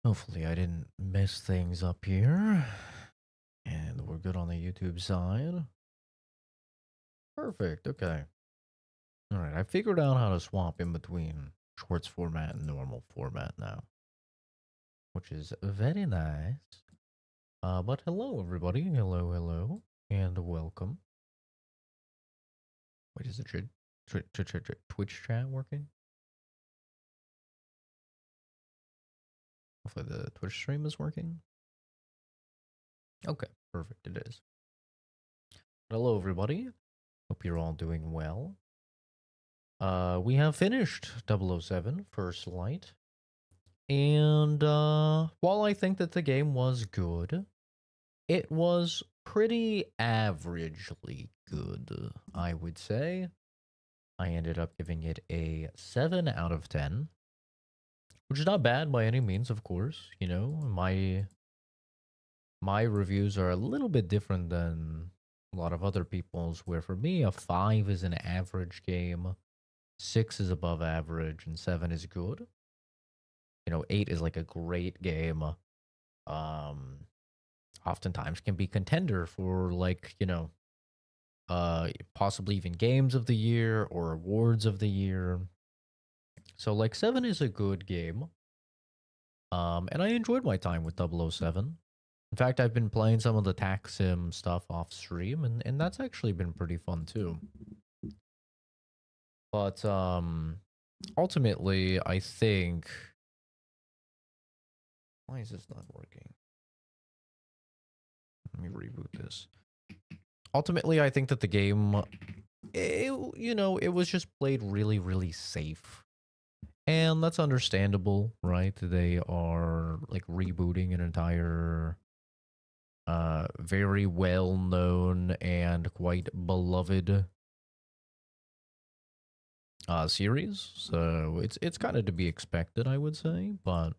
Hopefully I didn't mess things up here. And we're good on the YouTube side. Perfect, okay. Alright, I figured out how to swap in between shorts format and normal format now. Which is very nice. But hello everybody, hello, and welcome. Wait, is the Twitch chat working? Hopefully the Twitch stream is working. Okay, perfect, it is. Hello everybody, hope you're all doing well. We have finished 007 First Light. And while I think that the game was good, it was pretty averagely good, I would say. I ended up giving it a 7 out of 10, which is not bad by any means, of course. You know, my reviews are a little bit different than a lot of other people's, where for me, a 5 is an average game, 6 is above average, and 7 is good. You know, 8 is like a great game. Oftentimes can be contender for, like, you know, possibly even games of the year or awards of the year. So like 7 is a good game. And I enjoyed my time with 007. In fact, I've been playing some of the tax sim stuff off stream, and that's actually been pretty fun too. But ultimately, I think, why is this not working? Let me reboot this. Ultimately, I think that the game, it was just played really, really safe. And that's understandable, right? They are like rebooting an entire very well known and quite beloved series. So it's kind of to be expected, I would say, but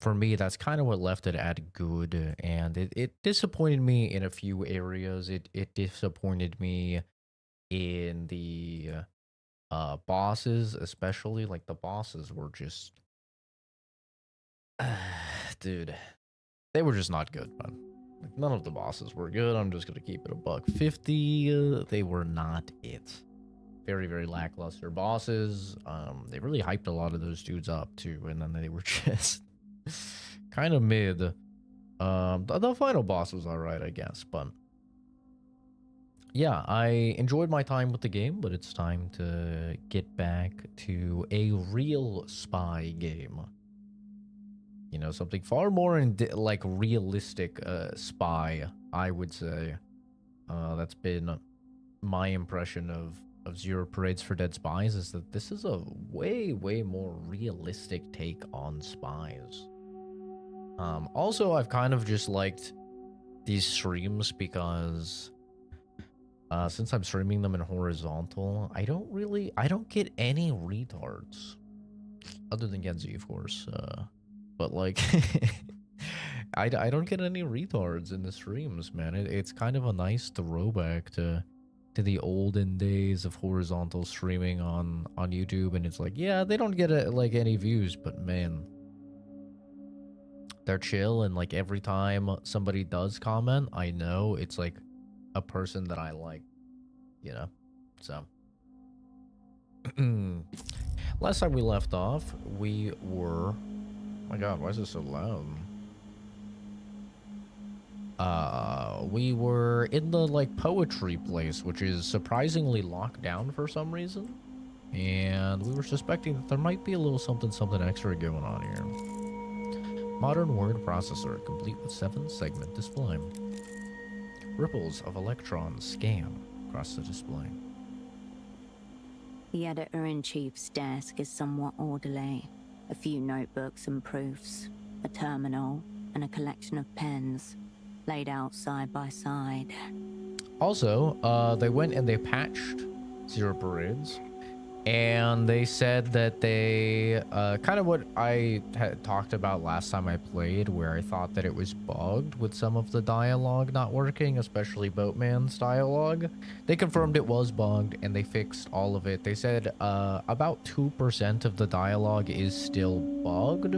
for me that's kind of what left it at good, and it disappointed me in a few areas. It disappointed me in the bosses, especially. Like the bosses were just dude, they were just not good, man. Like none of the bosses were good. I'm just gonna keep it a buck 50. They were not it. Very, very lackluster bosses. They really hyped a lot of those dudes up too, and then they were just kind of mid. The final boss was alright, I guess, but yeah, I enjoyed my time with the game, but it's time to get back to a real spy game. You know, something far more like realistic spy, I would say. That's been my impression of Zero Parades for Dead Spies, is that this is a way, way more realistic take on spies. Also, I've kind of just liked these streams because since I'm streaming them in horizontal, I don't get any retards. Other than Genzi, of course. But like, I don't get any retards in the streams, man. It's kind of a nice throwback to the olden days of horizontal streaming on YouTube, and it's like, yeah, they don't get like any views, but man, they're chill, and like every time somebody does comment, I know it's like a person that I like, you know. So last time we left off, we were, oh my god, why is this so loud? We were in the like poetry place, which is surprisingly locked down for some reason, and we were suspecting that there might be a little something extra going on here. Modern word processor, complete with 7-segment display. Ripples of electrons scan across the display. The editor-in-chief's desk is somewhat orderly. A few notebooks and proofs, a terminal, and a collection of pens laid out side by side. Also, they went and they patched Zero Parades And they said that they kind of what I had talked about last time I played, where I thought that it was bugged with some of the dialogue not working, especially Boatman's dialogue. They confirmed it was bugged and they fixed all of it. They said about 2% of the dialogue is still bugged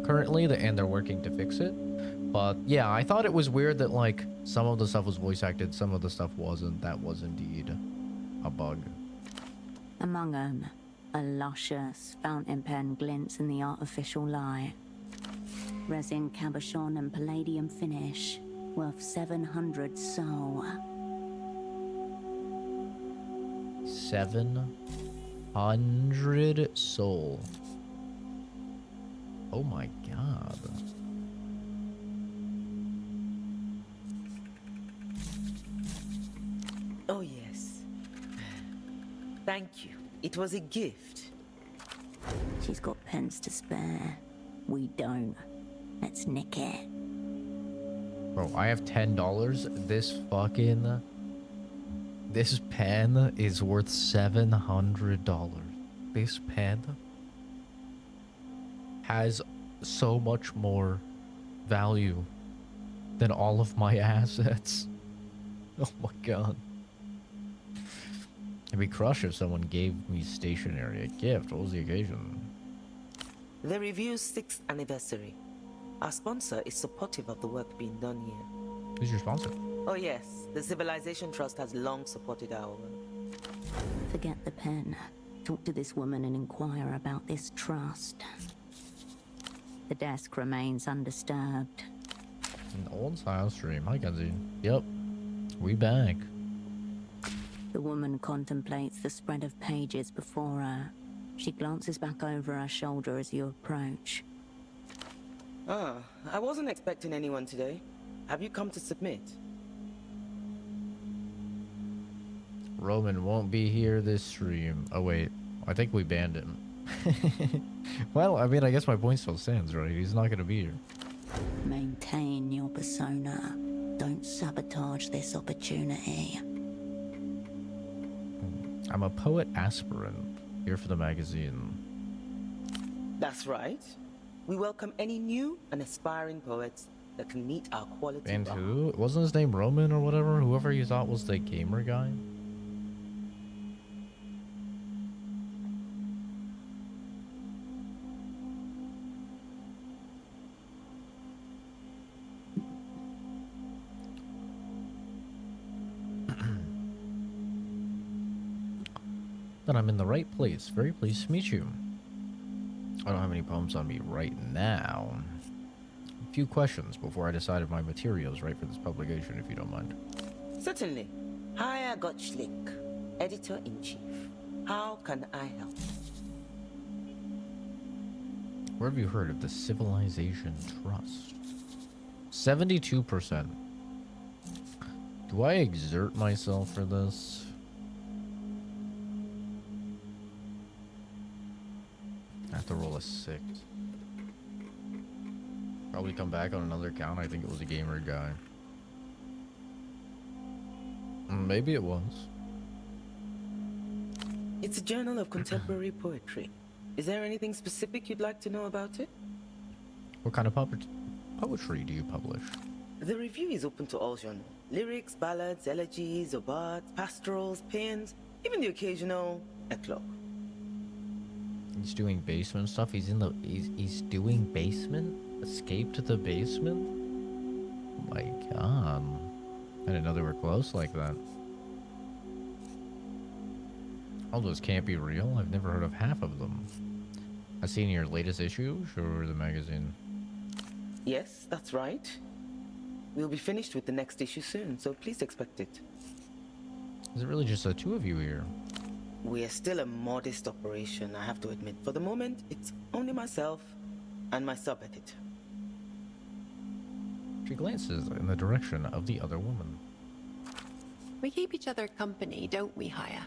currently, and they're working to fix it. But yeah, I thought it was weird that like some of the stuff was voice acted, some of the stuff wasn't. That was indeed a bug. Among them, a luscious fountain pen glints in the artificial light. Resin cabochon and palladium finish, worth 700 sol. 700 soul. Oh my god. Oh, yes. Thank you. It was a gift. She's got pence to spare. We don't. Let's nick it. Bro, I have $10. This pen is worth $700. This pen has so much more value than all of my assets. Oh my god. It'd be crushed if someone gave me stationery a gift. What was the occasion? The review's 6th anniversary. Our sponsor is supportive of the work being done here. Who's your sponsor? Oh yes, the Civilization Trust has long supported our work. Forget the pen. Talk to this woman and inquire about this trust. The desk remains undisturbed. An old style stream. Hi, Kenzie. Yep. We back. The woman contemplates the spread of pages before her. She glances back over her shoulder as you approach. Ah, I wasn't expecting anyone today. Have you come to submit? Roman won't be here this stream. Oh wait, I think we banned him. Well, I mean, I guess my point still stands, right? He's not gonna be here. Maintain your persona. Don't sabotage this opportunity. I'm a poet aspirant here for the magazine. That's right. We welcome any new and aspiring poets that can meet our quality And bar. who? Wasn't his name Roman or whatever? Whoever you thought was the gamer guy? Then I'm in the right place. Very pleased to meet you. I don't have any poems on me right now. A few questions before I decide if my material is right for this publication, if you don't mind. Certainly. Hiya Gottschlick, Editor-in-Chief. How can I help? Where have you heard of the Civilization Trust? 72%. Do I exert myself for this? I have to roll a 6. Probably come back on another account. I think it was a gamer guy. Maybe it was. It's a journal of contemporary poetry. Is there anything specific you'd like to know about it? What kind of poetry do you publish? The review is open to all genres. Lyrics, ballads, elegies, obads, pastorals, paeans, even the occasional eclogue. He's doing basement stuff. He's doing basement? Escape to the basement? Oh my god. I didn't know they were close like that. All those can't be real. I've never heard of half of them. I've seen your latest issue or the magazine. Yes, that's right. We'll be finished with the next issue soon, so please expect it. Is it really just the two of you here? We are still a modest operation, I have to admit. For the moment, it's only myself and my sub-editor. She glances in the direction of the other woman. We keep each other company, don't we, Hiya?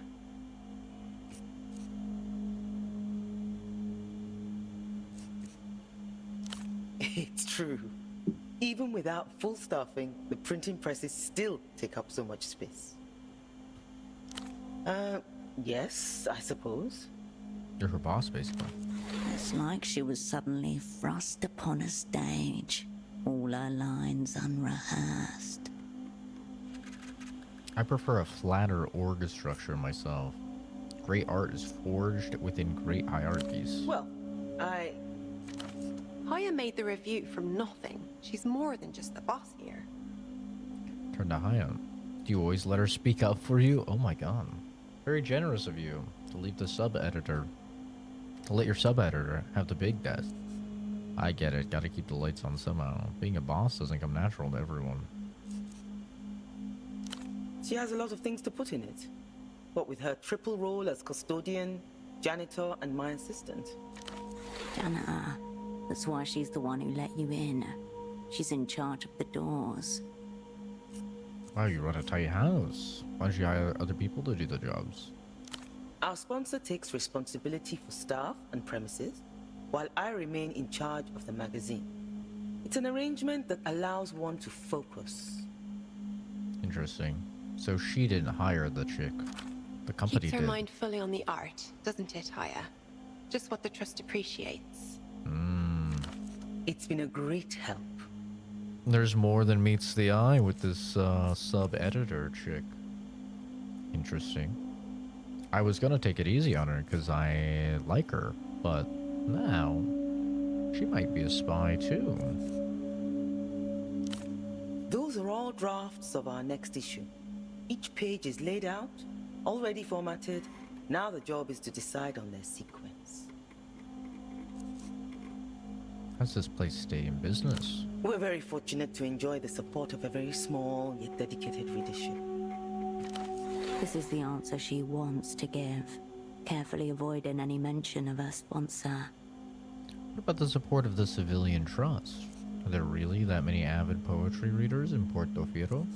It's true. Even without full staffing, the printing presses still take up so much space. Yes, I suppose. You're her boss, basically. It's like she was suddenly thrust upon a stage, all her lines unrehearsed. I prefer a flatter org structure myself. Great art is forged within great hierarchies. Well, Haya made the review from nothing. She's more than just the boss here. Turn to Haya. Do you always let her speak up for you? Oh my god. Very generous of you to leave the sub-editor. To let your sub-editor have the big desk. I get it. Gotta keep the lights on somehow. Being a boss doesn't come natural to everyone. she has a lot of things to put in it. What with her triple role as custodian, janitor, and my assistant. Janitor. That's why she's the one who let you in. She's in charge of the doors. Wow, you run a tight house. Why don't you hire other people to do the jobs? Our sponsor takes responsibility for staff and premises, while I remain in charge of the magazine. It's an arrangement that allows one to focus. Interesting. So she didn't hire the chick. The company Keeps her did. mind fully on the art, doesn't it, Haya? Just what the trust appreciates. It's been a great help. There's more than meets the eye with this sub-editor chick. Interesting. I was gonna take it easy on her because I like her, but now she might be a spy too. Those are all drafts of our next issue. Each page is laid out, already formatted. Now the job is to decide on their sequence. How's this place stay in business? We're very fortunate to enjoy the support of a very small yet dedicated readership. This is the answer she wants to give, carefully avoiding any mention of her sponsor. What about the support of the civilian trust? Are there really that many avid poetry readers in Portofino?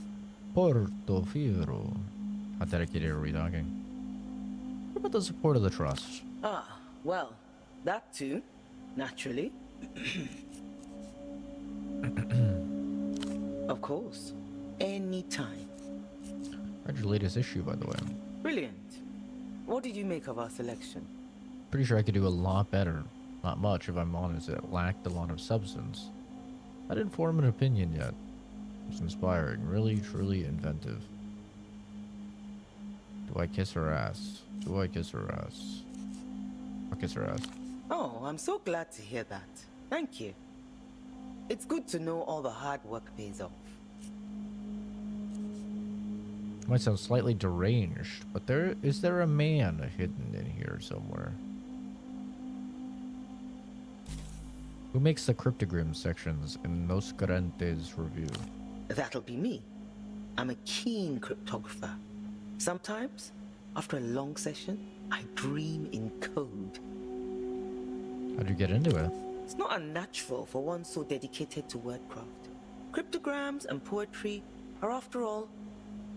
Portofino. How dedicated are we talking? What about the support of the trust? Ah, well, that too, naturally. Of course, anytime. Read your latest issue, by the way. Brilliant. What did you make of our selection? Pretty sure I could do a lot better. Not much, if I'm honest. It lacked a lot of substance. I didn't form an opinion yet. It's inspiring, really, truly inventive. Do I kiss her ass? Do I kiss her ass? I'll kiss her ass. Oh, I'm so glad to hear that. Thank you. It's good to know all the hard work pays off. Might sound slightly deranged, but is there a man hidden in here somewhere? Who makes the cryptogram sections in Nos Garantes review? That'll be me. I'm a keen cryptographer. Sometimes, after a long session, I dream in code. How'd you get into it? It's not unnatural for one so dedicated to wordcraft. Cryptograms and poetry are, after all,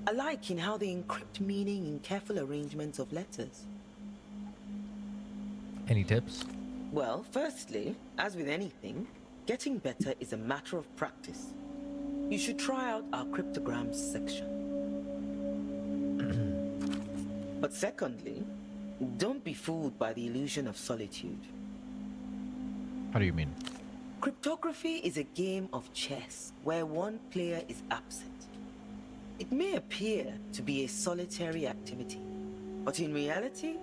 alike in how they encrypt meaning in careful arrangements of letters. Any tips? Well, firstly, as with anything, getting better is a matter of practice. You should try out our cryptograms section. But secondly, don't be fooled by the illusion of solitude. How do you mean? Cryptography is a game of chess where one player is absent. It may appear to be a solitary activity, but in reality,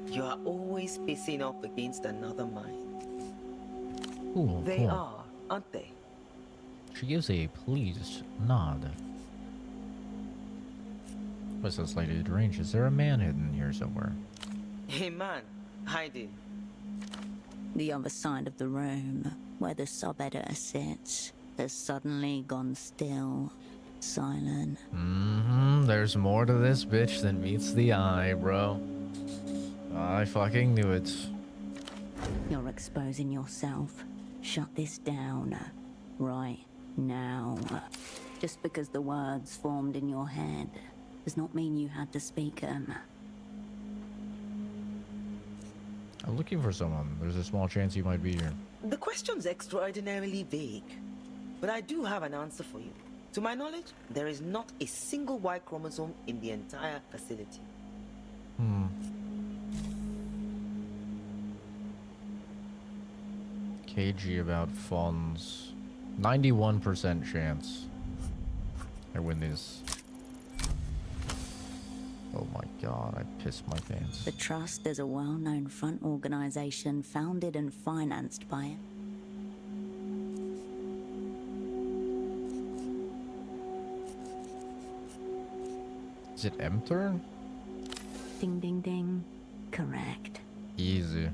you are always facing up against another mind. Cool, They cool. are, aren't they? She gives a pleased nod. What's so slightly deranged? Is there a man hidden here somewhere? Hey man, hiding. The other side of the room, where the sub-editor sits, has suddenly gone still, silent. There's more to this bitch than meets the eye, bro. I fucking knew it. You're exposing yourself. Shut this down. Right now. Just because the words formed in your head does not mean you had to speak them. I'm looking for someone. There's a small chance you might be here. The question's extraordinarily vague, but I do have an answer for you. To my knowledge, there is not a single Y chromosome in the entire facility. cagey about funds. 91% chance I win this. Oh my god, I pissed my pants. The Trust is a well-known front organization founded and financed by it. Is it M turn? Ding ding ding. Correct. Easy.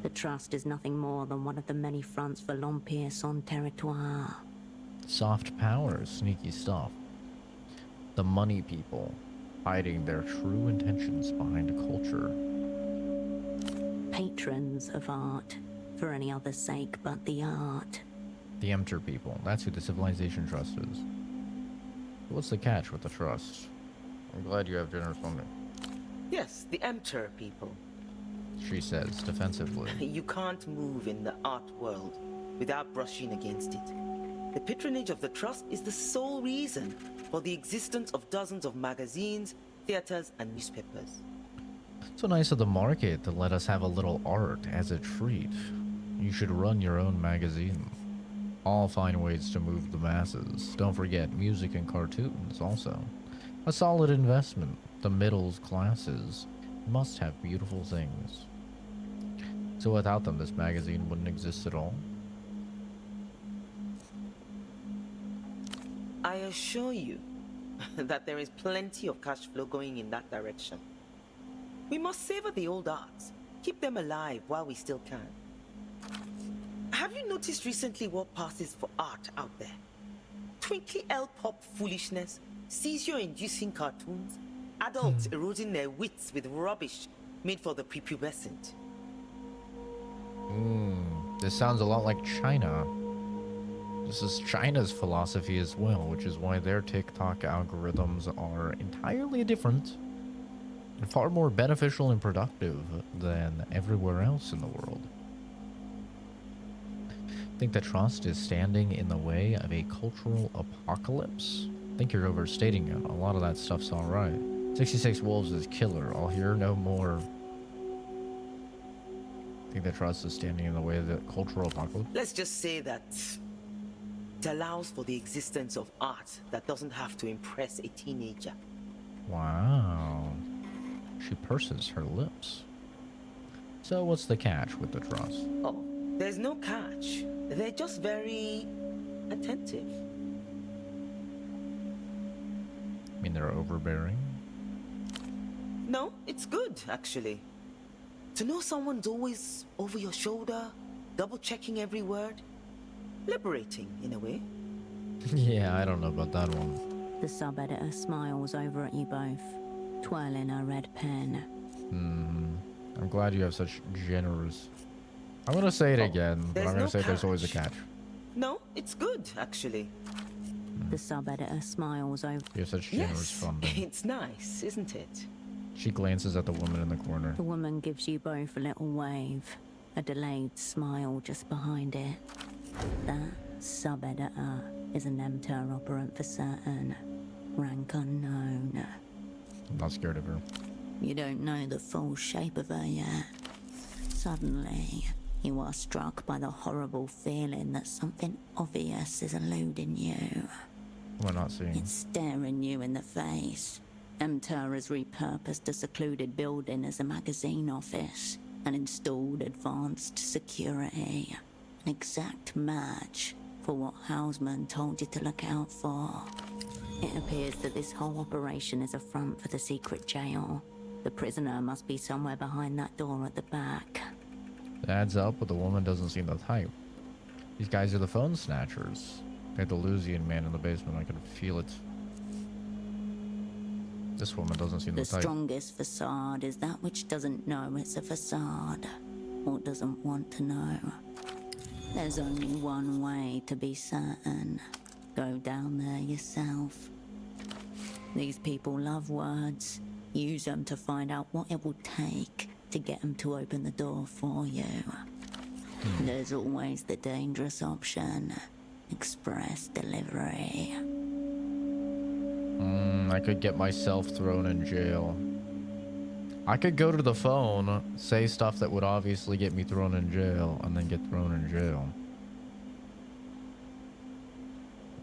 The Trust is nothing more than one of the many fronts for l'Empire sans territoire. Soft power, sneaky stuff. The money people, hiding their true intentions behind culture. Patrons of art, for any other sake but the art. The Emter people, that's who the Civilization Trust is. What's the catch with the Trust? I'm glad you have generous funding. Yes, the Emter people. She says, defensively. You can't move in the art world without brushing against it. The patronage of the Trust is the sole reason for the existence of dozens of magazines, theaters, and newspapers. So nice of the market to let us have a little art as a treat. You should run your own magazine. All find ways to move the masses. Don't forget music and cartoons also. A solid investment. The middle classes must have beautiful things. So without them, this magazine wouldn't exist at all. I assure you that there is plenty of cash flow going in that direction. We must savor the old arts, keep them alive while we still can. Have you noticed recently what passes for art out there? Twinkly L-pop foolishness, seizure-inducing cartoons, adults eroding their wits with rubbish made for the prepubescent. This sounds a lot like China. This is China's philosophy as well, which is why their TikTok algorithms are entirely different and far more beneficial and productive than everywhere else in the world. I think the Trust is standing in the way of a cultural apocalypse. I think you're overstating it. A lot of that stuff's alright. 66 Wolves is killer. I'll hear no more. I think the Trust is standing in the way of the cultural apocalypse. Let's just say that it allows for the existence of art that doesn't have to impress a teenager. Wow. She purses her lips. So what's the catch with the Trust? Oh, there's no catch. They're just very attentive. I mean, they're overbearing. No, it's good, actually. To know someone's always over your shoulder, double-checking every word. Liberating, in a way. Yeah, I don't know about that one. The sub-editor smiles over at you both, twirling her red pen. I'm glad you have such generous... I'm gonna say it again, but I'm gonna say there's always a catch. No, it's good, actually. The sub-editor smiles over... You have such generous funding. It's nice, isn't it? She glances at the woman in the corner. The woman gives you both a little wave, a delayed smile just behind it. That sub-editor is an Emter operant for certain. Rank unknown. I'm not scared of her. You don't know the full shape of her yet. Suddenly, you are struck by the horrible feeling that something obvious is eluding you. What am I not seeing? It's staring you in the face. Emter has repurposed a secluded building as a magazine office and installed advanced security. An exact match for what Hausman told you to look out for. It appears that this whole operation is a front for the secret jail. The prisoner must be somewhere behind that door at the back. It adds up, but the woman doesn't seem the type. These guys are the phone snatchers. They had the Lusian man in the basement. I could feel it. This woman doesn't seem the type. The strongest facade is that which doesn't know it's a facade, or doesn't want to know. There's only one way to be certain. Go down there yourself. These people love words. Use them to find out what it will take to get them to open the door for you. There's always the dangerous option. Express delivery. I could get myself thrown in jail. I could go to the phone, say stuff that would obviously get me thrown in jail, and then get thrown in jail.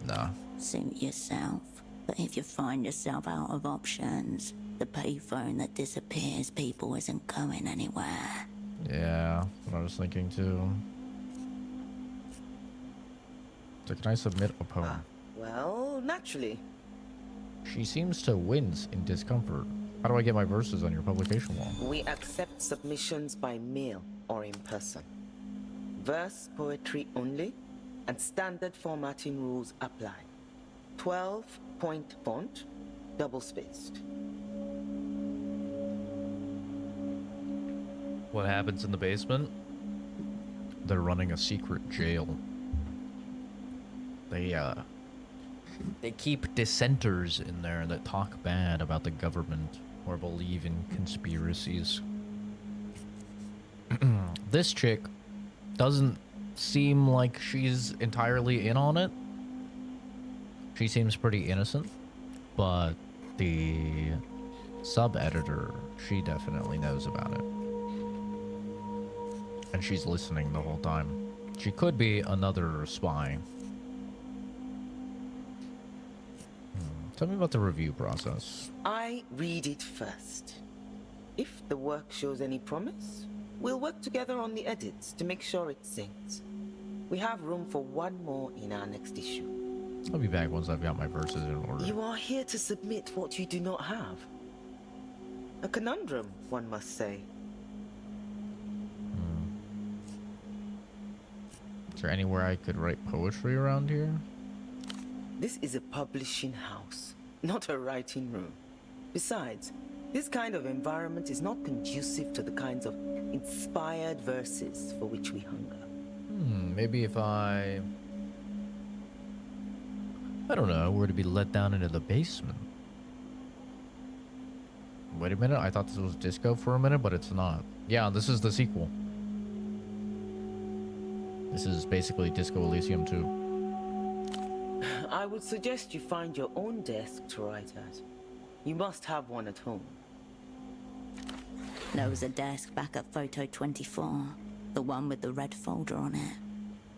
Nah. Suit yourself. But if you find yourself out of options, the payphone that disappears people isn't going anywhere. Yeah, what I was thinking too. So can I submit a poem? Well, naturally. She seems to wince in discomfort. How do I get my verses on your publication wall? We accept submissions by mail or in person. Verse poetry only, and standard formatting rules apply. 12-point font, double-spaced. What happens in the basement? They're running a secret jail. They keep dissenters in there that talk bad about the government or believe in conspiracies. This chick doesn't seem like she's entirely in on it. She seems pretty innocent, but the sub-editor, she definitely knows about it. And she's listening the whole time. She could be another spy. Tell me about the review process. I read it first. If the work shows any promise, we'll work together on the edits to make sure it syncs. We have room for one more in our next issue. I'll be back once I've got my verses in order. You are here to submit what you do not have. A conundrum, one must say. Is there anywhere I could write poetry around here? This is a publishing house, not a writing room. Besides, this kind of environment is not conducive to the kinds of inspired verses for which we hunger. Maybe if I don't know, were to be let down into the basement. Wait a minute, I thought this was Disco for a minute, but it's not. Yeah, this is the sequel. This is basically Disco Elysium 2. I would suggest you find your own desk to write at. You must have one at home. There was a desk back at photo 24. The one with the red folder on it.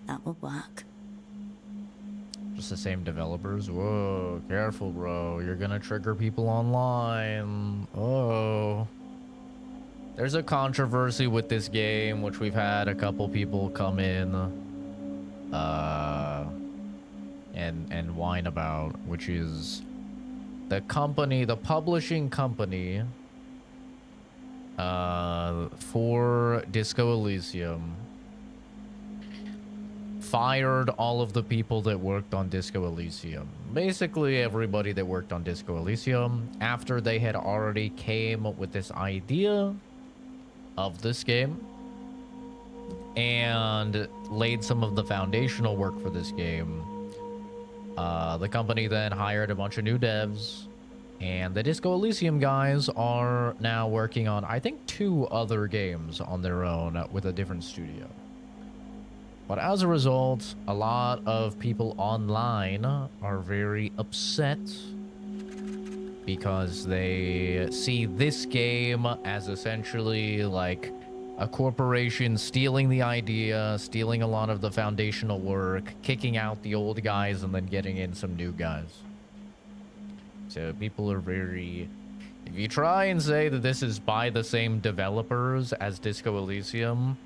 That would work. Just the same developers? Whoa, careful, bro. You're gonna trigger people online. Oh. There's a controversy with this game, which we've had a couple people come in and whine about, which is the company, the publishing company for Disco Elysium fired all of the people that worked on Disco Elysium. Basically everybody that worked on Disco Elysium, after they had already came up with this idea of this game and laid some of the foundational work for this game. The company then hired a bunch of new devs, and the Disco Elysium guys are now working on, I think, 2 other games on their own with a different studio. But as a result, a lot of people online are very upset because they see this game as essentially like a corporation stealing the idea, stealing a lot of the foundational work, kicking out the old guys, and then getting in some new guys. So people are very... If you try and say that this is by the same developers as Disco Elysium,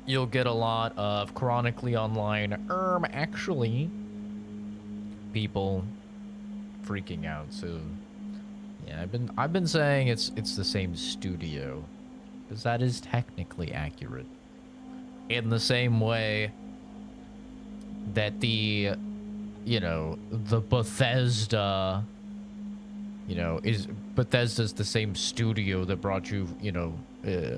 you'll get a lot of chronically online, actually, people freaking out. So yeah, I've been saying it's the same studio, because that is technically accurate. In the same way that the, you know, the Bethesda, you know, Bethesda's the same studio that brought you, you know,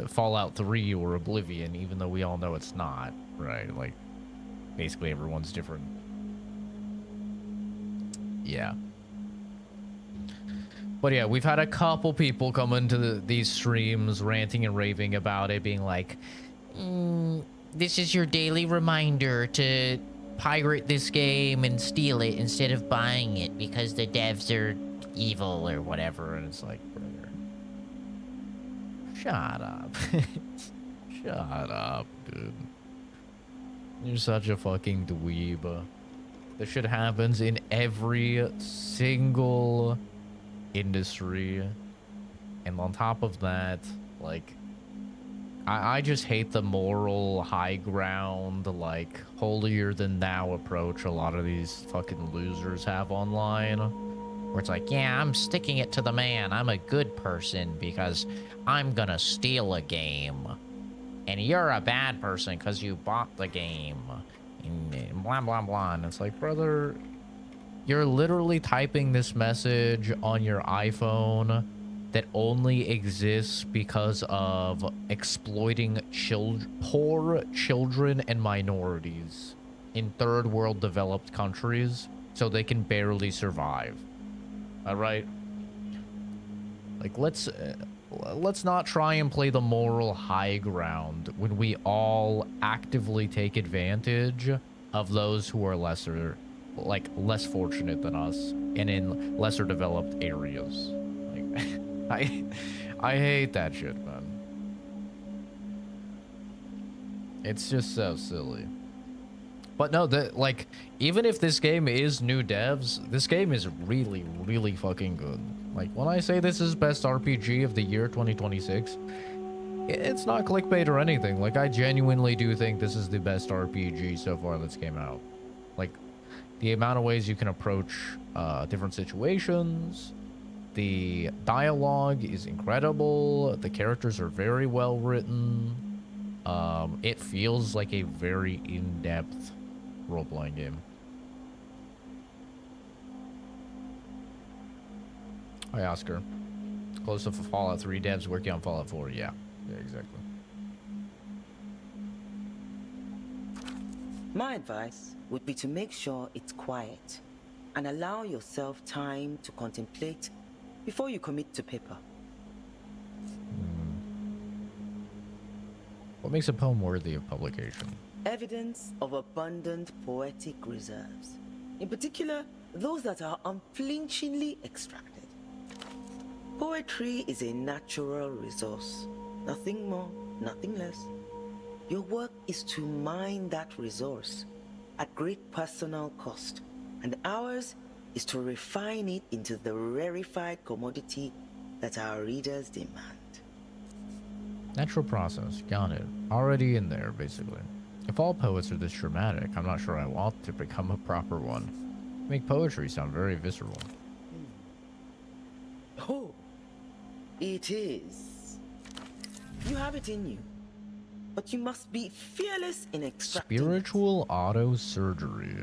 Fallout 3 or Oblivion, even though we all know it's not, right? Like, basically everyone's different. Yeah. But yeah, we've had a couple people come into these streams ranting and raving about it, being like, this is your daily reminder to pirate this game and steal it instead of buying it because the devs are evil or whatever. And it's like, brother, Shut up. Shut up, dude. You're such a fucking dweeb. This shit happens in every single industry. And on top of that, like, I just hate the moral high ground, like, holier than thou approach a lot of these fucking losers have online. Where it's like, yeah, I'm sticking it to the man. I'm a good person because I'm gonna steal a game. And you're a bad person because you bought the game. And blah, blah, blah. And it's like, brother, you're literally typing this message on your iPhone that only exists because of exploiting poor children and minorities in third world developed countries so they can barely survive. All right? Like, let's not try and play the moral high ground when we all actively take advantage of those who are less fortunate than us and in lesser developed areas. Like, I hate that shit, man. It's just so silly. But no, like, even if this game is new devs, this game is really, really fucking good. Like, when I say this is best RPG of the year 2026, it's not clickbait or anything. Like, I genuinely do think this is the best RPG so far that's came out. Like, the amount of ways you can approach different situations, the dialogue is incredible, the characters are very well written. It feels like a very in-depth role-playing game. Hi, Oscar. Close to Fallout 3 devs working on Fallout 4. Yeah, exactly. My advice would be to make sure it's quiet and allow yourself time to contemplate before you commit to paper. What makes a poem worthy of publication? Evidence of abundant poetic reserves. In particular, those that are unflinchingly extracted. Poetry is a natural resource. Nothing more, nothing less. Your work is to mine that resource at great personal cost, and ours is to refine it into the rarefied commodity that our readers demand. Natural process. Got it. Already in there, basically. If all poets are this dramatic, I'm not sure I want to become a proper one. Make poetry sound very visceral. Oh, it is. You have it in you, but you must be fearless in extracting Spiritual auto surgery.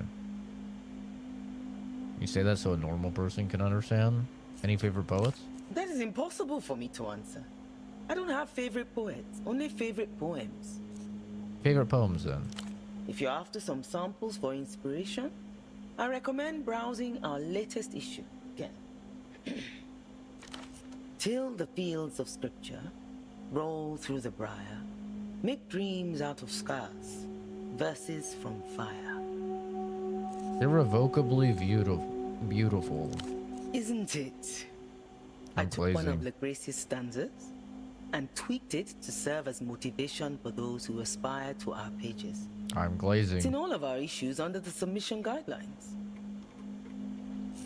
You say that so a normal person can understand? Any favorite poets? That is impossible for me to answer. I don't have favorite poets, only favorite poems. Favorite poems, then? If you're after some samples for inspiration, I recommend browsing our latest issue again. Till the fields of scripture roll through the briar, make dreams out of scars, verses from fire. Irrevocably beautiful. Isn't it? I took one of Lucrezia's stanzas and tweaked it to serve as motivation for those who aspire to our pages. I'm glazing. It's in all of our issues under the submission guidelines.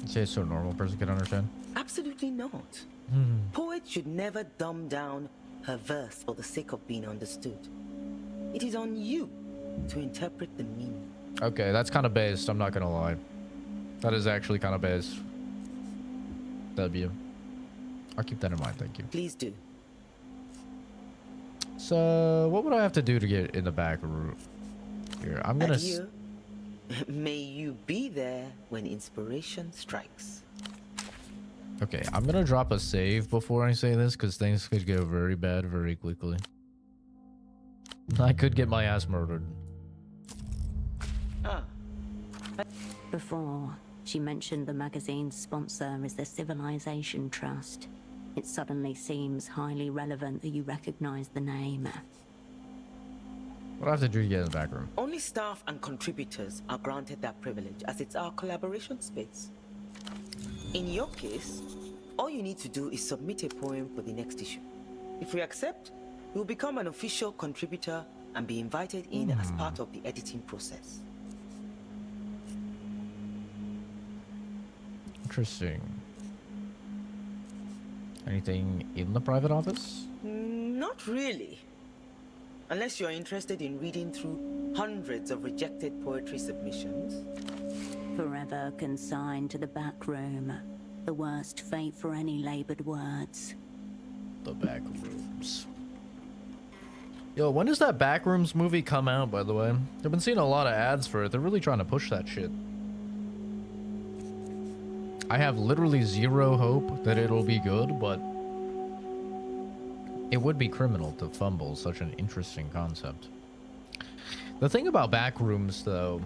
You say so a normal person can understand? Absolutely not. Poets should never dumb down her verse for the sake of being understood. It is on you to interpret the meaning. Okay, that's kind of based, I'm not gonna lie. That is actually kind of based. W. I'll keep that in mind, thank you. Please do. So, what would I have to do to get in the back room? Here, I'm gonna... Adieu. May you be there when inspiration strikes. Okay, I'm gonna drop a save before I say this, because things could go very bad very quickly. I could get my ass murdered. Before, she mentioned the magazine's sponsor is the Civilization Trust. It suddenly seems highly relevant that you recognize the name. What do I have to do to get in the back room? Only staff and contributors are granted that privilege, as it's our collaboration space. In your case, all you need to do is submit a poem for the next issue. If we accept, you'll become an official contributor and be invited in as part of the editing process. Interesting. Anything in the private office? Not really. Unless you're interested in reading through hundreds of rejected poetry submissions. Forever consigned to the back room. The worst fate for any labored words. The back rooms. Yo, when does that Backrooms movie come out, by the way? I've been seeing a lot of ads for it. They're really trying to push that shit. I have literally zero hope that it'll be good, but it would be criminal to fumble such an interesting concept. The thing about Backrooms, though,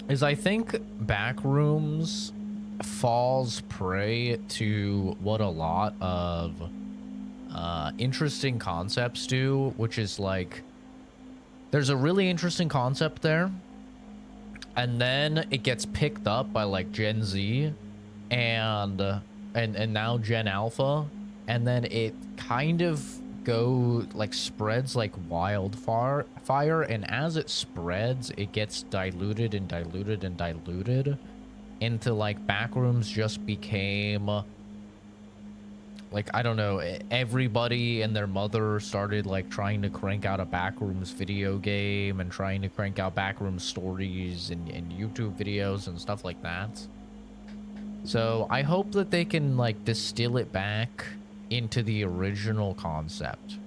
is I think Backrooms falls prey to what a lot of interesting concepts do, which is like there's a really interesting concept there, and then it gets picked up by like Gen Z and now Gen Alpha, and then it kind of spreads like wildfire, and as it spreads, it gets diluted and diluted and diluted into like Backrooms just became like, I don't know, everybody and their mother started like trying to crank out a Backrooms video game and trying to crank out Backrooms stories and YouTube videos and stuff like that. So I hope that they can like distill it back into the original concept,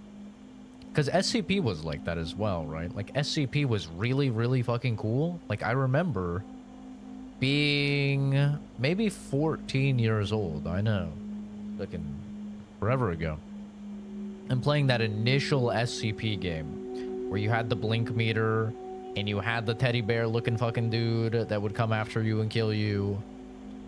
because SCP was like that as well, right? Like SCP was really, really fucking cool. Like I remember being maybe 14 years old, I know, looking forever ago, and playing that initial SCP game where you had the blink meter and you had the teddy bear looking fucking dude that would come after you and kill you,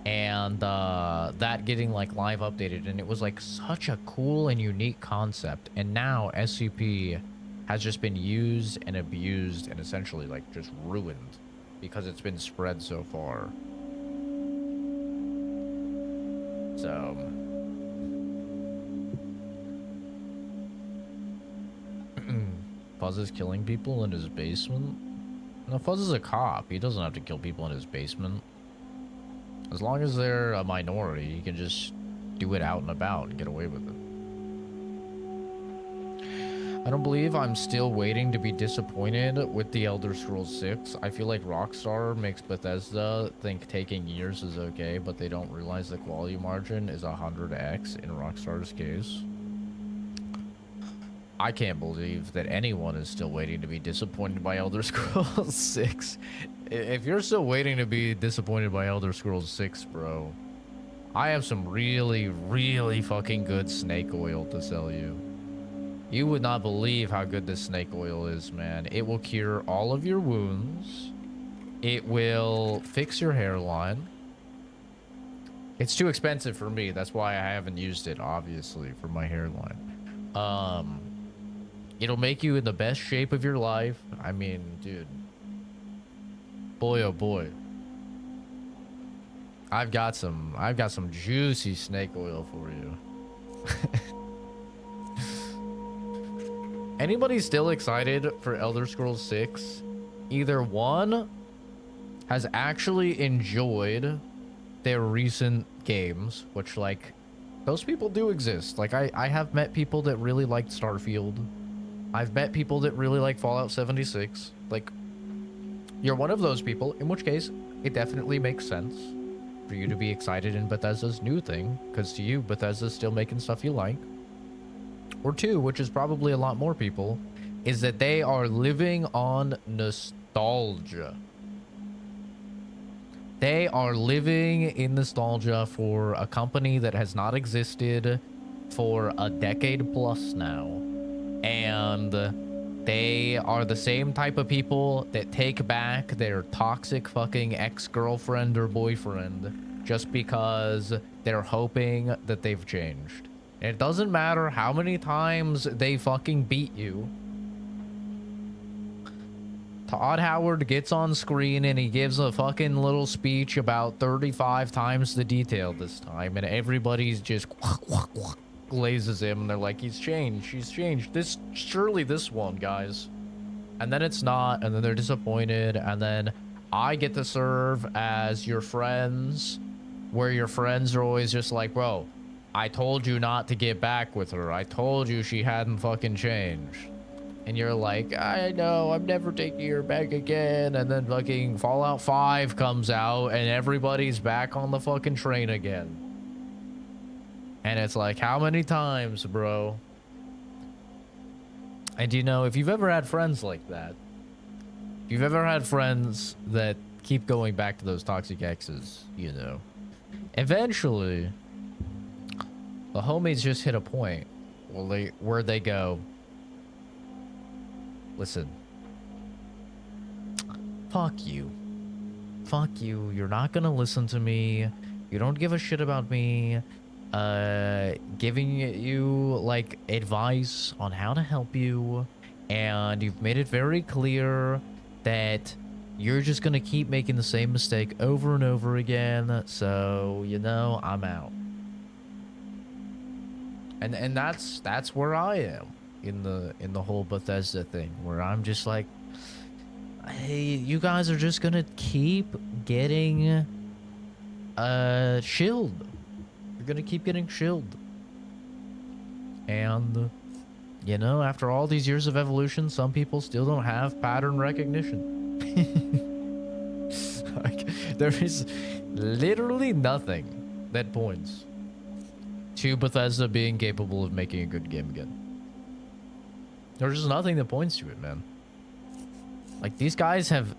and that getting like live updated, and it was like such a cool and unique concept. And now SCP has just been used and abused and essentially like just ruined because it's been spread so far. So Fuzz is killing people in his basement? No, Fuzz is a cop. He doesn't have to kill people in his basement. As long as they're a minority, you can just do it out and about and get away with it. I don't believe I'm still waiting to be disappointed with the Elder Scrolls 6. I feel like Rockstar makes Bethesda think taking years is okay, but they don't realize the quality margin is 100x in Rockstar's case. I can't believe that anyone is still waiting to be disappointed by Elder Scrolls 6. If you're still waiting to be disappointed by Elder Scrolls 6, bro, I have some really, really fucking good snake oil to sell you. You would not believe how good this snake oil is, man. It will cure all of your wounds. It will fix your hairline. It's too expensive for me. That's why I haven't used it, obviously, for my hairline. It'll make you in the best shape of your life. I mean, dude. Boy, oh boy. I've got some juicy snake oil for you. Anybody still excited for Elder Scrolls 6? Either one has actually enjoyed their recent games, which like those people do exist. Like I have met people that really liked Starfield. I've met people that really like Fallout 76. Like, you're one of those people, in which case it definitely makes sense for you to be excited in Bethesda's new thing, because to you, Bethesda's still making stuff you like. Or two, which is probably a lot more people, is that they are living on nostalgia. They are living in nostalgia for a company that has not existed for a decade plus now. And they are the same type of people that take back their toxic fucking ex-girlfriend or boyfriend just because they're hoping that they've changed. And it doesn't matter how many times they fucking beat you. Todd Howard gets on screen and he gives a fucking little speech about 35 times the detail this time, and everybody's just glazes him, and they're like, he's changed, he's changed. Surely this one, guys. And then it's not, and then they're disappointed, and then I get to serve as your friends, where your friends are always just like, bro, I told you not to get back with her. I told you she hadn't fucking changed. And you're like, I know, I'm never taking her back again. And then fucking Fallout 5 comes out, and everybody's back on the fucking train again. And it's like, how many times, bro? And you know, if you've ever had friends like that, if you've ever had friends that keep going back to those toxic exes, you know, eventually the homies just hit a point where they go, listen, fuck you, you're not gonna listen to me, you don't give a shit about me, giving you like advice on how to help you, and you've made it very clear that you're just gonna keep making the same mistake over and over again, so you know, I'm out. And that's where I am in the whole Bethesda thing, where I'm just like, hey, you guys are just gonna keep getting shilled. You're gonna keep getting shilled. And you know, after all these years of evolution, some people still don't have pattern recognition. Like, there is literally nothing that points to Bethesda being capable of making a good game again. There's just nothing that points to it, man. Like, these guys have,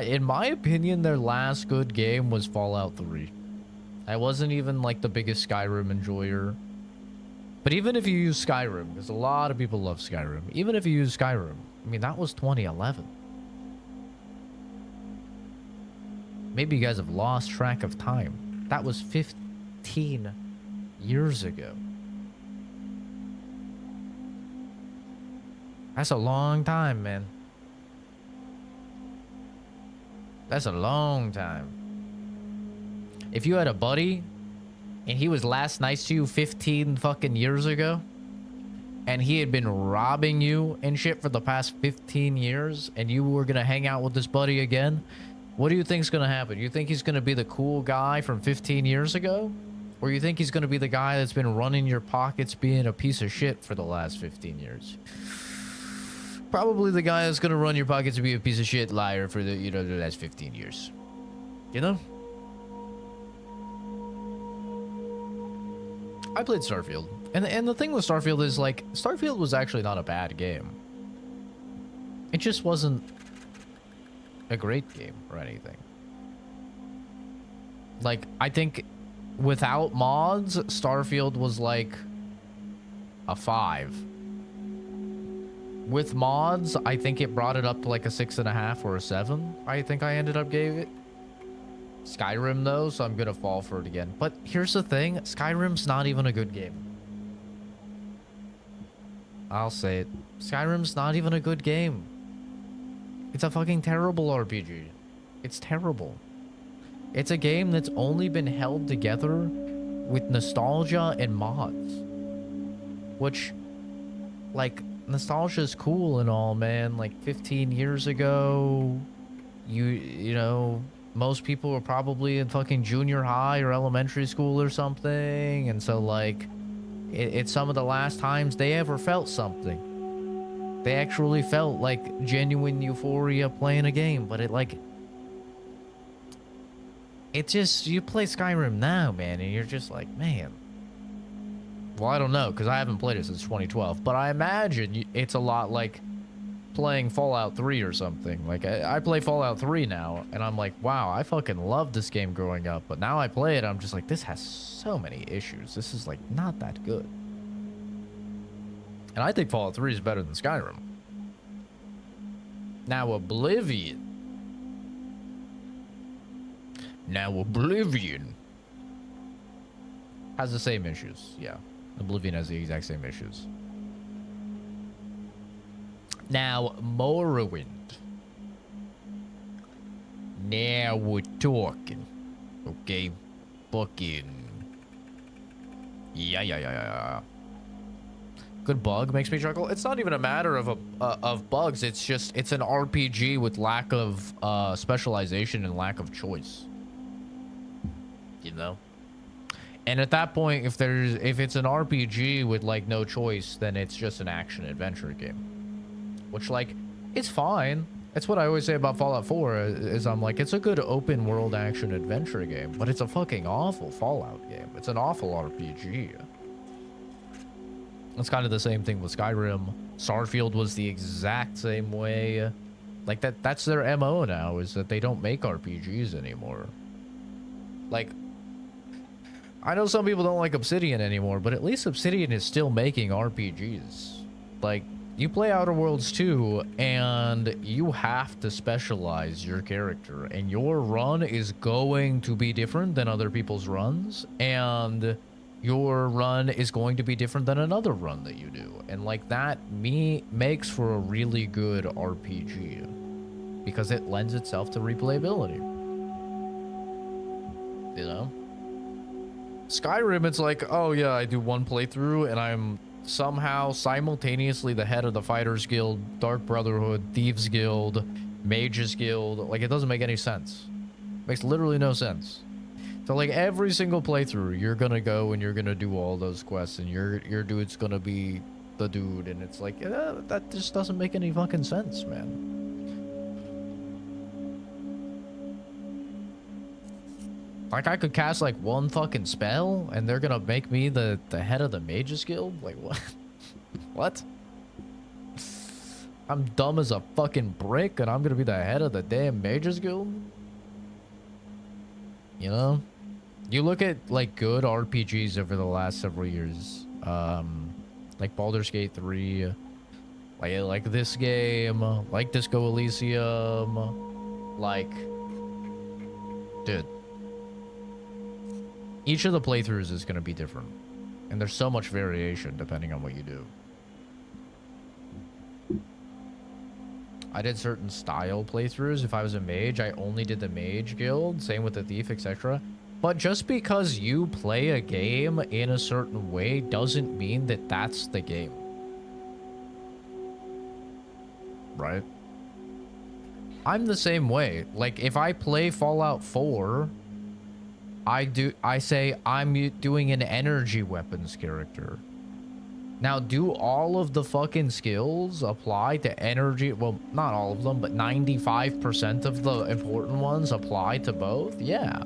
in my opinion, their last good game was Fallout 3. I wasn't even like the biggest Skyrim enjoyer. But even if you use Skyrim, because a lot of people love Skyrim, even if you use Skyrim, I mean, that was 2011. Maybe you guys have lost track of time. That was 15 years ago. That's a long time, man. That's a long time. If you had a buddy and he was last nice to you 15 fucking years ago, and he had been robbing you and shit for the past 15 years, and you were gonna hang out with this buddy again, what do you think's gonna happen? You think he's gonna be the cool guy from 15 years ago? Or you think he's gonna be the guy that's been running your pockets being a piece of shit for the last 15 years? Probably the guy that's gonna run your pockets to be a piece of shit liar for the, you know, the last 15 years. You know? I played Starfield. And the thing with Starfield is, like, Starfield was actually not a bad game. It just wasn't a great game or anything. Like, I think without mods, Starfield was like a 5. With mods, I think it brought it up to like a 6.5 or a 7. I think I ended up gave it. Skyrim though, so I'm gonna fall for it again. But here's the thing, Skyrim's not even a good game. I'll say it. Skyrim's not even a good game. It's a fucking terrible RPG. It's terrible. It's a game that's only been held together with nostalgia and mods. Which, like, nostalgia's cool and all, man. Like, 15 years ago, you know, most people were probably in fucking junior high or elementary school or something. And so, like, it's some of the last times they ever felt something. They actually felt like genuine euphoria playing a game, but it just, you play Skyrim now, man, and you're just like, man. Well, I don't know, because I haven't played it since 2012, but I imagine it's a lot like playing Fallout 3 or something. Like, I play Fallout 3 now, and I'm like, wow, I fucking loved this game growing up, but now I play it, I'm just like, this has so many issues. This is, like, not that good. And I think Fallout 3 is better than Skyrim. Now Oblivion has the same issues. Yeah, Oblivion has the exact same issues. Now Morrowind. Now we're talking. Okay, fucking Yeah. Good bug makes me chuckle. It's not even a matter of bugs. It's just it's an RPG with lack of specialization and lack of choice. You know. And at that point, if it's an RPG with like no choice, then it's just an action adventure game, which like it's fine. That's what I always say about Fallout 4 is I'm like, it's a good open world action adventure game, but it's a fucking awful Fallout game. It's an awful RPG. It's kind of the same thing with Skyrim. Starfield was the exact same way. Like that's their MO now, is that they don't make RPGs anymore. Like, I know some people don't like Obsidian anymore, but at least Obsidian is still making RPGs. Like, you play Outer Worlds 2, and you have to specialize your character, and your run is going to be different than other people's runs, and your run is going to be different than another run that you do. And like that makes for a really good RPG because it lends itself to replayability. You know? Skyrim, it's like, oh yeah, I do one playthrough and I'm somehow simultaneously the head of the Fighters Guild, Dark Brotherhood, Thieves Guild, Mages Guild. Like, it doesn't make any sense. Makes literally no sense. So like every single playthrough, you're gonna go and you're gonna do all those quests, and your dude's gonna be the dude, and it's like that just doesn't make any fucking sense, man. Like I could cast like one fucking spell, and they're gonna make me the head of the Mages Guild. Like what? What? I'm dumb as a fucking brick, and I'm gonna be the head of the damn Mages Guild. You know? You look at like good RPGs over the last several years, like Baldur's Gate 3, like this game, like Disco Elysium, like, dude, each of the playthroughs is going to be different, and there's so much variation depending on what you do. I did certain style playthroughs. If I was a mage, I only did the Mage Guild, same with the Thief, etc. But just because you play a game in a certain way doesn't mean that that's the game. Right? I'm the same way. Like, if I play Fallout 4, I say I'm doing an energy weapons character. Now, do all of the fucking skills apply to energy? Well, not all of them, but 95% of the important ones apply to both? Yeah.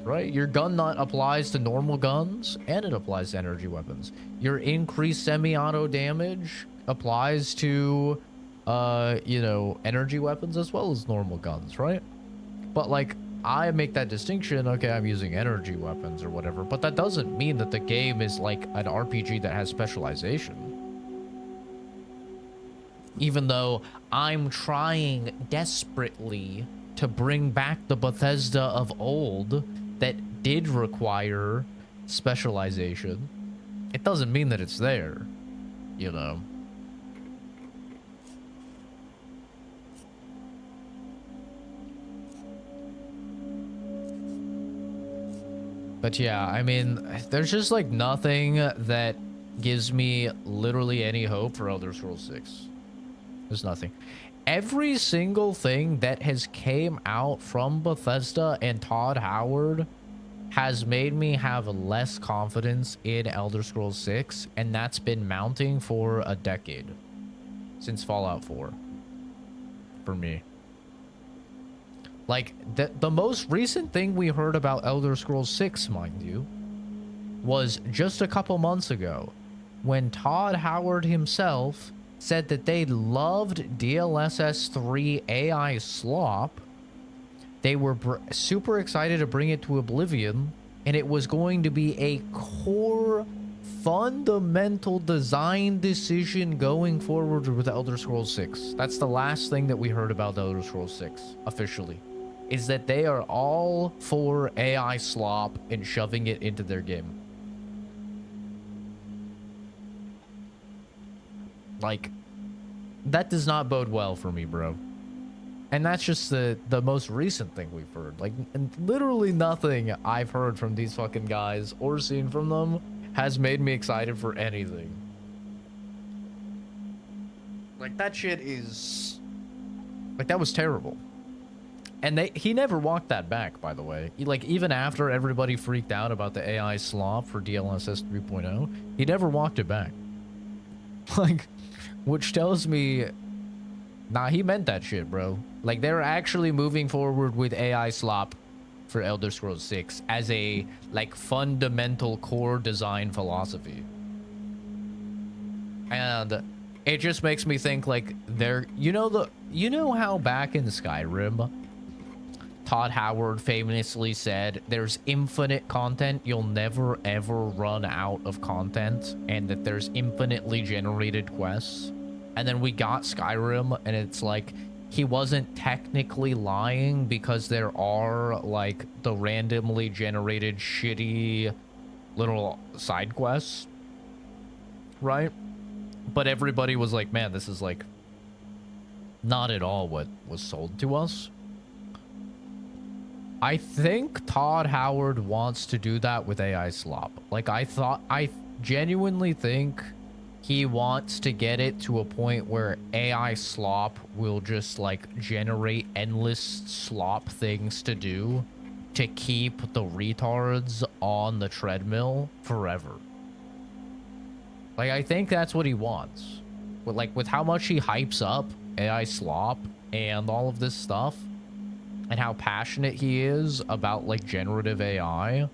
Right? Your gun nut applies to normal guns, and it applies to energy weapons. Your increased semi-auto damage applies to, you know, energy weapons as well as normal guns, right? But, like, I make that distinction, okay, I'm using energy weapons or whatever, but that doesn't mean that the game is like an RPG that has specialization. Even though I'm trying desperately to bring back the Bethesda of old that did require specialization, it doesn't mean that it's there, you know? But yeah, I mean, there's just like nothing that gives me literally any hope for Elder Scrolls 6. There's nothing. Every single thing that has came out from Bethesda and Todd Howard has made me have less confidence in Elder Scrolls 6, and that's been mounting for a decade. Since Fallout 4. For me. Like, the most recent thing we heard about Elder Scrolls 6, mind you, was just a couple months ago, when Todd Howard himself said that they loved DLSS 3 AI slop. They were super excited to bring it to Oblivion, and it was going to be a core, fundamental design decision going forward with Elder Scrolls 6. That's the last thing that we heard about Elder Scrolls 6, officially. Is that they are all for AI slop and shoving it into their game. Like, that does not bode well for me, bro. And that's just the most recent thing we've heard. Like, and literally nothing I've heard from these fucking guys or seen from them has made me excited for anything. Like, that shit is... Like, that was terrible. And he never walked that back, by the way. Like, even after everybody freaked out about the AI slop for DLSS 3.0, he never walked it back. Like, which tells me... Nah, he meant that shit, bro. Like, they're actually moving forward with AI slop for Elder Scrolls 6 as a, like, fundamental core design philosophy. And it just makes me think, like, you know how back in Skyrim, Todd Howard famously said, there's infinite content, you'll never ever run out of content, and that there's infinitely generated quests. And then we got Skyrim, and it's like, he wasn't technically lying because there are, like, the randomly generated shitty little side quests, right? But everybody was like, man, this is, like, not at all what was sold to us. I think Todd Howard wants to do that with AI slop. Like, I genuinely think he wants to get it to a point where AI slop will just, like, generate endless slop things to do to keep the retards on the treadmill forever. Like, I think that's what he wants. But, like, with how much he hypes up AI slop and all of this stuff, and how passionate he is about, like, generative AI,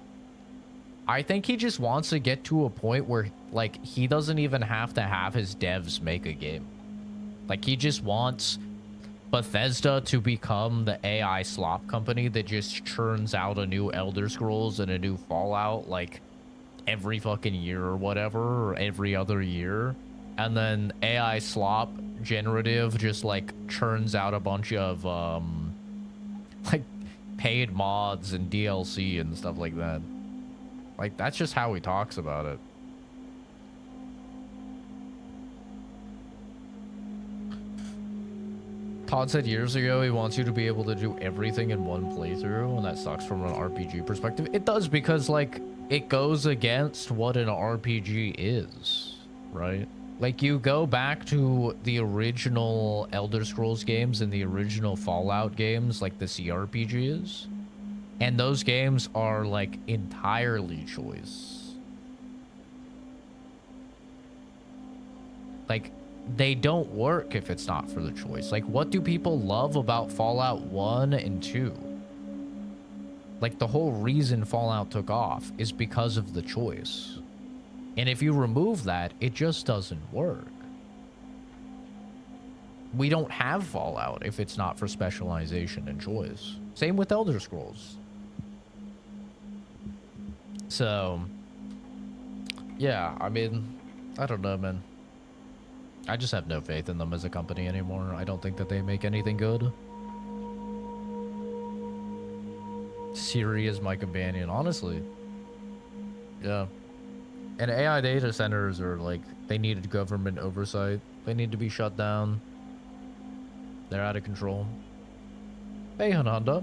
I think he just wants to get to a point where, like, he doesn't even have to have his devs make a game. Like, he just wants Bethesda to become the AI slop company that just churns out a new Elder Scrolls and a new Fallout, like, every fucking year or whatever, or every other year. And then AI slop generative just, like, churns out a bunch of, like, paid mods and DLC and stuff like that. Like, that's just how he talks about it. Todd said years ago he wants you to be able to do everything in one playthrough, and that sucks from an RPG perspective. It does, because, like, it goes against what an RPG is, right? Like, you go back to the original Elder Scrolls games and the original Fallout games, like the CRPGs, and those games are, like, entirely choice. Like, they don't work if it's not for the choice. Like, what do people love about Fallout 1 and 2? Like, the whole reason Fallout took off is because of the choice. And if you remove that, it just doesn't work. We don't have Fallout if it's not for specialization and choice. Same with Elder Scrolls. So, yeah, I mean, I don't know, man. I just have no faith in them as a company anymore. I don't think that they make anything good. Siri is my companion, honestly. Yeah. And AI data centers are, like, they needed government oversight. They need to be shut down. They're out of control. Hey, Hananda.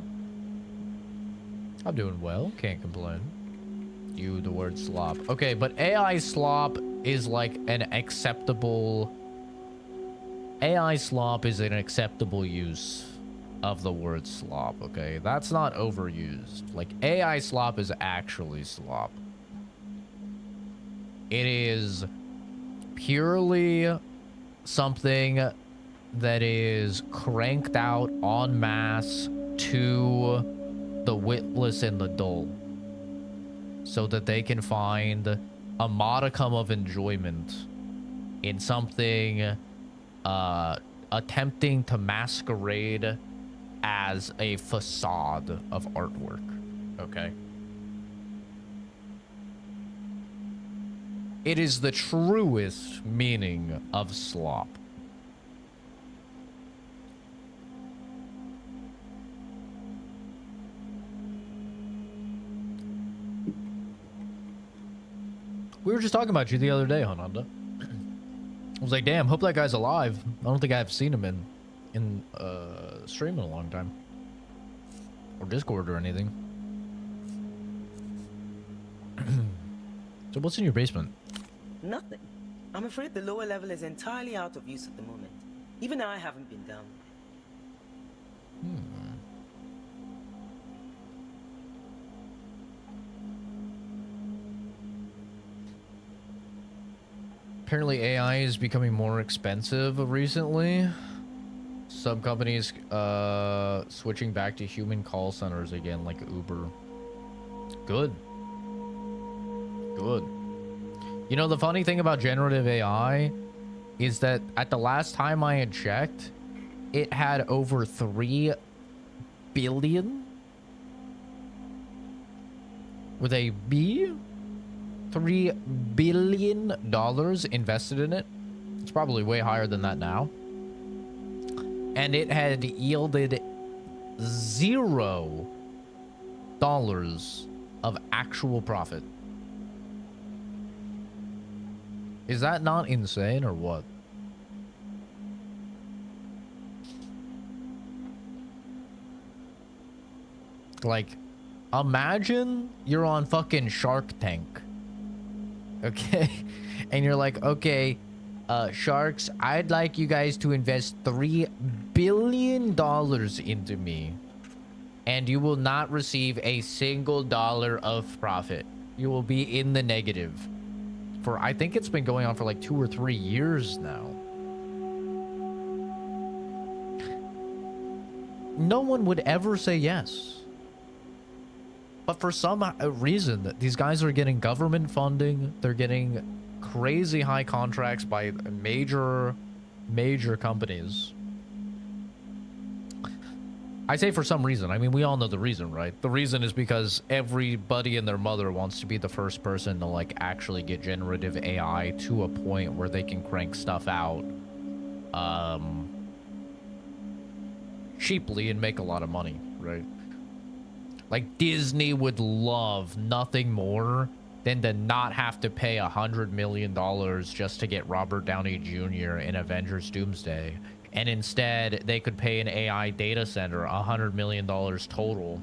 I'm doing well. Can't complain. You, the word slop. Okay, but AI slop is, like, an acceptable... AI slop is an acceptable use of the word slop, okay? That's not overused. Like, AI slop is actually slop. It is purely something that is cranked out en masse to the witless and the dull, so that they can find a modicum of enjoyment in something attempting to masquerade as a facade of artwork, okay? It is the truest meaning of slop. We were just talking about you the other day, Hananda. I was like, damn, hope that guy's alive. I don't think I've seen him in stream in a long time. Or Discord or anything. So what's in your basement? Nothing. I'm afraid the lower level is entirely out of use at the moment. Even I haven't been down there. Apparently AI is becoming more expensive recently. Some companies switching back to human call centers again, like Uber. Good. Good. You know, the funny thing about generative AI is that at the last time I had checked, it had over 3 billion with a B, $3 billion invested in it. It's probably way higher than that now. And it had yielded $0 of actual profit. Is that not insane or what? Like, imagine you're on fucking Shark Tank. Okay? And you're like, okay, sharks, I'd like you guys to invest $3 billion into me. And you will not receive a single dollar of profit. You will be in the negative. For, I think it's been going on for like 2 or 3 years now. No one would ever say yes. But for some reason, these guys are getting government funding. They're getting crazy high contracts by major companies. I say for some reason. I mean, we all know the reason, right? The reason is because everybody and their mother wants to be the first person to, like, actually get generative AI to a point where they can crank stuff out cheaply and make a lot of money, right? Like, Disney would love nothing more than to not have to pay $100 million just to get Robert Downey Jr. in Avengers Doomsday. And instead, they could pay an AI data center $100 million total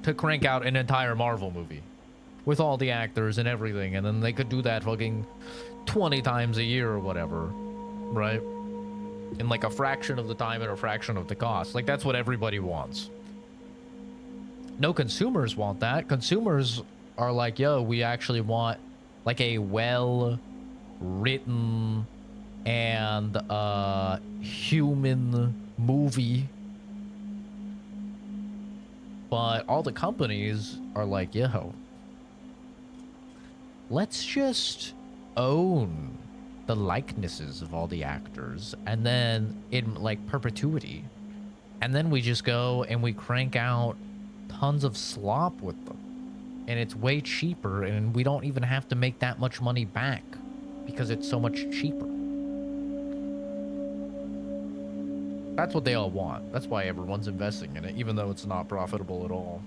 to crank out an entire Marvel movie with all the actors and everything. And then they could do that fucking 20 times a year or whatever, right? In like a fraction of the time and a fraction of the cost. Like, that's what everybody wants. No consumers want that. Consumers are like, yo, we actually want like a well-written and human movie. But all the companies are like, yo, let's just own the likenesses of all the actors, and then in like perpetuity, and then we just go and we crank out tons of slop with them, and it's way cheaper, and we don't even have to make that much money back because it's so much cheaper. That's what they all want. That's why everyone's investing in it, even though it's not profitable at all.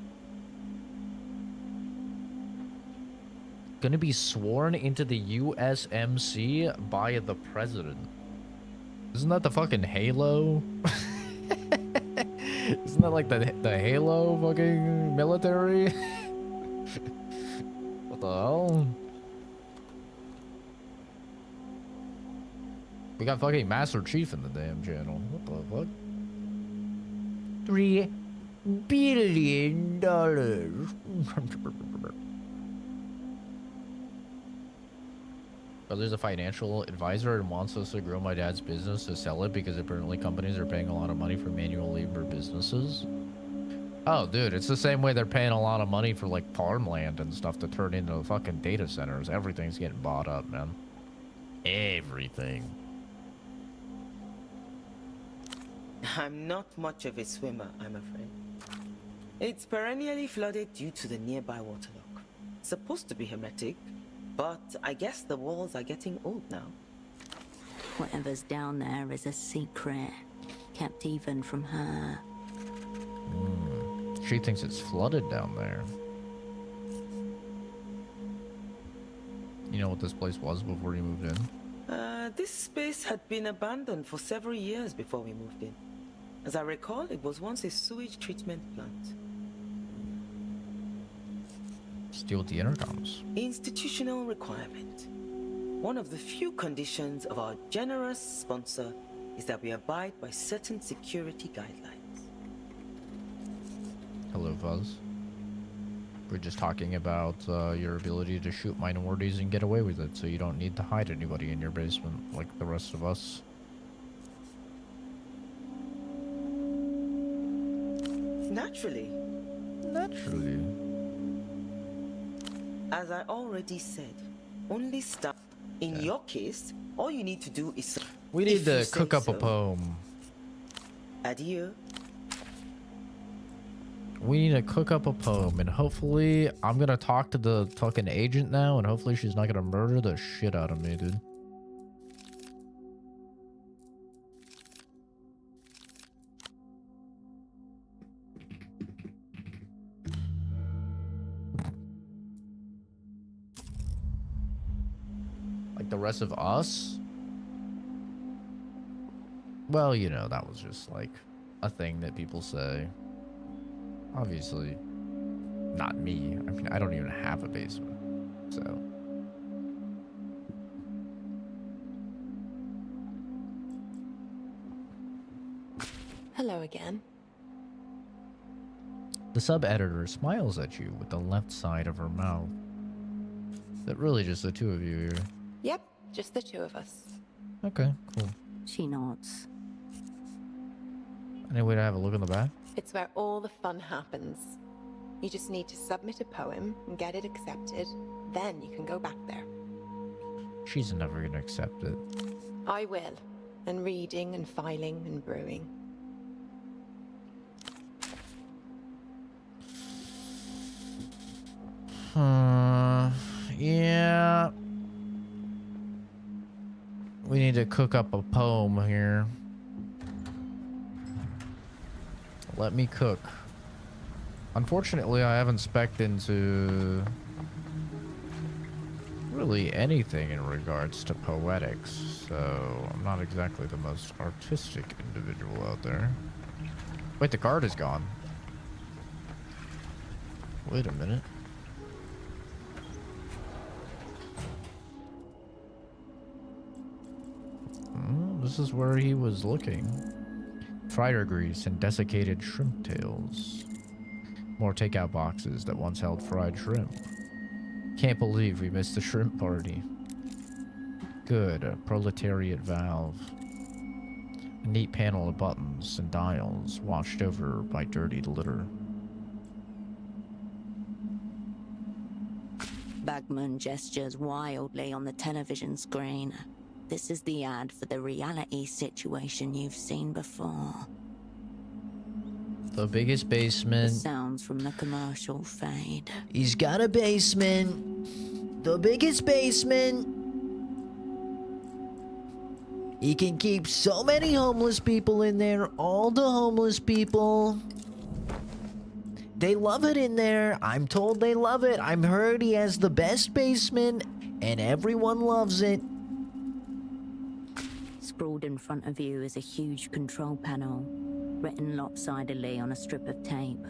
Gonna be sworn into the USMC by the president. Isn't that the fucking Halo? Isn't that like the Halo fucking military? What the hell? We got fucking Master Chief in the damn channel. What the fuck? $3 billion. There's a financial advisor and wants us to grow my dad's business to sell it because apparently companies are paying a lot of money for manual labor businesses. Oh, dude, it's the same way they're paying a lot of money for like farmland and stuff to turn into fucking data centers. Everything's getting bought up, man. Everything. I'm not much of a swimmer, I'm afraid. It's perennially flooded due to the nearby waterlock. It's supposed to be hermetic, but I guess the walls are getting old now. Whatever's down there is a secret, kept even from her. She thinks it's flooded down there. You know what this place was before you moved in? This space had been abandoned for several years before we moved in. As I recall, it was once a sewage treatment plant. deal with the intercoms. Institutional requirement. One of the few conditions of our generous sponsor is that we abide by certain security guidelines. Hello, Fuzz. We're just talking about your ability to shoot minorities and get away with it, so you don't need to hide anybody in your basement like the rest of us. Naturally. Naturally. As I already said, only stuff. In your case, all you need to do is... We need if to you say cook up so. a poem. Adieu. We need to cook up a poem, and hopefully I'm gonna talk to the fucking agent now, and hopefully she's not gonna murder the shit out of me, dude. Like the rest of us? Well, you know, that was just like a thing that people say. Obviously, not me. I mean, I don't even have a basement, so. Hello again. The sub-editor smiles at you with the left side of her mouth. Is that really just the two of you here? Yep, just the two of us. Okay, cool. She nods. Any way to have a look in the back? It's where all the fun happens. You just need to submit a poem and get it accepted. Then you can go back there. She's never gonna accept it. I will. And reading and filing and brewing. Yeah. We need to cook up a poem here. Let me cook. Unfortunately, I haven't spec'd into really anything in regards to poetics, so I'm not exactly the most artistic individual out there. Wait, the card is gone. Wait a minute. This is where he was looking. Fryer grease and desiccated shrimp tails. More takeout boxes that once held fried shrimp. Can't believe we missed the shrimp party. Good, a proletariat valve. A neat panel of buttons and dials washed over by dirtied litter. Bagman gestures wildly on the television screen. This is the ad for the reality situation you've seen before. The biggest The basement. sounds from the commercial fade. He's got a basement. The biggest basement. He can keep so many homeless people in there. All the homeless people. They love it in there. I'm told they love it. I'm heard he has the best basement and everyone loves it. Sprawled in front of you is a huge control panel, written lopsidedly on a strip of tape.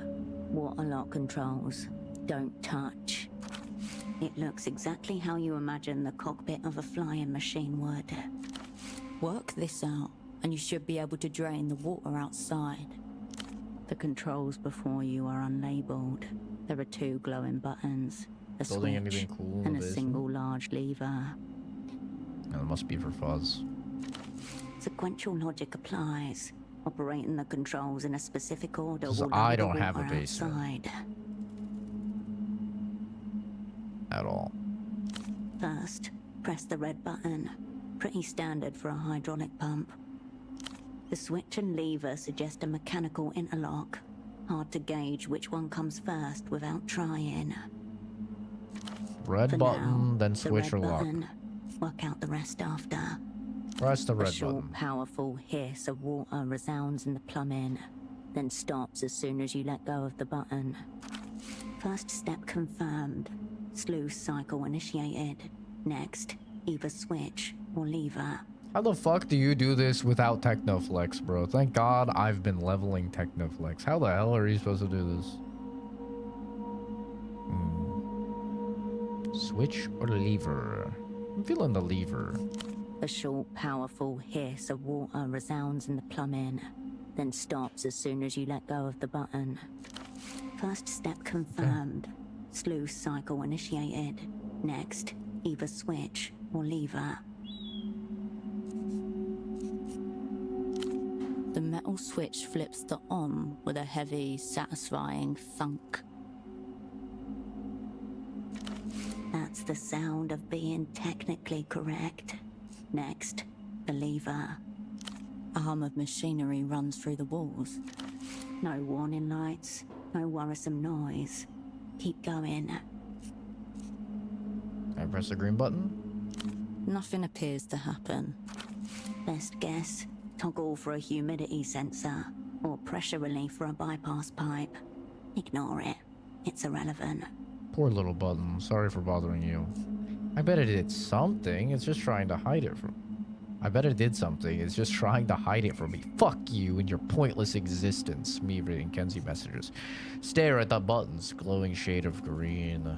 Water lock controls. Don't touch. It looks exactly how you imagine the cockpit of a flying machine would. Work this out, and you should be able to drain the water outside. The controls before you are unlabeled. There are two glowing buttons, a Building switch, anything cool in and the a basement? single large lever. No, it must be for fuzz. Sequential logic applies. Operating the controls in a specific order 'Cause will I lower the don't have a water basement. outside. At all. First, press the red button. Pretty standard for a hydraulic pump. The switch and lever suggest a mechanical interlock. Hard to gauge which one comes first without trying. Red For button, now, then the switch or red lock. button. Work out the rest after. Press the A red short, button. powerful hiss of water resounds in the plumbing, then stops as soon as you let go of the button. First step confirmed. Sluice cycle initiated. Next, either switch or lever. How the fuck do you do this without Technoflex, bro? Thank God I've been leveling Technoflex. How the hell are you supposed to do this? Switch or lever? I'm feeling the lever. A short, powerful hiss of water resounds in the plumbing, then stops as soon as you let go of the button. First step confirmed. Sluice cycle initiated. Next, either switch or lever. The metal switch flips to on with a heavy, satisfying thunk. That's the sound of being technically correct. Next, the lever. A hum of machinery runs through the walls. No warning lights, no worrisome noise. Keep going. I press the green button. Nothing appears to happen. Best guess, toggle for a humidity sensor or pressure relief for a bypass pipe. Ignore it. It's irrelevant. Poor little button. Sorry for bothering you. I bet it did something. It's just trying to hide it from... I bet it did something. It's just trying to hide it from me. Fuck you and your pointless existence. Me reading Kenzie messages. Stare at the button's glowing shade of green.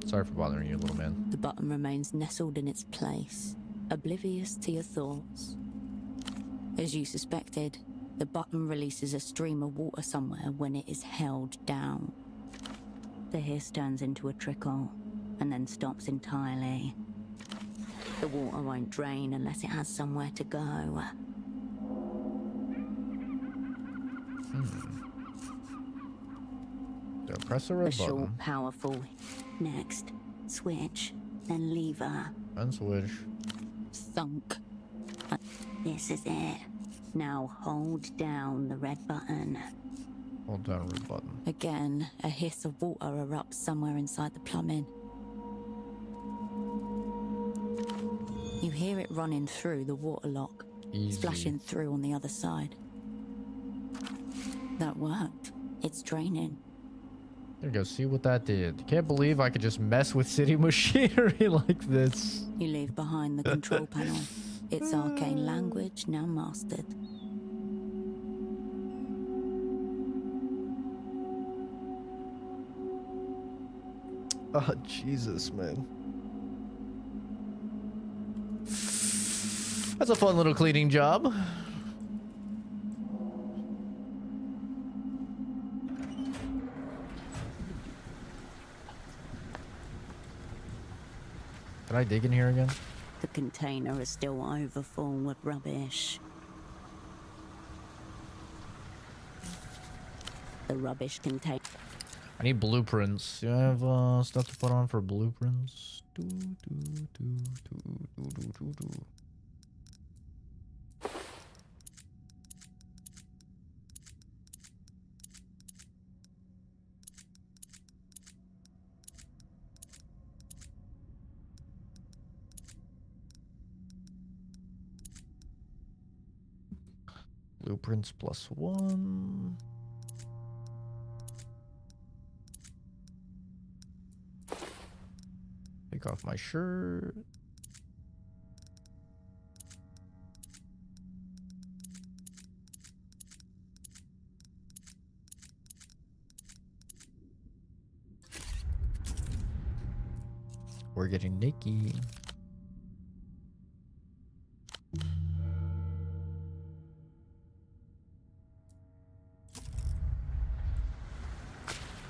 Sorry for bothering you, little man. The button remains nestled in its place, oblivious to your thoughts. As you suspected, the button releases a stream of water somewhere when it is held down. The hiss turns into a trickle, and then stops entirely. The water won't drain unless it has somewhere to go. So press the red A short, button. powerful. Next, switch, then lever. Unswitch. Thunk. This is it. Now hold down the red button. Hold down red button. Again, a hiss of water erupts somewhere inside the plumbing. You hear it running through the water lock, Easy. splashing through on the other side. That worked. It's draining. There you go. See what that did. Can't believe I could just mess with city machinery like this. You leave behind the control panel. Its arcane language now mastered. Oh, Jesus, man. That's a fun little cleaning job. Can I dig in here again? The container is still overfull with rubbish. The rubbish container. I need blueprints. Do I have stuff to put on for blueprints? Do, do, do, do, do, do, do, do. Blueprints +1. Take off my shirt. We're getting naked.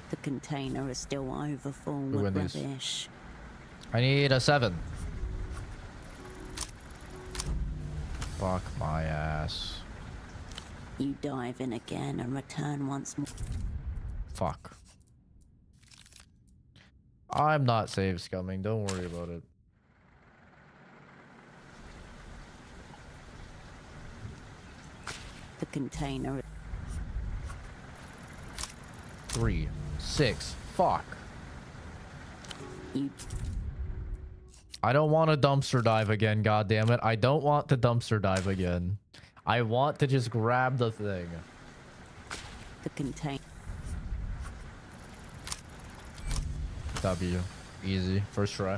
The container is still overfull Who with win these? rubbish. I need a 7. Fuck my ass. You dive in again and return once more. Fuck. I'm not save scumming. Don't worry about it. The container. 3, 6. Fuck. You I don't want to dumpster dive again, goddammit. I don't want to dumpster dive again. I want to just grab the thing. the container. W. Easy. First try.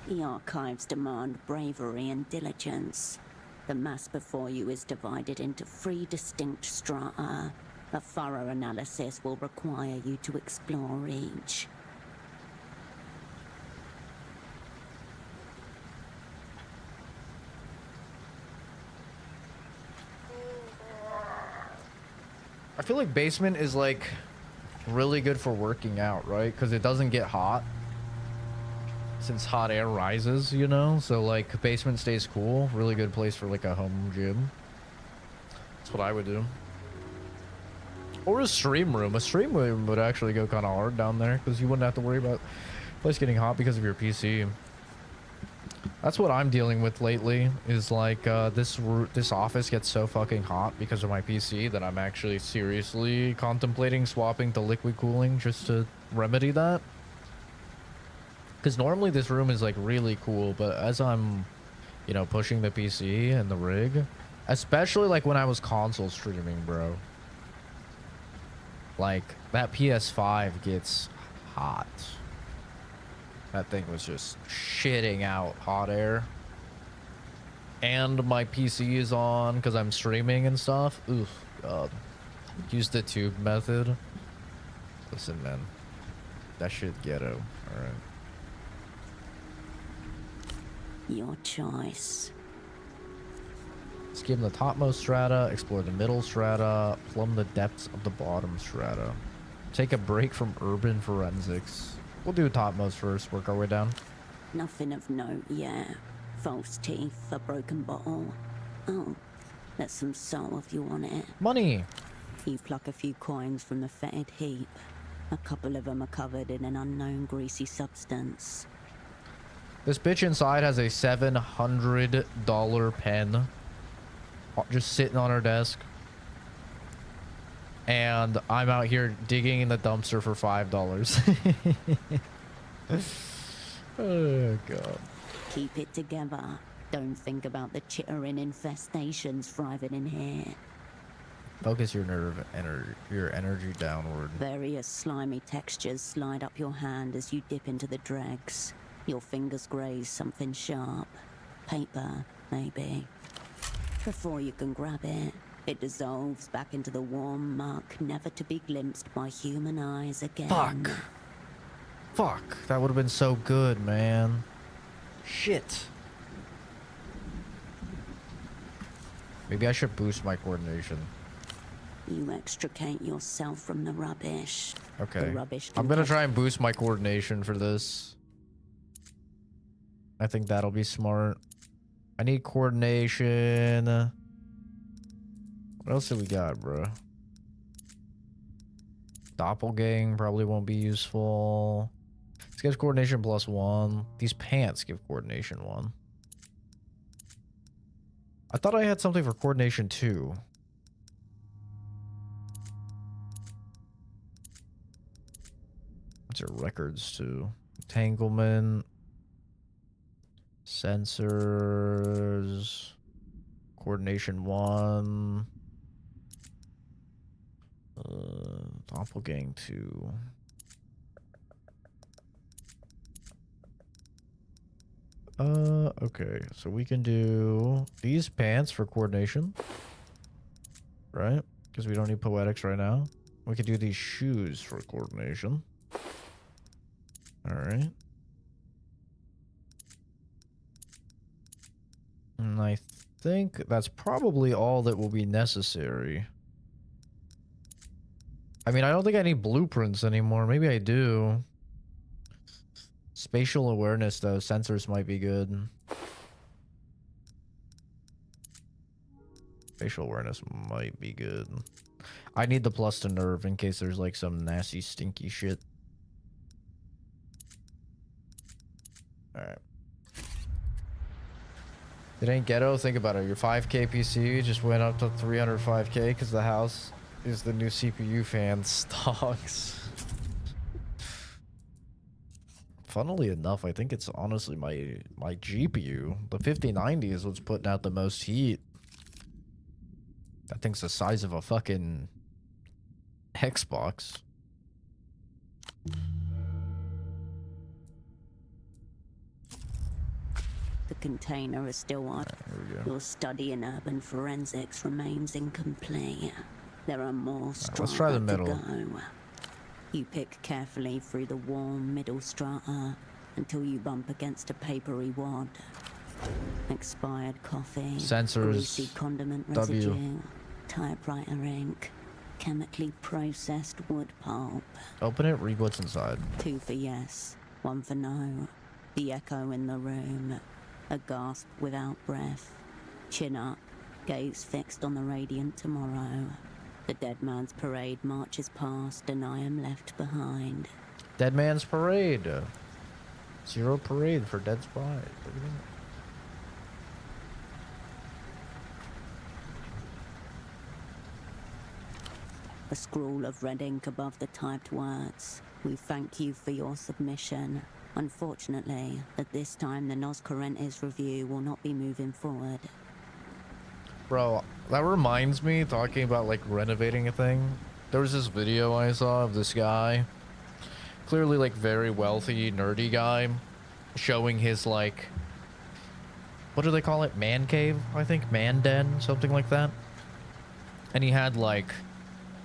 The archives demand bravery and diligence. The mass before you is divided into 3 distinct strata. A thorough analysis will require you to explore each. I feel like basement is like really good for working out, right? Because it doesn't get hot. Since hot air rises, you know? So like basement stays cool. Really good place for like a home gym. That's what I would do. Or a stream room. A stream room would actually go kind of hard down there because you wouldn't have to worry about the place getting hot because of your PC. That's what I'm dealing with lately, is like this office gets so fucking hot because of my PC that I'm actually seriously contemplating swapping to liquid cooling just to remedy that. Because normally this room is like really cool, but as I'm, you know, pushing the PC and the rig, especially like when I was console streaming, bro, like that PS5 gets hot. That thing was just shitting out hot air. And my PC is on because I'm streaming and stuff. Oof, God. Use the tube method. Listen, man. That shit ghetto. Alright. Your choice. Skim the topmost strata, explore the middle strata, plumb the depths of the bottom strata. Take a break from urban forensics. We'll do topmost first, work our way down. Nothing of note yet. False teeth, a broken bottle. Oh, there's some soul if you want it. Money! You pluck a few coins from the fetid heap. A couple of them are covered in an unknown greasy substance. This bitch inside has a $700 pen. Just sitting on her desk. And I'm out here digging in the dumpster for $5. Oh, God. Keep it together. Don't think about the chittering infestations thriving in here. Focus your your energy downward. Various slimy textures slide up your hand as you dip into the dregs. Your fingers graze something sharp. Paper, maybe. Before you can grab it, it dissolves back into the warm muck, never to be glimpsed by human eyes again. Fuck. Fuck. That would have been so good, man. Shit. Maybe I should boost my coordination. You extricate yourself from the rubbish. Okay. The rubbish I'm gonna try and boost my coordination for this. I think that'll be smart. I need coordination. What else do we got, bro? Doppelgang probably won't be useful. This gives coordination +1. These pants give coordination 1. I thought I had something for coordination 2. What's your records too? Entanglement. Sensors. Coordination 1. Doppelgang 2. Okay, so we can do these pants for coordination, right? Because we don't need poetics right now. We could do these shoes for coordination. All right. And I think that's probably all that will be necessary. I mean, I don't think I need blueprints anymore. Maybe I do. Spatial awareness, though. Sensors might be good. Spatial awareness might be good. I need the plus to nerve in case there's like some nasty, stinky shit. Alright. It ain't ghetto. Think about it. Your 5K PC just went up to 305K because the house is the new CPU fan stocks. Funnily enough, I think it's honestly my GPU. The 5090 is what's putting out the most heat. That thing's the size of a fucking Xbox. The container is still on. Right, here we go. Your study in urban forensics remains incomplete. There are more let's try the strata to middle. go. You pick carefully through the warm middle strata until you bump against a papery wad. Expired coffee, Sensors, greasy condiment W. residue, typewriter ink, chemically processed wood pulp. Open it, read what's inside. 2 for yes, 1 for no. The echo in the room. A gasp without breath. Chin up, gaze fixed on the radiant tomorrow. The dead man's parade marches past and I am left behind. Dead Man's Parade. 0 parade for Dead Spies. Look at that. A scrawl of red ink above the typed words. We thank you for your submission. Unfortunately, at this time the Nos Correntes review will not be moving forward. Bro, that reminds me, talking about like renovating a thing. There was this video I saw of this guy, clearly like very wealthy, nerdy guy, showing his like, what do they call it? Man cave, I think? Man den, something like that. And he had like,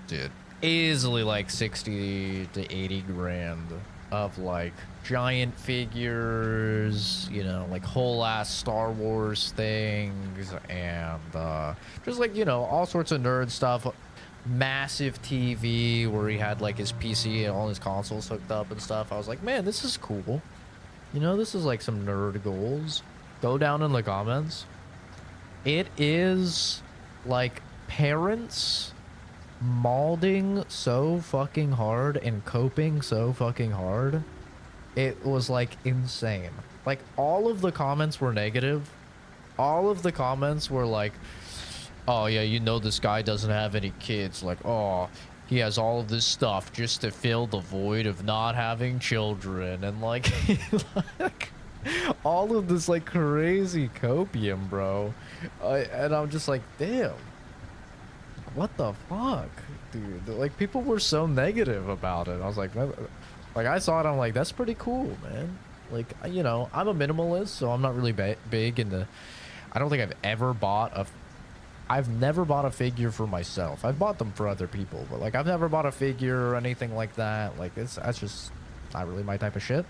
dude, easily like 60 to 80 grand of like giant figures, you know, like whole ass Star Wars things, and just like, you know, all sorts of nerd stuff. Massive TV where he had like his PC and all his consoles hooked up and stuff. I was like, man, this is cool. You know, this is like some nerd goals. Go down in the comments. It is like parents molding so fucking hard and coping so fucking hard. It was like insane. Like all of the comments were negative. All of the comments were like, oh yeah, you know, this guy doesn't have any kids. Like, oh, he has all of this stuff just to fill the void of not having children. And like, like all of this like crazy copium, bro. And I'm just like, damn. What the fuck, dude? Like, people were so negative about it. I was like, I saw it, I'm like, that's pretty cool, man. Like, you know, I'm a minimalist, so I'm not really big into, I don't think I've never bought a figure for myself. I've bought them for other people, but like, I've never bought a figure or anything like that. Like, that's just not really my type of shit.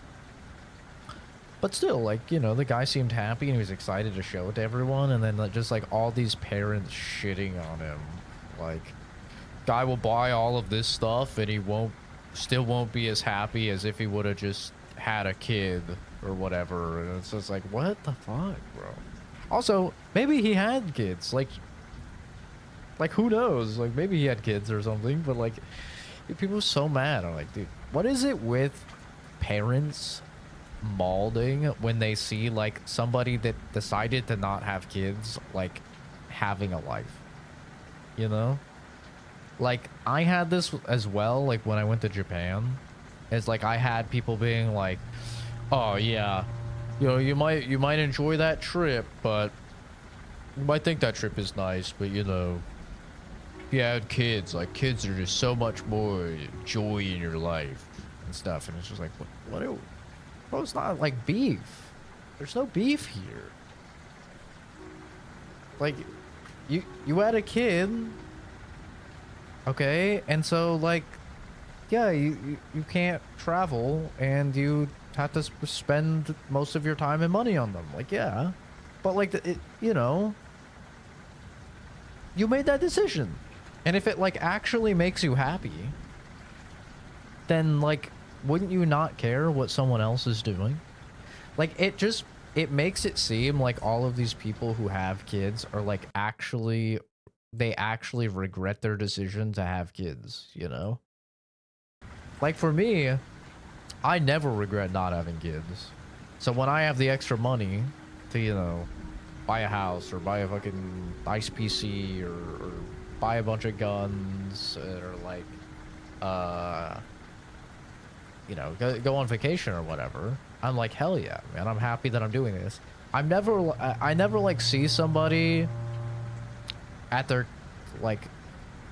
But still, like, you know, the guy seemed happy and he was excited to show it to everyone, and then like, just like all these parents shitting on him. Like, guy will buy all of this stuff and he still won't be as happy as if he would have just had a kid or whatever. And it's just like, what the fuck, bro? Also, maybe he had kids. Like who knows? Like, maybe he had kids or something. But like, people are so mad. I'm like, dude, what is it with parents molding when they see like somebody that decided to not have kids, like having a life? You know, like I had this as well. Like when I went to Japan, it's like I had people being like, "Oh yeah, you know, you might enjoy that trip, but you might think that trip is nice, but you know, if you had kids, like kids are just so much more joy in your life and stuff." And it's just like, what? Bro, it's not like beef. There's no beef here. Like, you had a kid, okay, and so like, yeah, you can't travel and you have to spend most of your time and money on them. Like, yeah, but like you know, you made that decision, and if it like actually makes you happy, then like, wouldn't you not care what someone else is doing? Like, it makes it seem like all of these people who have kids are like they actually regret their decision to have kids, you know? Like for me, I never regret not having kids. So when I have the extra money to, you know, buy a house or buy a fucking nice PC or buy a bunch of guns or like, you know, go on vacation or whatever, I'm like, hell yeah, man, I'm happy that I'm doing this. I never like see somebody at their, like,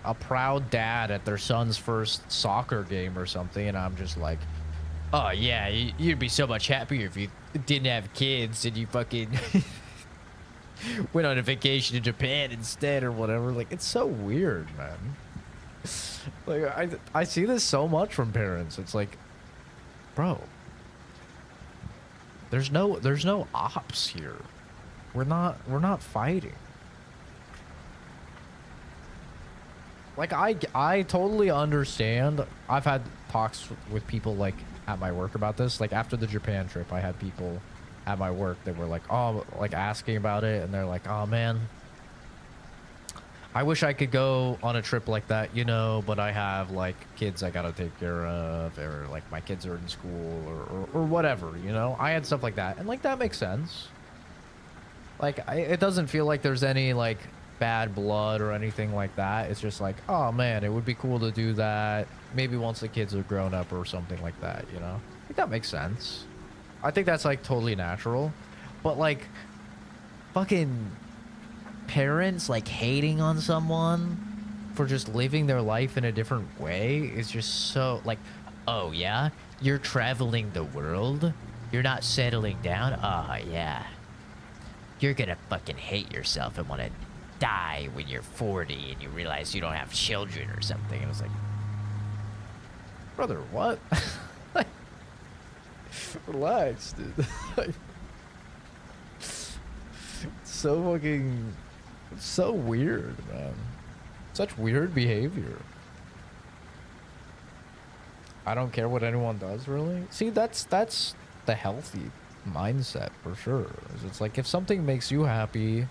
a proud dad at their son's first soccer game or something, and I'm just like, oh yeah, you'd be so much happier if you didn't have kids and you fucking went on a vacation to Japan instead or whatever. Like, it's so weird, man. Like I see this so much from parents. It's like, bro, there's no ops here. We're not fighting. Like I totally understand. I've had talks with people like at my work about this. Like after the Japan trip, I had people at my work that were like, oh, like asking about it, and they're like, oh man, I wish I could go on a trip like that, you know, but I have like kids I gotta take care of, or like my kids are in school, or whatever, you know. I had stuff like that, and like that makes sense. Like it doesn't feel like there's any like bad blood or anything like that. It's just like, oh man, it would be cool to do that maybe once the kids are grown up or something like that, you know. Like that makes sense. I think that's like totally natural. But like fucking parents like hating on someone for just living their life in a different way is just so like, oh yeah, you're traveling the world, you're not settling down, oh yeah, you're gonna fucking hate yourself and want to die when you're 40 and you realize you don't have children or something. And it's like, brother, what? Like, relax, dude. Like, so fucking, it's so weird, man. Such weird behavior. I don't care what anyone does, really. See, that's the healthy mindset for sure. It's like if something makes you happy,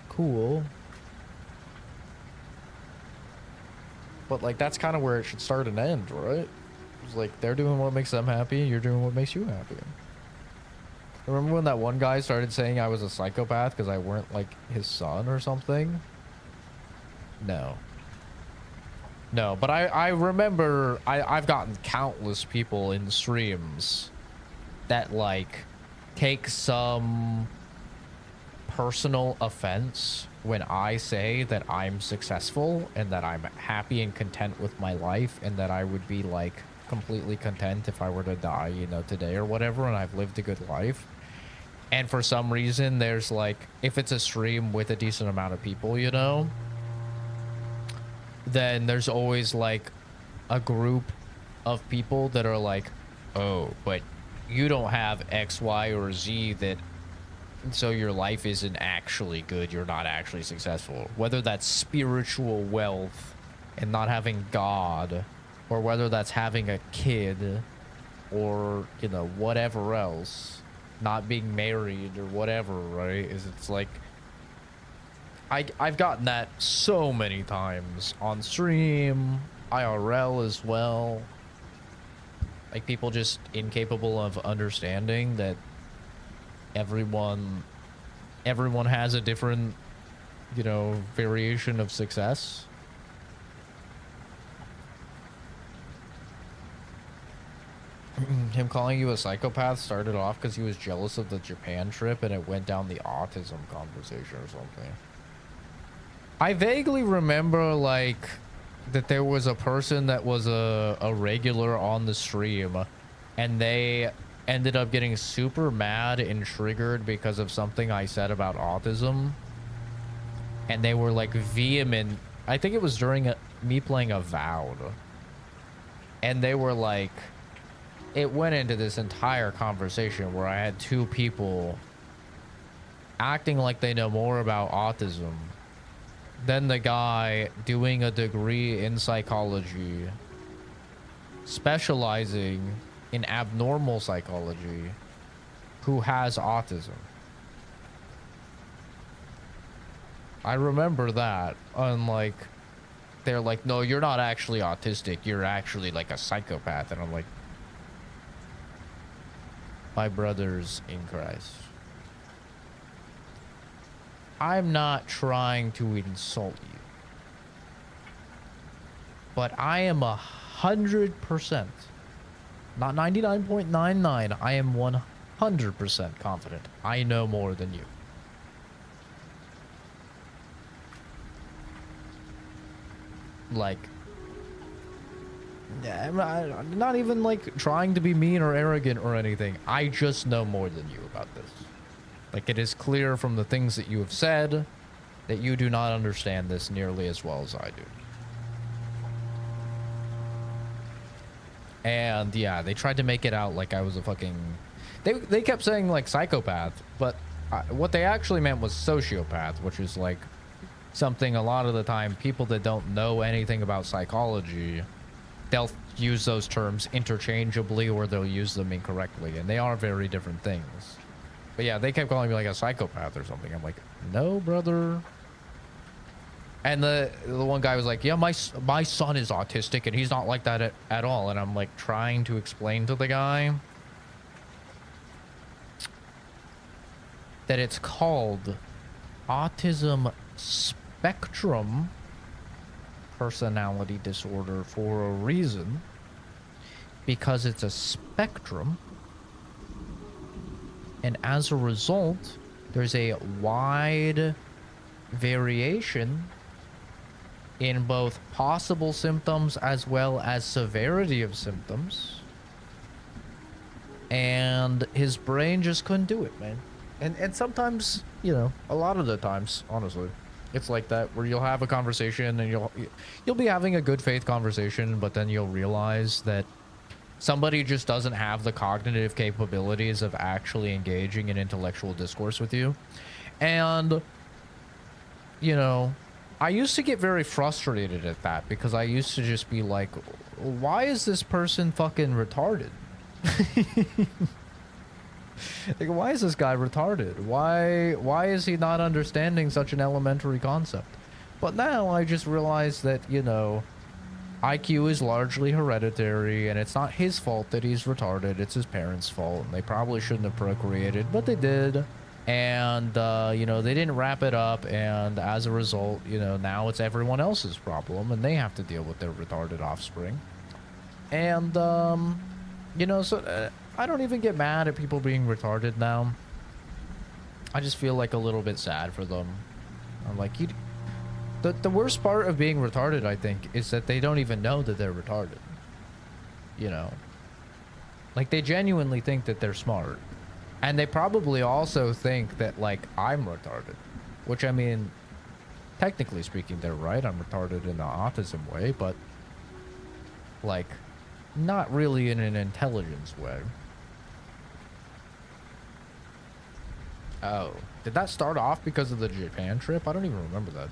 cool. But like that's kind of where it should start and end, right? It's like they're doing what makes them happy, you're doing what makes you happy. Remember when that one guy started saying I was a psychopath because I weren't like his son or something? No, but I remember I've gotten countless people in streams that like take some personal offense when I say that I'm successful and that I'm happy and content with my life, and that I would be like completely content if I were to die, you know, today or whatever, and I've lived a good life. And for some reason there's like, if it's a stream with a decent amount of people, you know, then there's always like a group of people that are like, oh, but you don't have X, Y, or Z, that so your life isn't actually good, you're not actually successful. Whether that's spiritual wealth and not having God, or whether that's having a kid, or, you know, whatever else, not being married or whatever, right? It's like I've gotten that so many times on stream, IRL as well. Like people just incapable of understanding that everyone has a different, you know, variation of success. Him calling you a psychopath started off because he was jealous of the Japan trip, and it went down the autism conversation or something. I vaguely remember like that there was a person that was a regular on the stream, and they ended up getting super mad and triggered because of something I said about autism, and they were like vehement. I think it was during me playing Avowed, and they were like, it went into this entire conversation where I had two people acting like they know more about autism than the guy doing a degree in psychology, specializing in abnormal psychology, who has autism. I remember that. And like, they're like, no, you're not actually autistic, you're actually like a psychopath. And I'm like, my brothers in Christ, I'm not trying to insult you, but I am 100%, not 99.99, I am 100% confident I know more than you. Like, I'm not even like trying to be mean or arrogant or anything. I just know more than you about this. Like, it is clear from the things that you have said that you do not understand this nearly as well as I do. And yeah, they tried to make it out like I was a fucking... They kept saying like psychopath, but what they actually meant was sociopath, which is like something a lot of the time people that don't know anything about psychology, they'll use those terms interchangeably or they'll use them incorrectly, and they are very different things. But yeah, they kept calling me like a psychopath or something. I'm like, no, brother. And the one guy was like, yeah, my son is autistic and he's not like that at all. And I'm like trying to explain to the guy that it's called autism spectrum personality disorder for a reason, because it's a spectrum, and as a result there's a wide variation in both possible symptoms as well as severity of symptoms, and his brain just couldn't do it, man. And sometimes, you know, a lot of the times, honestly, it's like that, where you'll have a conversation and you'll be having a good faith conversation, but then you'll realize that somebody just doesn't have the cognitive capabilities of actually engaging in intellectual discourse with you. And, you know, I used to get very frustrated at that, because I used to just be like, why is this person fucking retarded? Like, why is this guy retarded? Why is he not understanding such an elementary concept? But now I just realize that, you know, IQ is largely hereditary, and it's not his fault that he's retarded. It's his parents' fault, and they probably shouldn't have procreated, but they did. And, you know, they didn't wrap it up, and as a result, you know, now it's everyone else's problem, and they have to deal with their retarded offspring. And, you know, so... I don't even get mad at people being retarded now. I just feel like a little bit sad for them. I'm like, the worst part of being retarded, I think, is that they don't even know that they're retarded. You know? Like, they genuinely think that they're smart. And they probably also think that, like, I'm retarded. Which, I mean, technically speaking, they're right. I'm retarded in the autism way, but, like, not really in an intelligence way. Oh, did that start off because of the Japan trip? I don't even remember that.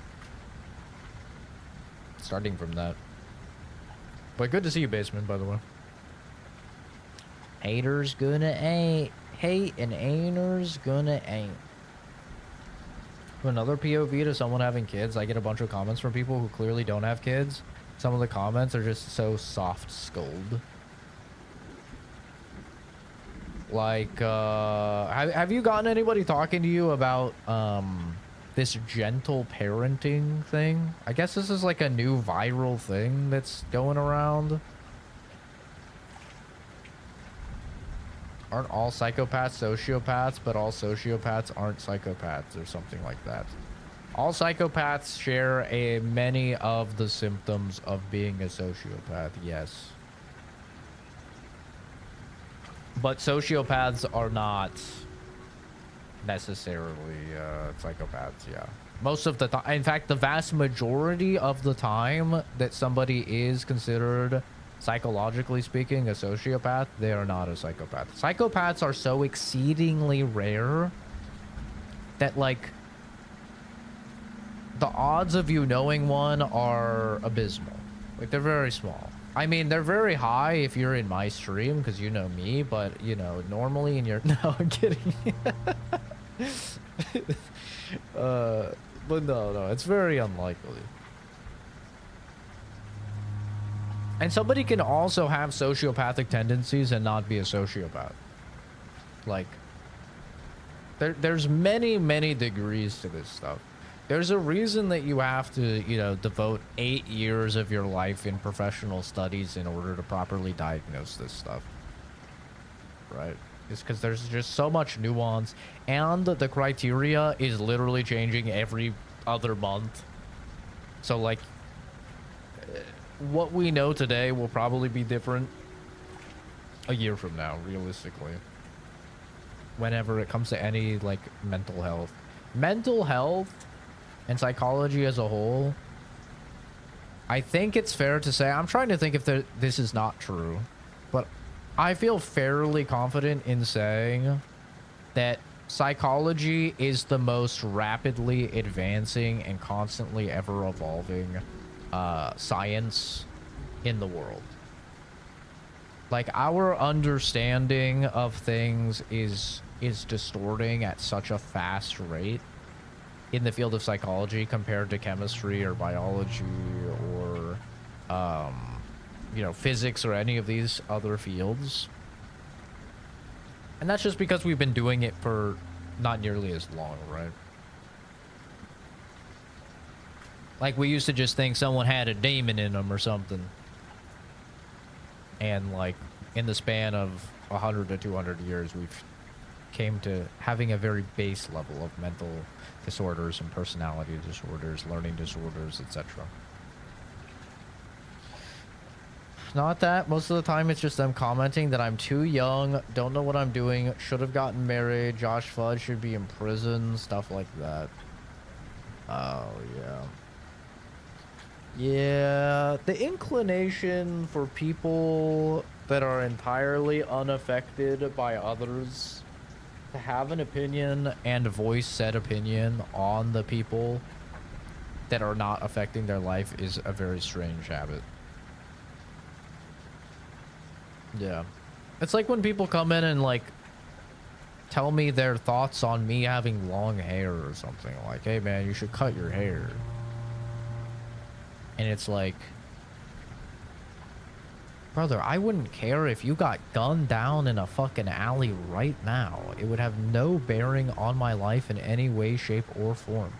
Starting from that. But good to see you, Basement, by the way. Haters gonna hate and ain'ters gonna ain't. Another POV to someone having kids, I get a bunch of comments from people who clearly don't have kids. Some of the comments are just so soft-skulled. Like, have you gotten anybody talking to you about, this gentle parenting thing? I guess this is like a new viral thing that's going around. Aren't all psychopaths sociopaths, but all sociopaths aren't psychopaths, or something like that. All psychopaths share many of the symptoms of being a sociopath, yes. But sociopaths are not necessarily psychopaths, yeah. Most of the time, in fact, the vast majority of the time that somebody is considered, psychologically speaking, a sociopath, they are not a psychopath. Psychopaths are so exceedingly rare that, like, the odds of you knowing one are abysmal. Like, they're very small. I mean, they're very high if you're in my stream, because you know me, but, you know, normally in your... No, I'm kidding. But no, it's very unlikely. And somebody can also have sociopathic tendencies and not be a sociopath. Like, there's many degrees to this stuff. There's a reason that you have to, you know, devote 8 years of your life in professional studies in order to properly diagnose this stuff. Right? It's because there's just so much nuance, and the criteria is literally changing every other month. So, like, what we know today will probably be different a year from now, realistically. Whenever it comes to any, like, mental health. Mental health and psychology as a whole, I think it's fair to say, I'm trying to think if this is not true, But I feel fairly confident in saying that psychology is the most rapidly advancing and constantly ever evolving science in the world. Like, our understanding of things is distorting at such a fast rate in the field of psychology compared to chemistry or biology or you know, physics or any of these other fields. And that's just because we've been doing it for not nearly as long, right? Like, we used to just think someone had a demon in them or something. And, like, in the span of 100 to 200 years, we've came to having a very base level of mental disorders and personality disorders, learning disorders, etc. Not that. Most of the time, it's just them commenting that I'm too young, don't know what I'm doing, should have gotten married, Josh Fudge should be in prison, stuff like that. Oh, yeah. Yeah, the inclination for people that are entirely unaffected by others to have an opinion and voice said opinion on the people that are not affecting their life is a very strange habit. Yeah. It's like when people come in and, like, tell me their thoughts on me having long hair or something. Like, hey, man, you should cut your hair. And it's like, brother, I wouldn't care if you got gunned down in a fucking alley right now. It would have no bearing on my life in any way, shape, or form.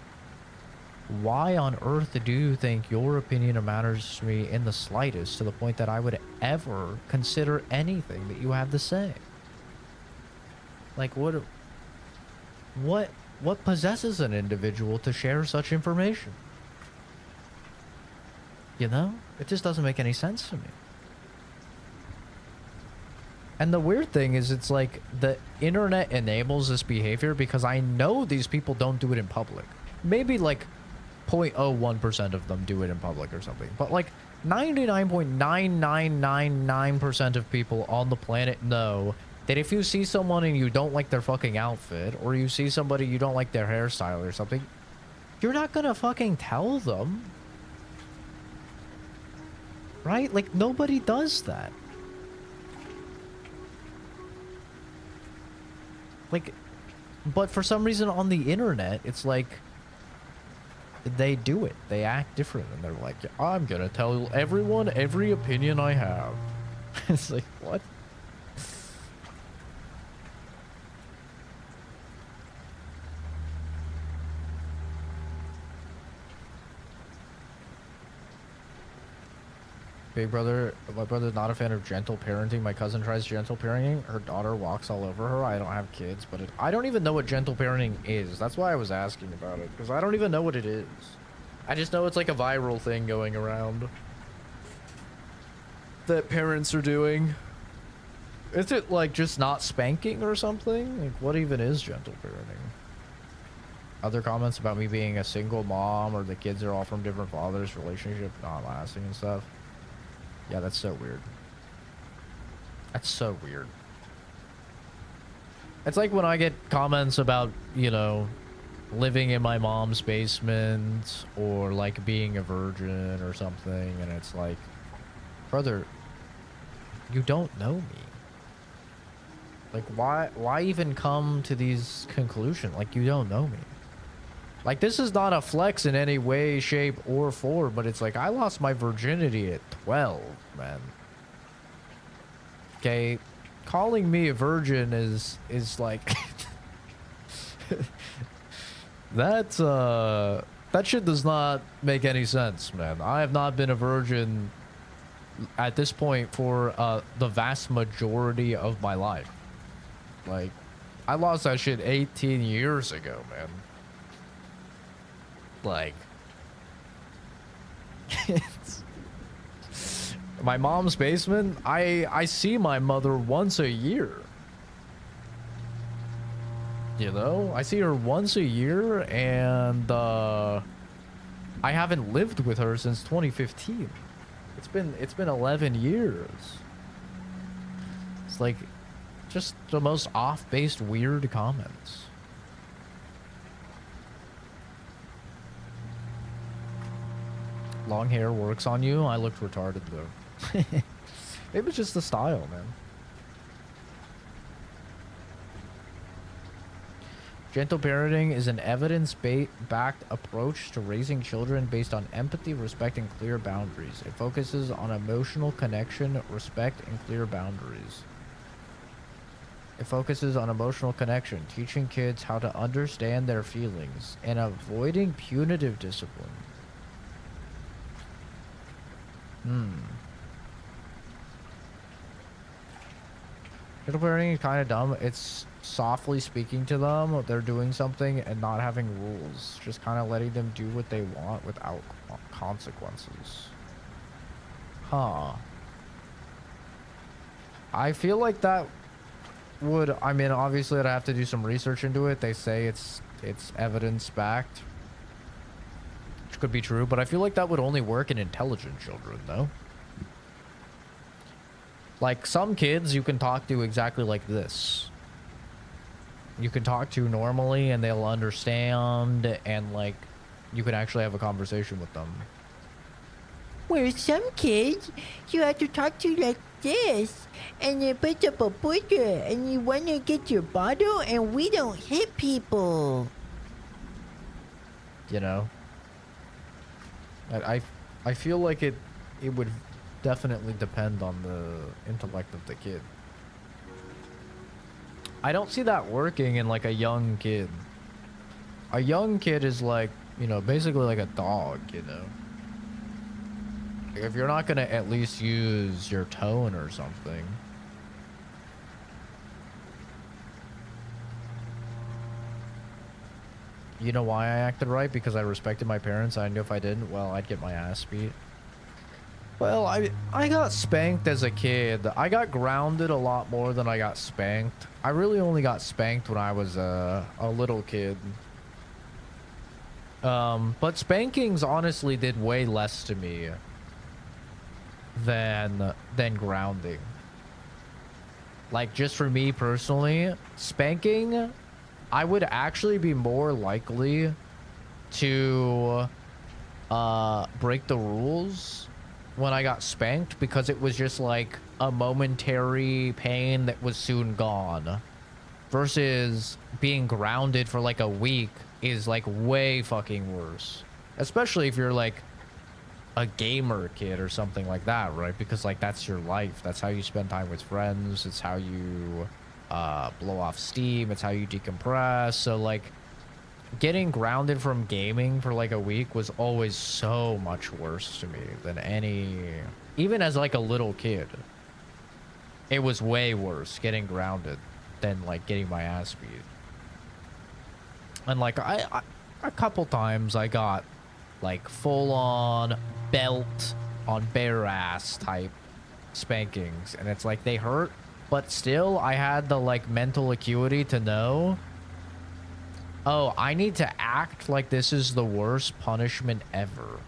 Why on earth do you think your opinion matters to me in the slightest, to the point that I would ever consider anything that you have to say? Like, what possesses an individual to share such information? You know? It just doesn't make any sense to me. And the weird thing is, it's like the internet enables this behavior because I know these people don't do it in public. Maybe like 0.01% of them do it in public or something. But like 99.9999% of people on the planet know that if you see someone and you don't like their fucking outfit, or you see somebody you don't like their hairstyle or something, you're not gonna fucking tell them. Right? Like, nobody does that. Like, but for some reason on the internet, it's like they do it. They act different, and they're like, I'm gonna tell everyone every opinion I have. It's like, what? Big brother, my brother's not a fan of gentle parenting. My cousin tries gentle parenting. Her daughter walks all over her. I don't have kids, but I don't even know what gentle parenting is. That's why I was asking about it, because I don't even know what it is. I just know it's like a viral thing going around that parents are doing. Is it like just not spanking or something? Like, what even is gentle parenting? Other comments about me being a single mom, or the kids are all from different fathers, relationship not lasting and stuff. Yeah, that's so weird. That's so weird. It's like when I get comments about, you know, living in my mom's basement, or like being a virgin or something, and it's like, brother, you don't know me. Like, why even come to these conclusions? Like, you don't know me. Like, this is not a flex in any way, shape, or form, but it's like, I lost my virginity at 12, man. Okay, calling me a virgin is like... that shit does not make any sense, man. I have not been a virgin at this point for the vast majority of my life. Like, I lost that shit 18 years ago, man. Like, my mom's basement, I see my mother once a year. You know, I see her once a year, and I haven't lived with her since 2015. It's been 11 years. It's like just the most off-based weird comments. Long hair works on you. I looked retarded though. It was just the style, man. Gentle parenting is an evidence-backed approach to raising children based on empathy, respect, and clear boundaries. It focuses on emotional connection, respect, and clear boundaries. It focuses on emotional connection, teaching kids how to understand their feelings, and avoiding punitive discipline. Gentle parenting is kind of dumb. It's softly speaking to them, they're doing something, and not having rules. Just kind of letting them do what they want without consequences. Huh. I feel like that would, I mean, obviously I'd have to do some research into it. They say it's evidence-backed, which could be true, but I feel like that would only work in intelligent children, though. Like, some kids you can talk to exactly like this. You can talk to normally and they'll understand, and like you can actually have a conversation with them. Where some kids you have to talk to like this, and they put up a butcher, and you want to get your bottle, and we don't hit people. You know, I feel like it would definitely depend on the intellect of the kid. I don't see that working in like a young kid. A young kid is like, you know, basically like a dog, you know. Like if you're not gonna at least use your tone or something. You know why I acted right? Because I respected my parents. I knew if I didn't, well, I'd get my ass beat. Well, I got spanked as a kid. I got grounded a lot more than I got spanked. I really only got spanked when I was a little kid. But spankings honestly did way less to me than grounding. Like, just for me personally, spanking, I would actually be more likely to break the rules when I got spanked, because it was just like a momentary pain that was soon gone, versus being grounded for like a week is like way fucking worse, especially if you're like a gamer kid or something like that, right? Because like that's your life, that's how you spend time with friends, it's how you blow off steam, it's how you decompress. So like getting grounded from gaming for like a week was always so much worse to me than even as like a little kid. It was way worse getting grounded than like getting my ass beat. And like I a couple times I got like full on belt on bare ass type spankings, and it's like they hurt, but still I had the like mental acuity to know, oh, I need to act like this is the worst punishment ever.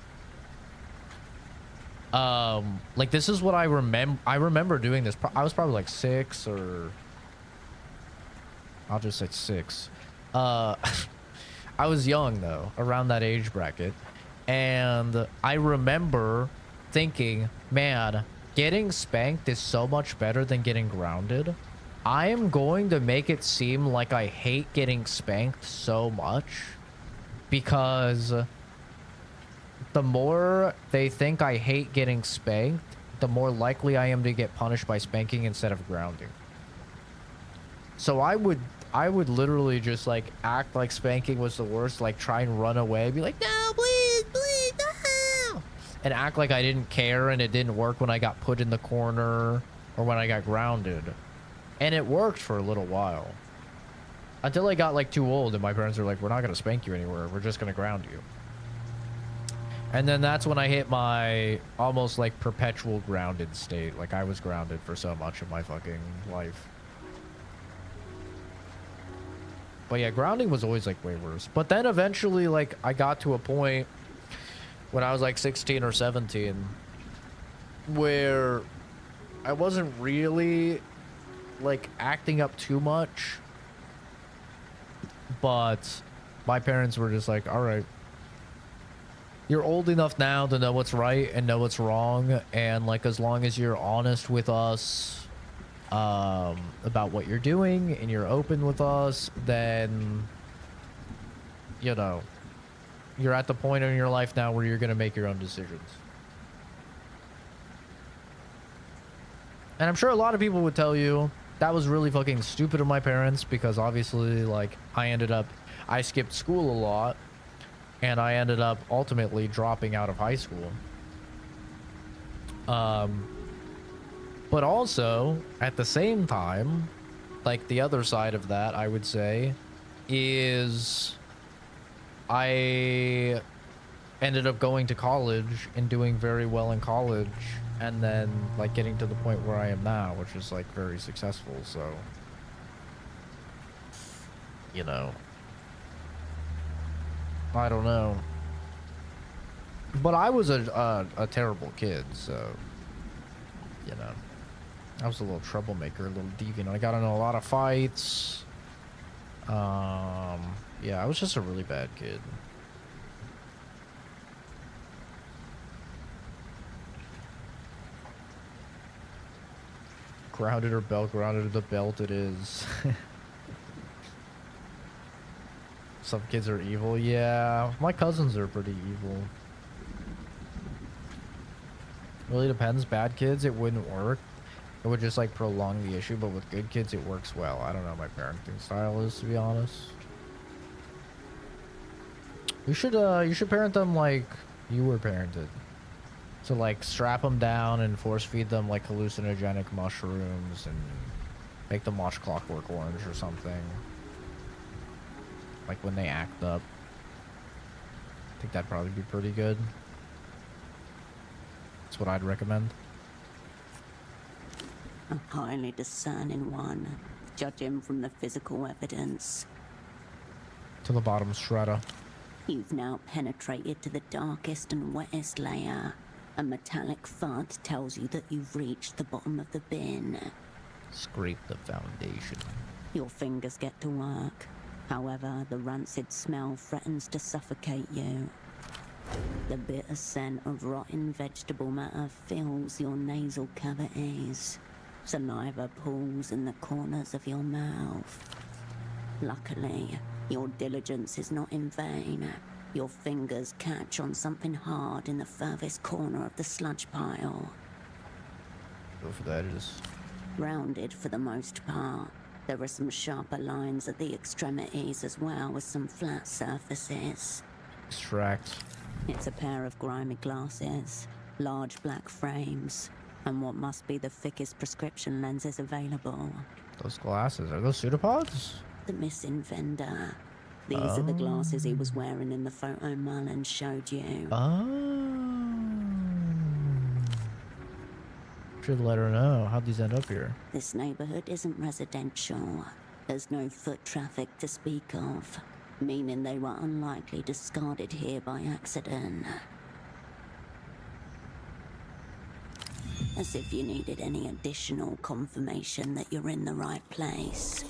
Like this is what I remember doing this. I was probably like 6, or I'll just say 6. I was young though, around that age bracket. And I remember thinking, man, getting spanked is so much better than getting grounded. I am going to make it seem like I hate getting spanked so much, because the more they think I hate getting spanked, the more likely I am to get punished by spanking instead of grounding. So I would literally just like act like spanking was the worst, like try and run away, be like, no, please, please, no, and act like I didn't care, and it didn't work when I got put in the corner or when I got grounded. And it worked for a little while, until I got like too old and my parents were like, we're not going to spank you anywhere, we're just going to ground you. And then that's when I hit my almost like perpetual grounded state. Like I was grounded for so much of my fucking life. But yeah, grounding was always like way worse. But then eventually, like, I got to a point when I was like 16 or 17 where I wasn't really like acting up too much, but my parents were just like, all right, you're old enough now to know what's right and know what's wrong, and like as long as you're honest with us about what you're doing and you're open with us, then you know you're at the point in your life now where you're gonna make your own decisions. And I'm sure a lot of people would tell you that was really fucking stupid of my parents, because obviously, like, I skipped school a lot, and I ended up ultimately dropping out of high school. But also, at the same time, like, the other side of that, I would say, is I ended up going to college and doing very well in college, and then like getting to the point where I am now, which is like very successful. So, you know, I don't know, but I was a terrible kid, so you know, I was a little troublemaker, a little deviant. I got into a lot of fights. Yeah, I was just a really bad kid. Grounded or belt, grounded or the belt it is. Some kids are evil. Yeah, my cousins are pretty evil. Really depends. Bad kids, it wouldn't work. It would just like prolong the issue, but with good kids, it works well. I don't know what my parenting style is, to be honest. You should parent them like you were parented. So like strap them down and force feed them like hallucinogenic mushrooms and make them watch Clockwork Orange or something. Like when they act up. I think that'd probably be pretty good. That's what I'd recommend. A highly discerning one, judging from the physical evidence. To the bottom, Shredder. You've now penetrated to the darkest and wettest layer. A metallic thud tells you that you've reached the bottom of the bin. Scrape the foundation. Your fingers get to work. However, the rancid smell threatens to suffocate you. The bitter scent of rotten vegetable matter fills your nasal cavities. Saliva pools in the corners of your mouth. Luckily, your diligence is not in vain. Your fingers catch on something hard in the furthest corner of the sludge pile. Go for that. It is Rounded for the most part. There are some sharper lines at the extremities as well as some flat surfaces. extract. It's a pair of grimy glasses, large black frames, and what must be the thickest prescription lenses available. Those glasses, are those pseudopods? The missing vendor. These are the glasses he was wearing in the photo Marlon showed you. Should let her know. How'd these end up here? This neighborhood isn't residential. There's no foot traffic to speak of, meaning they were unlikely discarded here by accident. As if you needed any additional confirmation that you're in the right place.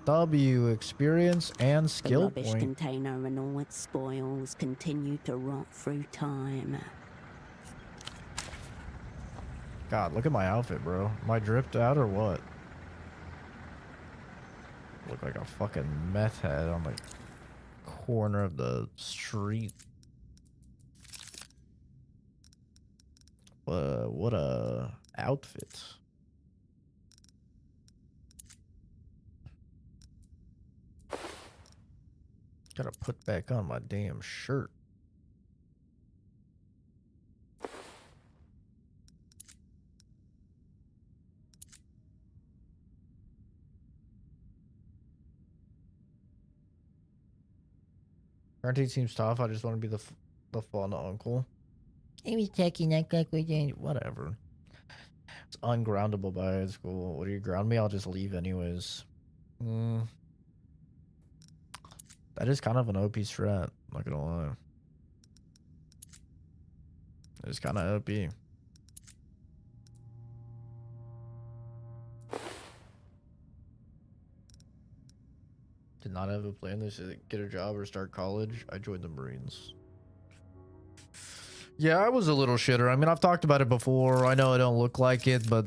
W, experience and The skill rubbish point. container and all its spoils continue to rot through time. God, look at my outfit, bro. Am I dripped out or what? Look like a fucking meth head on the corner of the street. What a outfit. Gotta put back on my damn shirt. Quarantine seems tough. I just want to be the fun uncle. I was talking like we did. Whatever. It's ungroundable by school. What do you ground me? I'll just leave anyways. That is kind of an OP strat. Not gonna lie. It's kind of OP. Did not have a plan to get a job or start college. I joined the Marines. Yeah, I was a little shitter. I mean, I've talked about it before. I know I don't look like it, but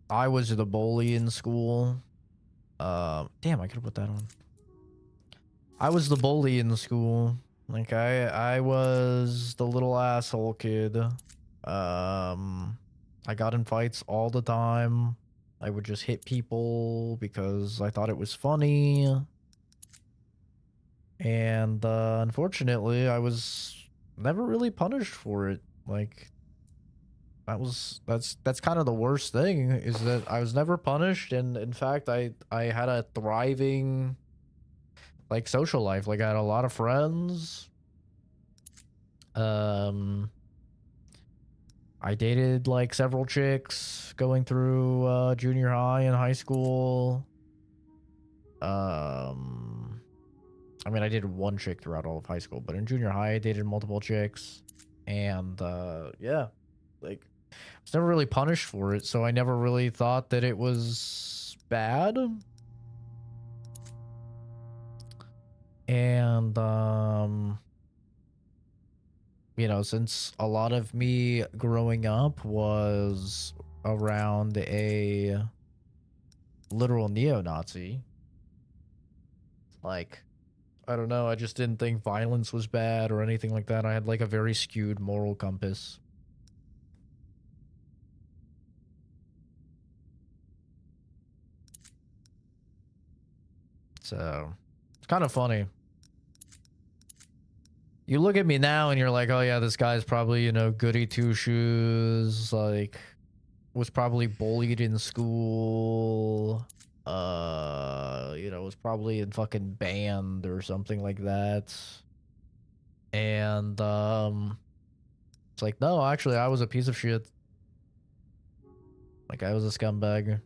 I was the bully in school. Damn, I could have put that on. I was the bully in the school. Like, I was the little asshole kid. I got in fights all the time. I would just hit people because I thought it was funny. And, unfortunately, I was never really punished for it. Like, that's kind of the worst thing, is that I was never punished, and in fact I had a thriving like social life. Like, I had a lot of friends. I dated like several chicks going through junior high and high school. I mean, I dated one chick throughout all of high school, but in junior high I dated multiple chicks. And yeah, like, I was never really punished for it, so I never really thought that it was bad. And you know, since a lot of me growing up was around a literal neo-Nazi, like, I don't know, I just didn't think violence was bad or anything like that. I had like a very skewed moral compass. So, it's kind of funny. You look at me now and you're like, oh yeah, this guy's probably, you know, goody two-shoes, like, was probably bullied in school, you know, was probably in fucking band or something like that. And, it's like, no, actually, I was a piece of shit. Like, I was a scumbag.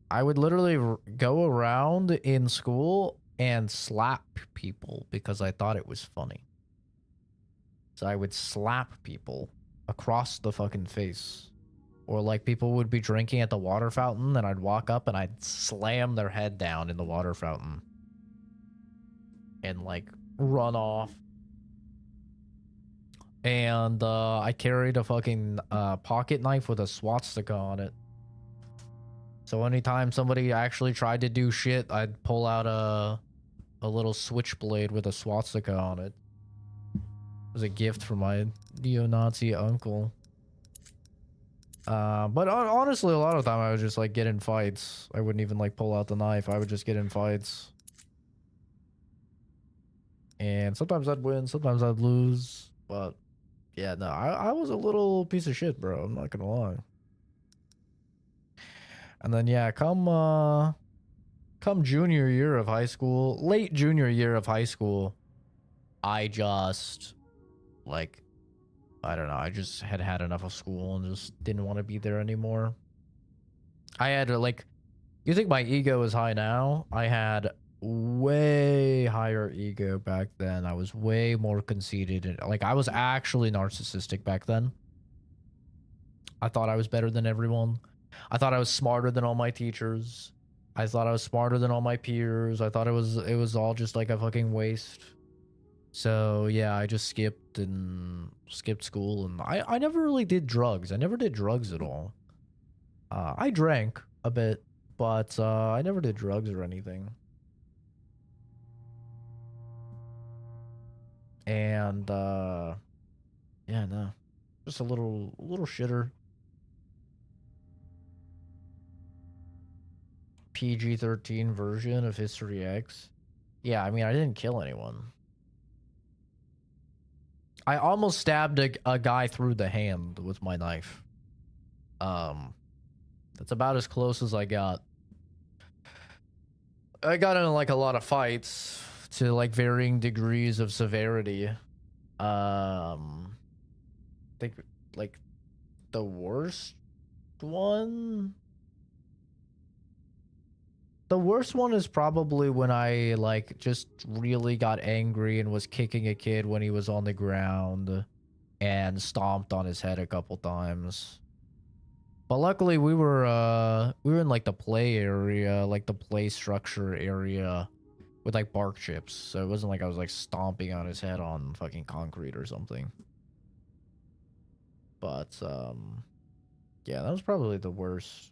I would literally go around in school and slap people because I thought it was funny. So I would slap people across the fucking face. Or like, people would be drinking at the water fountain and I'd walk up and I'd slam their head down in the water fountain. And like, run off. And I carried a fucking pocket knife with a swastika on it. So anytime somebody actually tried to do shit, I'd pull out a little switchblade with a swastika on it. It was a gift from my neo-Nazi uncle. But honestly, a lot of the time I would just like get in fights. I wouldn't even like pull out the knife. I would just get in fights. And sometimes I'd win, sometimes I'd lose. But yeah, no, I was a little piece of shit, bro. I'm not gonna lie. And then yeah, come junior year of high school, late junior year of high school, I just, like, I don't know, I just had enough of school and just didn't want to be there anymore. I had like, you think my ego is high now? I had way higher ego back then. I was way more conceited, and like, I was actually narcissistic back then. I thought I was better than everyone. I thought I was smarter than all my teachers. I thought I was smarter than all my peers. I thought it was all just like a fucking waste. So yeah, I just skipped school, and I never really did drugs. I never did drugs at all. I drank a bit, but I never did drugs or anything. And yeah, no, just a little shitter. PG-13 version of History X. Yeah, I mean, I didn't kill anyone. I almost stabbed a guy through the hand with my knife. That's about as close as I got. I got in like a lot of fights to like varying degrees of severity. I think like the worst one. The worst one is probably when I like just really got angry and was kicking a kid when he was on the ground and stomped on his head a couple times. But luckily we were in like the play area, like the play structure area, with like bark chips. So it wasn't like I was like stomping on his head on fucking concrete or something. But yeah, that was probably the worst.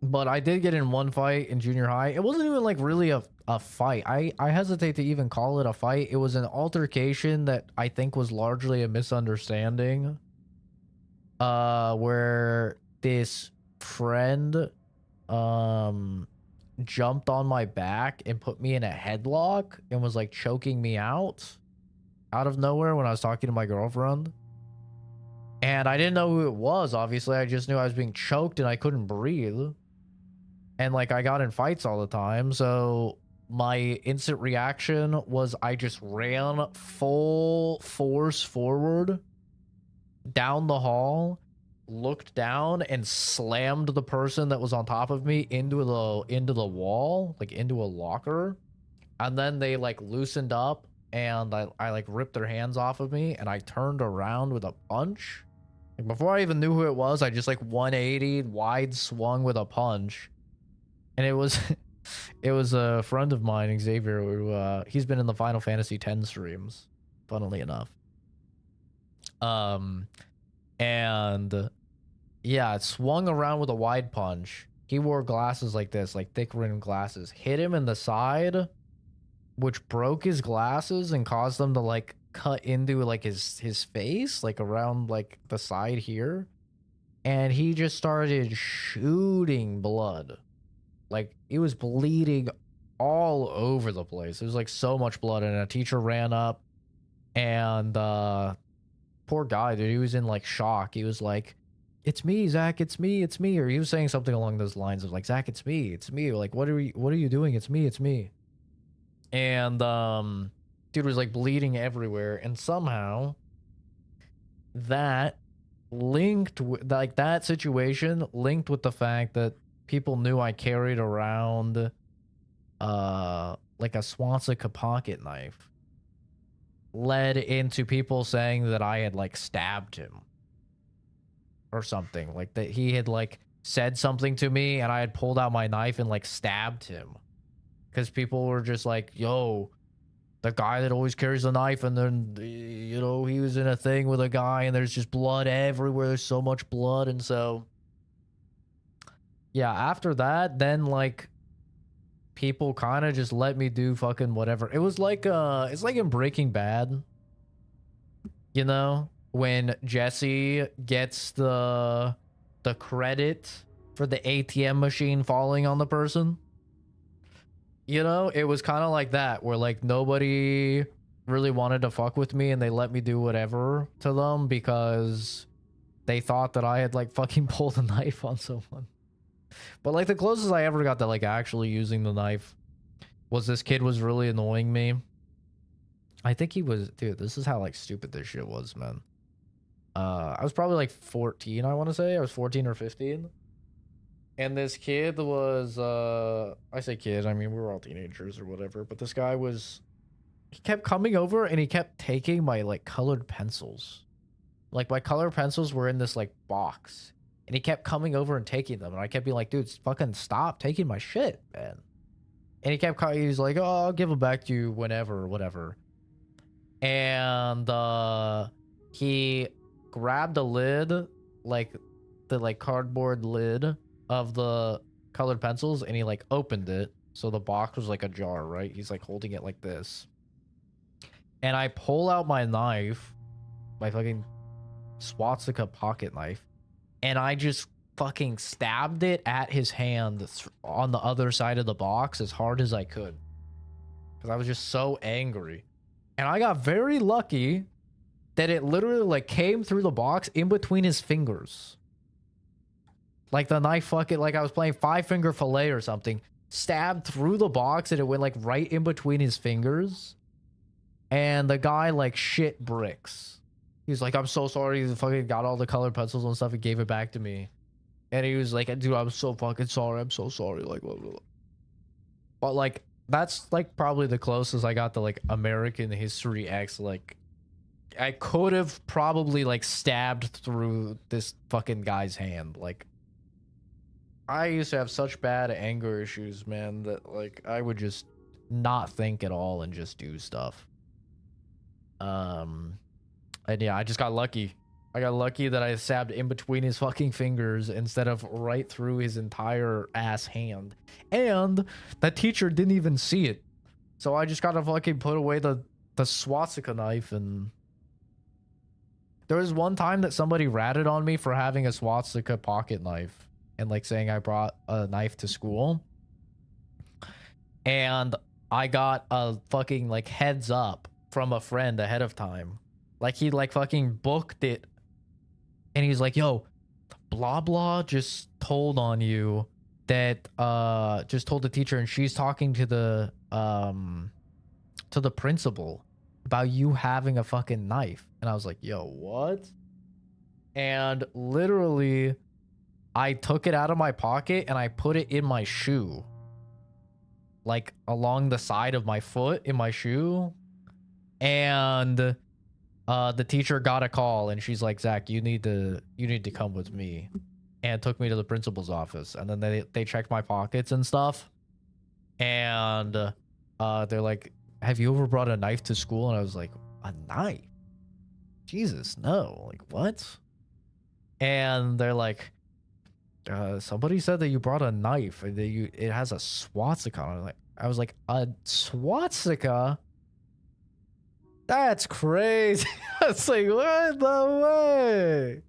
But I did get in one fight in junior high. It wasn't even like really a fight. I hesitate to even call it a fight. It was an altercation that I think was largely a misunderstanding. Where this friend jumped on my back and put me in a headlock and was like choking me out of nowhere when I was talking to my girlfriend. And I didn't know who it was, obviously. I just knew I was being choked and I couldn't breathe. And like I got in fights all the time, so my instant reaction was I just ran full force forward down the hall, looked down, and slammed the person that was on top of me into the wall, like into a locker. And then they like loosened up and I like ripped their hands off of me and I turned around with a punch. Like, before I even knew who it was, I just like 180 wide swung with a punch. And it was it was a friend of mine, Xavier, who he's been in the Final Fantasy X streams, funnily enough. And yeah, it swung around with a wide punch. He wore glasses like this, like thick rimmed glasses. Hit him in the side, which broke his glasses and caused them to like cut into like his face, like around like the side here. And he just started shooting blood. Like, it was bleeding all over the place. There was like so much blood, and a teacher ran up, and poor guy, dude, he was in like shock. He was like, "It's me, Zach, it's me, it's me," or he was saying something along those lines of like, "Zach, it's me, it's me." Like, what are you doing? It's me, it's me. And dude was like bleeding everywhere, and somehow that linked with like that situation linked with the fact that people knew I carried around like a swastika pocket knife, led into people saying that I had like stabbed him or something, like that he had like said something to me and I had pulled out my knife and like stabbed him, because people were just like, "Yo, the guy that always carries a knife, and then, you know, he was in a thing with a guy and there's just blood everywhere, there's so much blood." And so yeah, after that, then like people kind of just let me do fucking whatever. It was like it's like in Breaking Bad, you know, when Jesse gets the credit for the ATM machine falling on the person. You know, it was kind of like that, where like nobody really wanted to fuck with me and they let me do whatever to them because they thought that I had like fucking pulled a knife on someone. But like the closest I ever got to like actually using the knife was this kid was really annoying me. I think he was, dude, this is how like stupid this shit was, man. I was probably like 14, I want to say. I was 14 or 15. And this kid was, I say kid, I mean, we were all teenagers or whatever. But this guy was, he kept coming over and he kept taking my like colored pencils. Like my colored pencils were in this like box. And he kept coming over and taking them. And I kept being like, "Dude, fucking stop taking my shit, man." And he was like, "Oh, I'll give them back to you whenever, whatever." And he grabbed a lid, like the like cardboard lid of the colored pencils, and he like opened it. So the box was like ajar, right? He's like holding it like this. And I pull out my knife, my fucking swastika pocket knife. And I just fucking stabbed it at his hand on the other side of the box as hard as I could. Because I was just so angry. And I got very lucky that it literally like came through the box in between his fingers. Like the knife fucking, like I was playing 5-finger fillet or something. Stabbed through the box and it went like right in between his fingers. And the guy like shit bricks. He's like, "I'm so sorry." He fucking got all the colored pencils and stuff and gave it back to me. And he was like, "Dude, I'm so fucking sorry. I'm so sorry." Like, blah, blah, blah. But like, that's like probably the closest I got to like American History X, like I could have probably like stabbed through this fucking guy's hand. Like, I used to have such bad anger issues, man, that like I would just not think at all and just do stuff. And yeah, I just got lucky. I got lucky that I stabbed in between his fucking fingers instead of right through his entire ass hand. And that teacher didn't even see it. So I just gotta fucking put away the swastika knife. And there was one time that somebody ratted on me for having a swastika pocket knife and like saying I brought a knife to school. And I got a fucking like heads up from a friend ahead of time. Like he like fucking booked it. And he's like, yo, blah blah just told on you that just told the teacher, and she's talking to the principal about you having a fucking knife. And I was like, yo, what? And literally I took it out of my pocket and I put it in my shoe. Like along the side of my foot in my shoe. And the teacher got a call and she's like, Zach, you need to come with me, and took me to the principal's office. And then they checked my pockets and stuff, and they're like, have you ever brought a knife to school? And I was like, a knife? Jesus, no. Like, what? And they're like, somebody said that you brought a knife and that it has a swastika on it. I was like, a swastika? That's crazy. It's like, what the way?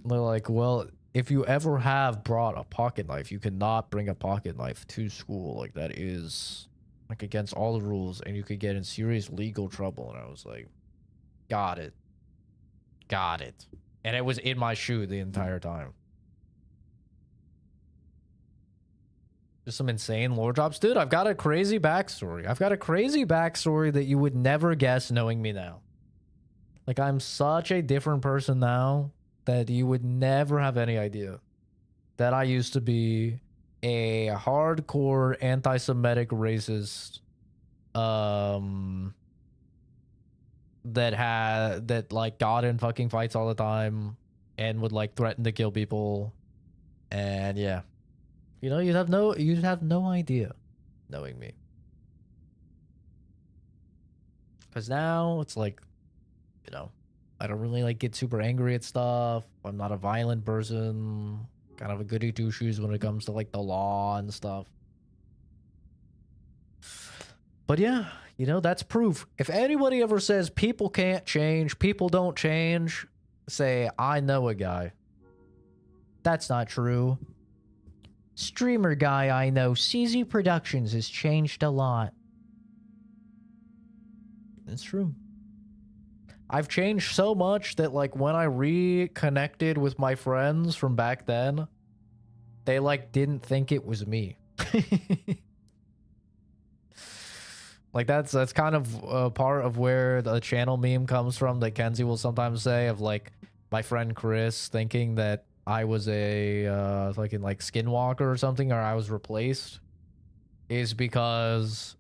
They're like, well, if you ever have brought a pocket knife, you cannot bring a pocket knife to school. Like, that is like against all the rules, and you could get in serious legal trouble. And I was like, got it. Got it. And it was in my shoe the entire time. Just some insane lore drops. Dude, I've got a crazy backstory. I've got a crazy backstory that you would never guess knowing me now. Like, I'm such a different person now that you would never have any idea that I used to be a hardcore anti-Semitic racist that like got in fucking fights all the time and would like threaten to kill people. And yeah. You know, you'd have no idea knowing me. Cause now it's like, you know, I don't really like get super angry at stuff. I'm not a violent person. Kind of a goody two shoes when it comes to like the law and stuff. But yeah, you know, that's proof. If anybody ever says people can't change, people don't change, say, I know a guy. That's not true. Streamer guy I know, CZ Productions, has changed a lot. It's true. I've changed so much that like when I reconnected with my friends from back then, they like didn't think it was me. Like that's kind of a part of where the channel meme comes from that Kenzie will sometimes say, of like my friend Chris thinking that I was a fucking like skinwalker or something, or I was replaced, is because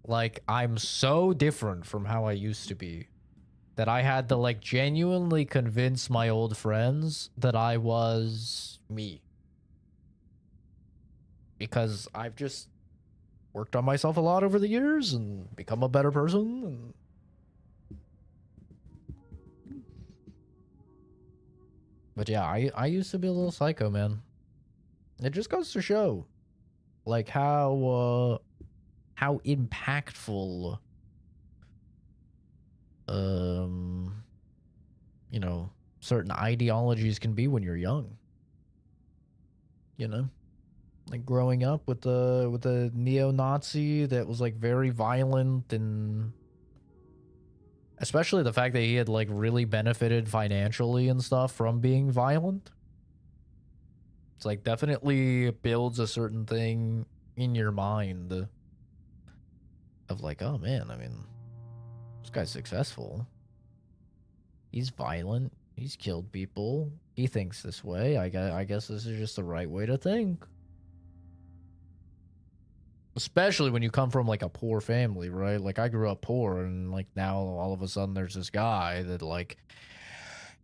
like I'm so different from how I used to be that I had to like genuinely convince my old friends that I was me. Because I've just worked on myself a lot over the years and become a better person. And but yeah, I used to be a little psycho, man. It just goes to show like how impactful you know, certain ideologies can be when you're young. You know? Like growing up with the neo-Nazi that was like very violent, and especially the fact that he had like really benefited financially and stuff from being violent. It's like definitely builds a certain thing in your mind of like, oh man, I mean, this guy's successful. He's violent. He's killed people. He thinks this way. I guess this is just the right way to think. Especially when you come from like a poor family, right? Like I grew up poor, and like now all of a sudden there's this guy that like,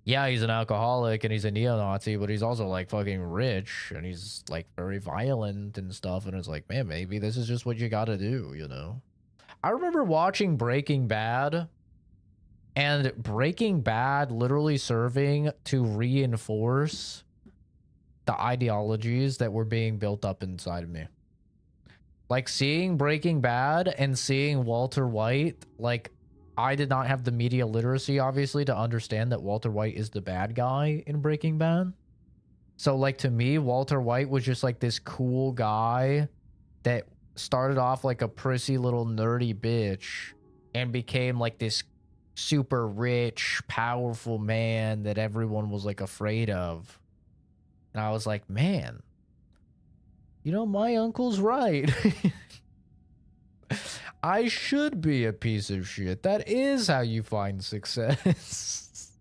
yeah, he's an alcoholic and he's a neo-Nazi, but he's also like fucking rich and he's like very violent and stuff. And it's like, man, maybe this is just what you gotta do, you know? I remember watching Breaking Bad, and Breaking Bad literally serving to reinforce the ideologies that were being built up inside of me. Like seeing Breaking Bad and seeing Walter White, like I did not have the media literacy, obviously, to understand that Walter White is the bad guy in Breaking Bad. So like to me, Walter White was just like this cool guy that started off like a prissy little nerdy bitch and became like this super rich, powerful man that everyone was like afraid of. And I was like, man, you know, my uncle's right. I should be a piece of shit. That is how you find success.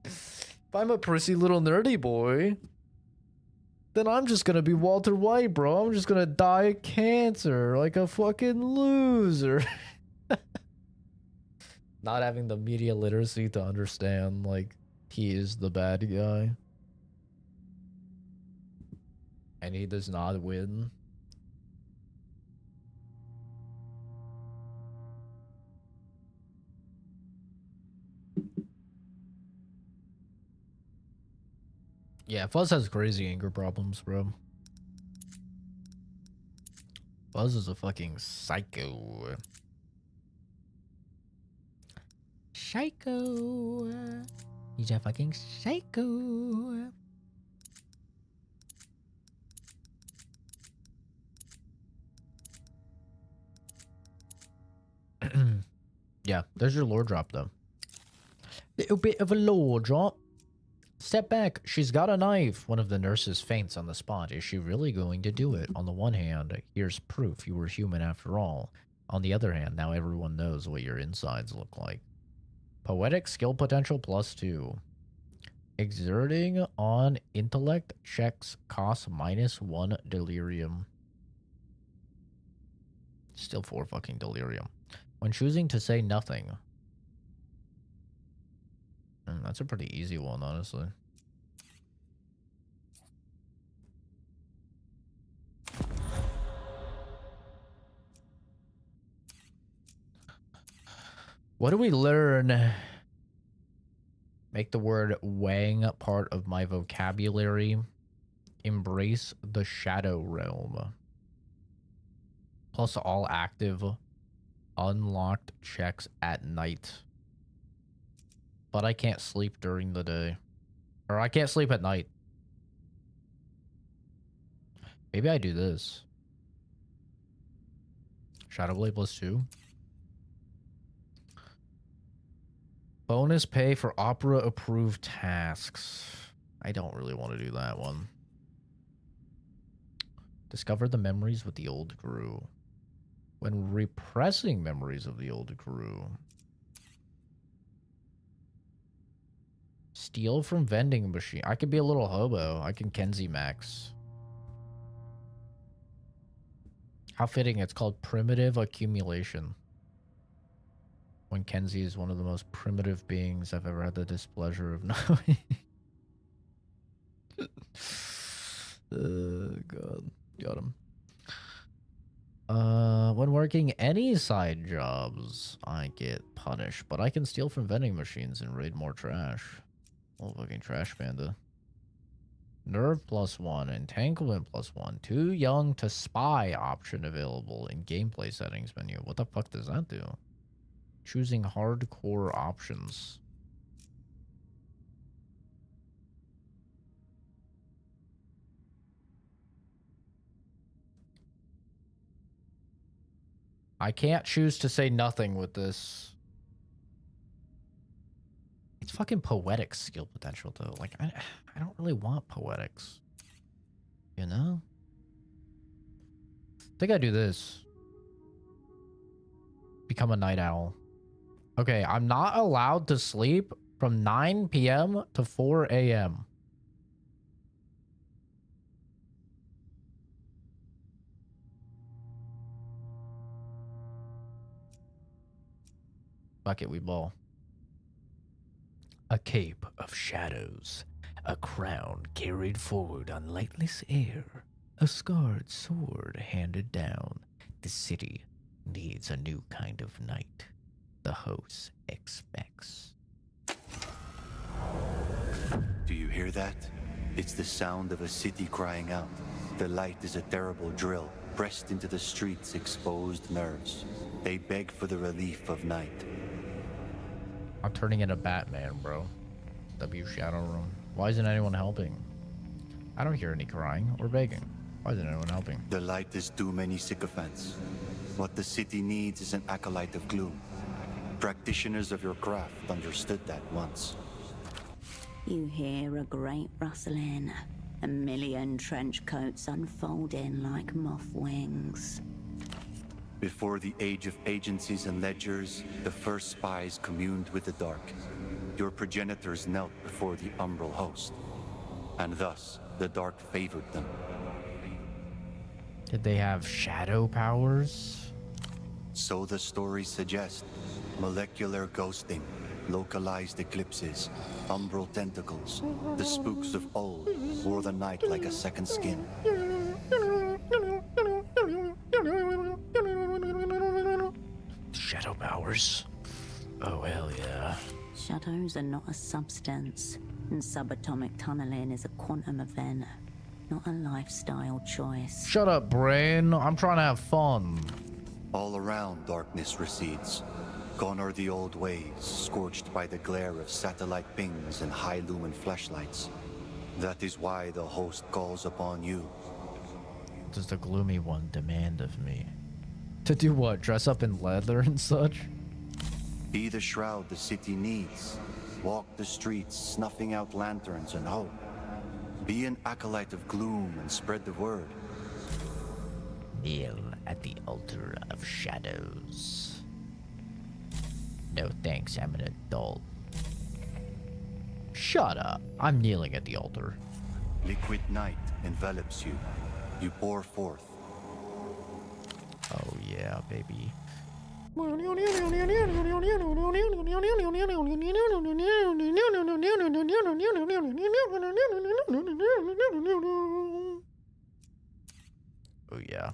If I'm a prissy little nerdy boy, then I'm just gonna be Walter White, bro. I'm just gonna die of cancer like a fucking loser. Not having the media literacy to understand, like, he is the bad guy. And he does not win. Yeah, Fuzz has crazy anger problems, bro. Fuzz is a fucking psycho. Psycho. He's a fucking psycho. Yeah, there's your lore drop, though. Little bit of a lore drop. Step back. She's got a knife. One of the nurses faints on the spot. Is she really going to do it? On the one hand, here's proof you were human after all. On the other hand, now everyone knows what your insides look like. Poetic skill potential +2. Exerting on intellect checks costs -1 delirium. Still 4 fucking delirium. When choosing to say nothing. That's a pretty easy one, honestly. What do we learn? Make the word Wang part of my vocabulary. Embrace the shadow realm. Plus all active unlocked checks at night. But I can't sleep during the day. Or I can't sleep at night. Maybe I do this. Shadowblade +2. Bonus pay for Opera approved tasks. I don't really want to do that one. Discover the memories with the old crew. When repressing memories of the old crew. Steal from vending machine. I could be a little hobo. I can Kenzie max. How fitting. It's called primitive accumulation. When Kenzie is one of the most primitive beings I've ever had the displeasure of knowing. God. Got him. When working any side jobs, I get punished, but I can steal from vending machines and raid more trash. Oh, fucking trash panda. Nerve +1, entanglement +1. Too young to spy option available in gameplay settings menu. What the fuck does that do? Choosing hardcore options. I can't choose to say nothing with this. It's fucking poetic skill potential, though. Like, I don't really want poetics. You know? I think I do this. Become a night owl. Okay, I'm not allowed to sleep from 9 p.m. to 4 a.m. Fuck it, we ball. A cape of shadows, a crown carried forward on lightless air, a scarred sword handed down. The city needs a new kind of knight. The host expects. Do you hear that? It's the sound of a city crying out. The light is a terrible drill, pressed into the street's exposed nerves. They beg for the relief of night. I'm turning into Batman, bro. W Shadow Room. Why isn't anyone helping? I don't hear any crying or begging. Why isn't anyone helping? The light is too many sycophants. What the city needs is an acolyte of gloom. Practitioners of your craft understood that once. You hear a great rustling, a million trench coats unfolding like moth wings. Before the age of agencies and ledgers, the first spies communed with the dark. Your progenitors knelt before the umbral host, and thus the dark favored them. Did they have shadow powers? So the stories suggest. Molecular ghosting, localized eclipses, umbral tentacles. The spooks of old wore the night like a second skin. Shadow powers? Oh, hell yeah. Shadows are not a substance, and subatomic tunneling is a quantum event, not a lifestyle choice. Shut up, brain. I'm trying to have fun. All around, darkness recedes. Gone are the old ways, scorched by the glare of satellite pings and high-lumen flashlights. That is why the host calls upon you. What does the gloomy one demand of me? To do what? Dress up in leather and such? Be the shroud the city needs. Walk the streets, snuffing out lanterns and hope. Be an acolyte of gloom and spread the word. Kneel at the altar of shadows. No thanks, I'm an adult. Shut up. I'm kneeling at the altar. Liquid night envelops you. You pour forth. Oh yeah, baby. Oh yeah.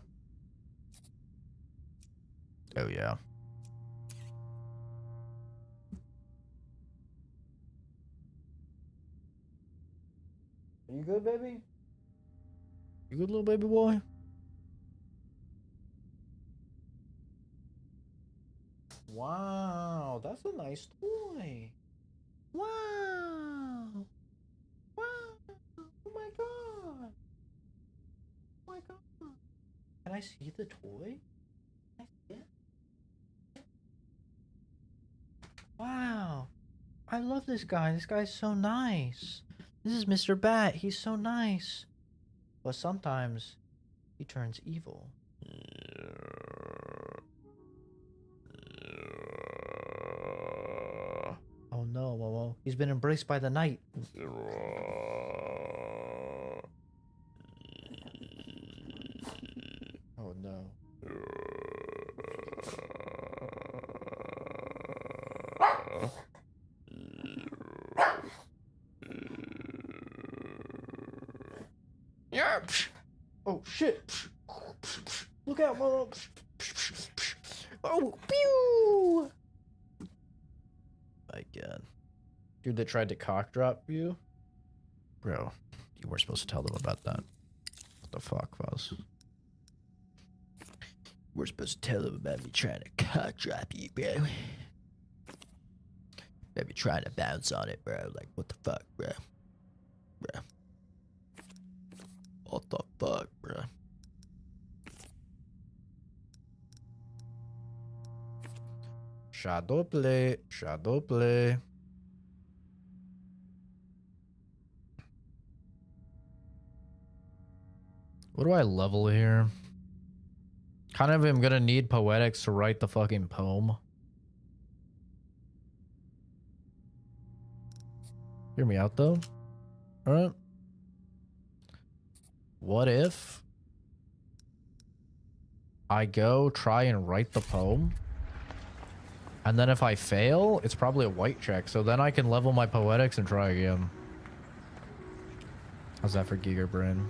Oh yeah. Are you good, baby? You good, little baby boy? Wow, that's a nice toy. Wow. Wow. Oh my god. Oh my god. Can I see the toy? Can I see it? Wow. I love this guy. This guy's so nice. This is Mr. Bat. He's so nice. But sometimes he turns evil. Oh no, Momo. He's been embraced by the night. Oh no. Yeah. Oh shit. Look out, Momo. Oh, pew! My god. Dude that tried to cock drop you? Bro, you weren't supposed to tell them about that. What the fuck, Fuzz? We're supposed to tell them about me trying to cock drop you, bro. Maybe trying to bounce on it, bro. Like, what the fuck, bro? Bro. What the fuck, bro? Shadow play, shadow play. What do I level here? Kind of am gonna need poetics to write the fucking poem. Hear me out though. Alright. What if I go try and write the poem And then if I fail, it's probably a white check. So then I can level my poetics and try again. How's that for Giga Brain?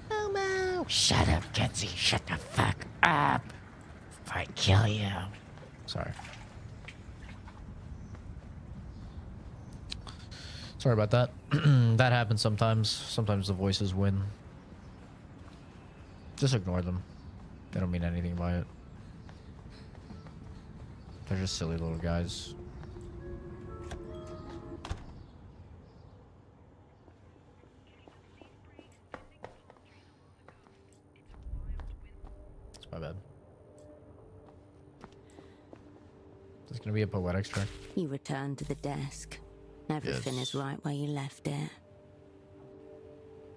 Momo! Shut up, Kenzie. Shut the fuck up. If I kill you. Sorry. Sorry about that. That happens sometimes. Sometimes the voices win. Just ignore them. They don't mean anything by it. They're just silly little guys. It's my bad. There's gonna be a poetics track. You return to the desk. Everything Yes. is right where you left it.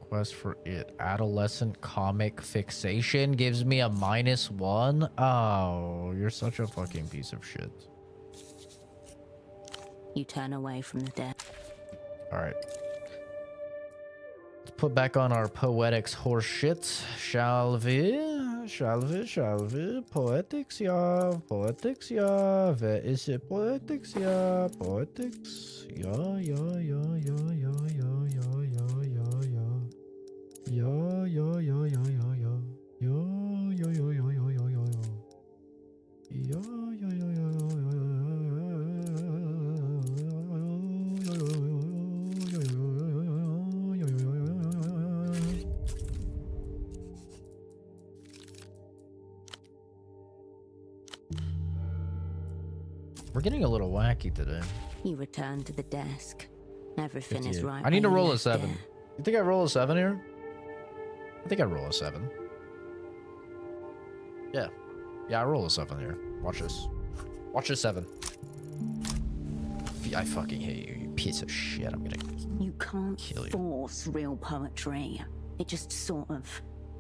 Quest for it. Adolescent comic fixation gives me a -1. Oh, you're such a fucking piece of shit. You turn away from the desk. Alright. Let's put back on our poetics horse shit. Shall we? Shall we? Shall we? Poetics, yeah. Poetics, yeah. Where is it? Poetics, yeah. Poetics. Yeah, yeah, yeah, yeah, yeah, yeah, yeah, yeah, yeah, yeah. Yeah, yeah, yeah, yeah, yeah, yeah. Yeah, yeah, yeah, yeah, yeah, yeah, yeah, yeah. Yeah, yeah, yeah, yeah, We're getting a little wacky today. You return to the desk. Everything is 58. right. I need to where you roll a left 7. it. You think I roll a 7 here? I think I roll a 7. Yeah. Yeah, I roll a 7 here. Watch this. Watch this 7. I fucking hate you, you piece of shit. I'm gonna You can't kill you. force real poetry. It just sort of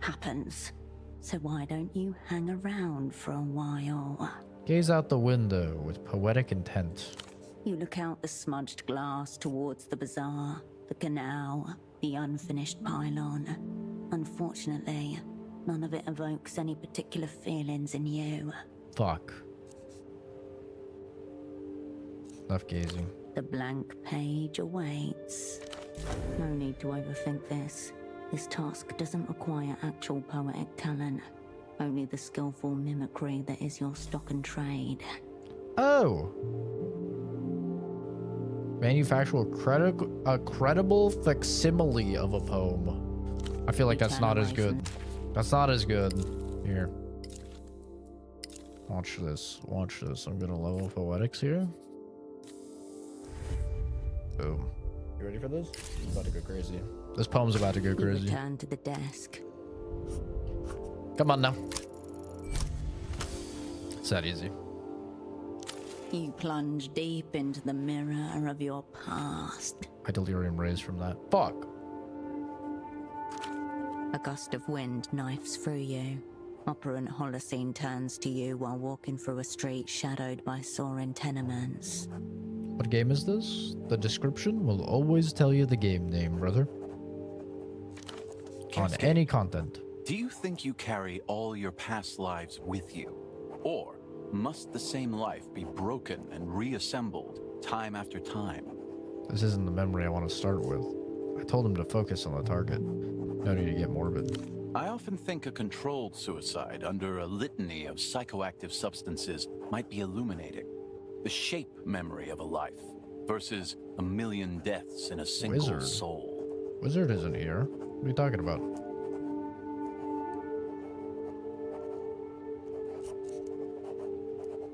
happens. So why don't you hang around for a while? gaze out the window with poetic intent. You look out the smudged glass towards the bazaar, the canal, the unfinished pylon. Unfortunately, none of it evokes any particular feelings in you. Fuck. Enough gazing. The blank page awaits. No need to overthink this. This task doesn't require actual poetic talent, only the skillful mimicry that is your stock and trade. Oh! Manufacture a credible facsimile of a poem. I feel like You that's turn not as away good. That's not as good. Here. Watch this. Watch this. I'm gonna level poetics here. Boom. You ready for this? It's about to go crazy. This poem's about to go You crazy. return to the desk. Come on now. It's that easy. You plunge deep into the mirror of your past. I delirium raised from that. Fuck. A gust of wind knifes through you. Operant Holocene turns to you while walking through a street shadowed by soaring tenements. What game is this? The description will always tell you the game name, brother. On Cascade, any content. do you think you carry all your past lives with you? Or must the same life be broken and reassembled time after time? This isn't the memory I want to start with. I told him to focus on the target. No need to get morbid. I often think a controlled suicide under a litany of psychoactive substances might be illuminating. The shape memory of a life versus a million deaths in a single Wizard. soul. Wizard isn't here. What are you talking about?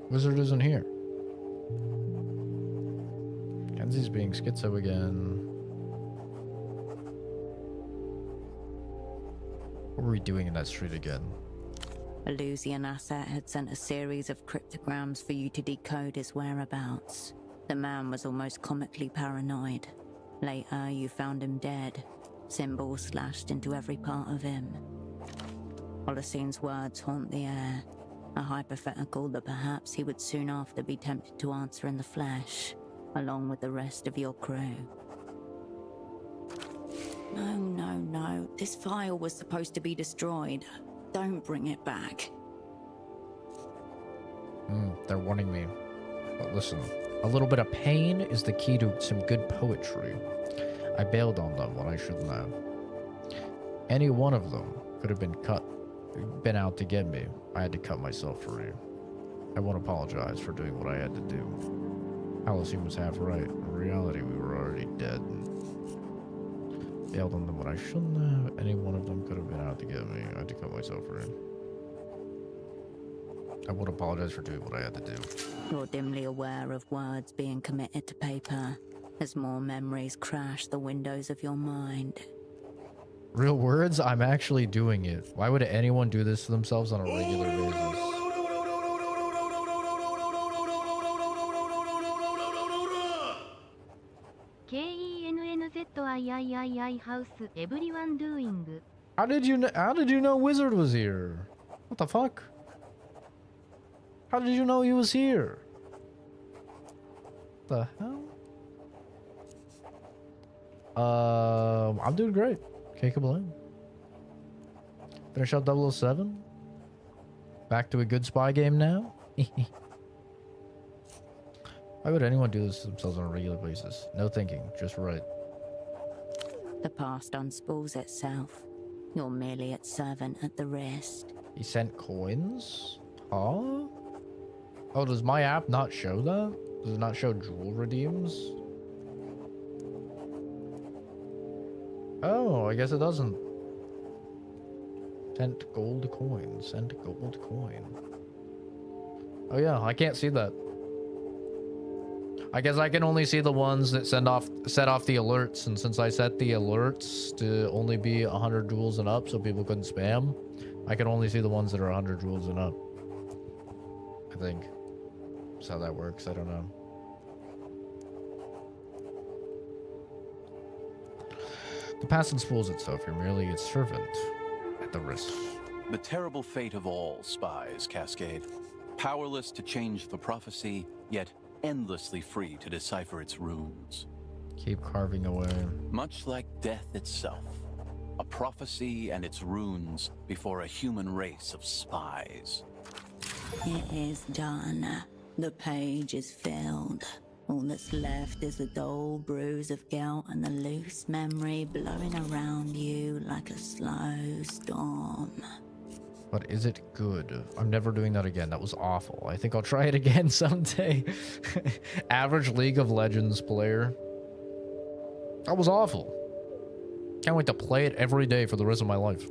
Wizard isn't here. Kenzie's being schizo again. What were we doing in that street again? Illusian Asset had sent a series of cryptograms for you to decode his whereabouts. The man was almost comically paranoid. Later, you found him dead, symbols slashed into every part of him. Holocene's words haunt the air, a hypothetical that perhaps he would soon after be tempted to answer in the flesh, along with the rest of your crew. No. This file was supposed to be destroyed. Don't bring it back. They're warning me. But listen, a little bit of pain is the key to some good poetry. I bailed on them when I shouldn't have. Any one of them could have been out to get me. I had to cut myself free. I won't apologize for doing what I had to do. Allison was half right. In reality, we were already dead. Bailed on them when I shouldn't have. Any one of them could have been out to get me. I had to cut myself free. I won't apologize for doing what I had to do. You're dimly aware of words being committed to paper as more memories crash the windows of your mind. Real words? I'm actually doing it. Why would anyone do this to themselves on a regular basis? KENNZIII house, everyone doing. How did you know Wizard was here? What the fuck? How did you know he was here? The hell? I'm doing great. Can't complain. Finish up 007. Back to a good spy game now. Why would anyone do this to themselves on a regular basis? No thinking, just right. The past unspools itself. You're merely its servant at the wrist. He sent coins? Huh? Oh, does my app not show that? Does it not show jewel redeems? Oh, I guess it doesn't. Sent gold coin. Sent gold coin. Oh yeah, I can't see that. I guess I can only see the ones that set off the alerts, and since I set the alerts to only be 100 jewels and up so people couldn't spam, I can only see the ones that are 100 jewels and up. I think. That's how that works, I don't know. The past unspools itself, you're merely its servant at the risk. The terrible fate of all spies, Cascade. Powerless to change the prophecy, yet endlessly free to decipher its runes. Keep carving away. Much like death itself. A prophecy and its runes before a human race of spies. It is done. The page is filled. All that's left is the dull bruise of guilt and the loose memory blowing around you like a slow storm. But is it good? I'm never doing that again. That was awful. I think I'll try it again someday. Average League of Legends player. That was awful. Can't wait to play it every day for the rest of my life.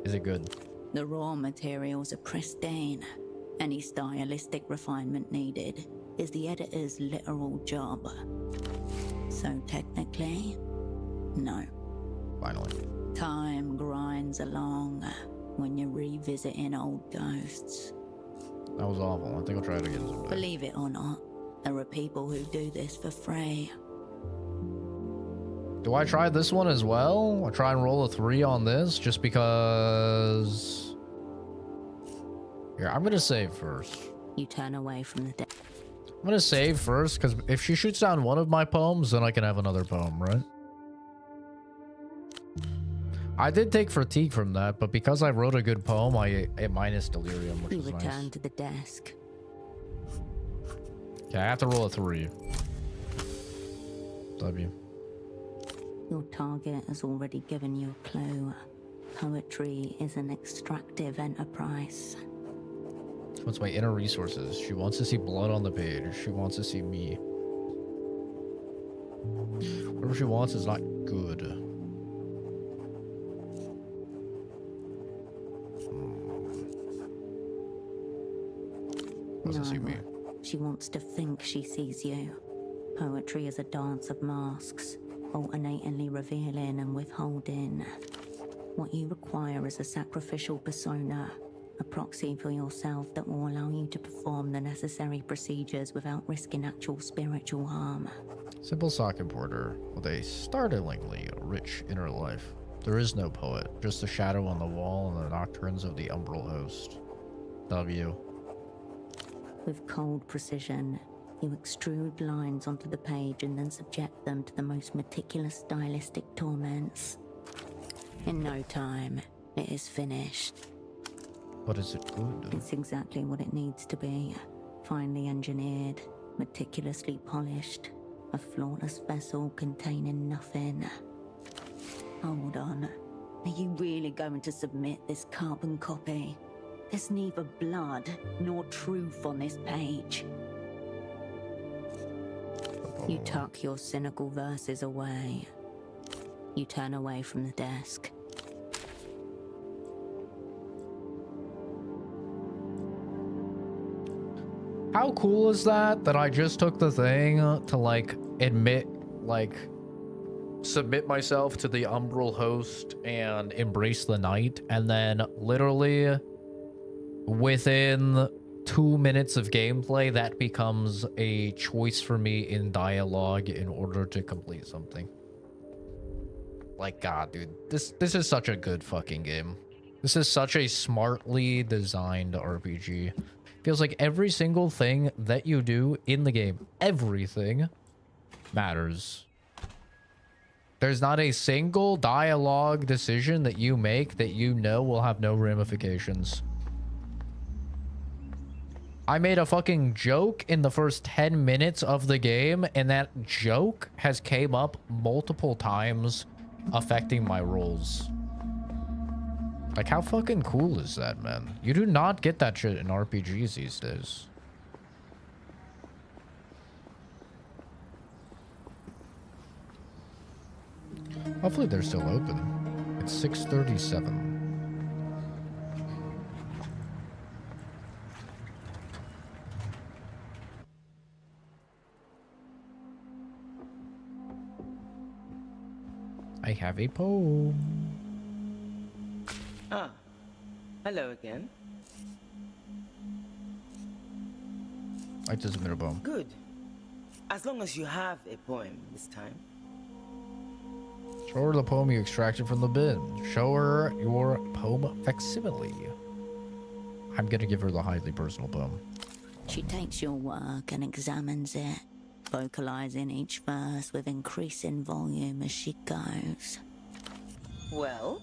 Is it good? The raw materials are pristine. Any stylistic refinement needed is the editor's literal job. So technically, no. Finally. Time grinds along when you're revisiting old ghosts. That was awful. I think I'll try it again someday. Believe it or not, there are people who do this for free. Do I try this one as well? I try and roll a 3 on this just because... Here, I'm gonna save first. You turn away from the dead. I'm gonna save first because if she shoots down one of my poems, then I can have another poem, right? I did take fatigue from that, but because I wrote a good poem, it minus delirium, which You is nice. return to the desk. Okay, I have to roll a 3. W. Your target has already given you a clue. Poetry is an extractive enterprise. What's my inner resources? She wants to see blood on the page. She wants to see me. Whatever she wants is not good. Wants to see me. She wants to think she sees you. Poetry is a dance of masks, alternatingly revealing and withholding. What you require is a sacrificial persona, a proxy for yourself that will allow you to perform the necessary procedures without risking actual spiritual harm. Simple sock importer with a startlingly rich inner life. There is no poet, just a shadow on the wall and the nocturnes of the umbral host. W. With cold precision, you extrude lines onto the page and then subject them to the most meticulous stylistic torments. In no time, it is finished. But is it good? It's exactly what it needs to be. Finely engineered, meticulously polished. A flawless vessel containing nothing. Hold on. Are you really going to submit this carbon copy? There's neither blood nor truth on this page. You tuck your cynical verses away. You turn away from the desk. How cool is that? That I just took the thing to like admit, like submit myself to the Umbral host and embrace the night, and then literally within 2 minutes of gameplay, that becomes a choice for me in dialogue in order to complete something. Like, God, dude, this is such a good fucking game. This is such a smartly designed RPG. Feels like every single thing that you do in the game, everything matters. There's not a single dialogue decision that you make that you know will have no ramifications. I made a fucking joke in the first 10 minutes of the game, and that joke has came up multiple times, affecting my rolls. Like, how fucking cool is that, man? You do not get that shit in RPGs these days. Hopefully they're still open. It's 6:37. I have a poem. Ah, hello again. I just submit a poem. Good. As long as you have a poem this time. Show her the poem you extracted from the bin. Show her your poem facsimile. I'm gonna give her the highly personal poem. She takes your work and examines it, vocalizing each verse with increasing volume as she goes. Well,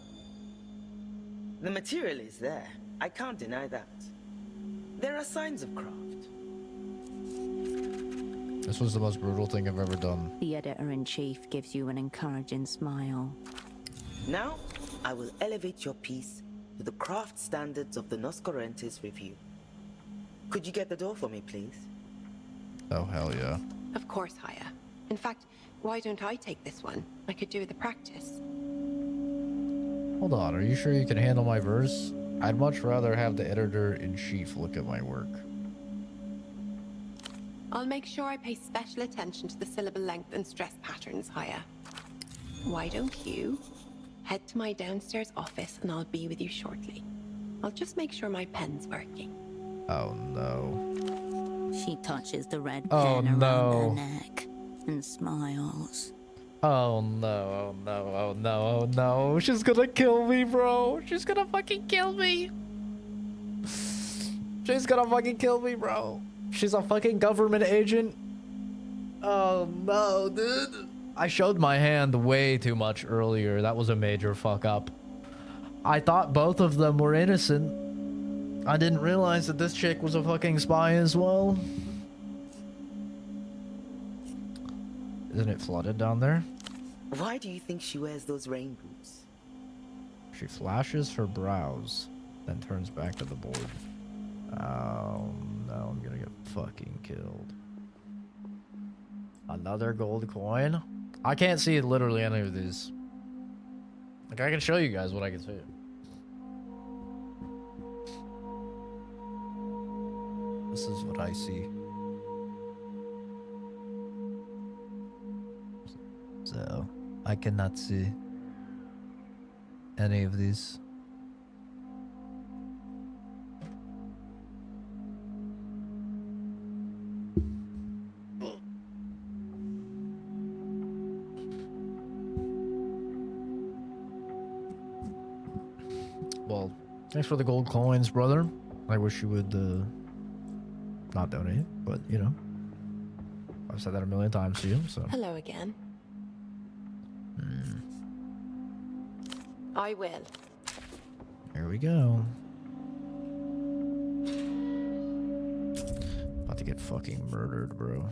the material is there. I can't deny that. There are signs of craft. This was the most brutal thing I've ever done. The editor-in-chief gives you an encouraging smile. Now, I will elevate your piece to the craft standards of the Noscorentes Review. Could you get the door for me, please? Oh, hell yeah. Of course, Haya. In fact, why don't I take this one? I could do the practice. Hold on, are you sure you can handle my verse? I'd much rather have the editor-in-chief look at my work. I'll make sure I pay special attention to the syllable length and stress patterns, Haya. Why don't you head to my downstairs office and I'll be with you shortly. I'll just make sure my pen's working. Oh, no. She touches the red Oh, pen no. around her neck and smiles. Oh, no, oh, no, oh, no, oh, no. She's gonna kill me, bro. She's gonna fucking kill me. She's gonna fucking kill me, bro. She's a fucking government agent. Oh, no, dude. I showed my hand way too much earlier. That was a major fuck up. I thought both of them were innocent. I didn't realize that this chick was a fucking spy as well. Isn't it flooded down there? Why do you think she wears those rain boots? She flashes her brows, then turns back to the board. Oh, no, I'm gonna get fucking killed. Another gold coin? I can't see literally any of these. Like, I can show you guys what I can see. This is what I see. So, I cannot see any of these. Well, thanks for the gold coins, brother. I wish you would not donate, but you know, I've said that a million times to you, so. Hello again. I will. Here we go. get fucking murdered, bro.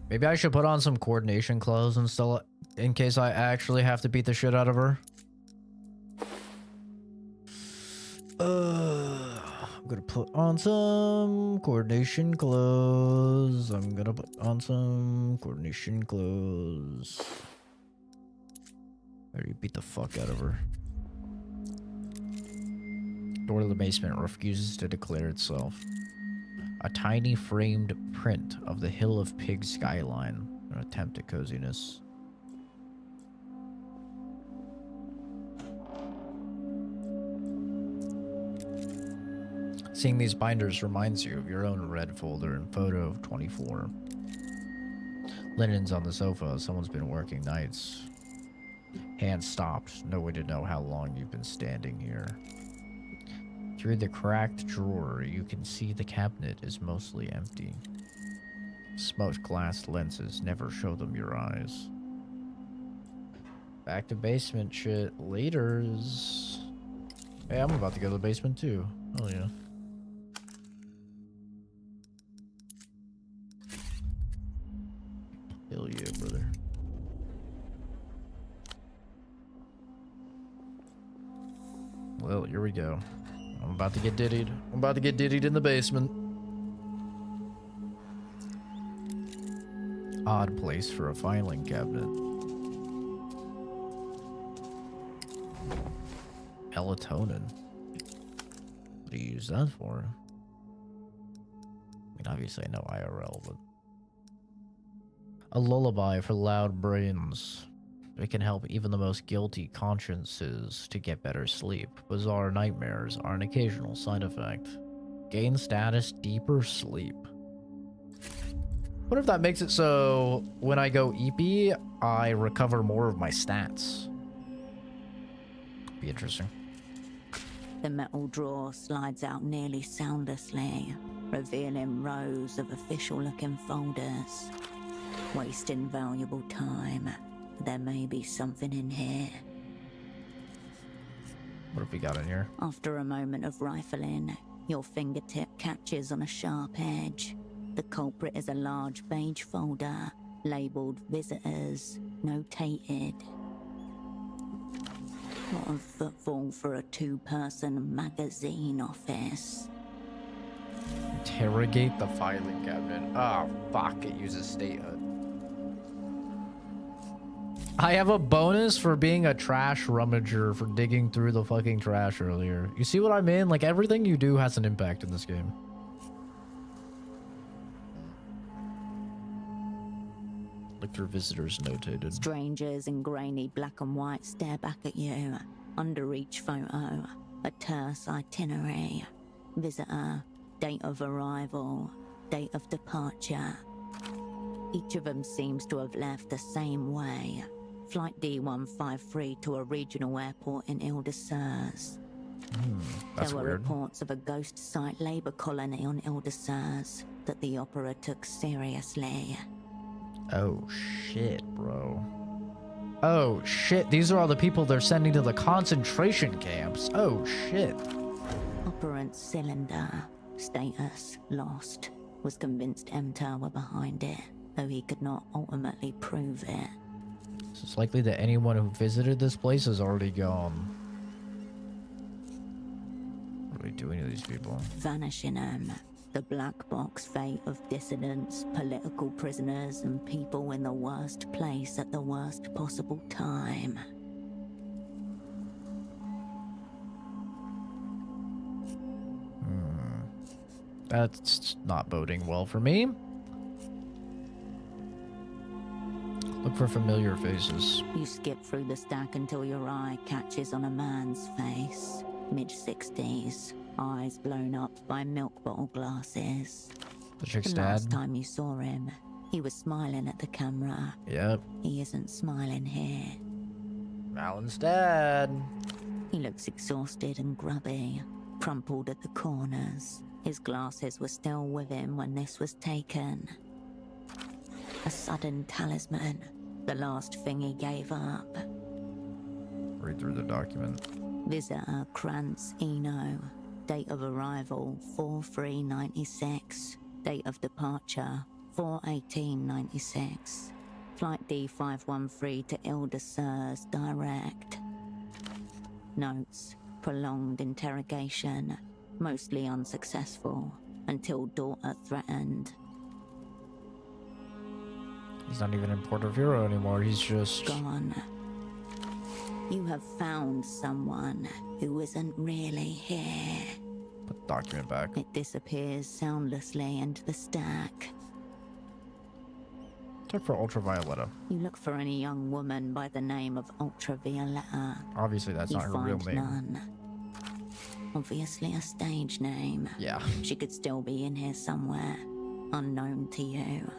Maybe I should put on some coordination clothes and still, in case I actually have to beat the shit out of her. I'm gonna put on some coordination clothes. I'm gonna put on some coordination clothes. Ready to beat the fuck out of her. Door to the basement refuses to declare itself. A tiny framed print of the Hill of Pigs skyline. An attempt at coziness. Seeing these binders reminds you of your own red folder and photo of 24. Linens on the sofa. Someone's been working nights. Hands stopped. No way to know how long you've been standing here. Through the cracked drawer, you can see the cabinet is mostly empty. Smoked glass lenses never show them your eyes. Back to basement shit. Laters. Hey, I'm about to go to the basement too. Oh yeah. Hell yeah, brother. Well, here we go. I'm about to get diddied. I'm about to get diddied in the basement. Odd place for a filing cabinet. Melatonin. What do you use that for? I mean, obviously I know IRL, but... A lullaby for loud brains. It can help even the most guilty consciences to get better sleep. Bizarre nightmares are an occasional side effect. Gain status, deeper sleep. What if that makes it so when I go EP, I recover more of my stats? Be interesting. The metal drawer slides out nearly soundlessly, revealing rows of official-looking folders. Wasting valuable time. There may be something in here. What have we got in here? After a moment of rifling, your fingertip catches on a sharp edge. The culprit is a large beige folder, labeled Visitors, notated. What a footfall for a two-person magazine office. Interrogate the filing cabinet. Oh, fuck, it uses statehood. I have a bonus for being a trash rummager for digging through the fucking trash earlier. You see what I mean? Like, everything you do has an impact in this game. Look through visitors notated. Strangers in grainy black and white stare back at you. Under each photo, a terse itinerary. Visitor, date of arrival, date of departure. Each of them seems to have left the same way. Flight D153 to a regional airport in Ile-de-Serres. That's There were weird. reports of a ghost site labor colony on Ile-de-Serres that the opera took seriously. Oh, shit, bro. Oh, shit. These are all the people they're sending to the concentration camps. Oh, shit. Operant cylinder, status lost. Was convinced MTAR were behind it, though he could not ultimately prove it. So it's likely that anyone who visited this place is already gone. What are we doing to these people? Vanishing them. The black box fate of dissidents, political prisoners, and people in the worst place at the worst possible time. That's not boding well for me. Look for familiar faces. You skip through the stack until your eye catches on a man's face. Mid-60s, eyes blown up by milk bottle glasses. The chick's The dad. last time you saw him, he was smiling at the camera. Yep. He isn't smiling here. Alan's dad. He looks exhausted and grubby, crumpled at the corners. His glasses were still with him when this was taken. A sudden talisman, the last thing he gave up. Read through the document. Visitor Krantz Eno. Date of arrival 4/3/96. Date of departure 4/18/96. Flight D513 to Ile-de-Serres direct. Notes. Prolonged interrogation. Mostly unsuccessful. Until daughter threatened. He's not even in Porto Vero anymore. He's just... Gone. You have found someone who isn't really here. Put the document back. It disappears soundlessly into the stack. Check for Ultravioletta. You look for any young woman by the name of Ultravioletta. Obviously, that's You not her real find name. none. Obviously a stage name. Yeah. She could still be in here somewhere, unknown to you.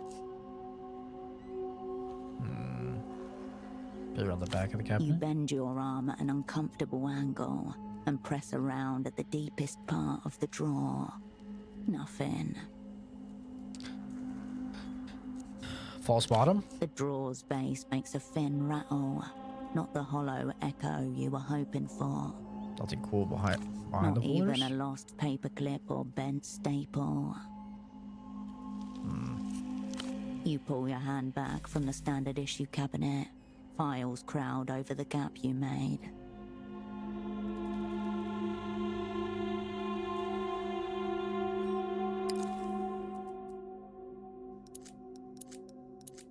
Put it on the back of the You cabinet. bend your arm at an uncomfortable angle and press around at the deepest part of the drawer. Nothing. False bottom? The drawer's base makes a thin rattle, not the hollow echo you were hoping for. Nothing cool behind Not the borders? even a lost paperclip or bent staple. You pull your hand back from the standard issue cabinet. Files crowd over the gap you made.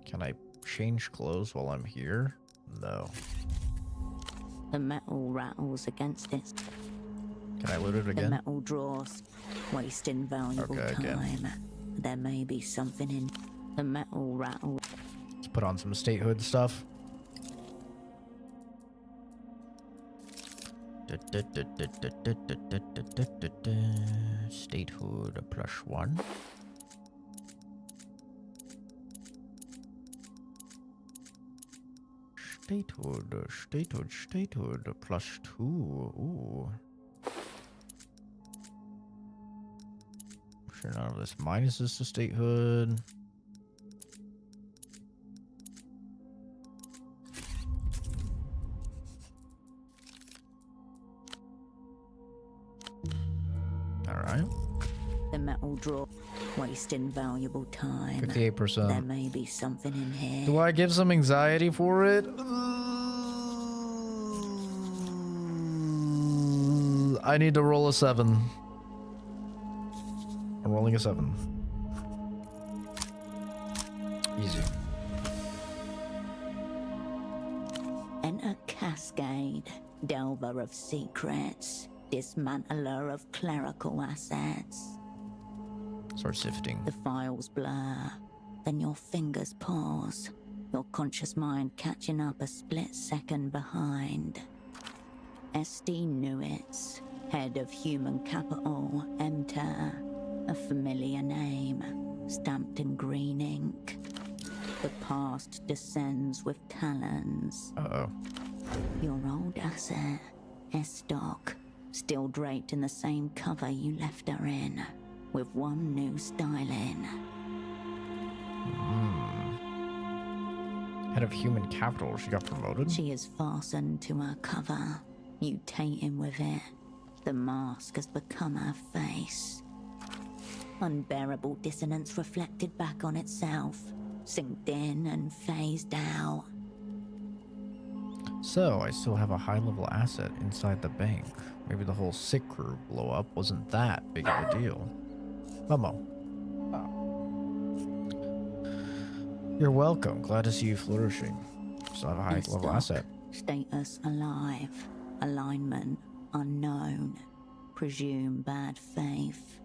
Can I change clothes while I'm here? No. The metal rattles against it. Can I loot it The again? metal drawers, wasting valuable Okay, again. time. There may be something in the metal rattle. Let's put on some statehood stuff. Statehood +1. Statehood +2. Ooh. Sure, none of this minuses to statehood. Alright. The metal drawer, wasting valuable time. 58%. There may be something in here. Do I give some anxiety for it? I need to roll a 7. I'm rolling a 7. Easy. Enter Cascade, delver of secrets, dismantler of clerical assets. Start sifting. The files blur, then your fingers pause, your conscious mind catching up a split second behind. SD Newitz, head of human capital, enter. A familiar name, stamped in green ink. The past descends with talons. Uh-oh. Your old asset, S-Doc, still draped in the same cover you left her in, with one new styling. Head of human capital. She got promoted? She is fastened to her cover, mutating with it. The mask has become her face. Unbearable dissonance reflected back on itself, synced in and phased out. So, I still have a high-level asset inside the bank. Maybe the whole sick crew blow up wasn't that big of a deal. Momo. Oh. You're welcome. Glad to see you flourishing. Still have a high-level S-Doc, asset. Status alive. Alignment unknown. Presume bad faith.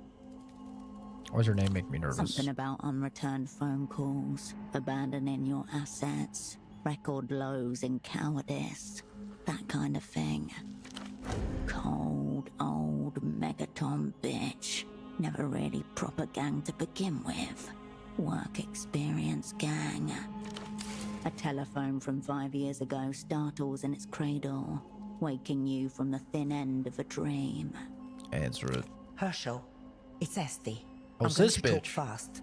Why does her name make me nervous? Something about unreturned phone calls, abandoning your assets, record lows in cowardice, that kind of thing. Cold, old megaton bitch. Never really proper gang to begin with. Work experience gang. A telephone from 5 years ago startles in its cradle, waking you from the thin end of a dream. Answer it. Herschel, it's Esty. Oh, I'm going this to talk bitch. fast.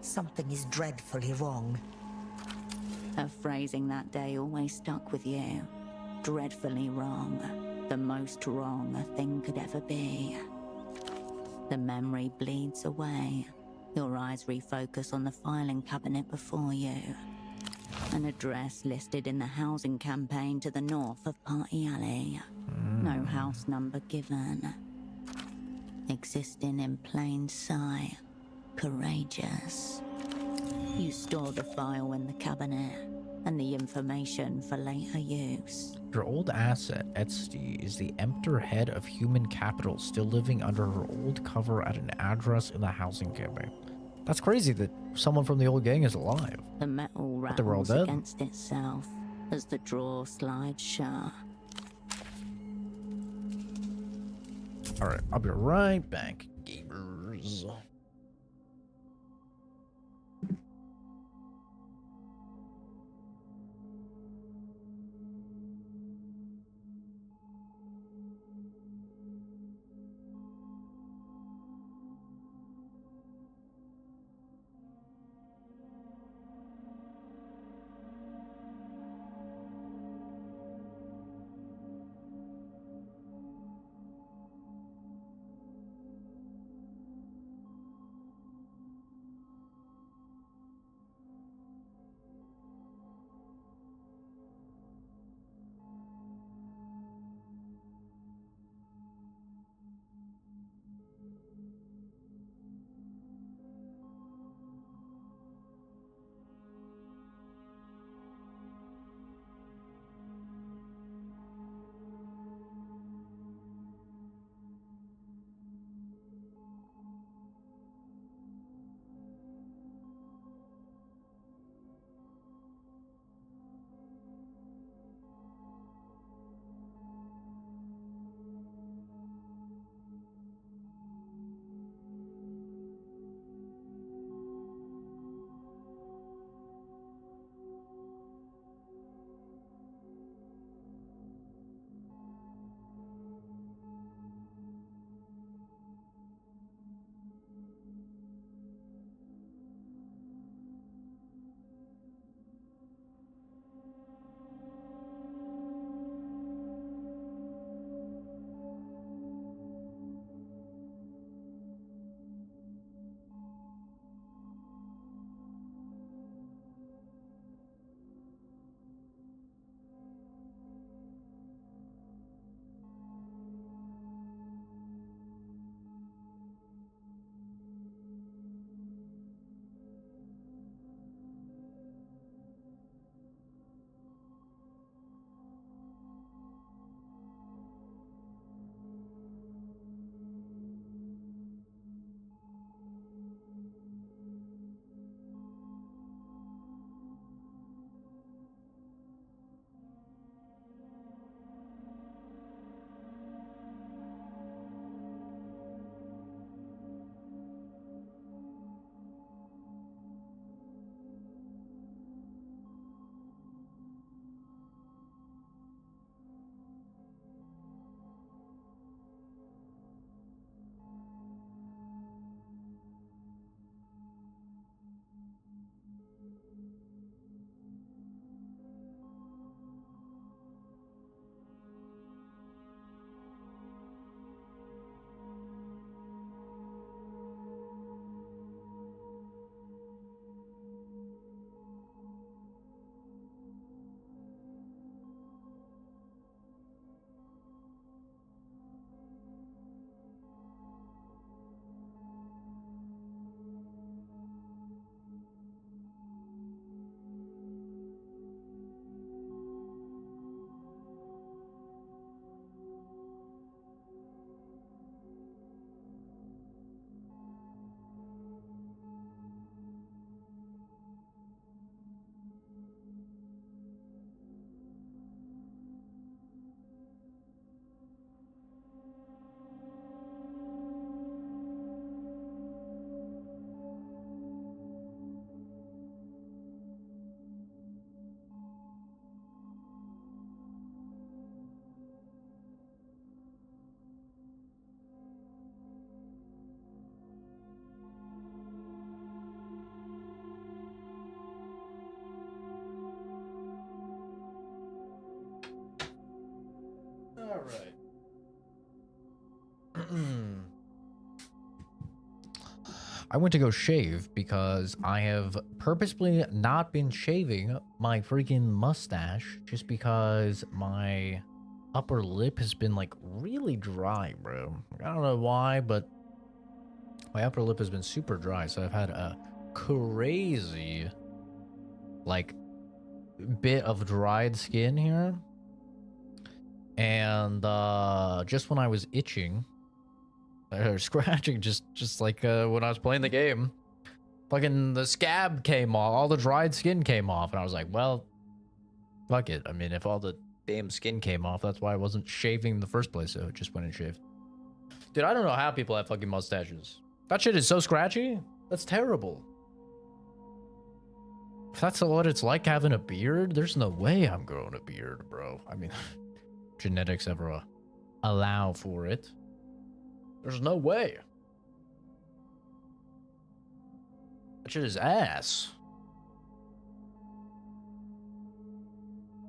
Something is dreadfully wrong. Her phrasing that day always stuck with you. Dreadfully wrong. The most wrong a thing could ever be. The memory bleeds away. Your eyes refocus on the filing cabinet before you. An address listed in the housing campaign to the north of Party Alley. No house number given. Existing in plain sight. Courageous. You store the file in the cabinet and the information for later use. Your old asset, Etsy, is the empty head of human capital still living under her old cover at an address in the housing campaign. That's crazy that someone from the old gang is alive. The metal But they were all rattles dead. against itself as the drawer slides shut. Alright, I'll be right back, gamers. I went to go shave because I have purposely not been shaving my freaking mustache just because my upper lip has been like really dry, bro. I don't know why, but my upper lip has been super dry, so I've had a crazy like bit of dried skin here. And just when I was itching or scratching, just like when I was playing the game, fucking the scab came off, all the dried skin came off, and I was like, well, fuck it. I mean, if all the damn skin came off, that's why I wasn't shaving in the first place, so it just went and shaved. Dude, I don't know how people have fucking mustaches. That shit is so scratchy. That's terrible. If that's what it's like having a beard, there's no way I'm growing a beard, bro. I mean, genetics ever allow for it. There's no way. That shit is ass.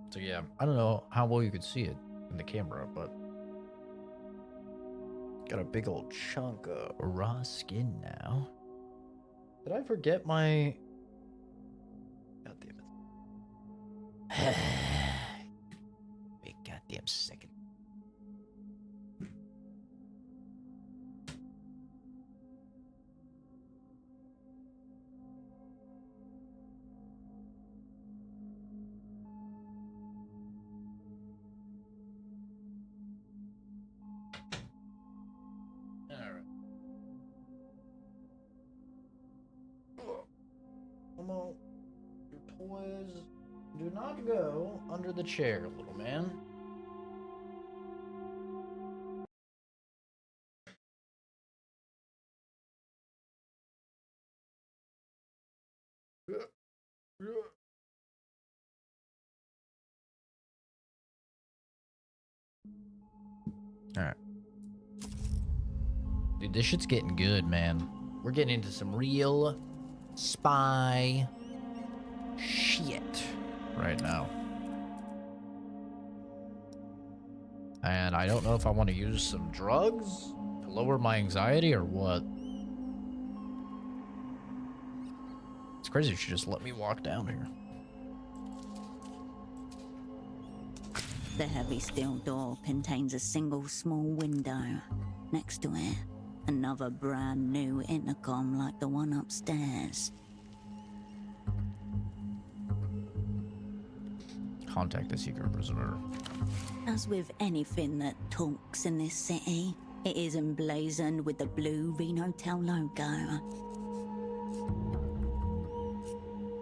So yeah, I don't know how well you could see it in the camera, but got a big old chunk of raw skin now. Did I forget my... God damn it. Wait, goddamn second. Come on. Your toys do not go under the chair, little man. Alright. Dude, this shit's getting good, man. We're getting into some real spy shit right now. And I don't know if I want to use some drugs to lower my anxiety or what. It's crazy she just let me walk down here. The heavy steel door contains a single small window. Next to it, another brand new intercom like the one upstairs. Contact the secret prisoner. As with anything that talks in this city, it is emblazoned with the blue Renotel logo.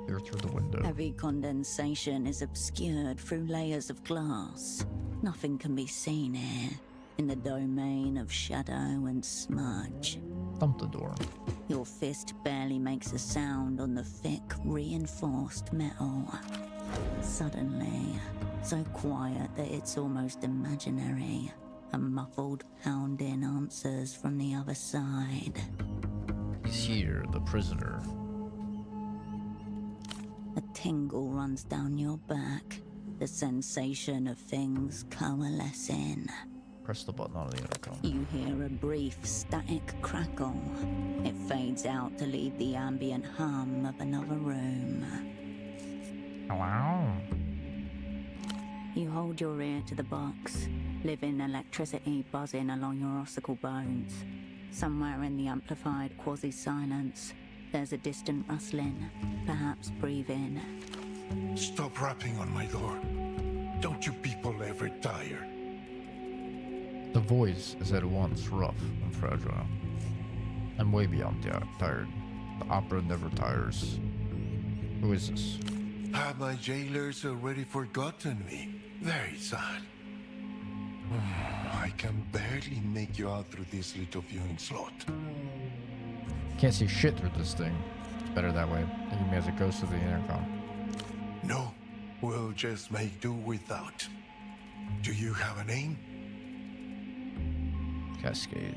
Peer through the window. Heavy condensation is obscured through layers of glass. Nothing can be seen here, in the domain of shadow and smudge. Thump the door. Your fist barely makes a sound on the thick, reinforced metal. Suddenly, so quiet that it's almost imaginary, a muffled pounding answers from the other side. He's here, the prisoner. A tingle runs down your back, the sensation of things coalescing. Press the button on the intercom. You hear a brief static crackle. It fades out to leave the ambient hum of another room. Hello? You hold your ear to the box, living electricity buzzing along your ossicle bones. Somewhere in the amplified quasi-silence, there's a distant rustling, perhaps breathing. Stop rapping on my door. Don't you people ever tire? The voice is at once rough and fragile. I'm way beyond tired. The opera never tires. Who is this? Have my jailers already forgotten me? Very sad. I can barely make you out through this little viewing slot. Can't see shit through this thing. It's better that way. Think of me as a ghost of the intercom. No, we'll just make do without. Do you have a name? Cascade.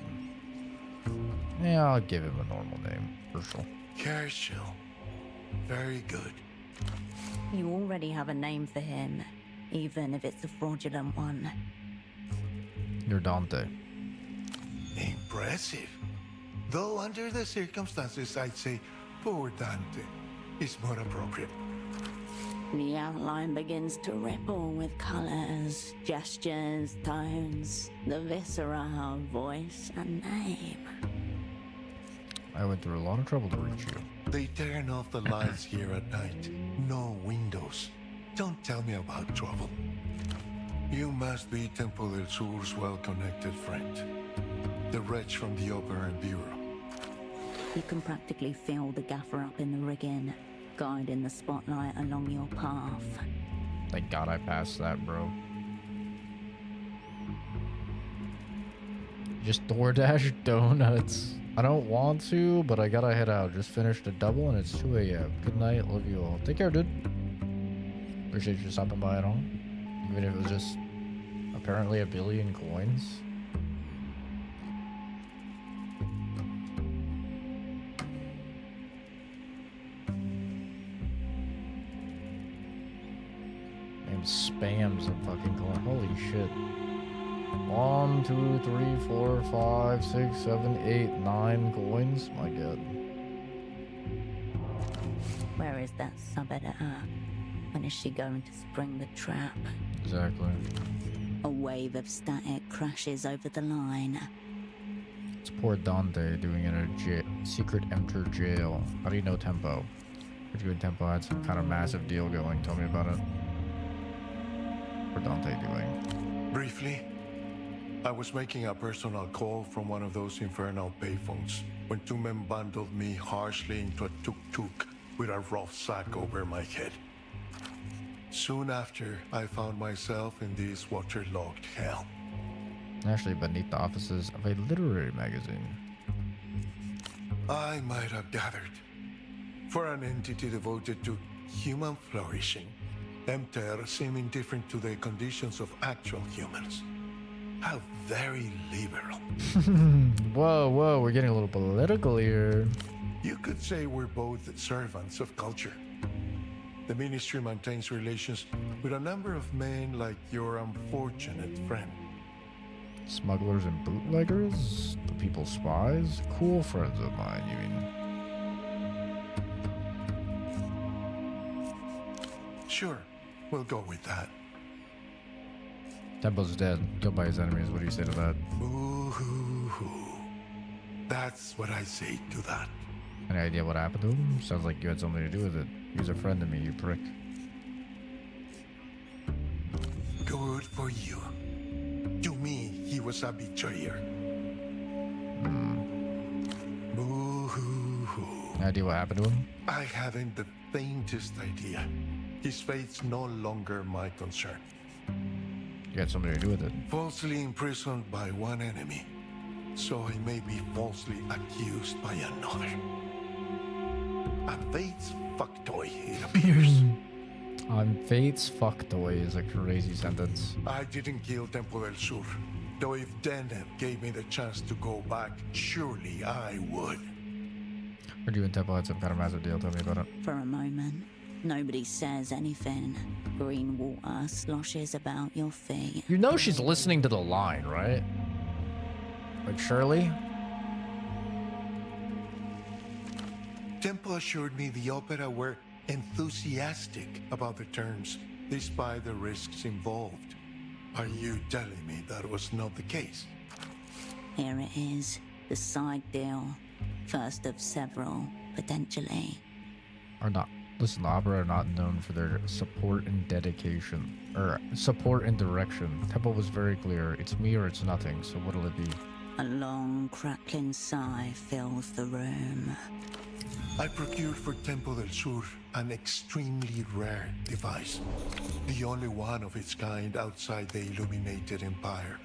Yeah, I'll give him a normal name, Herschel. Herschel. Very good. You already have a name for him, even if it's a fraudulent one. You're Dante. Impressive. Though under the circumstances, I'd say poor Dante is more appropriate. The outline begins to ripple with colors, gestures, tones, the viscera of voice and name. I went through a lot of trouble to reach you. They turn off the lights here at night. No windows. Don't tell me about trouble. You must be Tempo del Sur's well-connected friend. The wretch from the Opera and Bureau. You can practically feel the gaffer up in the rigging, guiding the spotlight along your path. Thank God I passed that, bro. Just DoorDash donuts. I don't want to, but I gotta head out. Just finished a double and it's 2 a.m. Good night. Love you all. Take care, dude. Appreciate you stopping by at all. Even if it was just apparently 1 billion coins. And spams and fucking coin. Holy shit. 1, 2, 3, 4, 5, 6, 7, 8, 9 coins. My God. Where is that sub-editor? When is she going to spring the trap? Exactly. A wave of static crashes over the line. It's poor Dante doing it in a secret enter jail. How do you know Tempo? If you and Tempo had some kind of massive deal going, tell me about it. What's Dante doing? Briefly, I was making a personal call from one of those infernal payphones when 2 men bundled me harshly into a tuk-tuk with a rough sack over my head. Soon after, I found myself in this waterlogged hell. Actually, beneath the offices of a literary magazine. I might have gathered. For an entity devoted to human flourishing, Emter seem indifferent to the conditions of actual humans. How very liberal. Whoa, we're getting a little political here. You could say we're both servants of culture. The ministry maintains relations with a number of men like your unfortunate friend. Smugglers and bootleggers? The people's spies? Cool friends of mine, you mean? Sure, we'll go with that. Tempo's dead, killed by his enemies. What do you say to that? Boo-hoo-hoo. That's what I say to that. Any idea what happened to him? Sounds like you had something to do with it. He was a friend to me, you prick. Good for you. To me, he was a betrayer. Boo-hoo-hoo. Any idea what happened to him? I haven't the faintest idea. His fate's no longer my concern. You had something to do with it. Falsely imprisoned by one enemy, so he may be falsely accused by another. A fate's fuck toy, it appears. I'm fate's fuck toy is a crazy sentence. I didn't kill Tempo del Sur, though if Deneb gave me the chance to go back, surely I would. Heard you and Tempo had some kind of massive deal. Tell me about it. For a moment, nobody says anything. Green water sloshes about your feet. You know she's listening to the line, right? Like Shirley? Tempo assured me the opera were enthusiastic about the terms, despite the risks involved. Are you telling me that was not the case? Here it is, the side deal. First of several, potentially. Are not. Listen, the opera are not known for their support and dedication. Or support and direction. Tempo was very clear. It's me or it's nothing, so what'll it be? A long, crackling sigh fills the room. I procured for Tempo del Sur an extremely rare device. The only one of its kind outside the Illuminated Empire.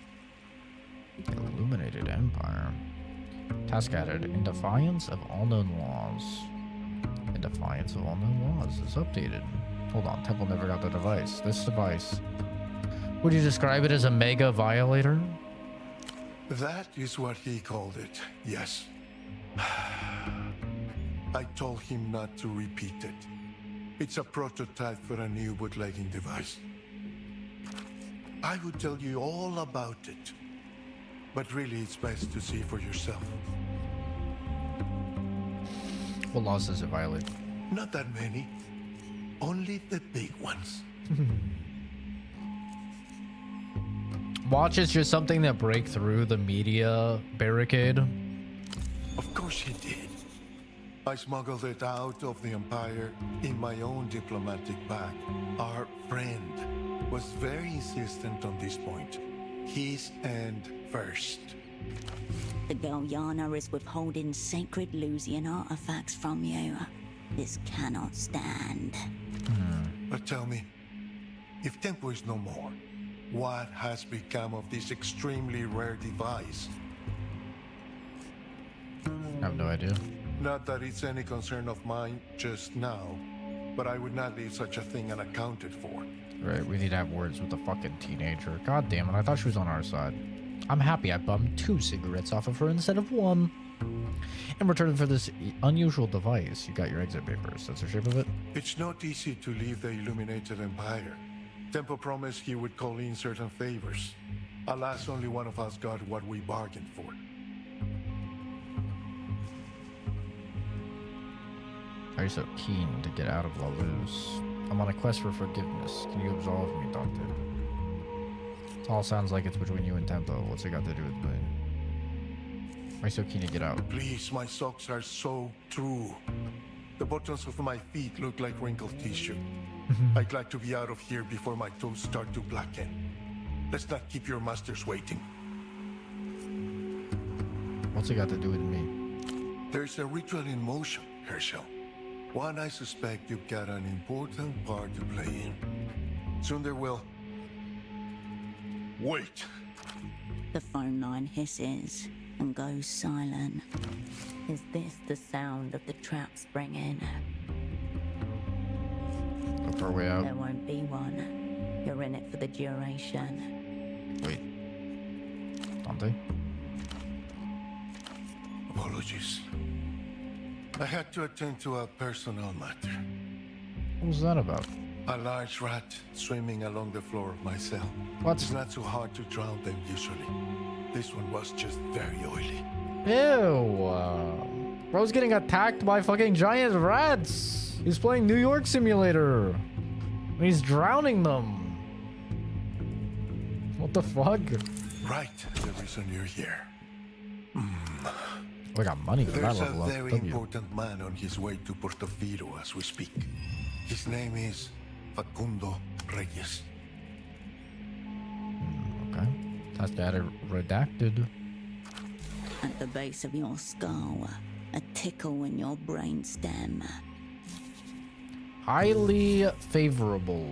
Illuminated Empire. Task added. In defiance of all known laws. In defiance of all known laws. It's updated. Hold on, Temple never got the device. This device. Would you describe it as a mega violator? That is what he called it, yes. I told him not to repeat it. It's a prototype for a new bootlegging device. I would tell you all about it, but really it's best to see for yourself. What laws does it violate? Not that many. Only the big ones. Watch is just something that break through the media barricade. Of course he did. I smuggled it out of the Empire in my own diplomatic bag. Our friend was very insistent on this point. His end first. The Galliana is withholding sacred Lusian artifacts from you. This cannot stand. But tell me, if Tempo is no more, what has become of this extremely rare device? I have no idea. Not that it's any concern of mine just now, but I would not leave such a thing unaccounted for. Right, we need to have words with the fucking teenager. God damn it, I thought she was on our side. I'm happy I bummed 2 cigarettes off of her instead of 1. In return for this unusual device, you got your exit papers. That's the shape of it? It's not easy to leave the illuminated Empire. Tempo promised he would call in certain favors. Alas, only one of us got what we bargained for. Are you so keen to get out of La Luz? I'm on a quest for forgiveness. Can you absolve me, Doctor? It all sounds like it's between you and Tempo. What's it got to do with me? Why are you so keen to get out? Please, my socks are so true. The buttons of my feet look like wrinkled tissue. I'd like to be out of here before my toes start to blacken. Let's not keep your masters waiting. What's it got to do with me? There's a ritual in motion, Herschel. One I suspect you've got an important part to play in. Soon there will... Wait! The phone line hisses and goes silent. Is this the sound of the trap springing? Look for a way out. There won't be one. You're in it for the duration. Wait. Dante? Apologies. I had to attend to a personal matter. What was that about? A large rat swimming along the floor of my cell. What? It's not so hard to drown them usually. This one was just very oily. Ew. Bro's getting attacked by fucking giant rats. He's playing New York Simulator. And he's drowning them. What the fuck? Right, the reason you're here. We got money for that There's a level up. very important man on his way to Portofino as we speak. His name is Facundo Reyes. Okay. That's data redacted. At the base of your skull, a tickle in your brainstem. Highly favorable.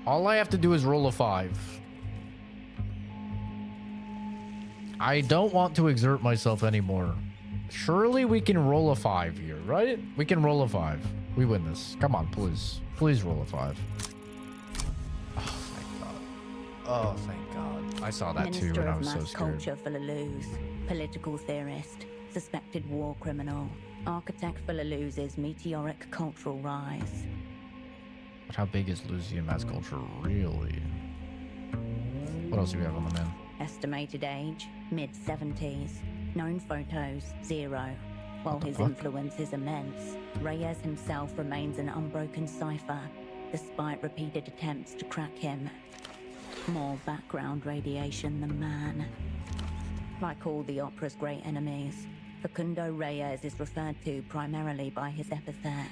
All I have to do is roll a 5. I don't want to exert myself anymore. Surely we can roll a 5 here, right? We can roll a 5. We win this. Come on, please. Please roll a 5. Oh, thank God. Oh, thank God. I saw that too, Minister and I of was so mass scared. culture for Laluz, political theorist, suspected war criminal, architect for Laluz's meteoric cultural rise. But how big is Lucian mass culture really? What else do we have on the man? Estimated age, mid-70s. Known photos, 0. While his fuck? influence is immense, Reyes himself remains an unbroken cipher, despite repeated attempts to crack him. More background radiation than man. Like all the opera's great enemies, Facundo Reyes is referred to primarily by his epithet.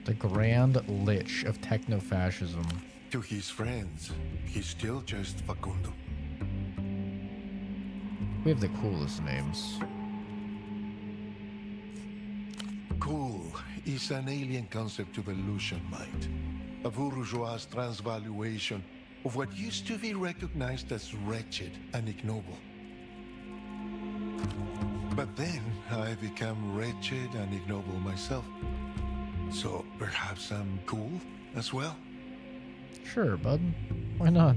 The Grand Lich of techno-fascism. To his friends, he's still just Facundo. We have the coolest names. Cool is an alien concept to the Lucian mind. A bourgeois transvaluation of what used to be recognized as wretched and ignoble. But then I become wretched and ignoble myself. So perhaps I'm cool as well? Sure, bud. Why not?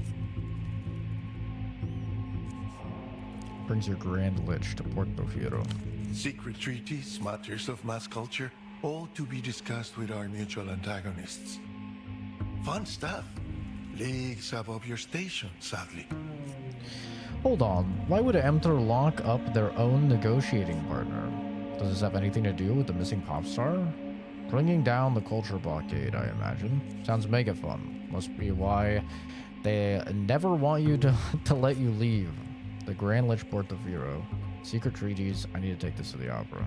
Brings your Grand Lich to Portofino. Secret treaties, matters of mass culture, all to be discussed with our mutual antagonists. Fun stuff. Leagues above your station, sadly. Hold on. Why would Emter lock up their own negotiating partner? Does this have anything to do with the missing pop star? Bringing down the culture blockade, I imagine. Sounds mega fun. Must be why they never want you to, to let you leave. The Grand Lich Portofino. Secret treaties. I need to take this to the opera.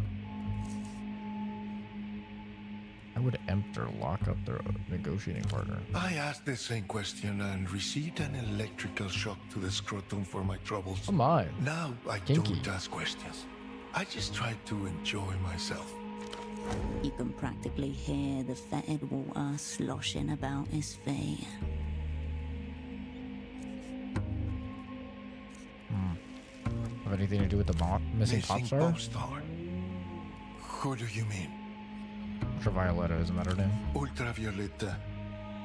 I would enter, lock up their negotiating partner. I asked the same question and received an electrical shock to the scrotum for my troubles. Oh my. Now I Kinky. don't ask questions. I just try to enjoy myself. You can practically hear the fetid water sloshing about his feet. Have anything to do with the missing pop star? Pop star? Who do you mean? Ultravioletta, isn't that her name? Ultravioletta.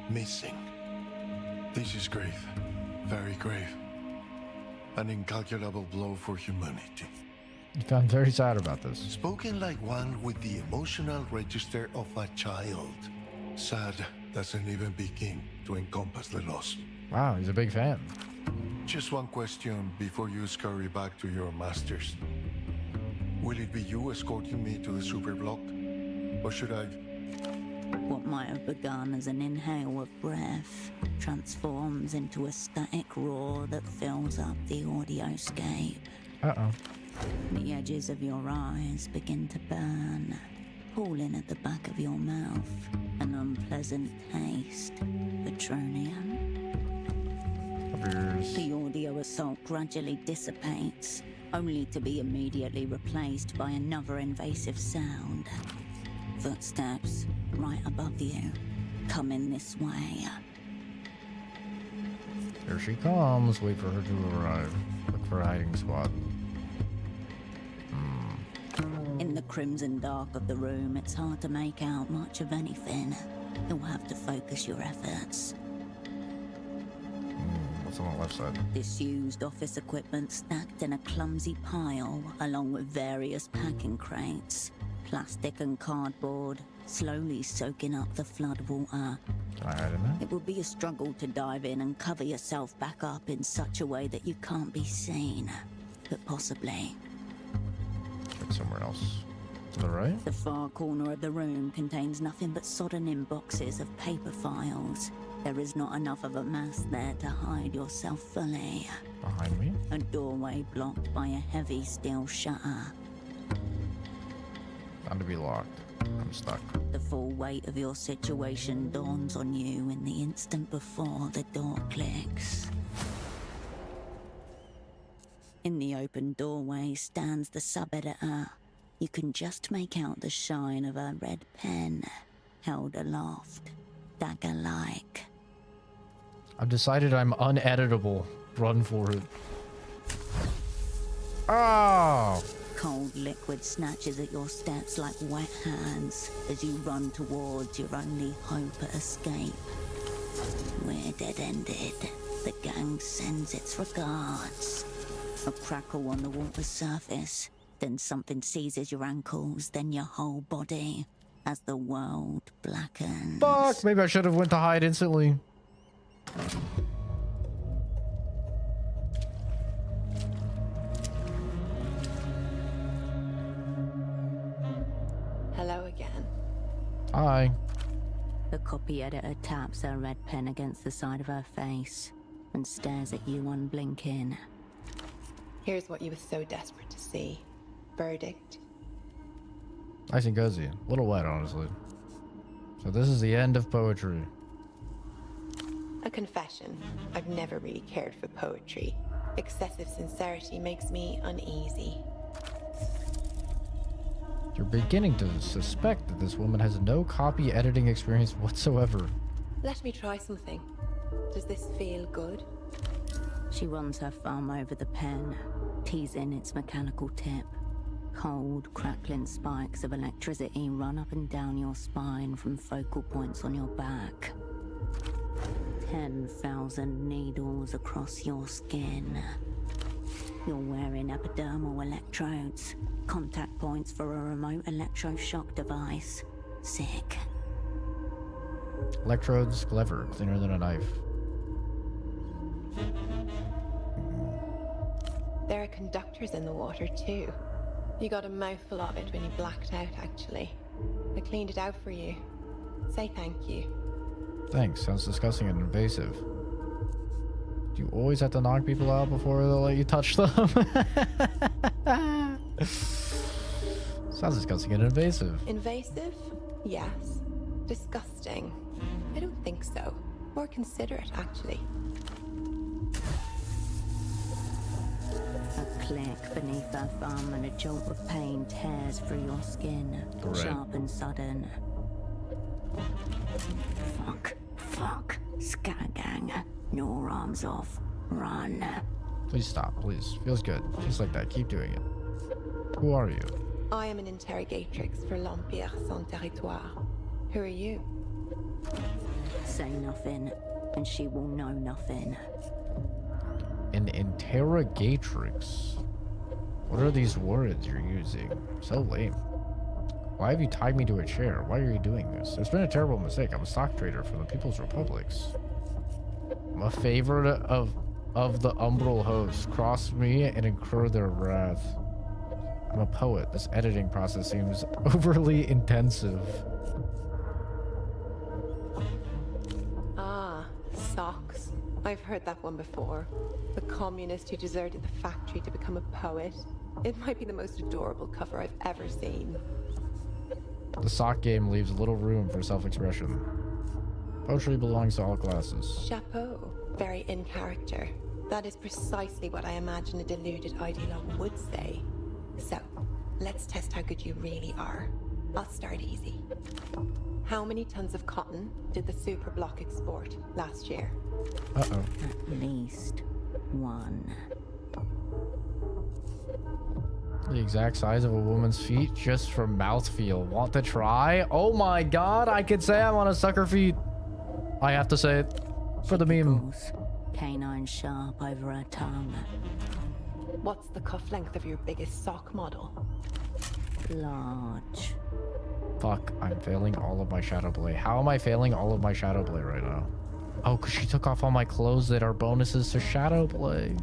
Missing. This is grave. Very grave. An incalculable blow for humanity. I'm very sad about this. Spoken like one with the emotional register of a child. Sad doesn't even begin to encompass the loss. Wow, he's a big fan. Just one question before you scurry back to your masters. Will it be you escorting me to the superblock? Or should I... What might have begun as an inhale of breath transforms into a static roar that fills up the audioscape. Uh-oh. The edges of your eyes begin to burn, pooling at the back of your mouth, an unpleasant taste, petroleum. The audio assault gradually dissipates, only to be immediately replaced by another invasive sound. Footsteps right above you, coming this way. Here she comes. Wait for her to arrive. Look for a hiding spot. In the crimson dark of the room, it's hard to make out much of anything. You'll have to focus your efforts. What's on the left side? Disused office equipment stacked in a clumsy pile, along with various packing crates. Plastic and cardboard, slowly soaking up the flood water. Can I hide in there? It will be a struggle to dive in and cover yourself back up in such a way that you can't be seen. But possibly. Check somewhere else. To the right? The far corner of the room contains nothing but sodden-in boxes of paper files. There is not enough of a mass there to hide yourself fully. Behind me? A doorway blocked by a heavy steel shutter. Bound to be locked. I'm stuck. The full weight of your situation dawns on you in the instant before the door clicks. In the open doorway stands the sub-editor. You can just make out the shine of a red pen, held aloft, dagger-like. I've decided I'm uneditable. Run for it. Oh! Cold liquid snatches at your steps like wet hands as you run towards your only hope at escape. We're dead-ended. The gang sends its regards. A crackle on the water's surface, then something seizes your ankles, then your whole body, as the world blackens. Fuck! Maybe I should have went to hide instantly. Hello again. Hi. The copy editor taps her red pen against the side of her face and stares at you unblinking. Here's what you were so desperate to see. Verdict. Nice and cozy. A little wet, honestly. So this is the end of poetry. A confession. I've never really cared for poetry. Excessive sincerity makes me uneasy. You're beginning to suspect that this woman has no copy editing experience whatsoever. Let me try something. Does this feel good? She runs her thumb over the pen, teasing its mechanical tip. Cold, crackling spikes of electricity run up and down your spine from focal points on your back. 10,000 needles across your skin. You're wearing epidermal electrodes, contact points for a remote electroshock device. Sick. Electrodes, clever, cleaner than a knife. There are conductors in the water too. You got a mouthful of it when you blacked out, actually. I cleaned it out for you. Say thank you. Thanks. Sounds disgusting and invasive. Do you always have to knock people out before they'll let you touch them? Sounds disgusting and invasive. Invasive? Yes. Disgusting? I don't think so. More considerate, actually. A click beneath her thumb and a jolt of pain tears through your skin. Great. Sharp and sudden. Fuck. Scattergang. Your arms off. Run. Please stop, please. Feels good. Just like that. Keep doing it. Who are you? I am an interrogatrix for l'Empire sans territoire. Who are you? Say nothing, and she will know nothing. An interrogatrix. What are these words you're using? So lame. Why have you tied me to a chair? Why are you doing this? There's been a terrible mistake. I'm a stock trader for the People's Republics. I'm a favorite of the umbral hosts. Cross me and incur their wrath. I'm a poet. This editing process seems overly intensive. Ah, socks. I've heard that one before. The communist who deserted the factory to become a poet. It might be the most adorable cover I've ever seen. The sock game leaves little room for self-expression. Poetry belongs to all classes. Chapeau. Very in character. That is precisely what I imagine a deluded ideologue would say. So, let's test how good you really are. I'll start easy. How many tons of cotton did the superblock export last year? Uh-oh. At least one. The exact size of a woman's feet just from mouthfeel. Want to try? Oh my god, I could say I'm on a sucker feet. I have to say it. For the meme. Canine sharp over her tongue. What's the cuff length of your biggest sock model? Large. Fuck, I'm failing all of my shadow play. How am I failing all of my shadow play right now? Oh, because she took off all my clothes that are bonuses to shadow play.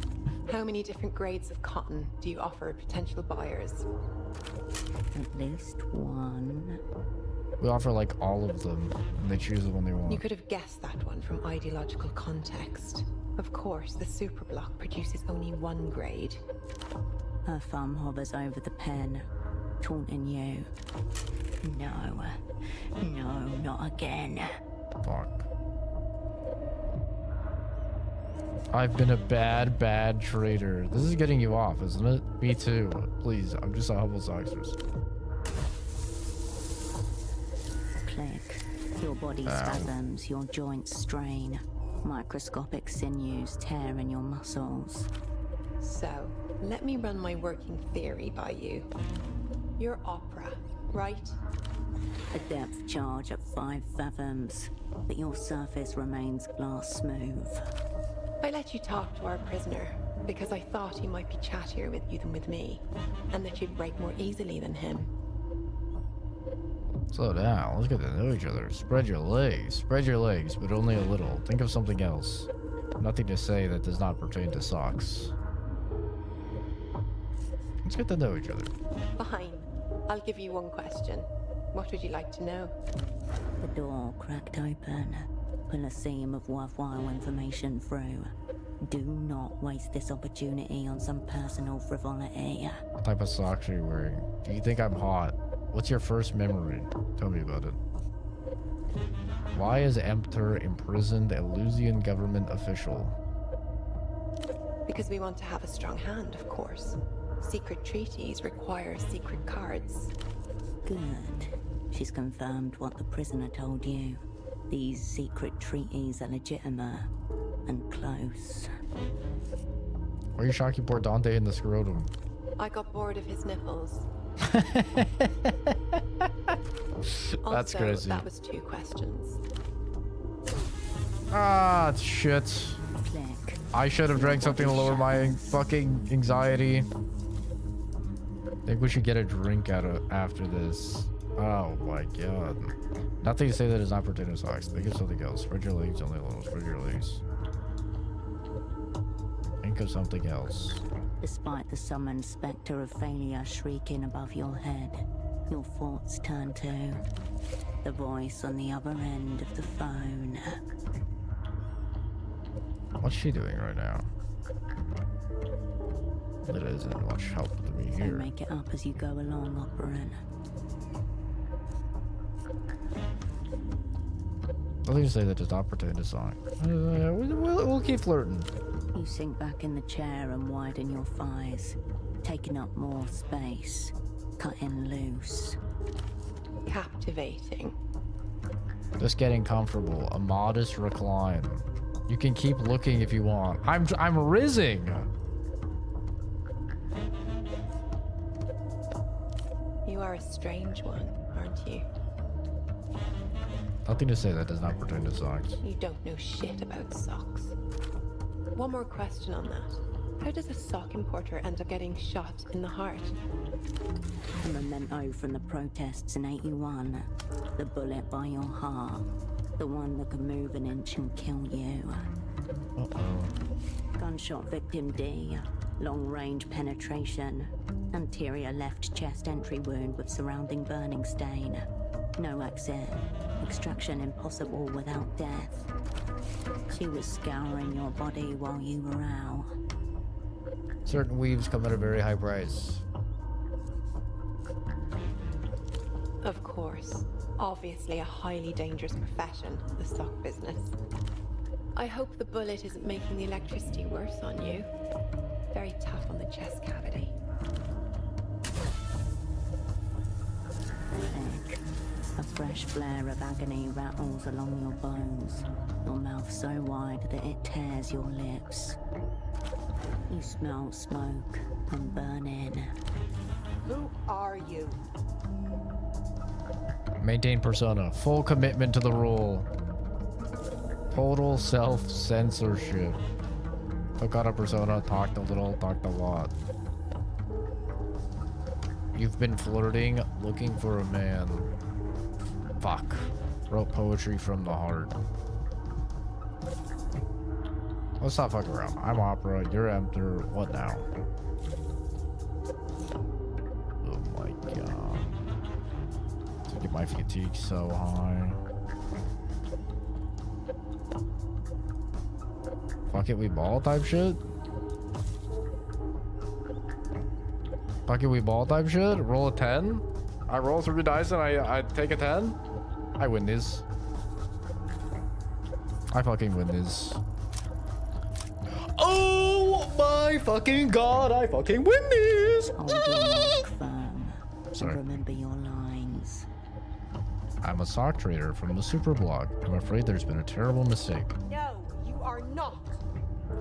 How many different grades of cotton do you offer potential buyers? At least one. We offer like all of them, and they choose the one they want. You could have guessed that one from ideological context. Of course, the superblock produces only one grade. Her thumb hovers over the pen, taunting you. No, not again. Fuck. I've been a bad trader. This is getting you off, isn't it? Me too. Please, I'm just a humble socksters. Click. Your body spasms, your joints strain. Microscopic sinews tear in your muscles. So, let me run my working theory by you. You're opera, right? A depth charge at 5 fathoms, but your surface remains glass smooth. I let you talk to our prisoner because I thought he might be chattier with you than with me, and that you'd break more easily than him. Slow down. Let's get to know each other. Spread your legs. Spread your legs, but only a little. Think of something else. Nothing to say that does not pertain to socks. Let's get to know each other. Fine. I'll give you one question. What would you like to know? The door cracked open. Pull a seam of worthwhile information through. Do not waste this opportunity on some personal frivolity. What type of socks are you wearing? Do you think I'm hot? What's your first memory? Tell me about it. Why is Emptor imprisoned a Lusian government official? Because we want to have a strong hand, of course. Secret treaties require secret cards. Good. She's confirmed what the prisoner told you. These secret treaties are legitimate and close. Why are you shocking poor Dante in the scrotum? I got bored of his nipples. That's also, crazy. That was 2 questions. Ah, shit. Click. I should have drank something to lower my fucking anxiety. I think we should get a drink after this. Oh my god. Nothing to say that is not pertaining to socks. Think of something else. Spread your legs only a little. Spread your legs. Think of something else. Despite the summoned spectre of failure shrieking above your head, your thoughts turn to the voice on the other end of the phone. What's she doing right now? That isn't much help to me So here. make it up as you go along, operant. Nothing to say that does not pertain to song. We'll keep flirting. You sink back in the chair and widen your thighs, taking up more space, cutting loose. Captivating. Just getting comfortable. A modest recline. You can keep looking if you want. I'm rizzing. You are a strange one, aren't you? Nothing to say that does not pertain to socks. You don't know shit about socks. One more question on that. How does a sock importer end up getting shot in the heart? A memento from the protests in 81. The bullet by your heart. The one that could move an inch and kill you. Uh-oh. Gunshot victim D. Long-range penetration. Anterior left chest entry wound with surrounding burning stain. No exit. Extraction impossible without death. She was scouring your body while you were out. Certain weaves come at a very high price. Of course. Obviously a highly dangerous profession, the sock business. I hope the bullet isn't making the electricity worse on you. Very tough on the chest cavity. Thick. A fresh flare of agony rattles along your bones. Your mouth so wide that it tears your lips. You smell smoke and burning. Who are you? Maintain persona. Full commitment to the role. Total self-censorship. Took out a persona, talked a little, talked a lot. You've been flirting, looking for a man. Fuck. Wrote poetry from the heart. Let's not fuck around. I'm Opera, you're Emperor. What now? Oh my god. To get my fatigue so high. Fuck it, we ball type shit? Fuck it, we ball type shit? Roll a 10? I roll 3 dice and I take a 10? I win this. I fucking win this. Oh my fucking god, I fucking win this! Hold your mark firm. Sorry. And remember your lines. I'm a sock trader from the Superblog. I'm afraid there's been a terrible mistake. No, you are not.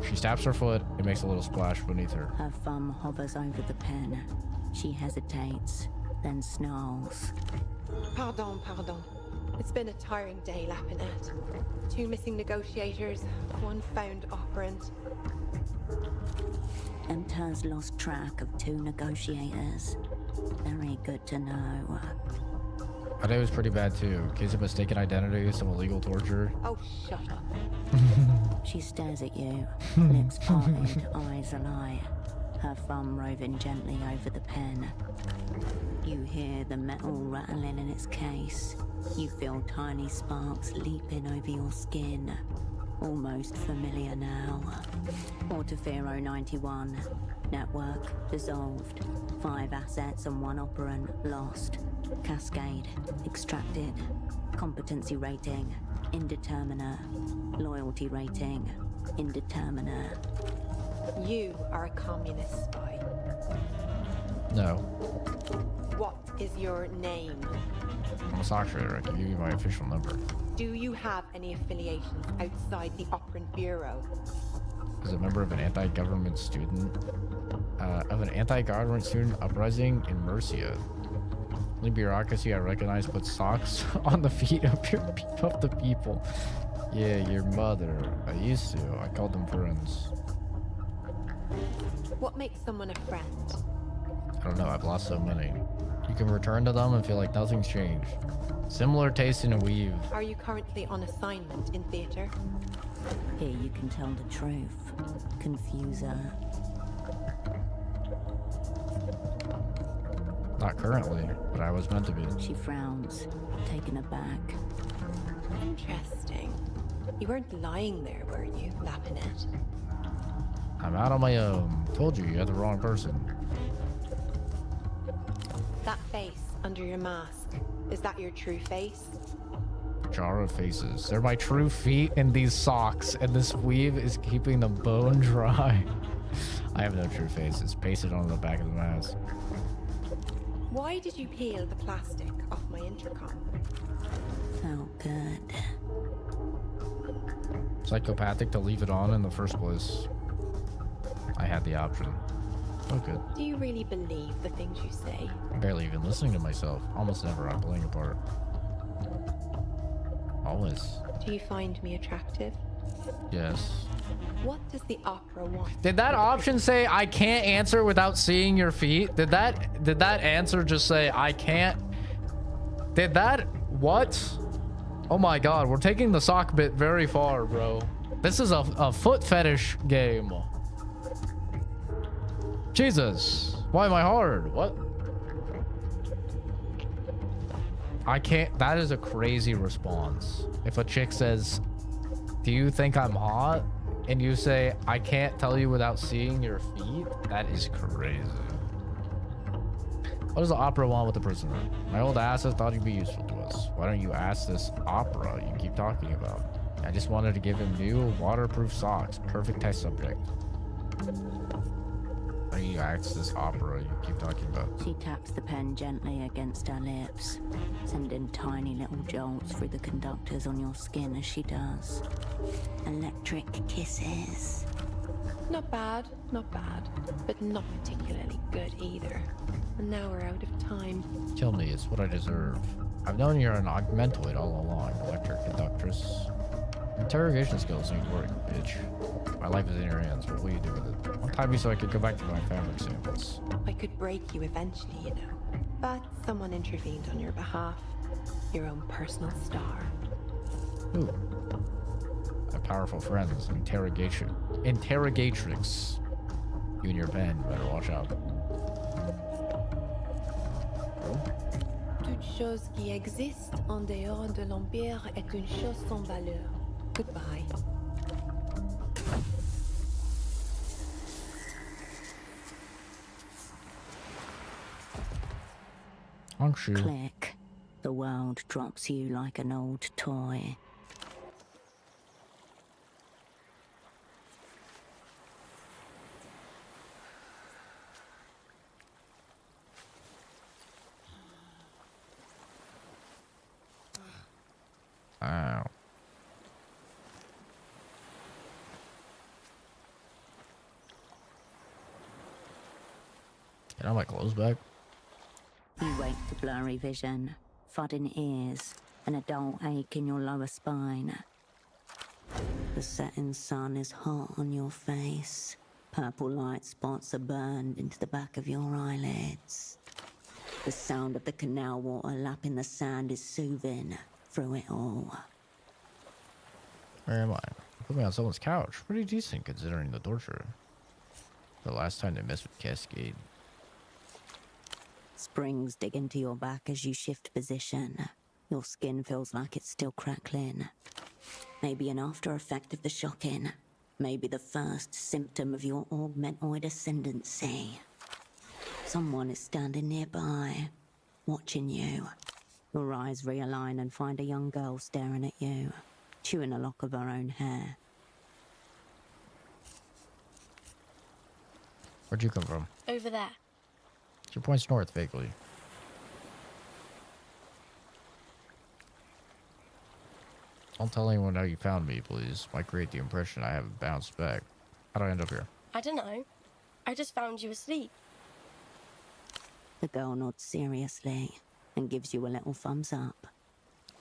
She taps her foot. It makes a little splash beneath her. Her thumb hovers over the pen. She hesitates, then snarls. Pardon. It's been a tiring day lapping at. 2 missing negotiators, 1 found operant. Emter's lost track of 2 negotiators. Very good to know. I think it was pretty bad too. Case of mistaken identity, some illegal torture. Oh, shut up. She stares at you, lips parted, eyes alight, her thumb roving gently over the pen. You hear the metal rattling in its case. You feel tiny sparks leaping over your skin. Almost familiar now. Portofero 91. Network dissolved. 5 assets and 1 operant lost. Cascade extracted. Competency rating indeterminate. Loyalty rating indeterminate. You are a communist spy. No. What is your name? I'm a sock trader. I can give you my official number. Do you have any affiliations outside the Operant Bureau? As a member of an anti-government student, uprising in Mercia. The bureaucracy I recognize puts socks on the feet of the people. Yeah, your mother. I used to. I called them friends. What makes someone a friend? I don't know. I've lost so many. You can return to them and feel like nothing's changed. Similar taste in a weave. Are you currently on assignment in theater? Here you can tell the truth. Confuser. Not currently, but I was meant to be. She frowns, taken aback. Interesting. You weren't lying there, were you, lapping it? I'm out on my own. Told you had the wrong person. That face under your mask, is that your true face? Jar of faces. They're my true feet in these socks, and this weave is keeping them bone dry. I have no true faces. Pasted on the back of the mask. Why did you peel the plastic off my intercom? Felt good. Psychopathic to leave it on in the first place. I had the option. Oh, good. Do you really believe the things you say? I'm barely even listening to myself. Almost never. I'm playing a part. Always. Do you find me attractive? Yes. What does the opera want? Did that option say I can't answer without seeing your feet? Did that answer just say I can't? Did that what? Oh my god, we're taking the sock bit very far, bro. This is a foot fetish game. Jesus. Why am I hard? What? I can't. That is a crazy response. If a chick says, do you think I'm hot? And you say, I can't tell you without seeing your feet? That is crazy. What does the opera want with the prisoner? My old asses thought he'd be useful to us. Why don't you ask this opera you keep talking about? I just wanted to give him new waterproof socks. Perfect test subject. Why don't you ask this opera you keep talking about? She taps the pen gently against her lips, sending tiny little jolts through the conductors on your skin as she does. Electric kisses. Not bad, but not particularly good either. And now we're out of time. Kill me, it's what I deserve. I've known you're an augmentoid all along, electric conductress. Interrogation skills ain't work, bitch. My life is in your hands. What will you do with it? Untie me so I can go back to my fabric samples. I could break you eventually, you know. But someone intervened on your behalf. Your own personal star. Ooh. My powerful friends. Interrogatrix. You and your pen better watch out. Toute chose qui existe en dehors de l'Empire est une chose sans valeur. Goodbye. Click. The world drops you like an old toy. Ow. Get all my clothes back. You wake to blurry vision, thudding ears, and a dull ache in your lower spine. The setting sun is hot on your face. Purple light spots are burned into the back of your eyelids. The sound of the canal water lapping the sand is soothing through it all. Where am I? Put me on someone's couch. Pretty decent considering the torture. The last time they messed with Cascade. Springs dig into your back as you shift position. Your skin feels like it's still crackling. Maybe an after effect of the shocking. Maybe the first symptom of your augmentoid ascendancy. Someone is standing nearby, watching you. Your eyes realign and find a young girl staring at you, chewing a lock of her own hair. Where'd you come from? Over there. She points north vaguely. Don't tell anyone how you found me, please. Might create the impression I haven't bounced back. How'd I end up here? I don't know. I just found you asleep. The girl nods seriously and gives you a little thumbs up.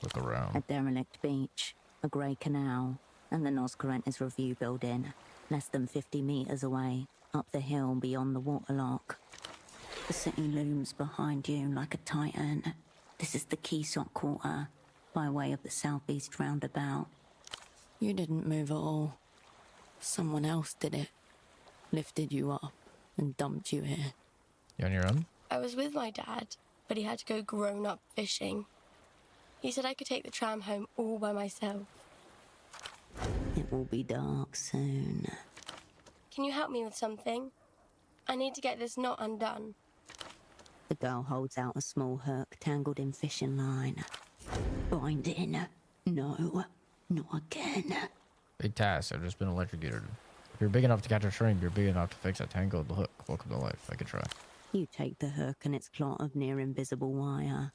Look around. A derelict beach, a grey canal, and the Nos Correntes Review building, less than 50 meters away, up the hill beyond the waterlock. The city looms behind you like a titan. This is the Keysot Quarter, by way of the southeast roundabout. You didn't move at all. Someone else did it. Lifted you up and dumped you here. You on your own? I was with my dad, but he had to go grown-up fishing. He said I could take the tram home all by myself. It will be dark soon. Can you help me with something? I need to get this knot undone. The girl holds out a small hook tangled in fishing line. Bind in. No, not again. Big task. I've just been electrocuted. If you're big enough to catch a shrimp, you're big enough to fix a tangled hook. Welcome to life. I could try. You take the hook and its clot of near-invisible wire.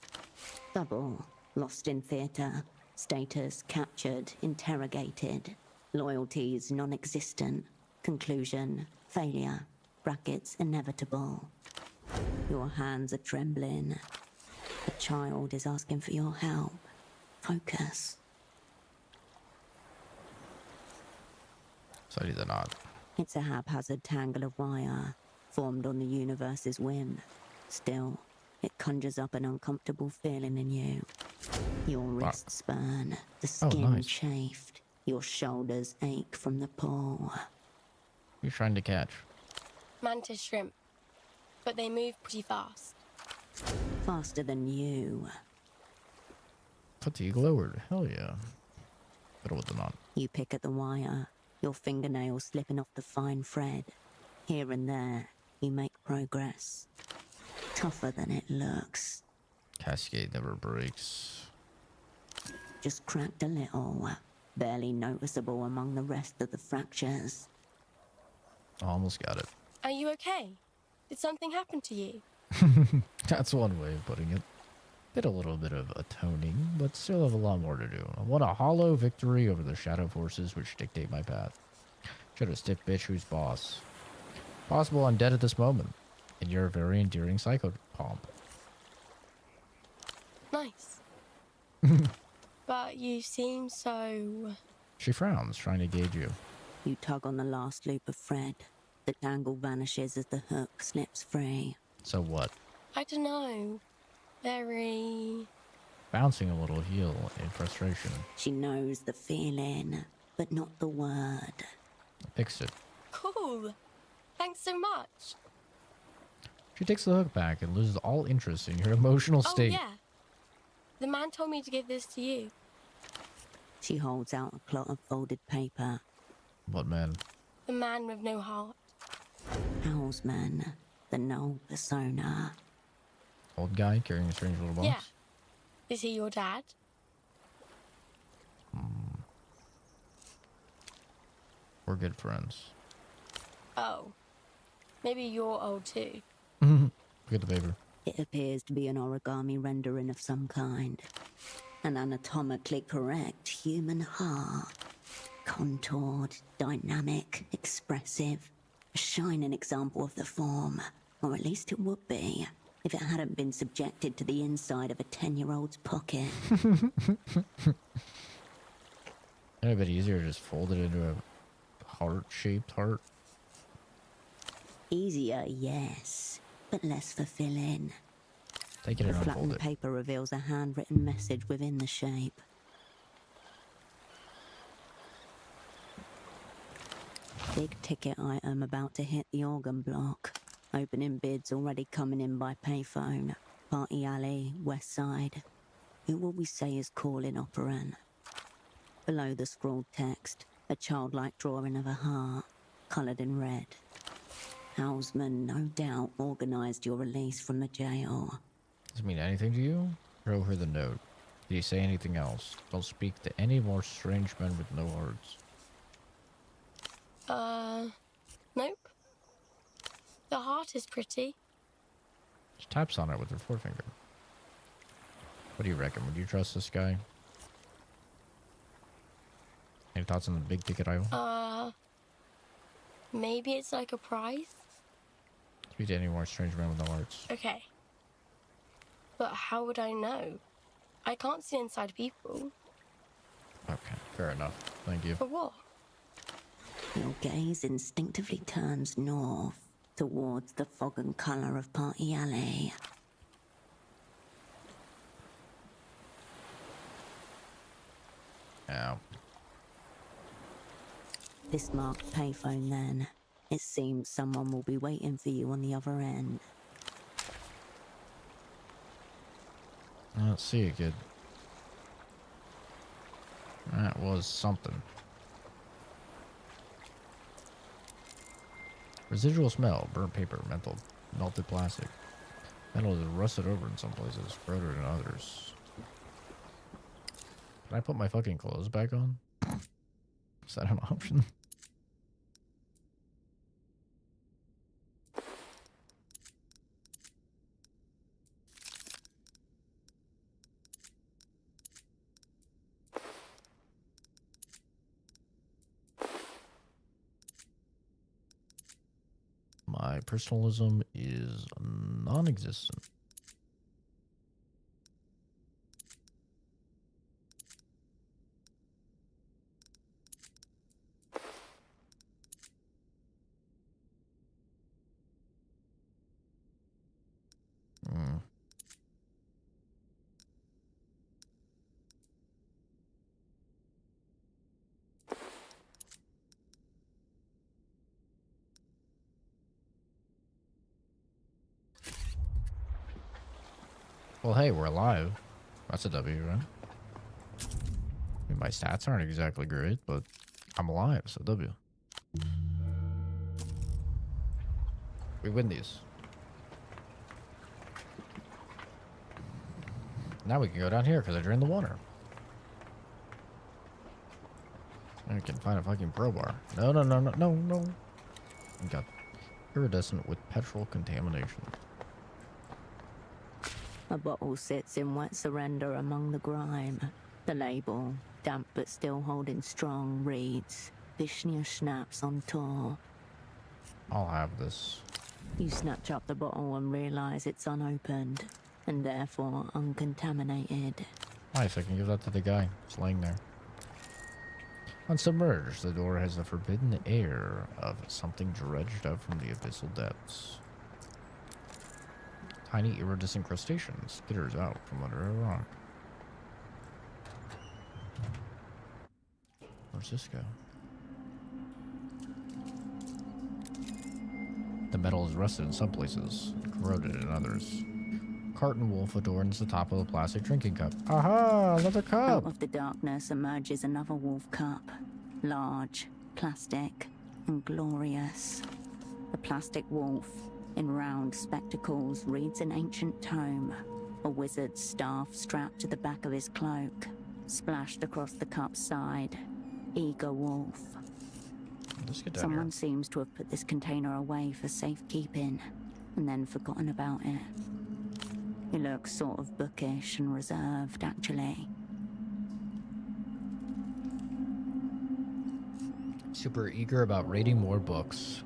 Double. Lost in theatre. Status captured, interrogated. Loyalties non-existent. Conclusion, failure. Brackets inevitable. Your hands are trembling. The child is asking for your help. Focus. Study the knot. It's a haphazard tangle of wire, formed on the universe's whim. Still, it conjures up an uncomfortable feeling in you. Your wrists burn, the skin chafed, your shoulders ache from the pull. You're trying to catch? Mantis shrimp, but they move pretty fast. Faster than you. Fatigue lowered. Hell yeah. Better with the knot. You pick at the wire, your fingernails slipping off the fine thread. Here and there, you make progress. Tougher than it looks. Cascade never breaks. Just cracked a little. Barely noticeable among the rest of the fractures. Almost got it. Are you okay? Did something happen to you? That's one way of putting it. Did a little bit of atoning, but still have a lot more to do. I want a hollow victory over the shadow forces which dictate my path. Should a stiff bitch who's boss. Possible I'm dead at this moment. And you're a very endearing psychopomp. Nice. But you seem so... She frowns, trying to gauge you. You tug on the last loop of thread. The tangle vanishes as the hook slips free. So what? I don't know. Very... Bouncing a little heel in frustration. She knows the feeling, but not the word. Fixed it. Cool. Thanks so much. She takes the hook back and loses all interest in your emotional state. Oh, yeah. The man told me to give this to you. She holds out a clot of folded paper. What man? The man with no heart. Houseman, the null persona. Old guy carrying a strange little box? Yeah. Is he your dad? We're good friends. Oh. Maybe you're old too. Get the paper. It appears to be an origami rendering of some kind. An anatomically correct human heart. Contoured, dynamic, expressive. A shining example of the form. Or at least it would be, if it hadn't been subjected to the inside of a 10-year-old's pocket. It'd be a bit easier to just fold it into a heart-shaped heart. Easier, yes, but less fulfilling. Take it and The unfold flattened it. paper reveals a handwritten message within the shape. Big ticket item about to hit the organ block. Opening bids already coming in by payphone. Party alley, west side. Who will we say is calling operant? Below the scrawled text, a childlike drawing of a heart, coloured in red. Houseman no doubt organised your release from the jail. Does it mean anything to you? Show her the note. Did he say anything else? Don't speak to any more strange men with no hearts. Nope. The heart is pretty. She taps on it with her forefinger. What do you reckon? Would you trust this guy? Any thoughts on the big ticket item? Maybe it's like a prize? Speak to any more strange men with no hearts. Okay. But how would I know? I can't see inside people. Okay, fair enough. Thank you. For what? Your gaze instinctively turns north, towards the fog and colour of Party Alley. Ow. This marked payphone then. It seems someone will be waiting for you on the other end. Let's see it, kid. That was something. Residual smell, burnt paper, melted plastic. Metal is rusted over in some places, corroded in others. Can I put my fucking clothes back on? Is that an option? My personalism is non-existent. Well, hey, we're alive. That's a W, right? I mean, my stats aren't exactly great, but I'm alive, so W. We win these. Now we can go down here because I drained the water. And we can find a fucking crowbar. No. We got iridescent with petrol contamination. A bottle sits in wet surrender among the grime. The label, damp but still holding strong, reads, Vishnya Schnapps on tour. I'll have this. You snatch up the bottle and realize it's unopened, and therefore uncontaminated. Nice, I can give that to the guy. It's laying there. Unsubmerged, the door has the forbidden air of something dredged out from the abyssal depths. Tiny iridescent crustacean skitters out from under a rock. Where's this go? The metal is rusted in some places, corroded in others. Carton wolf adorns the top of a plastic drinking cup. Aha! Another cup! Out of the darkness emerges another wolf cup. Large, plastic, and glorious. The plastic wolf, in round spectacles, reads an ancient tome. A wizard's staff strapped to the back of his cloak. Splashed across the cup's side. Eager wolf. Let's get down Someone here. seems to have put this container away for safekeeping, and then forgotten about it. He looks sort of bookish and reserved, actually. Super eager about reading more books.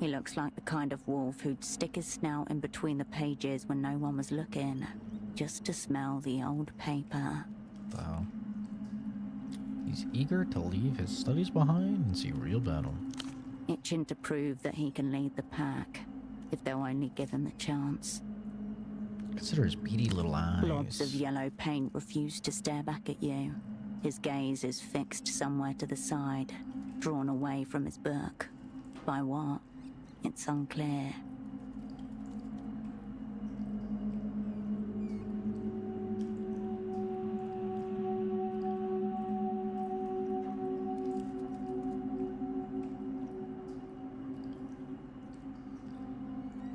He looks like the kind of wolf who'd stick his snout in between the pages when no one was looking, just to smell the old paper. What the hell? He's eager to leave his studies behind and see real battle. Itching to prove that he can lead the pack, if they'll only give him the chance. Consider his beady little eyes. Blobs of yellow paint refuse to stare back at you. His gaze is fixed somewhere to the side, drawn away from his book. By what? It's unclear.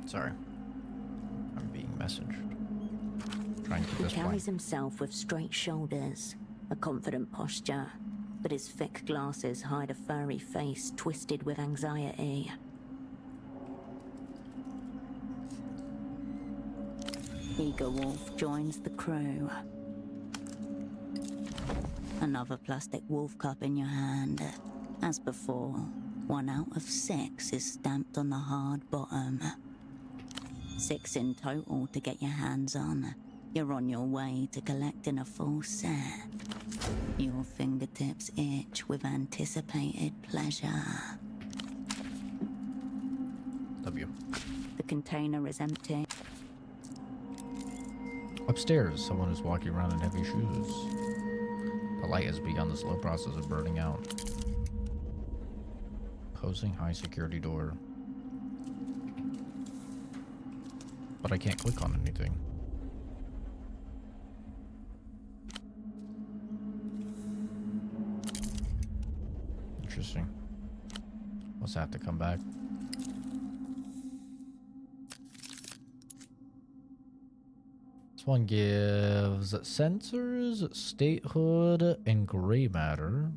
Sorry. I'm being messaged. Trying to He this carries point. himself with straight shoulders, a confident posture, but his thick glasses hide a furry face twisted with anxiety. Eager Wolf joins the crew. Another plastic wolf cup in your hand. As before, 1 out of 6 is stamped on the hard bottom. 6 in total to get your hands on. You're on your way to collecting a full set. Your fingertips itch with anticipated pleasure. W. The container is empty. Upstairs, someone is walking around in heavy shoes. The light has begun the slow process of burning out. Closing high security door. But I can't click on anything. Interesting. Must have to come back. This one gives sensors, statehood, and gray matter.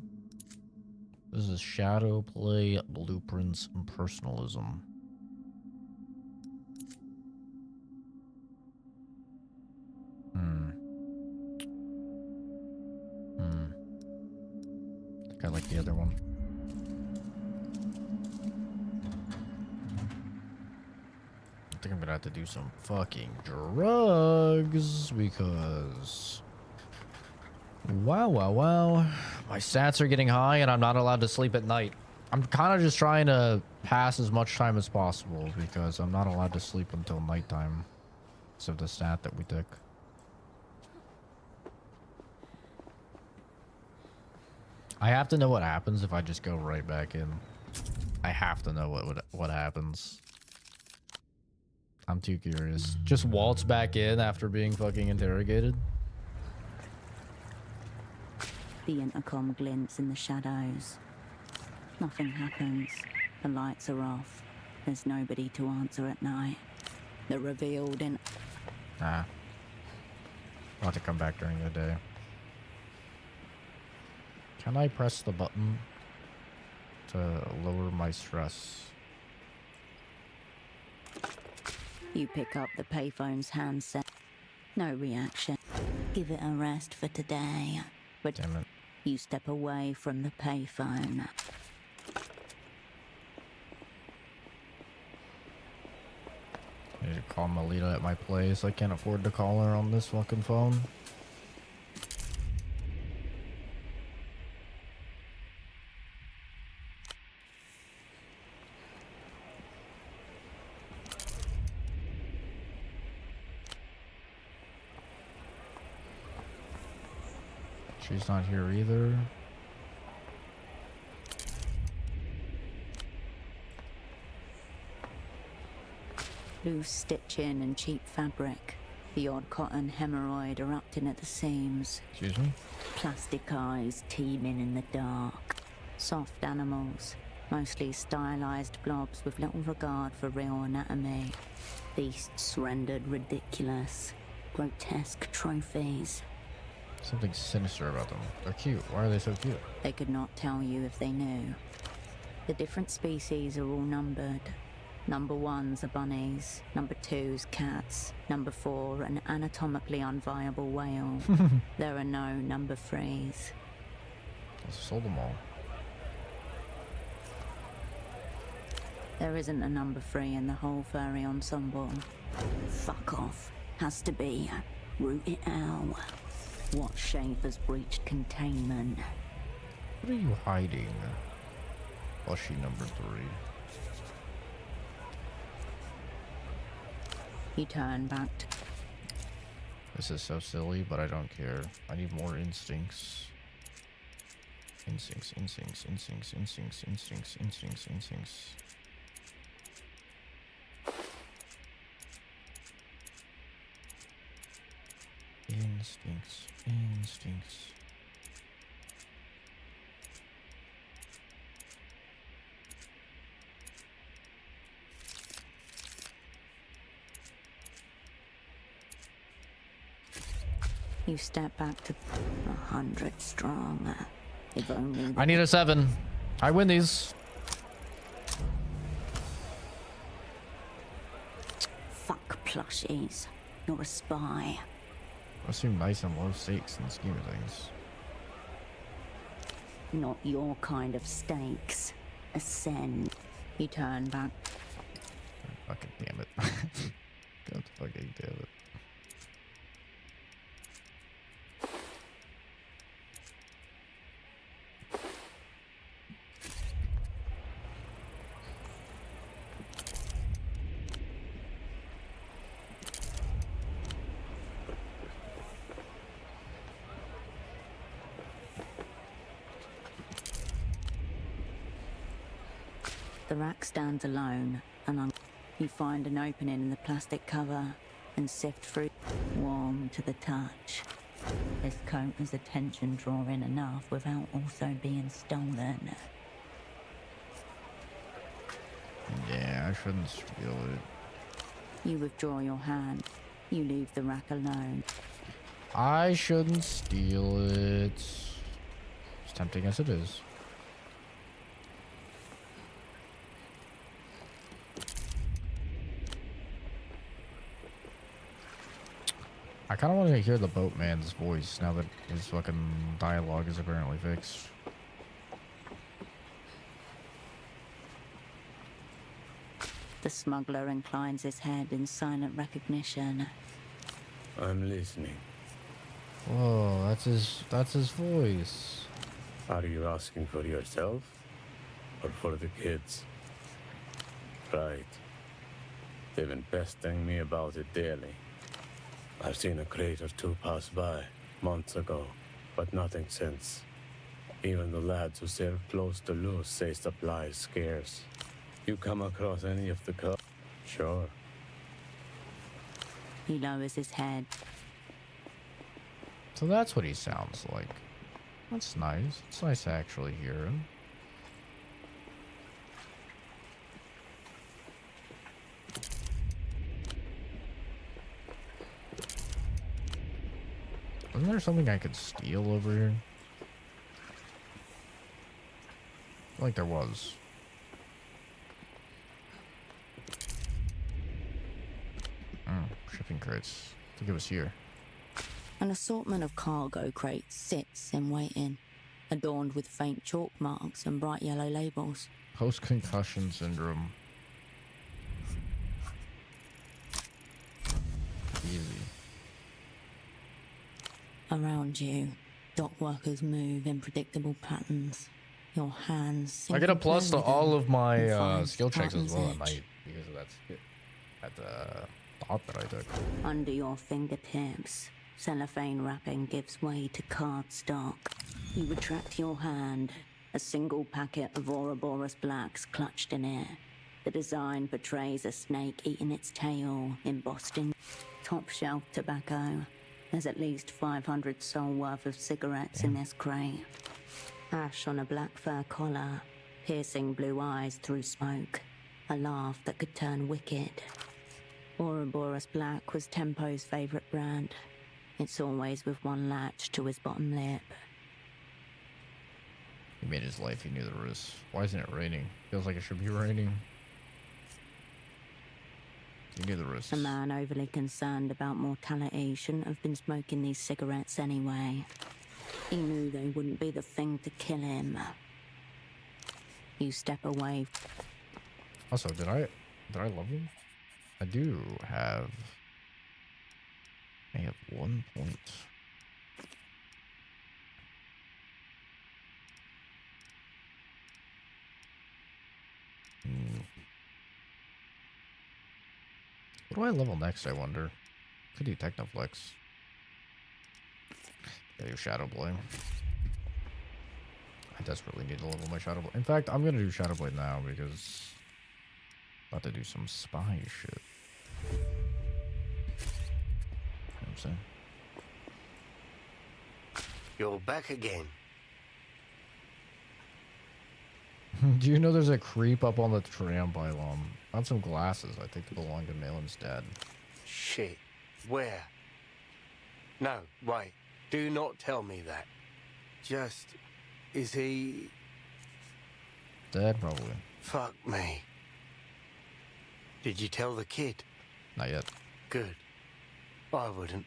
This is shadow play, blueprints, and personalism. I think I like the other one. I think I'm gonna have to do some fucking drugs because wow. My stats are getting high and I'm not allowed to sleep at night. I'm kind of just trying to pass as much time as possible because I'm not allowed to sleep until nighttime. So the stat that we took. I have to know what happens if I just go right back in. I have to know what happens. I'm too curious. Just waltz back in after being fucking interrogated. The intercom glints in the shadows. Nothing happens. The lights are off. There's nobody to answer at night. The revealed in... I'll have to come back during the day. Can I press the button to lower my stress? You pick up the payphone's handset. No reaction. Give it a rest for today. But Damn it. you step away from the payphone. I need to call Melita at my place. I can't afford to call her on this fucking phone. She's not here either. Loose stitching and cheap fabric. The odd cotton hemorrhoid erupting at the seams. Excuse me? Plastic eyes teeming in the dark. Soft animals, mostly stylized blobs with little regard for real anatomy. Beasts rendered ridiculous. Grotesque trophies. Something sinister about them. They're cute. Why are they so cute? They could not tell you if they knew. The different species are all numbered. Number 1's are bunnies, number 2's cats, number 4 an anatomically unviable whale. There are no number 3's. I sold them all. There isn't a number 3 in the whole furry ensemble. Fuck off. Has to be. Root it out. What shape has breached containment? What are you hiding? Bushy number 3. You turn back to... This is so silly, but I don't care. I need more instincts. Instincts. Instincts. You step back to 100 strong. If only... I need a 7. I win these. Fuck plushies. You're a spy. Those seem nice and low stakes in the scheme of things. Not your kind of stakes. Ascend. You turn back. Fucking damn it. God fucking damn it. The rack stands alone, and you find an opening in the plastic cover and sift through. Warm to the touch. This coat is attention drawing enough without also being stolen. Yeah, I shouldn't steal it. You withdraw your hand. You leave the rack alone. I shouldn't steal it. As tempting as it is. I kind of want to hear the boatman's voice now that his fucking dialogue is apparently fixed. The smuggler inclines his head in silent recognition. I'm listening. Whoa, that's his voice. Are you asking for yourself? Or for the kids? Right. They've been pestering me about it daily. I've seen a crate or two pass by months ago, but nothing since. Even the lads who serve close to Luz say supplies scarce. You come across any of the Sure. He lowers his head. So that's what he sounds like. That's nice. It's nice to actually hear him. Isn't there something I could steal over here? I feel like there was. Shipping crates. I think it was here. An assortment of cargo crates sits in waiting, adorned with faint chalk marks and bright yellow labels. Post-concussion syndrome. Easy. Around you, dock workers move in predictable patterns. Your hands. I get a plus to all of my find skill checks as well at Spartan's night edge. because of that skit. At the thought that I took. Under your fingertips, cellophane wrapping gives way to cardstock. You retract your hand, a single packet of Ouroboros Blacks clutched in it. The design portrays a snake eating its tail, embossed in top shelf tobacco. There's at least 500 sol worth of cigarettes in this crate. Ash on a black fur collar, piercing blue eyes through smoke. A laugh that could turn wicked. Ouroboros Black was Tempo's favorite brand. It's always with one latch to his bottom lip. He made his life, he knew the risks. Why isn't it raining? Feels like it should be raining. He knew the risks. A man overly concerned about mortality shouldn't have been smoking these cigarettes anyway. He knew they wouldn't be the thing to kill him. You step away. Also, did I love him? I do have. I have 1 point. What do I level next, I wonder? Could do Technoflex. Yeah, do Shadow Blade. I desperately need to level my Shadow Blade. In fact, I'm gonna do Shadow Blade now because I'm about to do some spy shit. You know what I'm saying? You're back again. Do you know there's a creep up on the tram pylon? Found some glasses. I think they belong to Malin's dad. Shit. Where? No, wait. Do not tell me that. Just... is he... Dead, probably. Fuck me. Did you tell the kid? Not yet. Good. I wouldn't.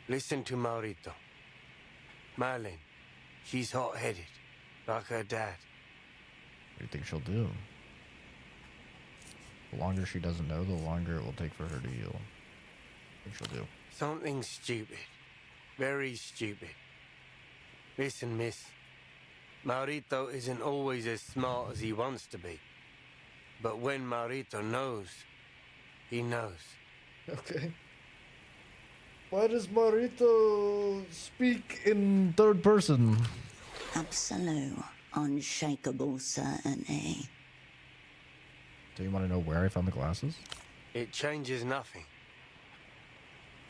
Listen to Maurito. Marlin, she's hot-headed, like her dad. What do you think she'll do? The longer she doesn't know, the longer it will take for her to heal. What do you think she'll do? Something stupid. Very stupid. Listen, miss. Maurito isn't always as smart as he wants to be. But when Maurito knows, he knows. Okay. Why does Marito speak in third person? Absolute, unshakable certainty. Do you want to know where I found the glasses? It changes nothing.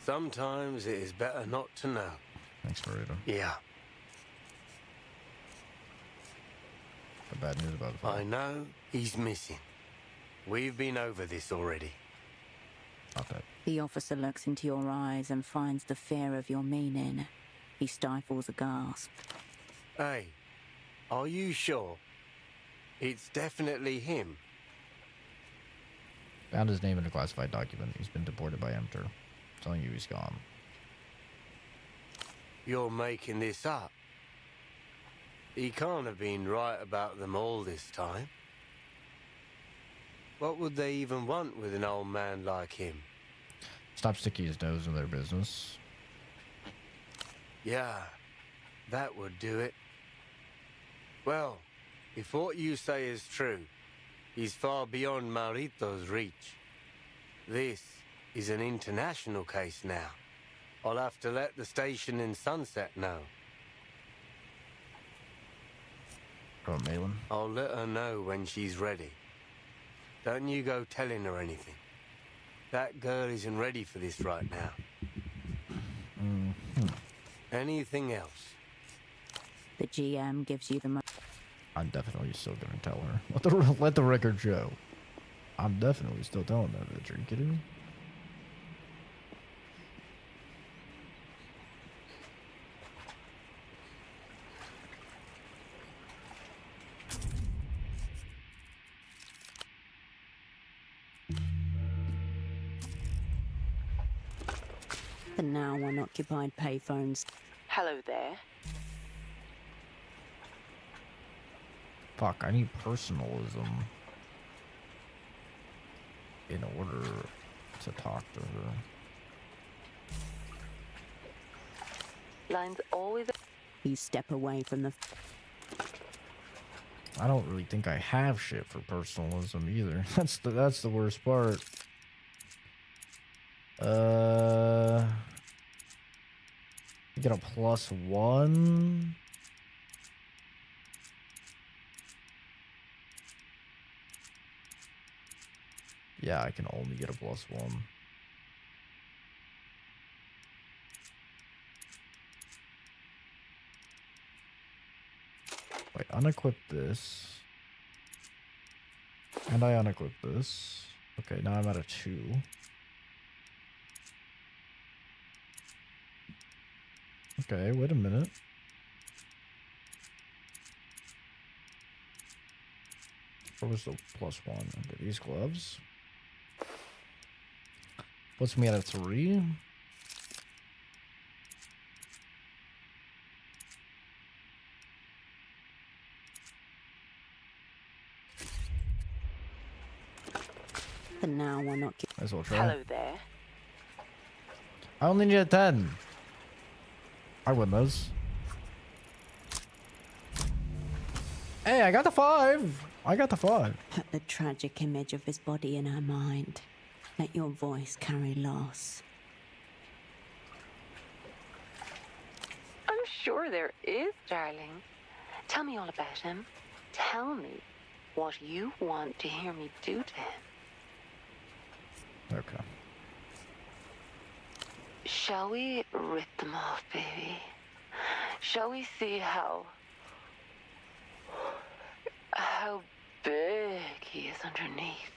Sometimes it is better not to know. Thanks, Marito. Yeah. The bad news about it. I know he's missing. We've been over this already. Okay. The officer looks into your eyes and finds the fear of your meaning. He stifles a gasp. Hey, are you sure? It's definitely him. Found his name in a classified document. He's been deported by Emter. Telling you he's gone. You're making this up. He can't have been right about them all this time. What would they even want with an old man like him? Stop sticking his nose in their business. Yeah, that would do it. Well, if what you say is true, he's far beyond Maurito's reach. This is an international case now. I'll have to let the station in Sunset know. Oh, Malin. I'll let her know when she's ready. Don't you go telling her anything. That girl isn't ready for this right now. Anything else? The GM gives you the I'm definitely still gonna tell her. Let the record show. I'm definitely still telling that bitch. Are you kidding me? The now unoccupied payphones. Hello there. Fuck, I need personalism in order to talk to her. Line's always... You step away from the... I don't really think I have shit for personalism either. That's the worst part. You get a +1. Yeah, I can only get a +1. Wait, unequip this. And I unequip this. Okay, now I'm at a 2. Okay, wait a minute. Where was the +1? Okay, these gloves. Puts me at a 3. The now unoccupied... Might as well try. Hello there. I only need a 10. I win those. Hey, I got the 5. I got the 5. Put the tragic image of his body in her mind. Let your voice carry loss. I'm sure there is, darling. Tell me all about him. Tell me what you want to hear me do to him. Okay. Shall we rip them off, baby? Shall we see how big he is underneath?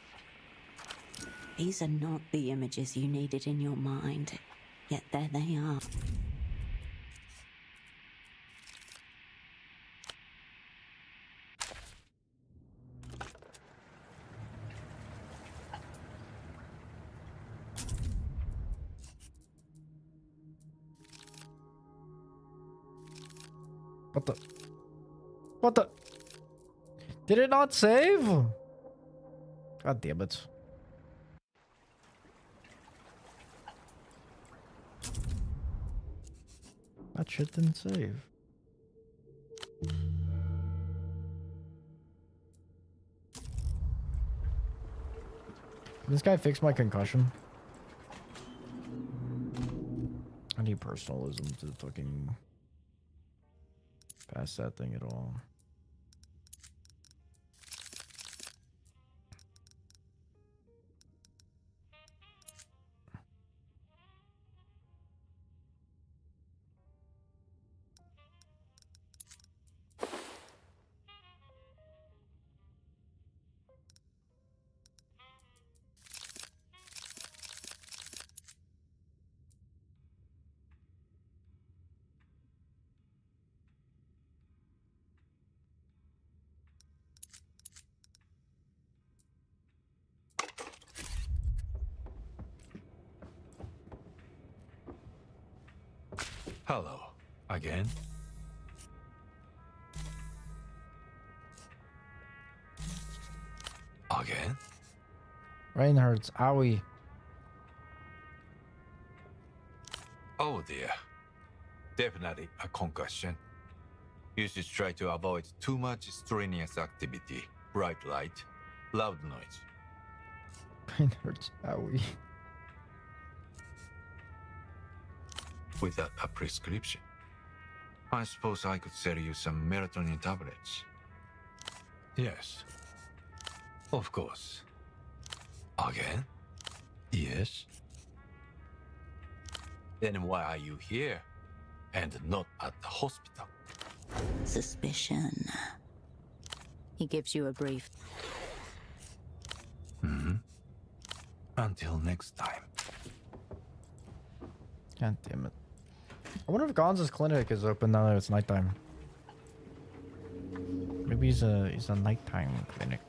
These are not the images you needed in your mind, yet there they are. What the? Did it not save? God damn it. That shit didn't save. This guy fixed my concussion. I need personalism to fucking pass that thing at all. Hello. Again? Again? Rain hurts. Owie. Oh dear. Definitely a concussion. You should try to avoid too much strenuous activity. Bright light, loud noise. Rain hurts. Owie. Without a prescription, I suppose I could sell you some melatonin tablets. Yes. Of course. Again? Yes. Then why are you here and not at the hospital? Suspicion. He gives you a brief. Until next time. God damn it. I wonder if Gonza's clinic is open now that it's nighttime. Maybe he's a nighttime clinic.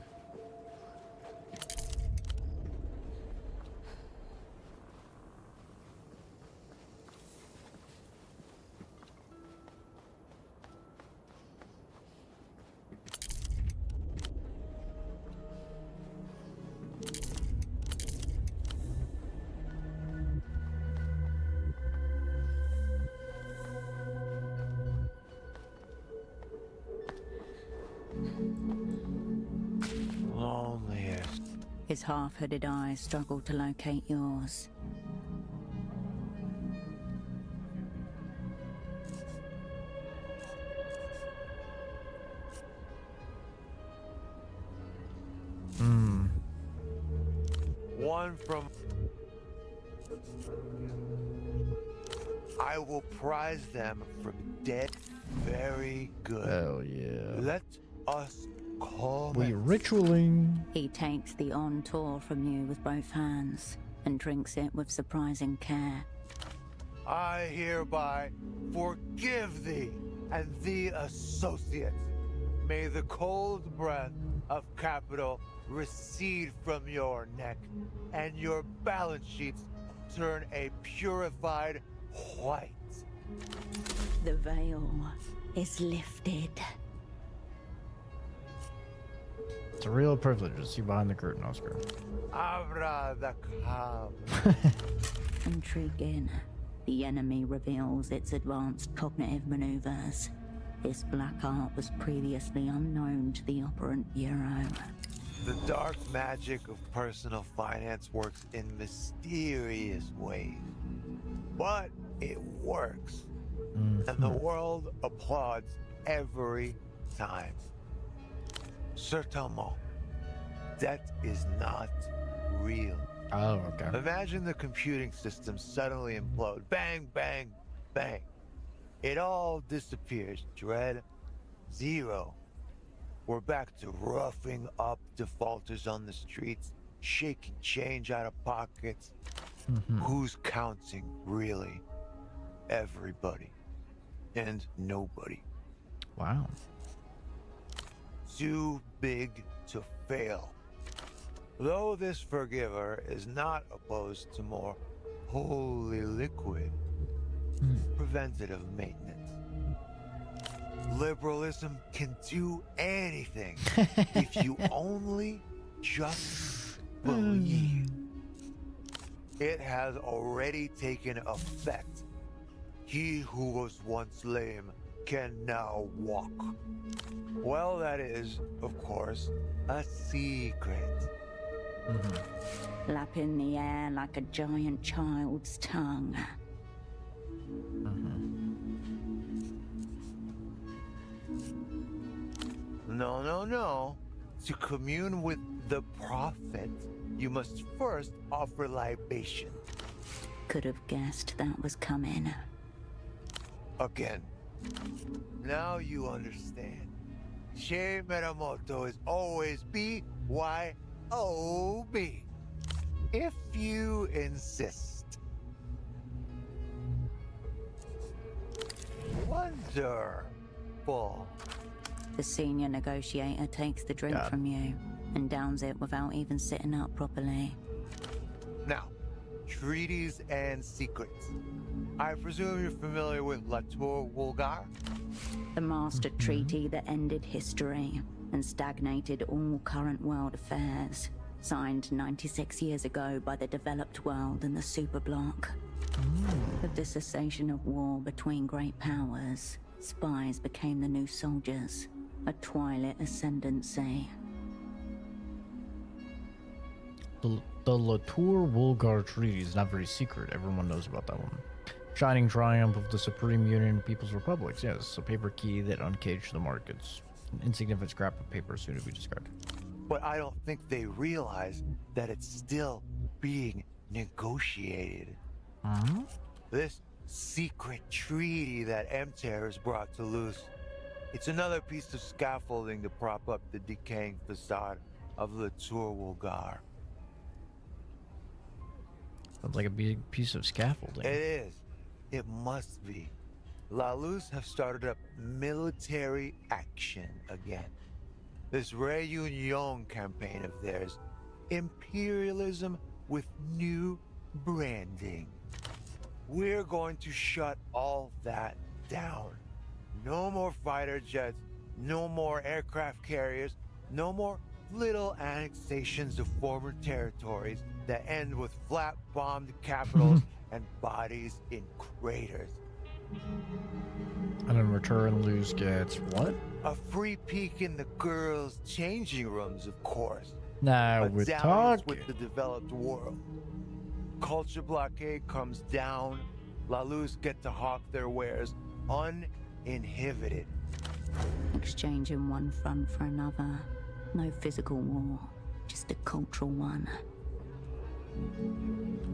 Loneliest. His half-hooded eyes struggle to locate yours. One from... I will prize them from dead. Very good. Hell yeah. Let us call We ritualing. He takes the on tour from you with both hands and drinks it with surprising care. I hereby forgive thee and thee associates. May the cold breath of capital recede from your neck and your balance sheets turn a purified white. The veil is lifted. It's a real privilege to see behind the curtain, Oscar. Abra the cab. Intriguing. The enemy reveals its advanced cognitive maneuvers. This black art was previously unknown to the operant bureau. The dark magic of personal finance works in mysterious ways, but it works, and the world applauds every time. Certainement, that is not real. Oh, okay. Imagine the computing system suddenly implode. Bang, bang, bang. It all disappears. Dread, zero. We're back to roughing up defaulters on the streets, shaking change out of pockets. Who's counting, really? Everybody. And nobody. Wow. Too big to fail. Though this forgiver is not opposed to more holy liquid, preventative maintenance. Liberalism can do anything if you only just believe. It has already taken effect. He who was once lame can now walk. Well, that is, of course, a secret. Lap in the air like a giant child's tongue. No, no, no. To commune with the prophet, you must first offer libation. Could have guessed that was coming. Again. Now you understand. Shei Meramoto is always B-Y-O-B. If you insist. Wonderful. The senior negotiator takes the drink from you and downs it without even sitting up properly. Now, treaties and secrets. I presume you're familiar with Latour Woolgar? The master treaty that ended history and stagnated all current world affairs. Signed 96 years ago by the developed world and the superbloc. With the cessation of war between great powers, spies became the new soldiers, a twilight ascendancy. The Latour Woolgar Treaty is not very secret. Everyone knows about that one. Shining triumph of the Supreme Union of People's Republics. Yes, a paper key that uncaged the markets. An insignificant scrap of paper soon to be discarded. But I don't think they realize that it's still being negotiated. This secret treaty that Emter has brought to Luce. It's another piece of scaffolding to prop up the decaying facade of Latour Woolgar. Sounds like a big piece of scaffolding. It is. It must be. La Luz have started up military action again. This Réunion campaign of theirs. Imperialism with new branding. We're going to shut all that down. No more fighter jets, no more aircraft carriers, no more little annexations of former territories that end with flat-bombed capitals and bodies in craters. And in return, Luz gets what? A free peek in the girls' changing rooms, of course. Now A we're dalliance talking. with the developed world. Culture blockade comes down. La Luz get to hawk their wares uninhibited. Exchanging one front for another. No physical war, just a cultural one.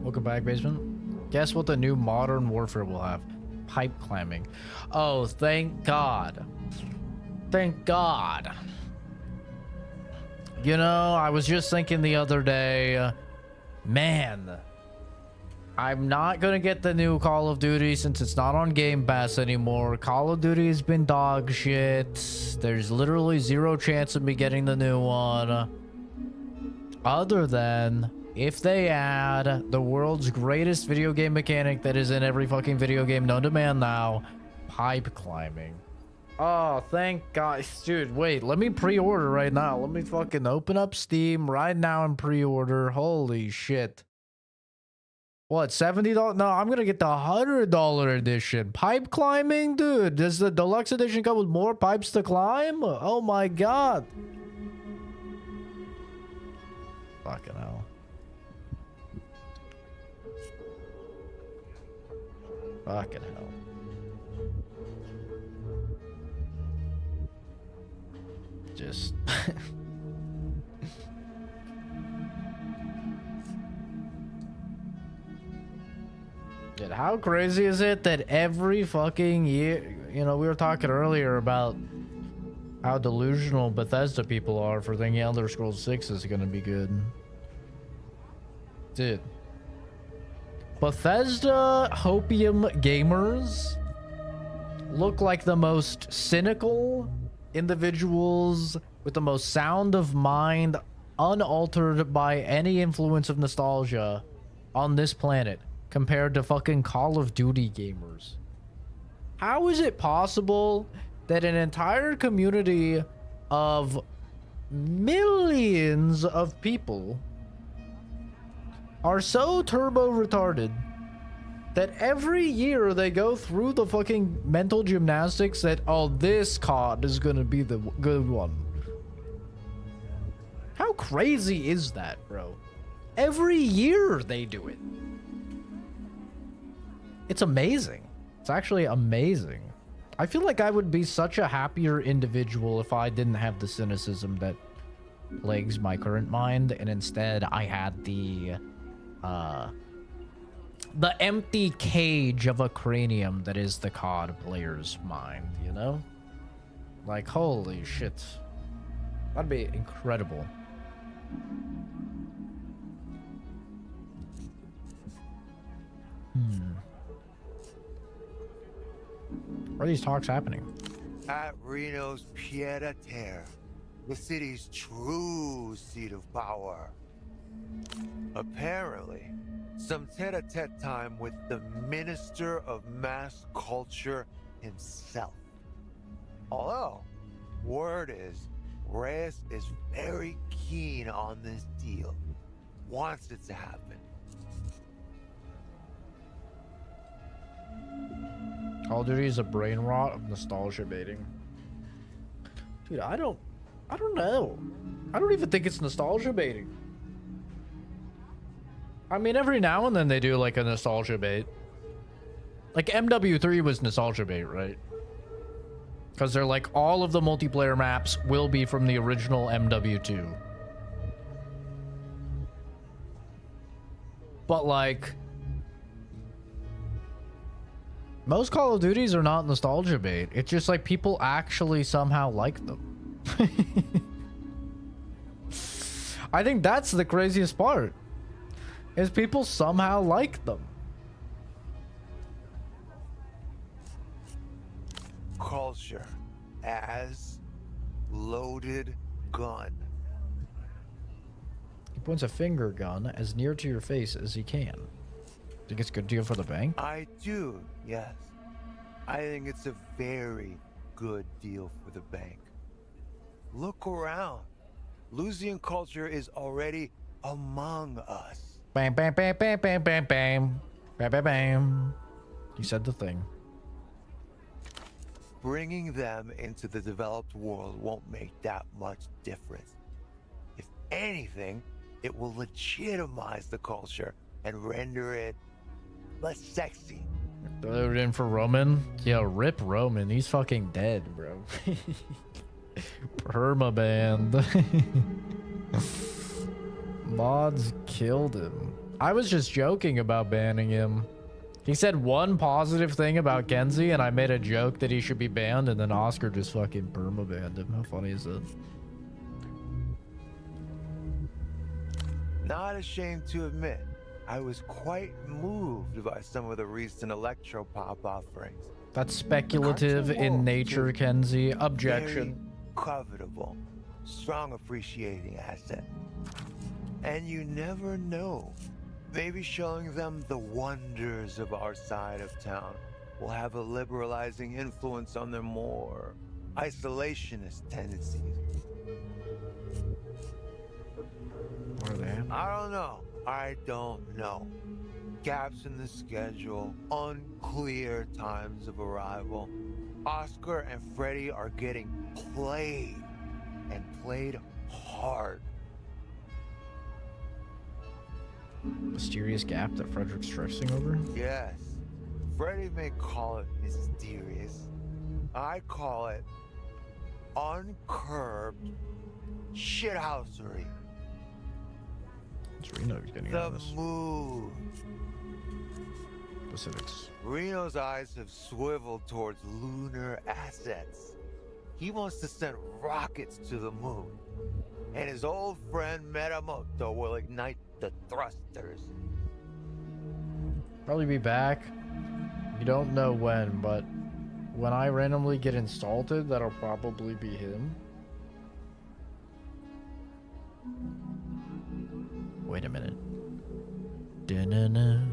Welcome back, basement. Guess what the new modern warfare will have? Pipe climbing. Oh, thank God. Thank God. You know, I was just thinking the other day, man, I'm not gonna get the new Call of Duty since it's not on Game Pass anymore. Call of Duty has been dog shit. There's literally zero chance of me getting the new one. Other than if they add the world's greatest video game mechanic that is in every fucking video game known to man now, pipe climbing. Oh, thank God. Dude, wait, let me pre-order right now. Let me fucking open up Steam right now and pre-order. Holy shit. What, $70? No, I'm gonna get the $100 edition. Pipe climbing? Dude, does the deluxe edition come with more pipes to climb? Oh my God. Fucking hell. Fucking hell. Just... Dude, how crazy is it that every fucking year, you know, we were talking earlier about how delusional Bethesda people are for thinking Elder Scrolls 6 is gonna be good. Dude. Bethesda hopium gamers look like the most cynical individuals with the most sound of mind, unaltered by any influence of nostalgia on this planet compared to fucking Call of Duty gamers. How is it possible that an entire community of millions of people are so turbo retarded that every year they go through the fucking mental gymnastics that, oh, this COD is gonna be the good one? How crazy is that, bro? Every year they do it. It's amazing. It's actually amazing. I feel like I would be such a happier individual if I didn't have the cynicism that plagues my current mind, and instead I had the empty cage of a cranium that is the COD player's mind, you know? Like, holy shit. That'd be incredible. Where are these talks happening? At Reno's pied-à-terre, the city's true seat of power. Apparently, some tete-a-tete time with the Minister of Mass Culture himself. Although, word is, Reyes is very keen on this deal. Wants it to happen. Call of Duty is a brain rot of nostalgia baiting. Dude, I don't know. I don't even think it's nostalgia baiting. I mean, every now and then they do like a nostalgia bait. Like MW3 was nostalgia bait, right? Because they're like, all of the multiplayer maps will be from the original MW2. But like, most Call of Duties are not nostalgia bait. It's just like people actually somehow like them. I think that's the craziest part. Is people somehow like them. Culture as loaded gun. He points a finger gun as near to your face as he can. Think it's a good deal for the bank? I do, yes. I think it's a very good deal for the bank. Look around. Lucian culture is already among us. Bam, bam, bam, bam, bam, bam, bam. Bam, bam, bam. He said the thing. Bringing them into the developed world won't make that much difference. If anything, it will legitimize the culture and render it less sexy. Throw it in for Roman? Yeah, rip Roman. He's fucking dead, bro. Permabanned. Mods killed him. I was just joking about banning him. He said one positive thing about Kenzie, and I made a joke that he should be banned, and then Oscar just fucking permabanned him. How funny is that? Not ashamed to admit, I was quite moved by some of the recent electropop offerings. That's speculative in nature, Kenzie. Objection. Very covetable, strong appreciating asset. And you never know. Maybe showing them the wonders of our side of town will have a liberalizing influence on their more isolationist tendencies. What are they? I don't know. Gaps in the schedule, unclear times of arrival. Oscar and Freddy are getting played, and played hard. Mysterious gap that Frederick's stressing over? Yes. Freddy may call it mysterious. I call it uncurbed shithousery. It's Reno getting The on this. mood. Specifics. Reno's eyes have swiveled towards lunar assets. He wants to send rockets to the moon. And his old friend Metamoto will ignite the thrusters. Probably be back. You don't know when, but when I randomly get insulted, that'll probably be him. Wait a minute. Da-na-na.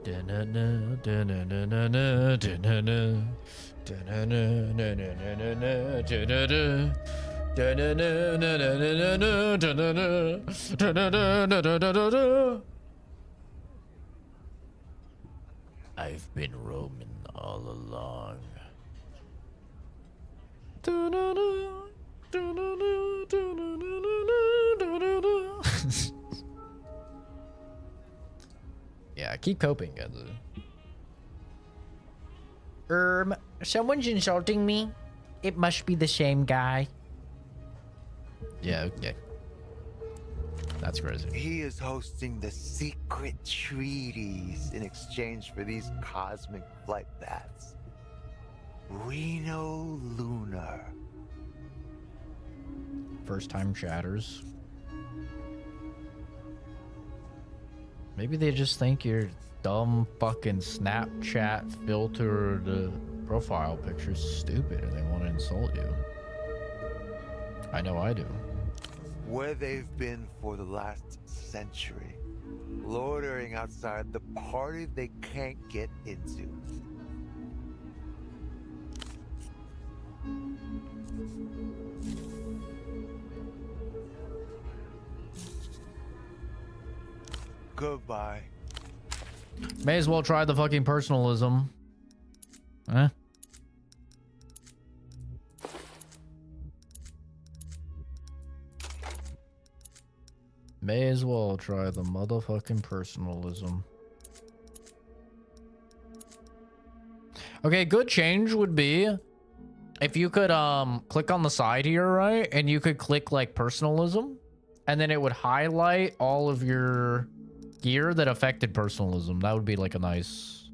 Da-na-na. Da-na-na-na-na. Da-na-na. Da-na-na-na-na-na-na. Da-da-da. Da-na-na-na-na-na-na. Da-na-na. Da-na-na-na-na-na-na. I've been Roman all along. Da-na-na. Da-na-na. Da-na-na-na-na. Da-na-na. Yeah, keep coping, guys. Someone's insulting me. It must be the same guy. Yeah, okay. That's crazy. He is hosting the secret treaties in exchange for these cosmic flight paths. Reno Lunar. First time chatters. Maybe they just think your dumb fucking Snapchat filtered profile picture's stupid and they want to insult you. I know I do. Where they've been for the last century. loitering outside the party they can't get into. Goodbye. May as well try the fucking personalism. Huh? May as well try the motherfucking personalism. Okay, good change would be if you could click on the side here, right? And you could click like personalism, and then it would highlight all of your gear that affected personalism. That would be like a nice,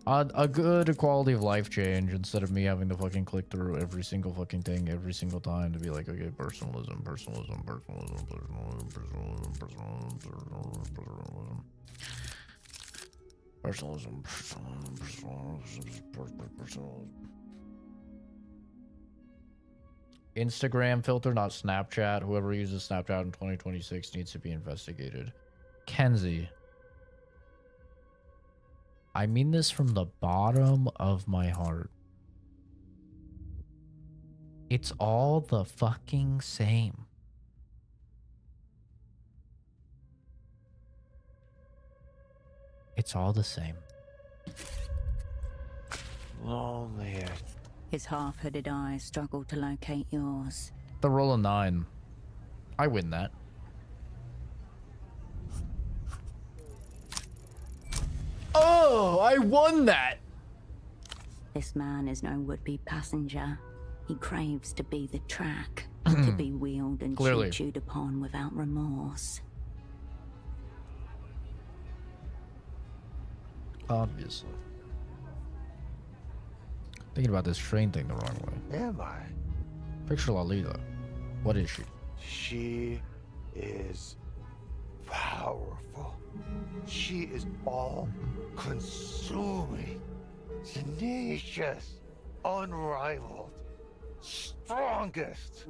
a good quality of life change, instead of me having to fucking click through every single fucking thing every single time to be like, okay, personalism, personalism, personalism, personalism, personalism, personalism, personalism, personalism, personalism. Instagram filter, not Snapchat. Whoever uses Snapchat in 2026 needs to be investigated. Kenzie, I mean this from the bottom of my heart. It's all the fucking same. It's all the same. Lonely. His half-hooded eyes struggle to locate yours. The roll of 9. I win that. Oh, I won that. This man is no would-be passenger. He craves to be the track, to be wheeled and chewed upon without remorse. Obviously. Thinking about this train thing the wrong way. Am I? Picture Lalita. What is she? She is powerful. She is all-consuming, tenacious, unrivaled, strongest.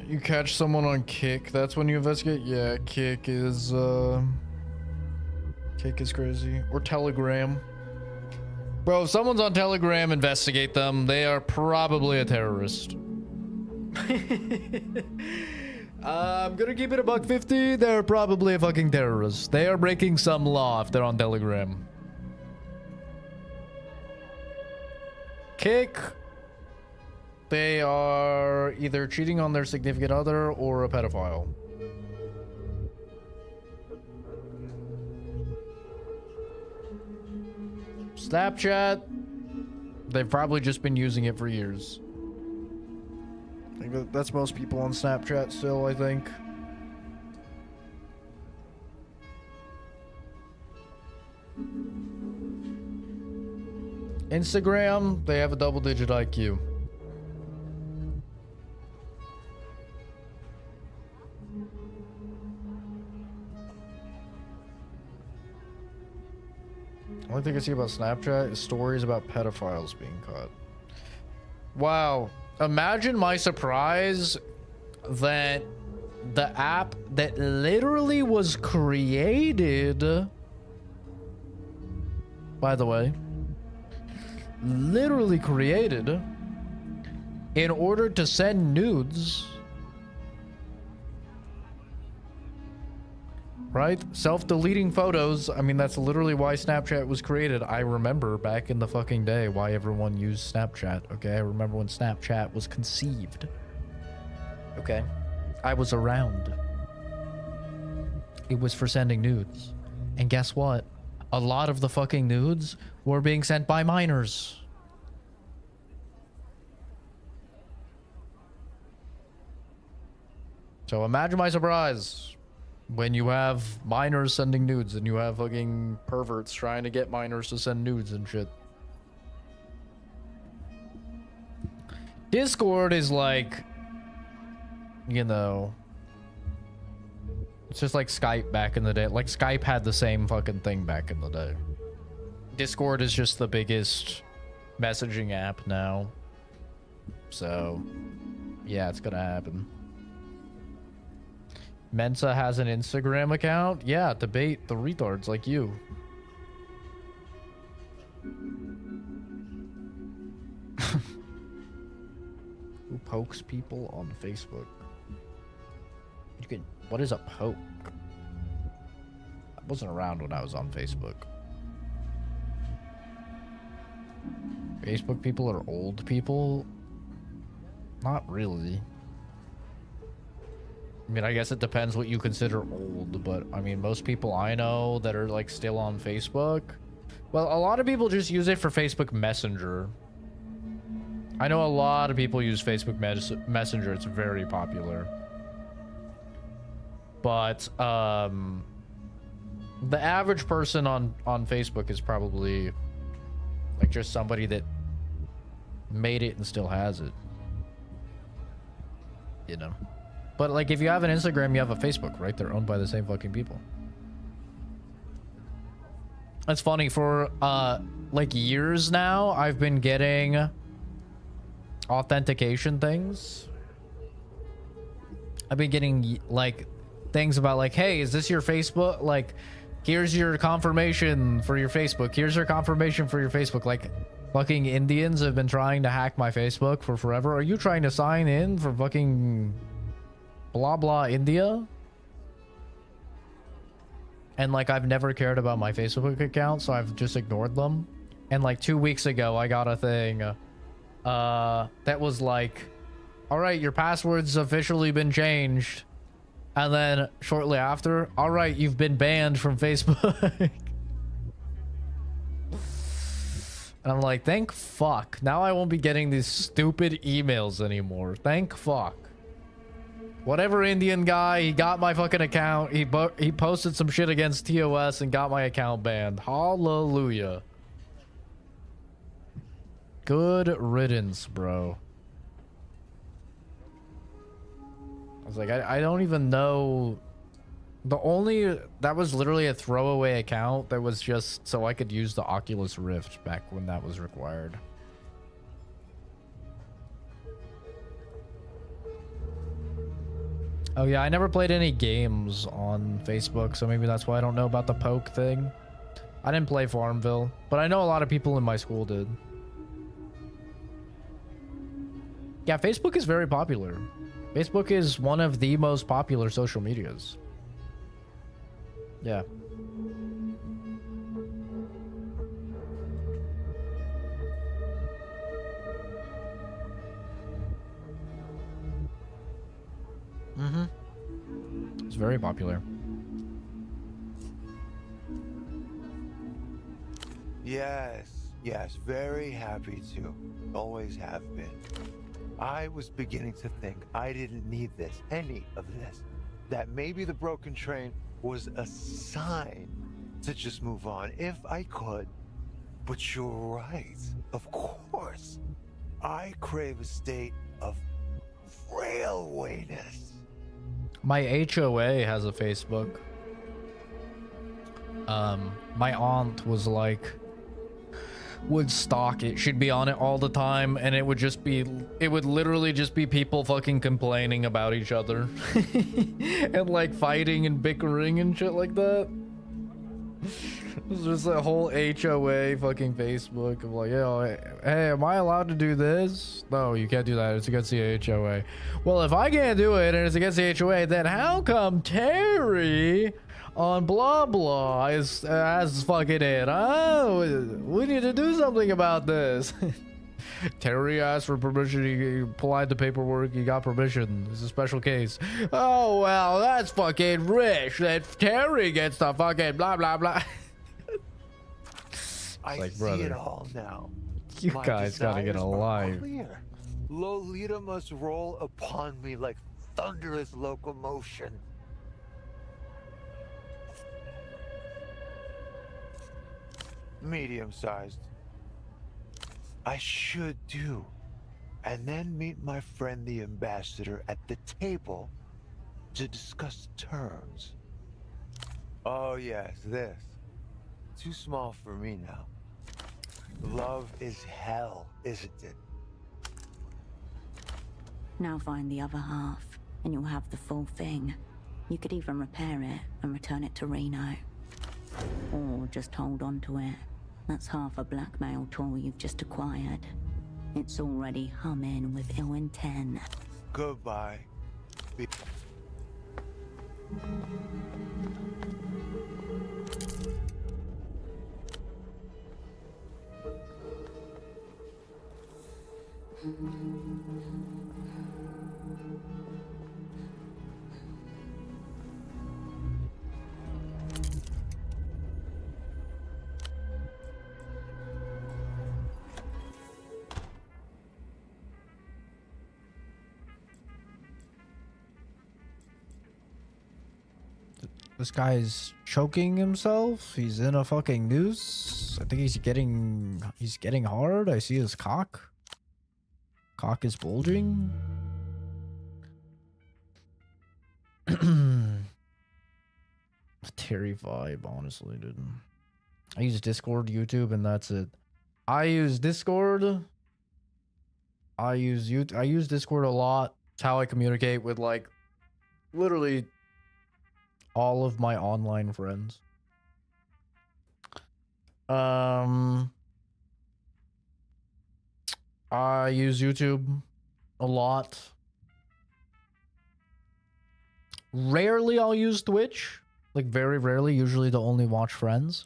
You catch someone on Kick, that's when you investigate? Yeah, Kick is crazy. Or Telegram. Bro, if someone's on Telegram, investigate them. They are probably a terrorist. I'm gonna keep it a $1.50. They're probably a fucking terrorist. They are breaking some law if they're on Telegram. Kick. They are either cheating on their significant other or a pedophile. Snapchat. They've probably just been using it for years. I think that's most people on Snapchat still, I think. Instagram, they have a double-digit IQ. The only thing I see about Snapchat is stories about pedophiles being caught. Wow. Imagine my surprise that the app that literally was created, by the way, literally created in order to send nudes, right? Self-deleting photos. I mean, that's literally why Snapchat was created. I remember back in the fucking day why everyone used Snapchat, okay? I remember when Snapchat was conceived. Okay. I was around. It was for sending nudes. And guess what? A lot of the fucking nudes were being sent by minors. So imagine my surprise when you have minors sending nudes and you have fucking perverts trying to get minors to send nudes and shit. Discord is like, you know, it's just like Skype back in the day. Like Skype had the same fucking thing back in the day. Discord is just the biggest messaging app now. So, yeah, it's gonna happen. Mensa has an Instagram account? Yeah, debate the retards like you. Who pokes people on Facebook? You can. What is a poke? I wasn't around when I was on Facebook. Facebook people are old people? Not really. I mean, I guess it depends what you consider old, but I mean, most people I know that are like still on Facebook, well, a lot of people just use it for Facebook Messenger. I know a lot of people use Facebook Messenger. It's very popular. But the average person on Facebook is probably like just somebody that made it and still has it. You know. But like if you have an Instagram, you have a Facebook, right? They're owned by the same fucking people. That's funny. For like years now, I've been getting authentication things. I've been getting like things about like, hey, is this your Facebook? Like, here's your confirmation for your Facebook. Here's your confirmation for your Facebook. Like, fucking Indians have been trying to hack my Facebook for forever. Are you trying to sign in for fucking blah blah India? And like, I've never cared about my Facebook account, so I've just ignored them. And like 2 weeks ago, I got a thing that was like, all right, your password's officially been changed. And then shortly after, all right, you've been banned from Facebook. And I'm like, thank fuck. Now I won't be getting these stupid emails anymore. Thank fuck. Whatever Indian guy, he got my fucking account. He posted some shit against TOS and got my account banned. Hallelujah. Good riddance, bro. I was like, I don't even know. That was literally a throwaway account that was just so I could use the Oculus Rift back when that was required. Oh yeah, I never played any games on Facebook, so maybe that's why I don't know about the poke thing. I didn't play Farmville, but I know a lot of people in my school did. Yeah, Facebook is very popular. Facebook is one of the most popular social medias. Yeah. Mm-hmm. It's very popular. Yes, very happy to. Always have been. I was beginning to think I didn't need this, any of this. That maybe the broken train was a sign to just move on if I could. But you're right. Of course. I crave a state of railwayness. My HOA has a Facebook. My aunt was like, would stalk it, she'd be on it all the time, and it would literally just be people fucking complaining about each other and like fighting and bickering and shit like that. It's just a whole HOA fucking Facebook of like, yo, hey, am I allowed to do this? No, you can't do that. It's against the HOA. Well, if I can't do it and it's against the HOA, then how come Terry on blah blah is fucking it? Oh, we need to do something about this. Terry asked for permission. He applied the paperwork. He got permission. It's a special case. Oh well, that's fucking rich that Terry gets the fucking blah blah blah. I like, see brother, it all now. you My guys gotta get desires are alive. clear. Lolita must roll upon me like thunderous locomotion. Medium-sized. I should do. And then meet my friend the ambassador at the table to discuss terms. Oh yes, this. Too small for me now. Love is hell, isn't it? Now find the other half, and you'll have the full thing. You could even repair it and return it to Reno. Or just hold on to it. That's half a blackmail tool you've just acquired. It's already humming with ill intent. Goodbye. This guy's choking himself. He's in a fucking noose. I think he's getting hard. I see his cock. Cock is bulging. Terry vibe, honestly, dude. I use Discord, YouTube, and that's it. I use Discord. I use Discord a lot. It's how I communicate with, like, literally all of my online friends. I use YouTube a lot. Rarely I'll use Twitch. Like, very rarely. Usually to only watch friends.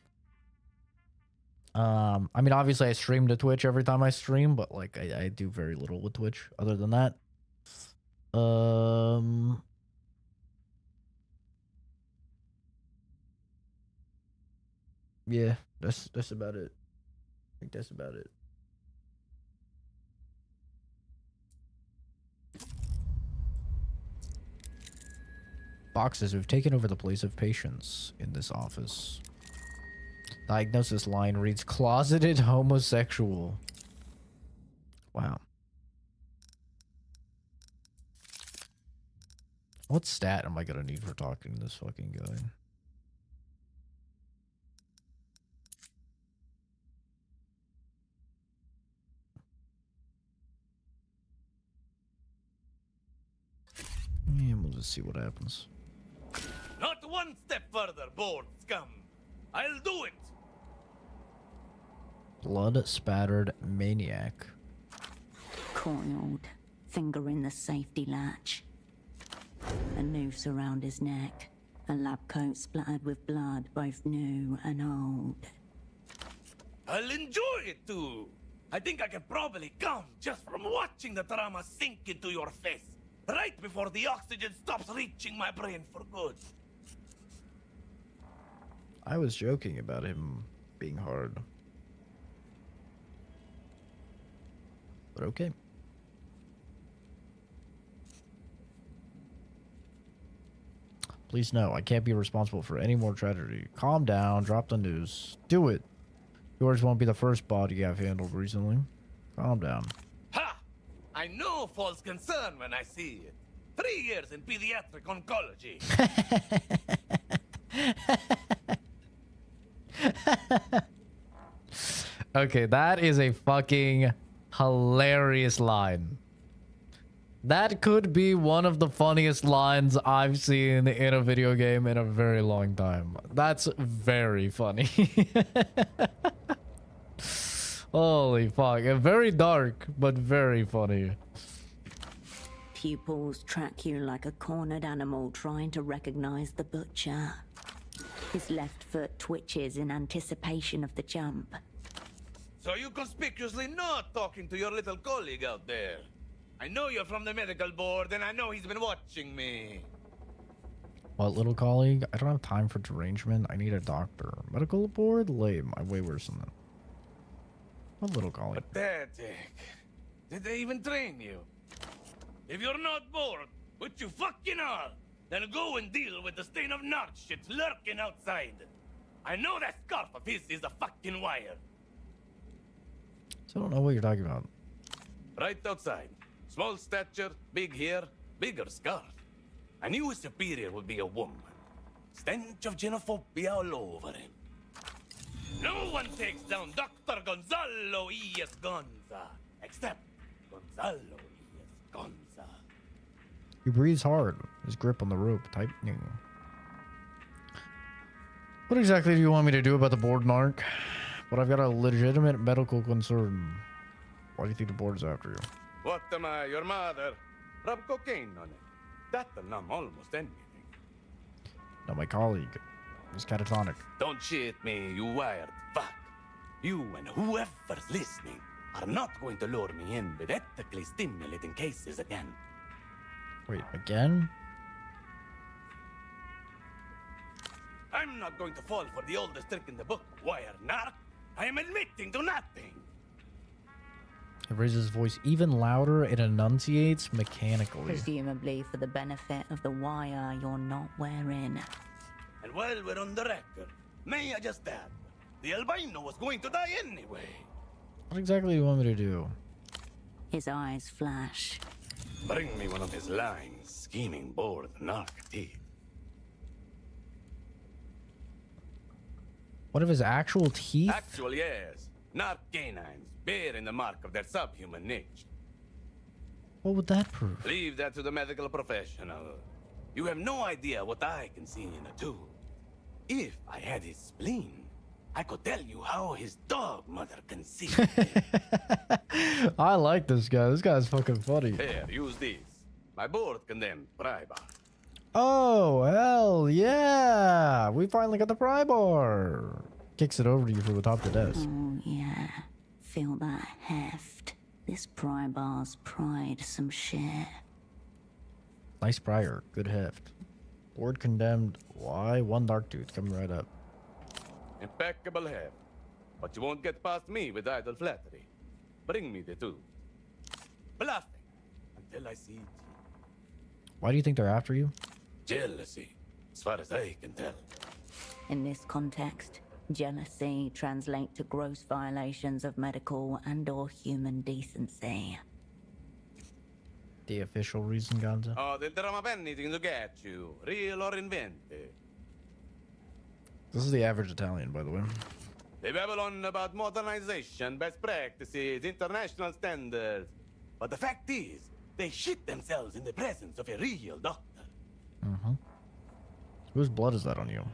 I mean, obviously I stream to Twitch every time I stream, but like I do very little with Twitch other than that. Yeah, that's about it. I think that's about it. Boxes have taken over the place of patients in this office. Diagnosis line reads closeted homosexual. Wow. What stat am I gonna need for talking to this fucking guy? Yeah, we'll just see what happens. Not one step further, bored scum. I'll do it. Blood spattered maniac. Coiled, finger in the safety latch. A noose around his neck. A lab coat splattered with blood, both new and old. I'll enjoy it too. I think I can probably come just from watching the drama sink into your face. Right before the oxygen stops reaching my brain for good. I was joking about him being hard. But okay. Please know, I can't be responsible for any more tragedy. Calm down, drop the news. Do it. Yours won't be the first body I've handled recently. Calm down. Ha! I know false concern when I see it. 3 years in pediatric oncology. Okay, that is a fucking hilarious line. That could be one of the funniest lines I've seen in a video game in a very long time. That's very funny. Holy fuck. Very dark, but very funny. Pupils track you like a cornered animal trying to recognize the butcher. His left foot twitches in anticipation of the jump. So you conspicuously not talking to your little colleague out there. I know you're from the medical board, and I know he's been watching me. What, little colleague? I don't have time for derangement. I need a doctor. Medical board? Lame. I'm way worse than that. What little colleague? Pathetic. Did they even train you? If you're not bored, which you fucking are, then go and deal with the stain of narc shit lurking outside. I know that scarf of his is a fucking wire. So I don't know what you're talking about. Right outside. Small stature, big hair, bigger scarf. I knew his superior would be a woman. Stench of xenophobia all over him. No one takes down Dr. Gonzalo E.S. Gonza, except Gonzalo E.S. Gonza. He breathes hard. His grip on the rope tightening. What exactly do you want me to do about the board, Narc? But I've got a legitimate medical concern. Why do you think the board's after you? What am I, your mother? Rub cocaine on it. That'll numb almost anything. No, my colleague. He's catatonic. Don't shit me, you wired fuck. You and whoever's listening are not going to lure me in with ethically stimulating cases again. Wait, again? I'm not going to fall for the oldest trick in the book, wire narc. I am admitting to nothing. He raises his voice even louder and enunciates mechanically. Presumably for the benefit of the wire you're not wearing. And while we're on the record, may I just add, the albino was going to die anyway. What exactly do you want me to do? His eyes flash. Bring me one of his lines, scheming bored narc teeth. One of his actual teeth? Actual, yes. Narc canines, bearing the mark of their subhuman nature. What would that prove? Leave that to the medical professional. You have no idea what I can see in a tube. If I had his spleen, I could tell you how his dog mother conceived him. I like this guy. This guy's fucking funny. Here, use this. My board condemned pry bar. Oh, hell yeah. We finally got the pry bar. Kicks it over to you from the top of the desk. Oh, yeah. Feel that heft. This pry bar's pried some shit. Nice prior. Good heft. Board condemned. Why? One dark tooth. Coming right up. Impeccable hair. But you won't get past me with idle flattery. Bring me the two. Bluffing until I see it. Why do you think they're after you? Jealousy, as far as I can tell. In this context, jealousy translates to gross violations of medical and/or human decency. The official reason, Gonza? Oh, they'll drum up anything to get you, real or invented. This is the average Italian, by the way. They babble on about modernization, best practices, international standards. But the fact is, they shit themselves in the presence of a real doctor. Mm-hmm. Whose blood is that on you?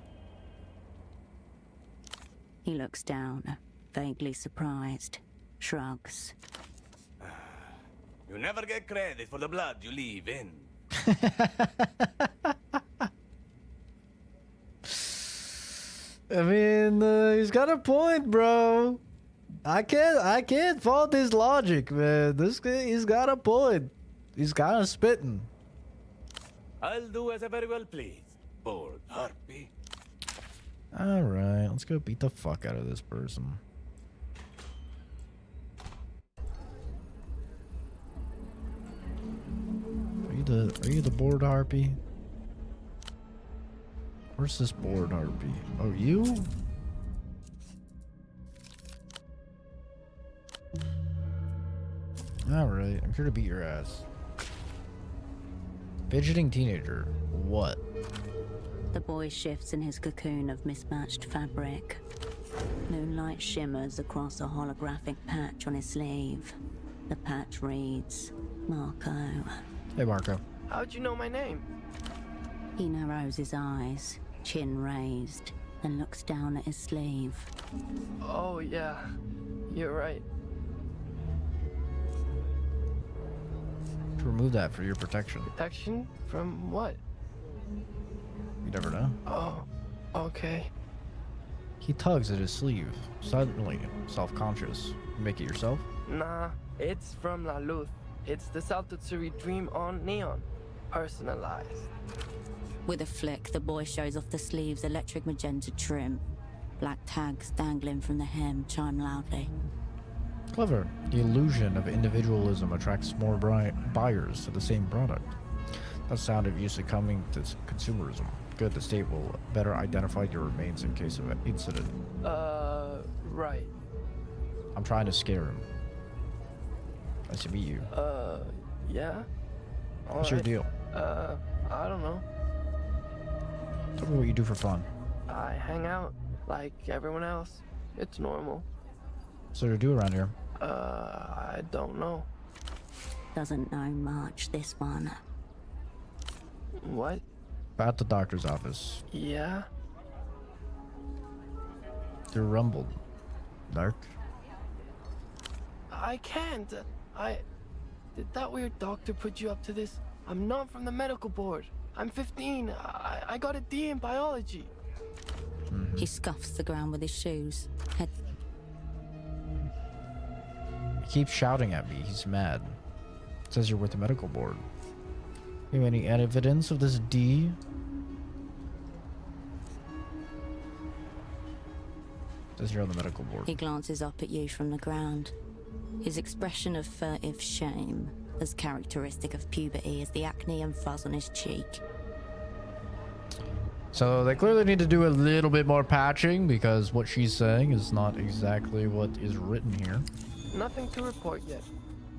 He looks down, vaguely surprised, shrugs. You never get credit for the blood you leave in. I mean, he's got a point, bro. I can't fault his logic, man. This guy, he's got a point. He's kind of spitting. I'll do as I very well please, bored harpy. All right, let's go beat the fuck out of this person. Are you the bored harpy? Where's this bored harpy? Oh, you? Alright, I'm here to beat your ass. Fidgeting teenager. What? The boy shifts in his cocoon of mismatched fabric. Moonlight shimmers across a holographic patch on his sleeve. The patch reads, Marco. Hey, Marco. How'd you know my name? He narrows his eyes, chin raised, and looks down at his sleeve. Oh, yeah. You're right. To remove that for your protection. Protection? From what? You never know. Oh, okay. He tugs at his sleeve, suddenly self-conscious. You make it yourself? Nah, it's from La Luz. It's the Saltatsuri dream on neon. Personalized. With a flick, the boy shows off the sleeve's electric magenta trim. Black tags dangling from the hem chime loudly. Clever. The illusion of individualism attracts more buyers to the same product. That's sound of use of coming to consumerism. Good, the state will better identify your remains in case of an incident. Right. I'm trying to scare him. Nice to meet you. Yeah? What's your deal? I don't know. Tell me what you do for fun. I hang out like everyone else. It's normal. So to do around here? I don't know. Doesn't know much, this one. What? At the doctor's office. Yeah? You're rumbled. Dark. I can't. Did that weird doctor put you up to this? I'm not from the medical board. I'm 15. I got a D in biology. He scuffs the ground with his shoes. He keeps shouting at me. He's mad. Says you're with the medical board. You have any evidence of this D? Says you're on the medical board. He glances up at you from the ground. His expression of furtive shame, as characteristic of puberty as the acne and fuzz on his cheek. So they clearly need to do a little bit more patching because what she's saying is not exactly what is written here. Nothing to report yet,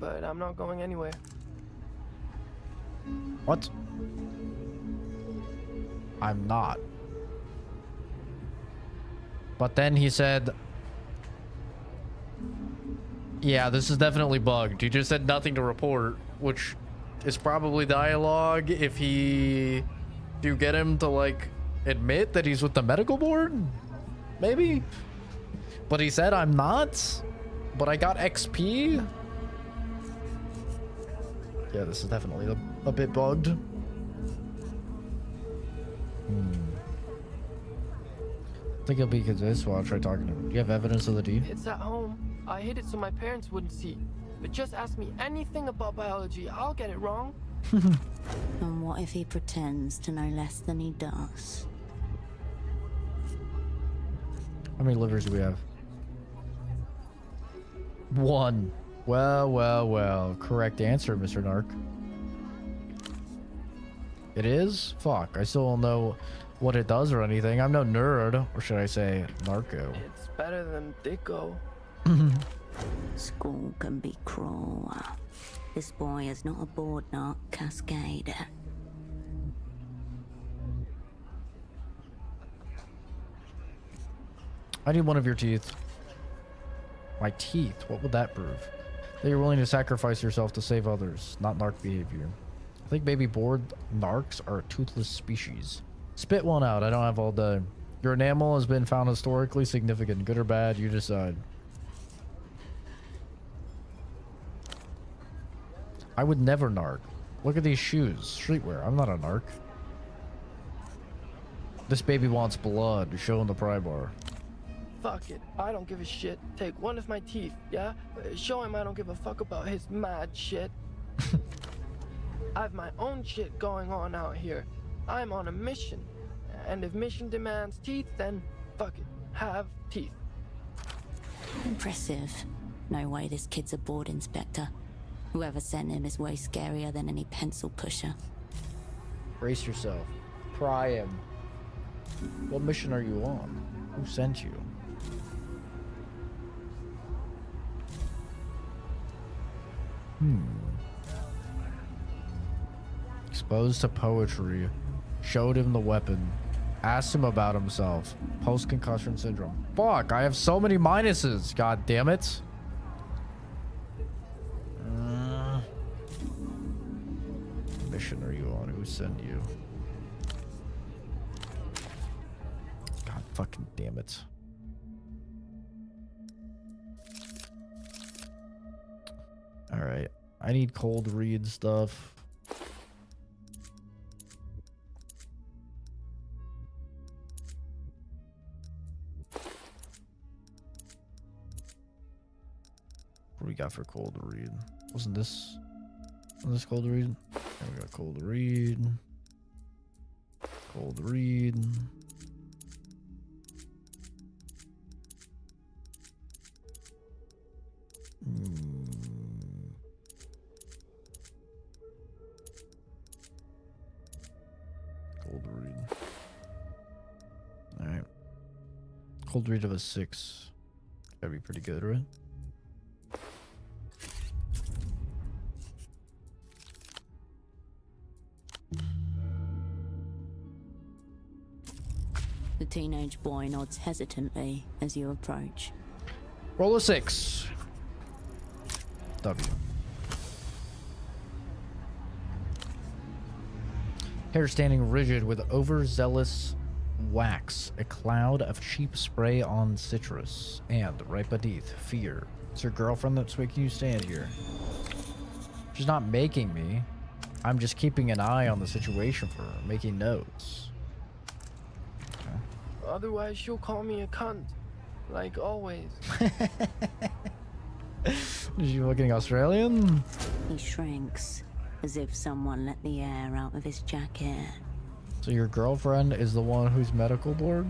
but I'm not going anywhere. What? I'm not. But then he said, yeah, this is definitely bugged. He just said nothing to report, which is probably dialogue if he... Do you get him to, like, admit that he's with the medical board? Maybe? But he said I'm not? But I got XP? Yeah, this is definitely a bit bugged. I think it'll be because this while I'll try talking to him. Do you have evidence of the D? It's at home. I hid it so my parents wouldn't see. But just ask me anything about biology. I'll get it wrong. And what if he pretends to know less than he does? How many livers do we have? 1. Well. Correct answer, Mr. Narc. It is? Fuck, I still don't know what it does or anything. I'm no nerd, or should I say narco. It's better than Dicko. School can be cruel. This boy is not a board narc, Cascade. I need one of your teeth. My teeth? What would that prove? That you're willing to sacrifice yourself to save others, not narc behavior. I think maybe bored narcs are a toothless species. Spit one out. I don't have all day. Your enamel has been found historically significant. Good or bad, you decide. I would never narc. Look at these shoes. Streetwear. I'm not a narc. This baby wants blood. Show him the pry bar. Fuck it. I don't give a shit. Take one of my teeth, yeah? Show him I don't give a fuck about his mad shit. I have my own shit going on out here. I'm on a mission. And if mission demands teeth, then fuck it. Have teeth. Impressive. No way this kid's a board inspector. Whoever sent him is way scarier than any pencil pusher. Brace yourself. Pry him. What mission are you on? Who sent you? Exposed to poetry. Showed him the weapon. Asked him about himself. Post-concussion syndrome. Fuck, I have so many minuses. God damn it. Mission are you on? Who sent you? God fucking damn it. Alright. I need cold read stuff. What do we got for cold read? Wasn't this cold read? Okay, we got cold read. Cold read. Cold read. Alright. Cold read of a 6. That'd be pretty good, right? The teenage boy nods hesitantly as you approach. Roll a 6. W. Hair standing rigid with overzealous wax, a cloud of cheap spray on citrus, and right beneath, fear. It's your girlfriend that's making you stand here. She's not making me. I'm just keeping an eye on the situation for her, making notes. Okay. Otherwise, she'll call me a cunt. Like always. Is she looking Australian? He shrinks, as if someone let the air out of his jacket. So your girlfriend is the one who's medical board?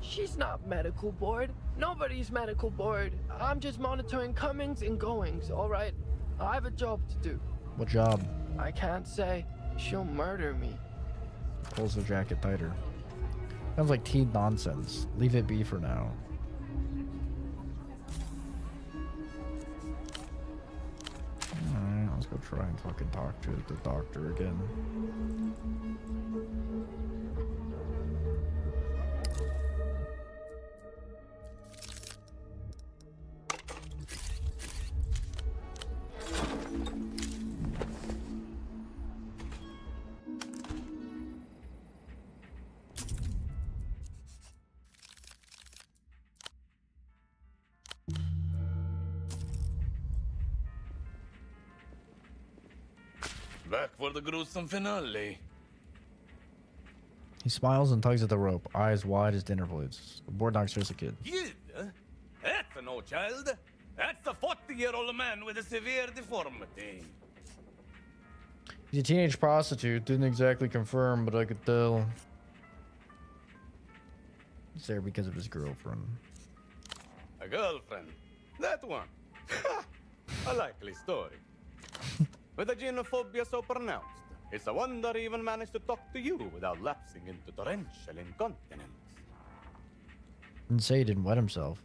She's not medical board. Nobody's medical board. I'm just monitoring comings and goings, alright? I have a job to do. What job? I can't say. She'll murder me. Pulls the jacket tighter. Sounds like teen nonsense. Leave it be for now. Alright, let's go try and fucking talk to the doctor again. Back for the gruesome finale. He smiles and tugs at the rope, eyes wide as dinner plates. The board knocks just a kid. Kid? That's no child. That's a 40-year-old man with a severe deformity. He's a teenage prostitute. Didn't exactly confirm, but I could tell. He's there because of his girlfriend. A girlfriend. That one. A likely story. With a genophobia so pronounced, it's a wonder he even managed to talk to you without lapsing into torrential incontinence. And say he didn't wet himself.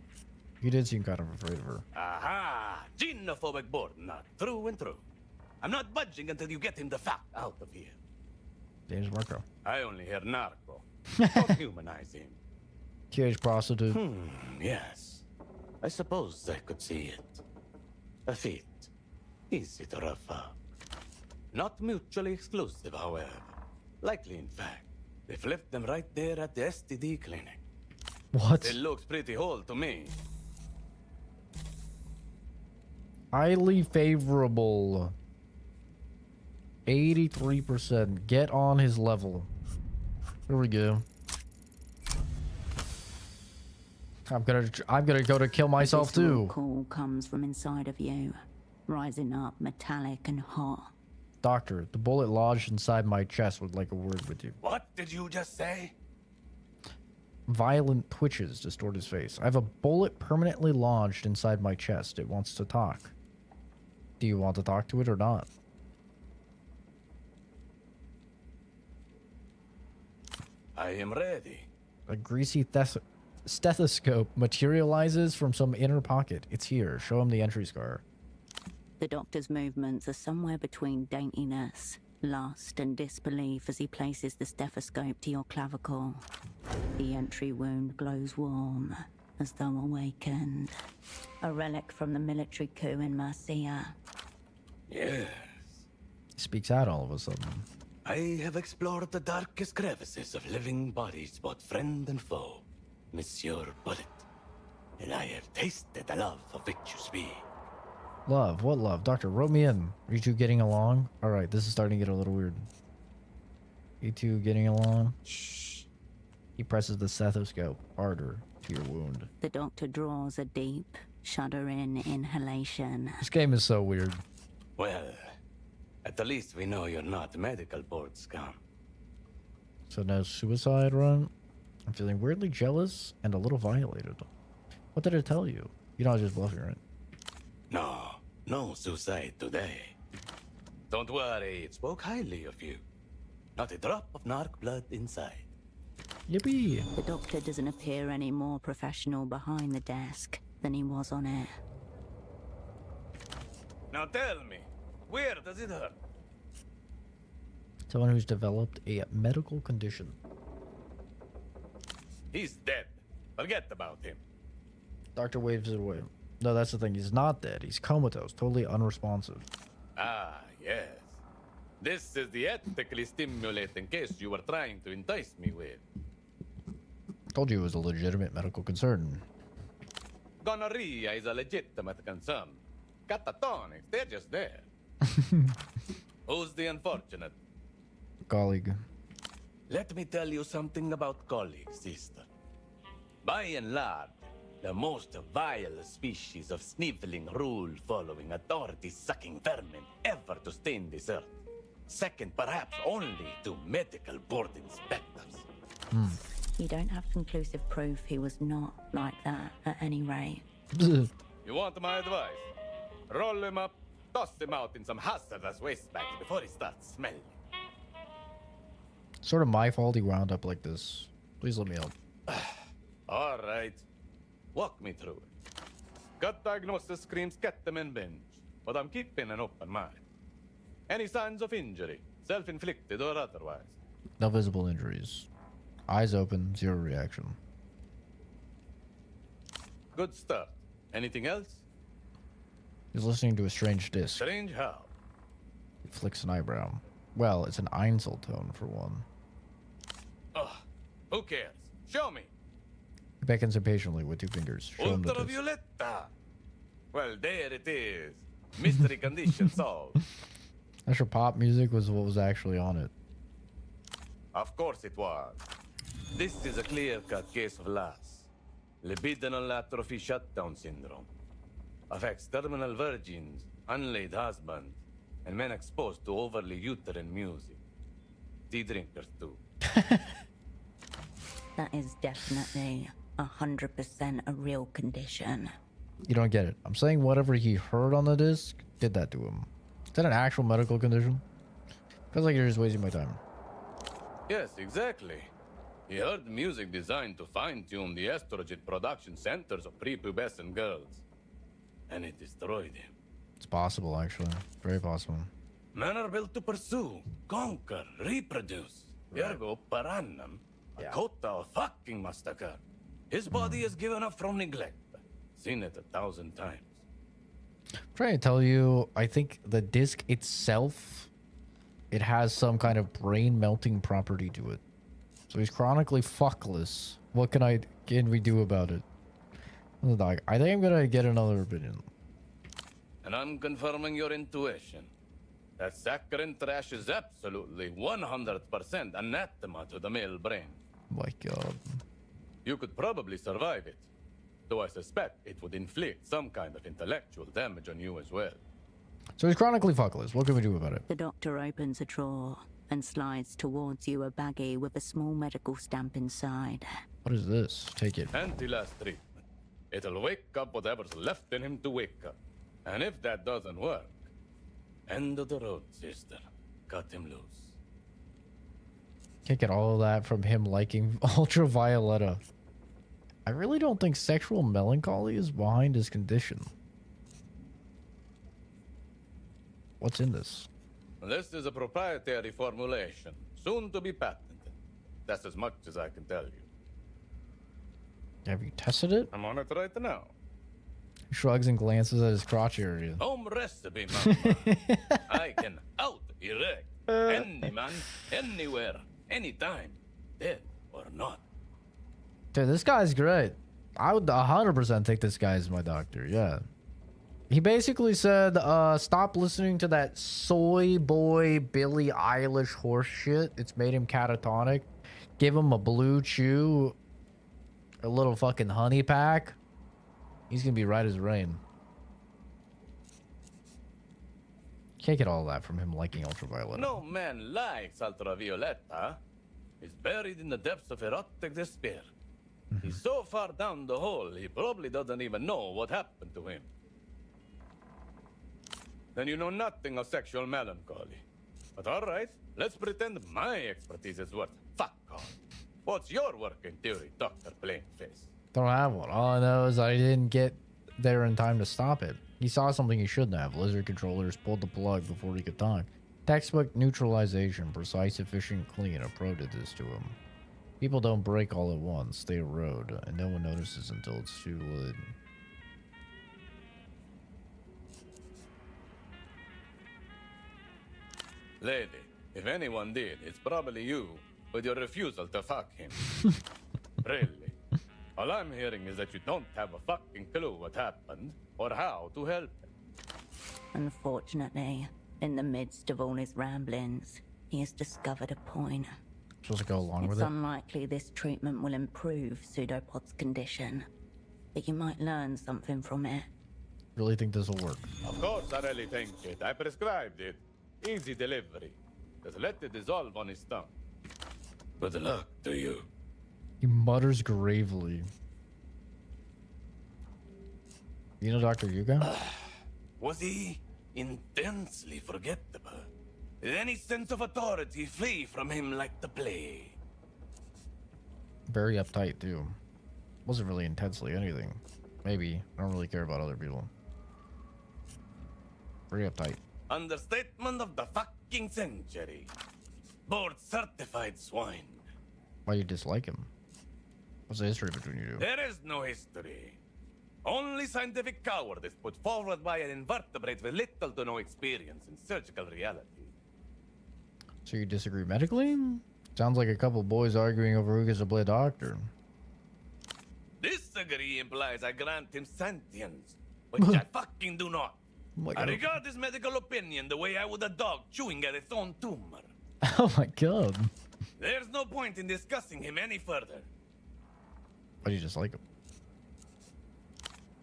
He did seem kind of afraid of her. Aha! Genophobic board nut, through and through. I'm not budging until you get him the fuck out of here. James Marco. I only hear narco. Don't humanize him. Teenage prostitute. Yes. I suppose I could see it. A feat. Easy to rough up. Not mutually exclusive, however. Likely, in fact. They flipped them right there at the STD clinic. What? It looks pretty whole to me. Highly favorable. 83%. Get on his level. Here we go. I'm gonna go to kill myself too. Call comes from inside of you, rising up metallic and hot. Doctor, the bullet lodged inside my chest would like a word with you. What did you just say? Violent twitches distort his face. I have a bullet permanently lodged inside my chest. It wants to talk. Do you want to talk to it or not? I am ready. A greasy stethoscope materializes from some inner pocket. It's here. Show him the entry scar. The doctor's movements are somewhere between daintiness, lust, and disbelief as he places the stethoscope to your clavicle. The entry wound glows warm, as though awakened. A relic from the military coup in Marcia. Yes. He speaks out all of a sudden. I have explored the darkest crevices of living bodies, both friend and foe, Monsieur Bullet. And I have tasted the love of which you speak. Love? What love? Doctor, rope me in. Are you two getting along? Alright, this is starting to get a little weird. You two getting along? Shh. He presses the stethoscope harder to your wound. The doctor draws a deep, shuddering inhalation. This game is so weird. Well, at the least we know you're not medical board scum. So no suicide run? I'm feeling weirdly jealous and a little violated. What did I tell you? You're not just bluffing, right? No suicide today. Don't worry, it spoke highly of you. Not a drop of narc blood inside. Yippee! The doctor doesn't appear any more professional behind the desk than he was on it. Now tell me, where does it hurt? Someone who's developed a medical condition. He's dead. Forget about him. Doctor waves it away. No, that's the thing. He's not dead. He's comatose, totally unresponsive. Ah, yes. This is the ethically stimulating case you were trying to entice me with. Told you it was a legitimate medical concern. Gonorrhea is a legitimate concern. Catatonics, they're just there. Who's the unfortunate? Colleague. Let me tell you something about colleagues, sister. By and large, the most vile species of sniveling, rule-following, authority-sucking vermin ever to stain this earth. Second, perhaps, only to medical board inspectors. You don't have conclusive proof he was not like that, at any rate. You want my advice? Roll him up, toss him out in some hazardous waste bags before he starts smelling. Sort of my fault he wound up like this. Please let me help. All right. Walk me through it. Gut diagnosis screams ketamine binge, but I'm keeping an open mind. Any signs of injury, self-inflicted or otherwise? No visible injuries. Eyes open, zero reaction. Good start. Anything else? He's listening to a strange disc. Strange how? He flicks an eyebrow. Well, it's an Einzel tone for one. Ugh, who cares? Show me. He beckons impatiently with 2 fingers. Show him the disc. Ultravioletta. Well, there it is. Mystery condition solved. Extra pop music was what was actually on it. Of course it was. This is a clear-cut case of LAS. Libidinal atrophy shutdown syndrome. Affects terminal virgins, unlaid husbands, and men exposed to overly uterine music. Tea drinkers too. That is definitely 100% a real condition. You don't get it. I'm saying whatever he heard on the disc did that to him. Is that an actual medical condition? Feels like you're just wasting my time. Yes, exactly. He heard music designed to fine-tune the estrogen production centers of prepubescent girls. And it destroyed him. It's possible, actually. Very possible. Men are built to pursue, conquer, reproduce. Ergo, per annum, a quota of fucking must occur. His body is given up from neglect. Seen it 1,000 times. I'm trying to tell you, I think the disc itself, it has some kind of brain melting property to it. So he's chronically fuckless. What can we do about it? The dog. I think I'm gonna get another opinion. And I'm confirming your intuition. That saccharine trash is absolutely 100% anathema to the male brain. My God. You could probably survive it, though I suspect it would inflict some kind of intellectual damage on you as well. So he's chronically fuckless. What can we do about it? The doctor opens a drawer and slides towards you a baggie with a small medical stamp inside. What is this? Take it. Anti-last treatment. It'll wake up whatever's left in him to wake up. And if that doesn't work, end of the road, sister. Cut him loose. Can't get all of that from him liking Ultravioletta. I really don't think sexual melancholy is behind his condition. What's in this? This is a proprietary formulation, soon to be patented. That's as much as I can tell you. Have you tested it? I'm on it right now. He shrugs and glances at his crotch area. Home recipe, mama. I can out-erect any man, anywhere, anytime, dead or not. Dude, this guy's great. I would 100% take this guy as my doctor, yeah. He basically said, stop listening to that soy boy Billie Eilish horse shit. It's made him catatonic. Give him a blue chew, a little fucking honey pack. He's gonna be right as rain. Can't get all that from him liking Ultravioletta. No man likes Ultravioletta. He's buried in the depths of erotic despair. He's so far down the hole, he probably doesn't even know what happened to him. Then you know nothing of sexual melancholy. But all right, let's pretend my expertise is worth fuck all. What's your working theory, Dr. Plainface? Don't have one. All I know is I didn't get there in time to stop it. He saw something he shouldn't have. Lizard controllers pulled the plug before he could talk. Textbook neutralization, precise, efficient, clean. A pro did this to him. People don't break all at once. They erode, and no one notices until it's too late. Lady, if anyone did, it's probably you, with your refusal to fuck him. Really. All I'm hearing is that you don't have a fucking clue what happened, or how to help him. Unfortunately, in the midst of all his ramblings, he has discovered a point. Supposed to go along It's with it? unlikely this treatment will improve Pseudopod's condition, but you might learn something from it. Really think this will work? Of course I really think it. I prescribed it. Easy delivery. Just let it dissolve on his tongue. Good luck to you. He mutters gravely. You know Dr. Yuga? Was he intensely forgettable? Did any sense of authority flee from him like the plague? Very uptight, too. Wasn't really intensely anything. Maybe. I don't really care about other people. Very uptight. Understatement of the fucking century. Board certified swine. Why you dislike him? What's the history between you two? There is no history. Only scientific cowardice put forward by an invertebrate with little to no experience in surgical reality. So you disagree medically? Sounds like a couple boys arguing over who gets to play doctor. Disagree implies I grant him sentience, which I fucking do not. Oh I regard his medical opinion the way I would a dog chewing at its own tumor. Oh my god. There's no point in discussing him any further. Why do you dislike him?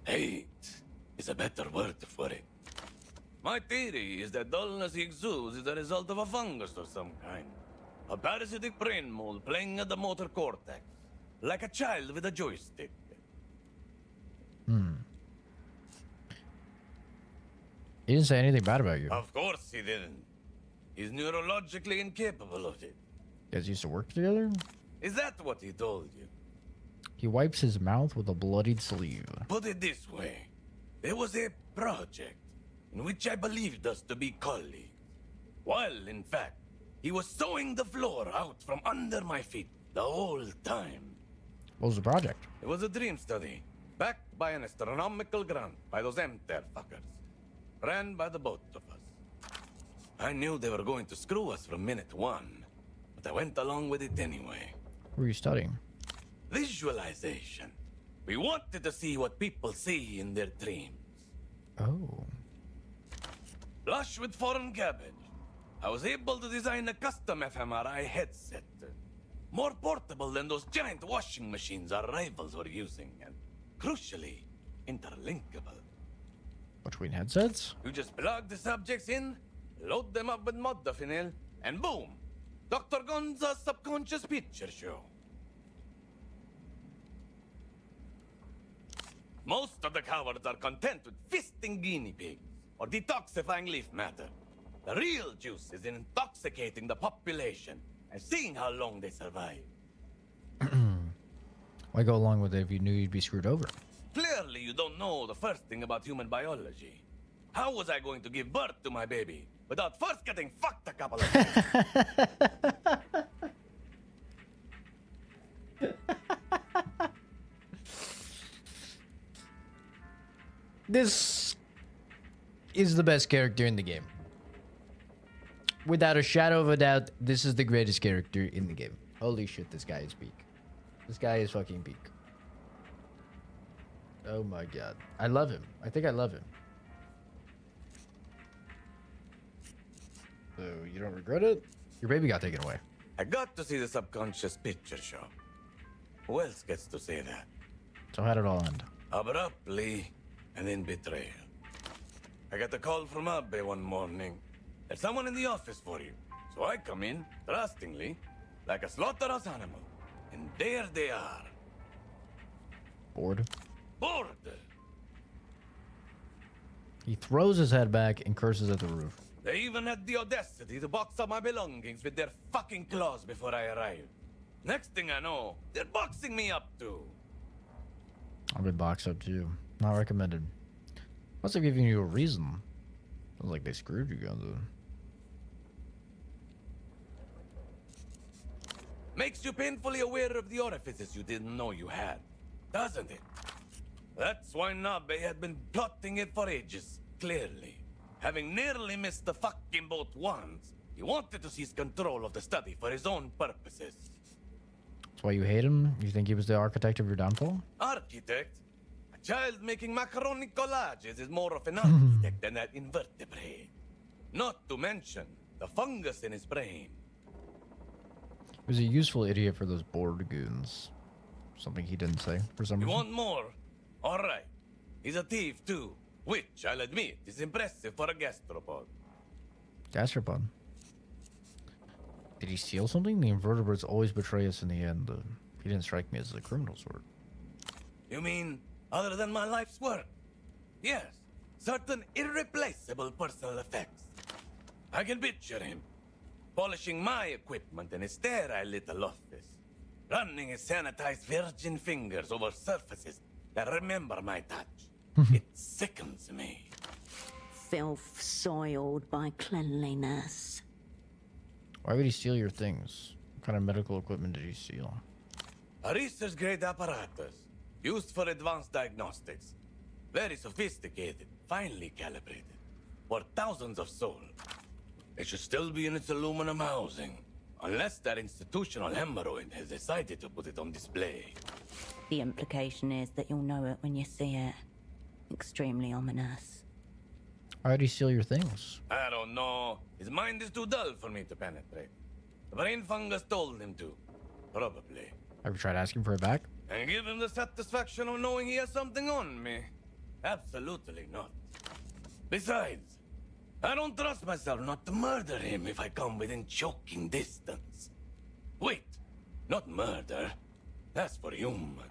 Hate is a better word for it. My theory is that dullness he exudes is the result of a fungus of some kind. A parasitic brain mold playing at the motor cortex. Like a child with a joystick. He didn't say anything bad about you. Of course he didn't. He's neurologically incapable of it. You guys used to work together? Is that what he told you? He wipes his mouth with a bloodied sleeve. Put it this way. There was a project in which I believed us to be colleagues. While, in fact, he was sawing the floor out from under my feet the whole time. What was the project? It was a dream study, backed by an astronomical grant by those MTER fuckers. Ran by the both of us. I knew they were going to screw us from minute one, but I went along with it anyway. What were you studying? Visualization. We wanted to see what people see in their dreams. Oh. Flush with foreign cabbage, I was able to design a custom fMRI headset. More portable than those giant washing machines our rivals were using, and crucially, interlinkable. Between headsets? You just plug the subjects in, load them up with modafinil, and boom! Dr. Gonza's subconscious picture show. Most of the cowards are content with fisting guinea pigs or detoxifying leaf matter. The real juice is in intoxicating the population and seeing how long they survive. Why go along with it if you knew you'd be screwed over? Clearly, you don't know the first thing about human biology. How was I going to give birth to my baby without first getting fucked a couple of times? This is the best character in the game. Without a shadow of a doubt, this is the greatest character in the game. Holy shit, this guy is peak. This guy is fucking peak. Oh my god. I love him. I think I love him. So, you don't regret it? Your baby got taken away. I got to see the subconscious picture show. Who else gets to say that? So how did it all end? Abruptly, and in betrayal. I got a call from Abbe one morning. There's someone in the office for you. So I come in, trustingly, like a slaughterhouse animal. And there they are. Bored? Bored! He throws his head back and curses at the roof. They even had the audacity to box up my belongings with their fucking claws before I arrived. Next thing I know, they're boxing me up too. I've been boxed up too. Not recommended. Must have given you a reason. Sounds like they screwed you guys. Makes you painfully aware of the orifices you didn't know you had, doesn't it? That's why Nabe had been plotting it for ages, clearly. Having nearly missed the fucking boat once, He wanted to seize control of the study for his own purposes. That's why you hate him? You think he was the architect of your downfall? Architect? A child making macaroni collages is more of an architect than that invertebrate. Not to mention the fungus in his brain. He was a useful idiot for those bored goons. Something he didn't say for some You reason. want more? All right. He's a thief too, which I'll admit is impressive for a gastropod. Gastropod. Did he steal something? The invertebrates always betray us in the end. He didn't strike me as a criminal sort. You mean other than my life's work? Yes, certain irreplaceable personal effects. I can picture him polishing my equipment in his sterile little office, running his sanitized virgin fingers over surfaces that remember my touch. It sickens me. Filth soiled by cleanliness. Why would he steal your things? What kind of medical equipment did he steal? A research-grade apparatus used for advanced diagnostics. Very sophisticated, finely calibrated, for thousands of souls. It should still be in its aluminum housing, unless that institutional hemorrhoid has decided to put it on display. The implication is that you'll know it when you see it. Extremely ominous. Why did he steal your things? I don't know. His mind is too dull for me to penetrate. The brain fungus told him to. Probably. Have you tried asking for it back? And give him the satisfaction of knowing he has something on me? Absolutely not. Besides, I don't trust myself not to murder him if I come within choking distance. Wait, not murder. That's for humans.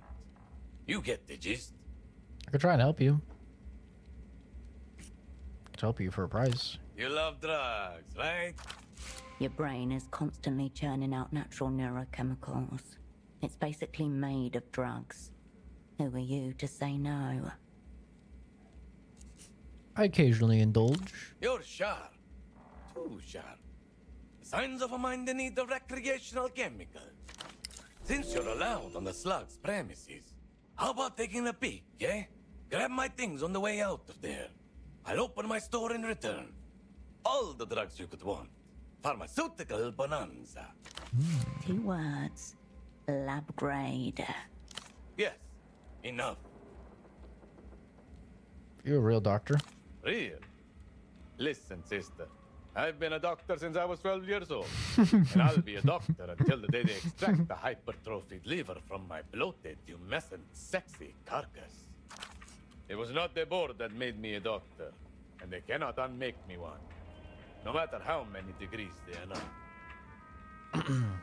You get the gist. I could try and help you. I could help you for a price. You love drugs, right? Your brain is constantly churning out natural neurochemicals. It's basically made of drugs. Who are you to say no? I occasionally indulge. You're sharp. Too sharp. Signs of a mind in need of recreational chemicals. Since you're allowed on the slug's premises, how about taking a peek, eh? Grab my things on the way out of there. I'll open my store in return. All the drugs you could want. Pharmaceutical bonanza. 2 words. Lab grade. Yes, enough. You a real doctor? Real? Listen, sister. I've been a doctor since I was 12 years old. And I'll be a doctor until the day they extract the hypertrophied liver from my bloated, humescent, sexy carcass. It was not the board that made me a doctor, and they cannot unmake me one, no matter how many degrees they are on.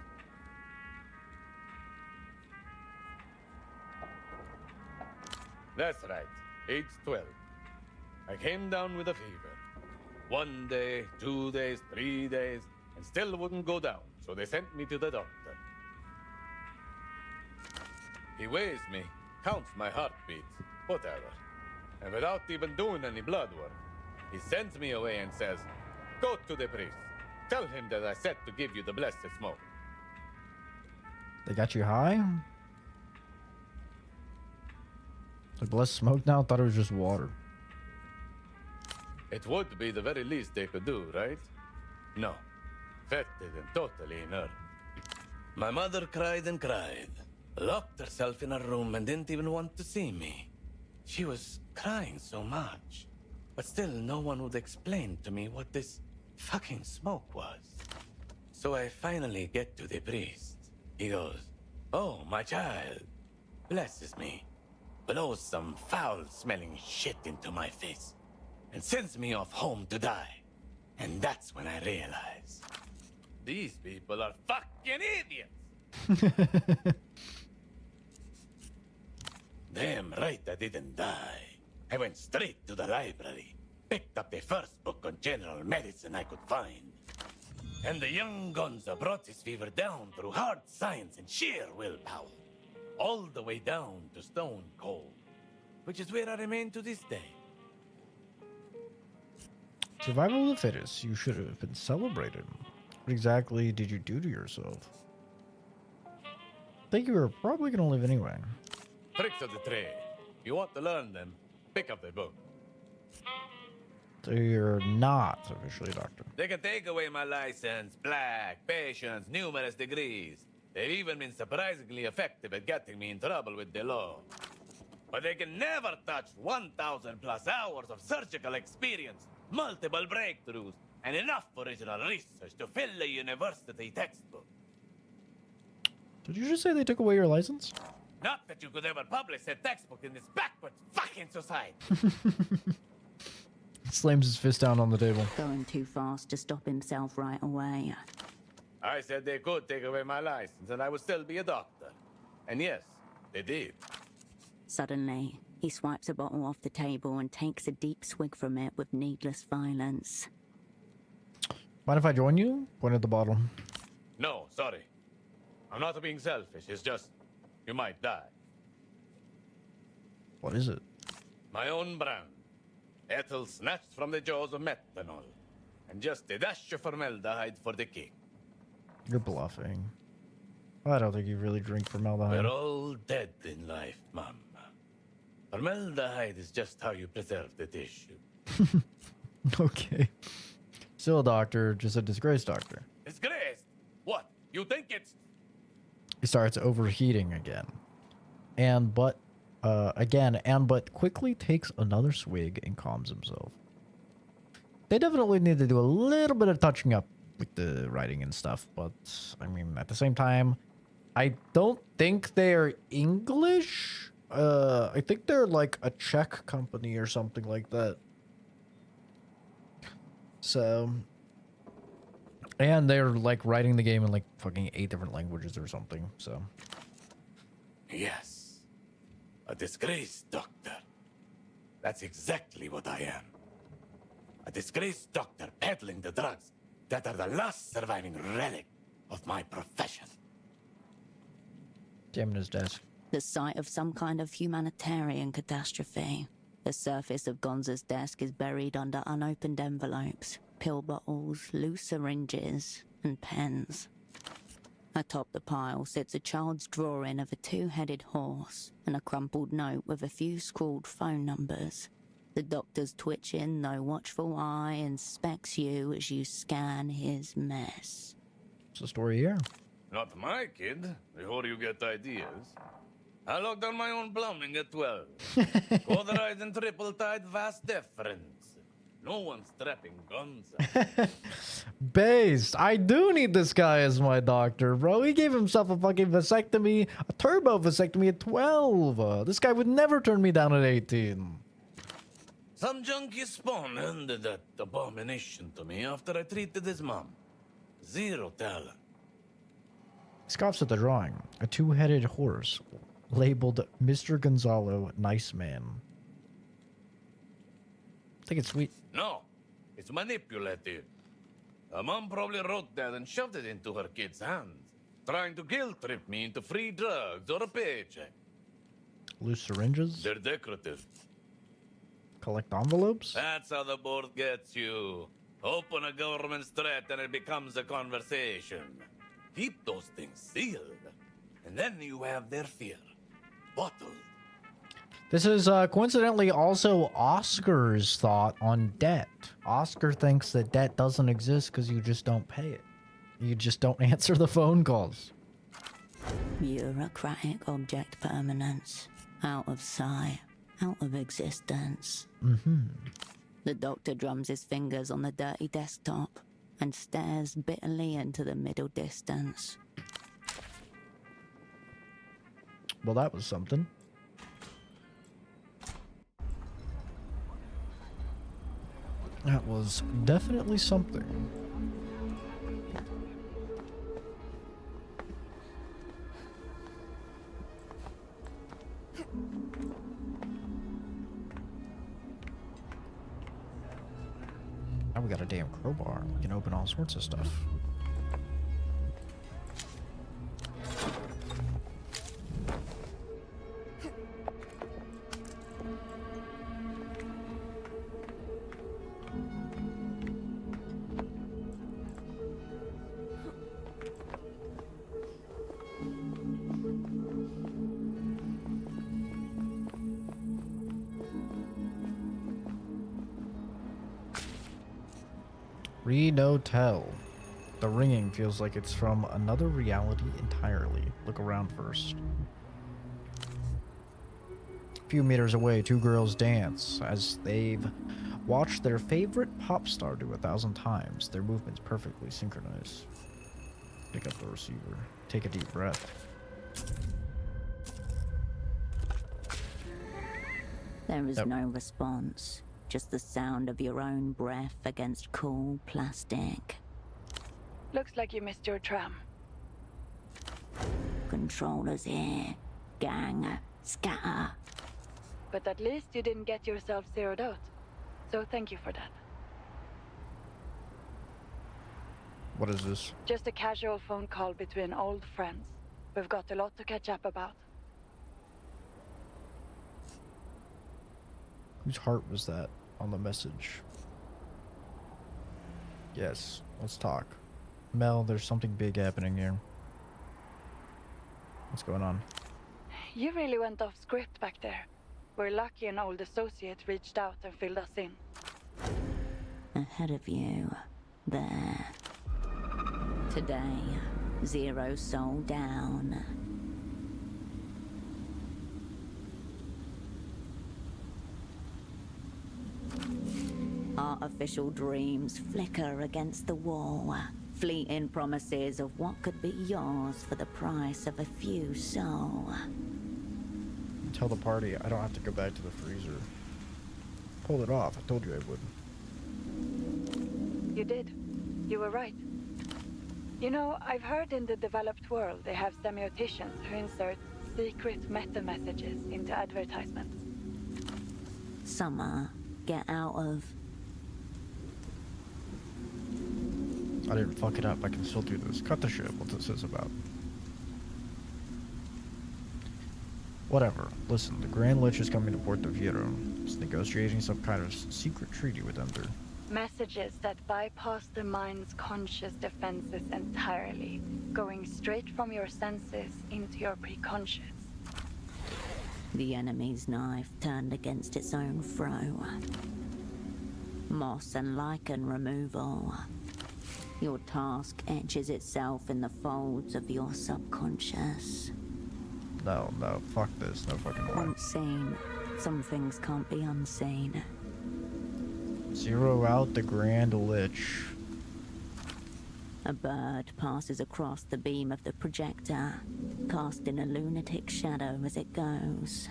That's right, age 12. I came down with a fever. 1 day, 2 days, 3 days, and still wouldn't go down, so they sent me to the doctor. He weighs me, counts my heartbeats, whatever. And without even doing any blood work, he sends me away and says, "Go to the priest. Tell him that I said to give you the blessed smoke." They got you high? Like less smoke now? I thought it was just water. It would be the very least they could do, right? No. Fetid and totally inert. My mother cried and cried, locked herself in her room and didn't even want to see me. She was crying so much, but still no one would explain to me what this fucking smoke was. So I finally get to the priest. He goes, "Oh, my child," blesses me, blows some foul-smelling shit into my face, and sends me off home to die. And that's when I realize, these people are fucking idiots! Damn right I didn't die. I went straight to the library, picked up the first book on general medicine I could find. And the young Gonza brought his fever down through hard science and sheer willpower, all the way down to stone cold, which is where I remain to this day. Survival of the fittest. You should have been celebrated. What exactly did you do to yourself? I think you were probably going to live anyway. Tricks of the trade. You want to learn them, pick up the book. you're not officially a doctor. They can take away my license, black, patience, numerous degrees. They've even been surprisingly effective at getting me in trouble with the law. But they can never touch 1,000 plus hours of surgical experience, multiple breakthroughs, and enough original research to fill a university textbook. Did you just say they took away your license? Not that you could ever publish a textbook in this backward fucking society. Slams his fist down on the table. Going too fast to stop himself right away. I said they could take away my license and I would still be a doctor. And yes, they did. Suddenly, he swipes a bottle off the table and takes a deep swig from it with needless violence. Mind if I join you? Point at the bottle. No, sorry. I'm not being selfish. It's just, you might die. What is it? My own brand. Ethyl snatched from the jaws of methanol. And just a dash of formaldehyde for the kick. You're bluffing. I don't think you really drink formaldehyde. We're all dead in life, Mom. Formaldehyde is just how you preserve the tissue. Okay. Still a doctor, just a disgraced doctor. Disgraced? What? You think it's... He starts overheating again. But quickly takes another swig and calms himself. They definitely need to do a little bit of touching up with the writing and stuff, but I mean, at the same time, I don't think they're English. I think they're like a Czech company or something like that. So, and they're like writing the game in like fucking 8 different languages or something. So, Yes. A disgraced doctor. That's exactly what I am. A disgraced doctor peddling the drugs that are the last surviving relic of my profession. jamming his desk. The site of some kind of humanitarian catastrophe. The surface of Gonza's desk is buried under unopened envelopes, pill bottles, loose syringes, and pens. Atop the pile sits a child's drawing of a 2-headed horse and a crumpled note with a few scrawled phone numbers. The doctor's twitching, though watchful eye inspects you as you scan his mess. What's the story here? Not my kid. Before you get ideas. I locked down my own plumbing at 12. Quarterized and triple-tied vast deference. No one's trapping Gonza. Based. I do need this guy as my doctor, bro. He gave himself a fucking vasectomy, a turbo vasectomy at 12. This guy would never turn me down at 18. Some junkie spawn handed that abomination to me after I treated his mom. Zero talent. Scoffs at the drawing. A 2-headed horse labeled Mr. Gonzalo, nice man. I think it's sweet. No, it's manipulative. Her mom probably wrote that and shoved it into her kid's hands, trying to guilt trip me into free drugs or a paycheck. Loose syringes. They're decorative. Collect envelopes. That's how the board gets you. Open a government threat and it becomes a conversation. Keep those things sealed, and then you have their fear bottled. This is coincidentally also Oscar's thought on debt. Oscar thinks that debt doesn't exist because you just don't pay it. You just don't answer the phone calls. Bureaucratic object permanence. Out of sight, out of existence. The doctor drums his fingers on the dirty desktop and stares bitterly into the middle distance. Well, that was something. That was definitely something. Now we got a damn crowbar. We can open all sorts of stuff. Read, no tell. The ringing feels like it's from another reality entirely. Look around first. A few meters away, two girls dance as they've watched their favorite pop star do 1,000 times. Their movements perfectly synchronized. Pick up the receiver. Take a deep breath. There is no response. Just the sound of your own breath against cool plastic. Looks like you missed your tram. Controllers here. Gang. Scatter. But at least you didn't get yourself zeroed out. So thank you for that. What is this? Just a casual phone call between old friends. We've got a lot to catch up about. Whose heart was that on the message? Yes, let's talk. Mel, there's something big happening here. What's going on? You really went off script back there. We're lucky an old associate reached out and filled us in. Ahead of you. There. Today, 0 soul down. Artificial dreams flicker against the wall. Fleeting promises of what could be yours for the price of a few soul. Tell the party I don't have to go back to the freezer. Pulled it off. I told you I would. You did. You were right. You know, I've heard in the developed world they have semioticians who insert secret meta messages into advertisements. Summer, get out of... I didn't fuck it up. I can still do this. Cut the shit. What this is about. Whatever. Listen, the Grand Lich is coming to Puerto Viejo. He's negotiating some kind of secret treaty with Ender. Messages that bypass the mind's conscious defenses entirely, going straight from your senses into your preconscious. The enemy's knife turned against its own throat. Moss and lichen removal. Your task etches itself in the folds of your subconscious. No, fuck this. No fucking way. Once seen, some things can't be unseen. Zero out the Grand Lich. A bird passes across the beam of the projector, casting a lunatic shadow as it goes.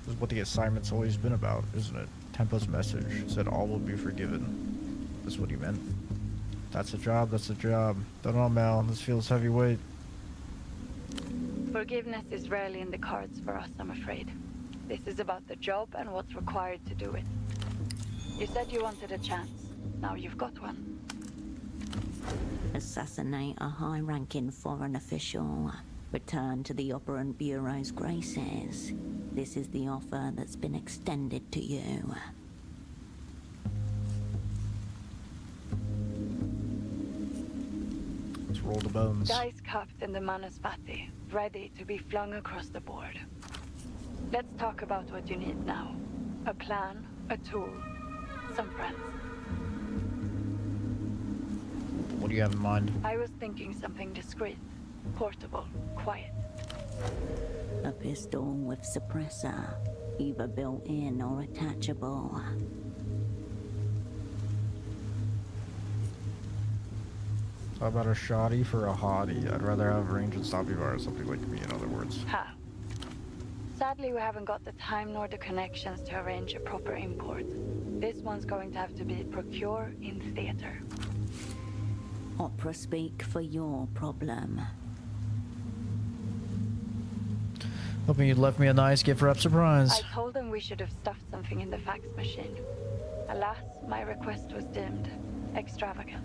This is what the assignment's always been about, isn't it? Tempo's message said all will be forgiven. That's what he meant. That's a job, that's a job. Don't know, Mel. This feels heavyweight. Forgiveness is rarely in the cards for us, I'm afraid. This is about the job and what's required to do it. You said you wanted a chance. Now you've got one. Assassinate a high-ranking foreign official. Return to the Operant Bureau's graces. This is the offer that's been extended to you. Let's roll the bones. Dice cupped in the Manuspati, ready to be flung across the board. Let's talk about what you need now. A plan, a tool, some friends. What do you have in mind? I was thinking something discreet, portable, quiet. A pistol with suppressor, either built-in or attachable. How about a shoddy for a hottie? I'd rather have range and stoppy bar or something like me, in other words. Ha. Sadly, we haven't got the time nor the connections to arrange a proper import. This one's going to have to be procure in theater. Opera speak for your problem. Hoping you'd left me a nice gift-wrap surprise. I told them we should have stuffed something in the fax machine. Alas, my request was deemed extravagant.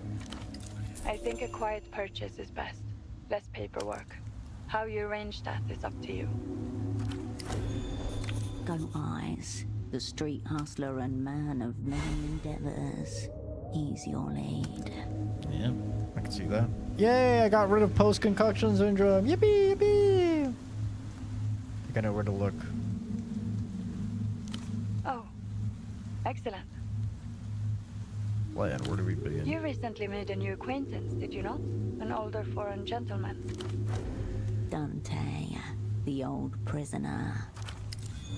I think a quiet purchase is best. Less paperwork. How you arrange that is up to you. Go Eyes, the street hustler and man of many endeavors. He's your lead. Yeah, I can see that. Yay, I got rid of post-concussion syndrome. Yippee, yippee! I think I know where to look. Oh, excellent. Land, where do we begin? You recently made a new acquaintance, did you not? An older foreign gentleman. Dante, the old prisoner.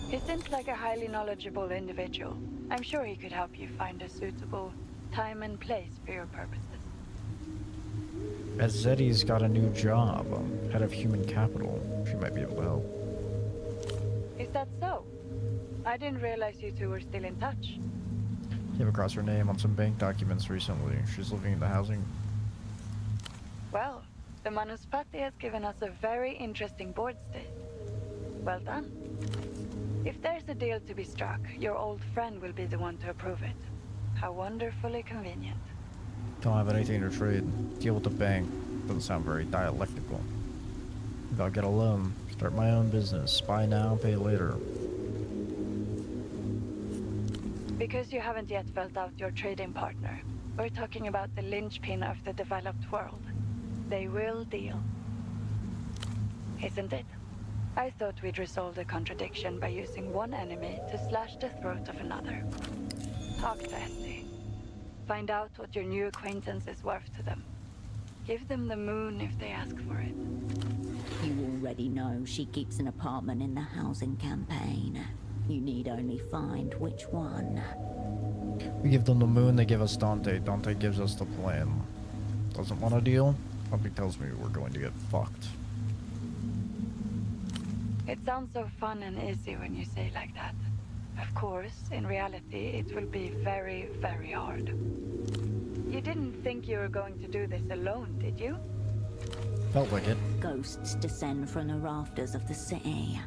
He seems like a highly knowledgeable individual. I'm sure he could help you find a suitable time and place for your purposes. Zeddy's got a new job, head of human capital. She might be able to help. Is that so? I didn't realize you two were still in touch. Came across her name on some bank documents recently. She's living in the housing. Well, the Manuspati has given us a very interesting board state. Well done. If there's a deal to be struck, your old friend will be the one to approve it. How wonderfully convenient. Don't have anything to trade. Deal with the bank. Doesn't sound very dialectical. Maybe I'll get a loan. Start my own business. Spy now, pay later. Because you haven't yet felt out your trading partner, we're talking about the linchpin of the developed world. They will deal. Isn't it? I thought we'd resolve the contradiction by using one enemy to slash the throat of another. Talk to Essie. Find out what your new acquaintance is worth to them. Give them the moon if they ask for it. You already know she keeps an apartment in the housing campaign. You need only find which one. We give them the moon, they give us Dante. Dante gives us the plan. Doesn't want a deal? Something tells me we're going to get fucked. It sounds so fun and easy when you say like that. Of course, in reality, it will be very, very hard. You didn't think you were going to do this alone, did you? Felt like it. Ghosts descend from the rafters of the city.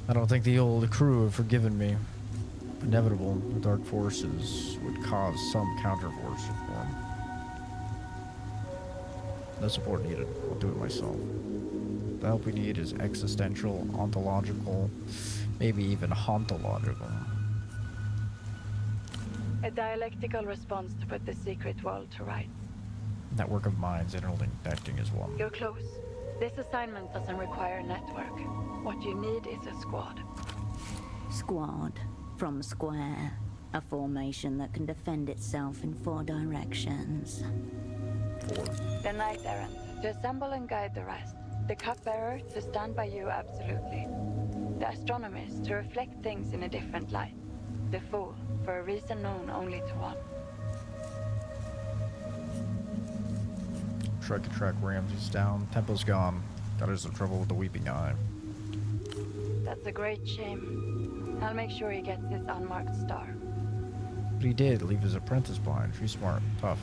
I don't think the old crew have forgiven me. Inevitable, the dark forces would cause some counterforce to form. No support needed. I'll do it myself. The help we need is existential, ontological, maybe even hauntological. A dialectical response to put the secret world to rights. Network of minds, interconnecting is one. You're close. This assignment doesn't require a network. What you need is a squad. Squad. From square. A formation that can defend itself in 4 directions. 4. The Knight Errant, to assemble and guide the rest. The Cupbearer, to stand by you absolutely. The Astronomist, to reflect things in a different light. The Fool, for a reason known only to one. Try to track Ramses down. Tempo's gone. Got us in trouble with the Weeping Eye. That's a great shame. I'll make sure he gets his unmarked star. But he did leave his apprentice behind. She's smart, tough.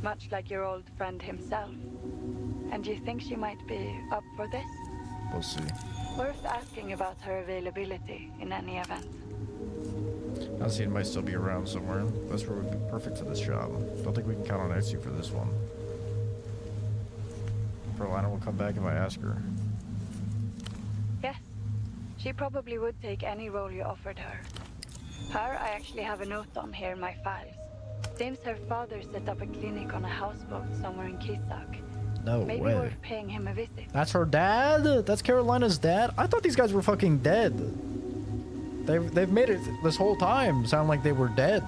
Much like your old friend himself. And you think she might be up for this? We'll see. Worth asking about her availability in any event. Alcine might still be around somewhere. Vesper would be perfect for this job. Don't think we can count on Aight for this one. Perlina will come back if I ask her. Yes. She probably would take any role you offered her. Her, I actually have a note on here in my files. Seems her father set up a clinic on a houseboat somewhere in Kisak. No Maybe way. worth paying him a visit. That's her dad? That's Carolina's dad? I thought these guys were fucking dead. They've made it this whole time sound like they were dead.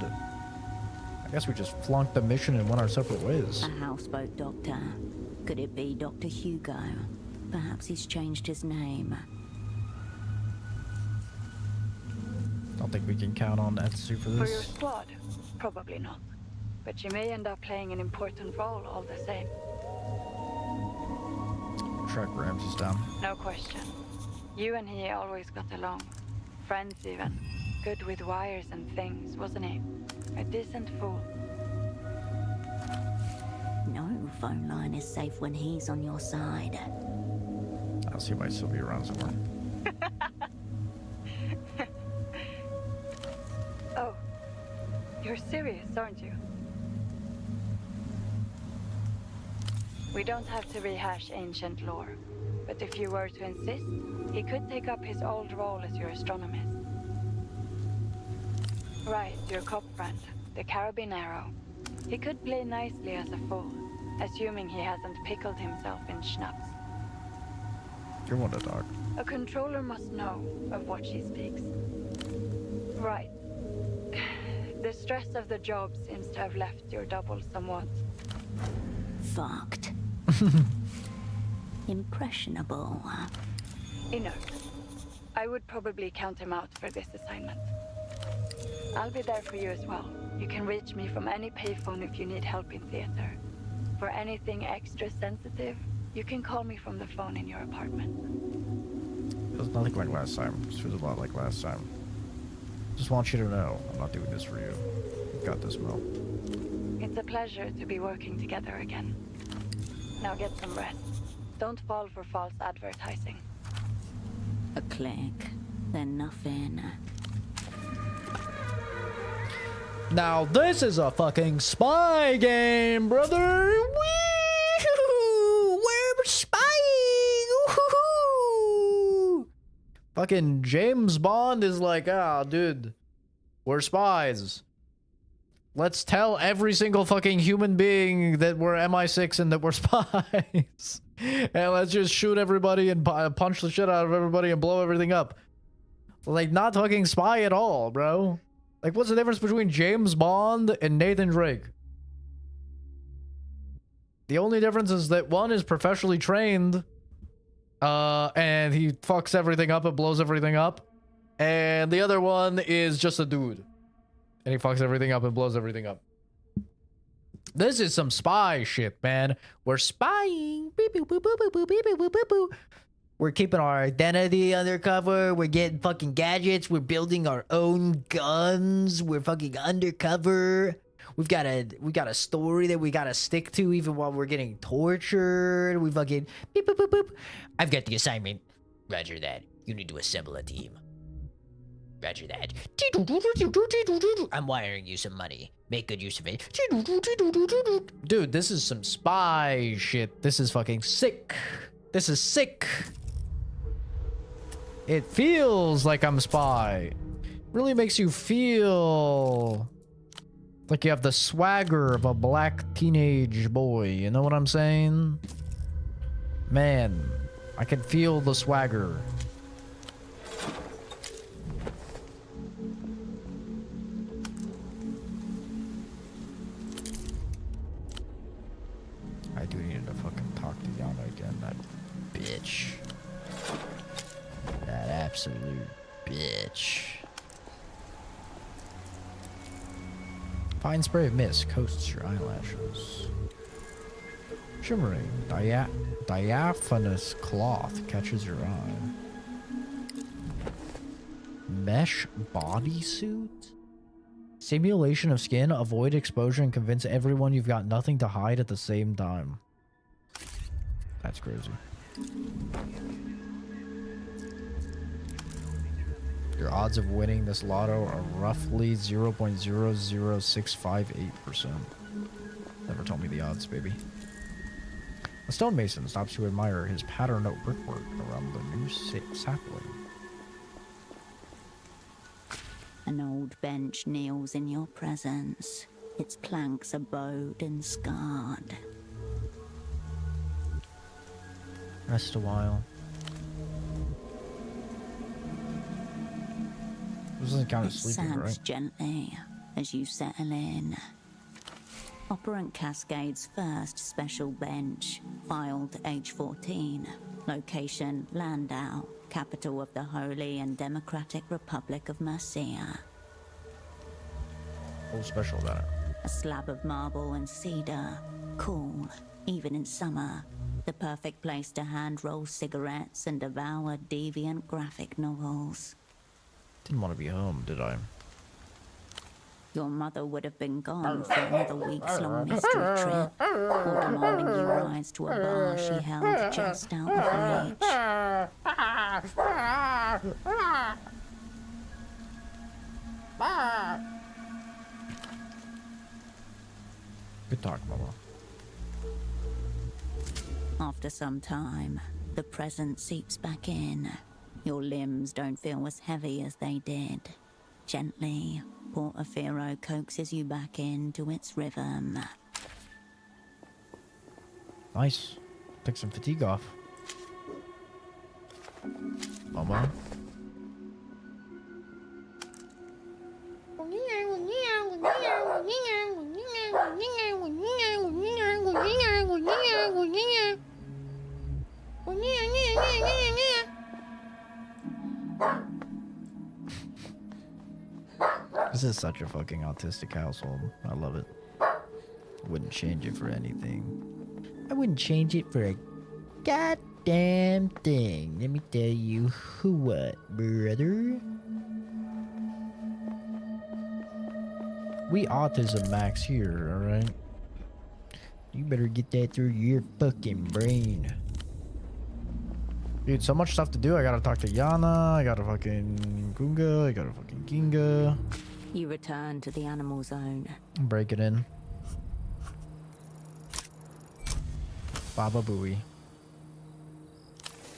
I guess we just flunked the mission and went our separate ways. A houseboat doctor. Could it be Dr. Hugo? Perhaps he's changed his name. Don't think we can count on Etsu for For your this. squad, probably not. But you may end up playing an important role all the same. Track Ramses down. No question. You and he always got along. Friends even. Good with wires and things, wasn't he? A decent fool. No phone line is safe when he's on your side. I'll see if I might still be around somewhere. Oh, you're serious, aren't you? We don't have to rehash ancient lore, but if you were to insist, he could take up his old role as your astronomist. Right, your cop friend, the Carabinero. He could play nicely as a fool, assuming he hasn't pickled himself in schnapps. You want to talk. A controller must know of what she speaks. Right. The stress of the job seems to have left your double somewhat fucked. Impressionable. inert. I would probably count him out for this assignment. I'll be there for you as well. You can reach me from any payphone if you need help in theater. For anything extra sensitive, you can call me from the phone in your apartment. It was nothing like last time. This was a lot like last time. Just want you to know, I'm not doing this for you. You've got this, Mo. It's a pleasure to be working together again. Now get some rest. Don't fall for false advertising. A click, then nothing. Now this is a fucking spy game, brother! Woo! We're spying! Woo-hoo-hoo! Fucking James Bond is like, ah, dude, we're spies. Let's tell every single fucking human being that we're MI6 and that we're spies. And let's just shoot everybody and punch the shit out of everybody and blow everything up. Like, not fucking spy at all, bro. Like, what's the difference between James Bond and Nathan Drake? The only difference is that one is professionally trained, and he fucks everything up and blows everything up. And the other one is just a dude. And he fucks everything up and blows everything up. This is some spy shit, man. We're spying. Beep, boop, boop, boop, boop, boop, beep, boop, boop, boop. We're keeping our identity undercover. We're getting fucking gadgets. We're building our own guns. We're fucking undercover. We got a story that we gotta stick to even while we're getting tortured. We fucking beep boop boop boop. I've got the assignment. Roger that. You need to assemble a team. Roger that. I'm wiring you some money. Make good use of it. Dude, this is some spy shit. This is fucking sick. This is sick. It feels like I'm spy. Really makes you feel like you have the swagger of a black teenage boy. You know what I'm saying? Man, I can feel the swagger. I do need to fucking talk to Yana again, that bitch. That absolute bitch. Fine spray of mist coats your eyelashes. Shimmering, diaphanous cloth catches your eye. Mesh bodysuit? Simulation of skin, avoid exposure and convince everyone you've got nothing to hide at the same time. That's crazy. Your odds of winning this lotto are roughly 0.00658%. Never told me the odds, baby. A stonemason stops to admire his pattern of brickwork around the new sapling. An old bench kneels in your presence. Its planks are bowed and scarred. Rest a while. This doesn't count as sleeping, Sags right? gently as you settle in. Operant Cascade's first special bench, filed H14. Location Landau, capital of the Holy and Democratic Republic of Mercia. What's special about it? A slab of marble and cedar. Cool, even in summer. The perfect place to hand-roll cigarettes and devour deviant graphic novels. Didn't want to be home, did I? Your mother would have been gone for another weeks-long mystery trip, or demanding you rise to a bar she held just out of reach. Good talk, Mama. After some time, the present seeps back in. Your limbs don't feel as heavy as they did. Gently, Portofino coaxes you back into its rhythm. Nice. Take some fatigue off. Mama. This is such a fucking autistic household. I love it. Wouldn't change it for anything. I wouldn't change it for a goddamn thing. Let me tell you what, brother. We autism max here, alright? You better get that through your fucking brain. Dude, so much stuff to do. I gotta talk to Yana. I gotta fucking Gunga. I gotta fucking Ginga. You return to the animal zone. Break it in. Baba Booey.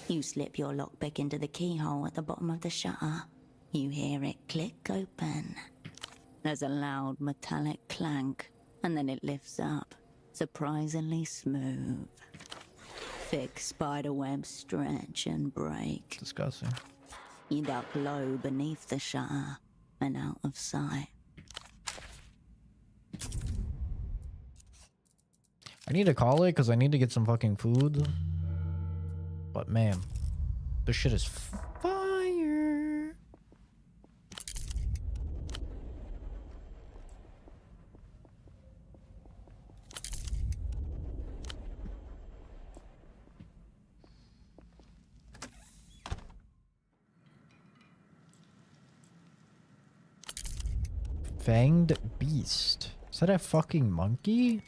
You slip your lockpick into the keyhole at the bottom of the shutter. You hear it click open. There's a loud metallic clank, and then it lifts up, surprisingly smooth. Thick spider webs stretch and break. Disgusting. You duck low beneath the shutter and out of sight. I need to call it because I need to get some fucking food. But man, this shit is fire. Fanged beast. Is that a fucking monkey?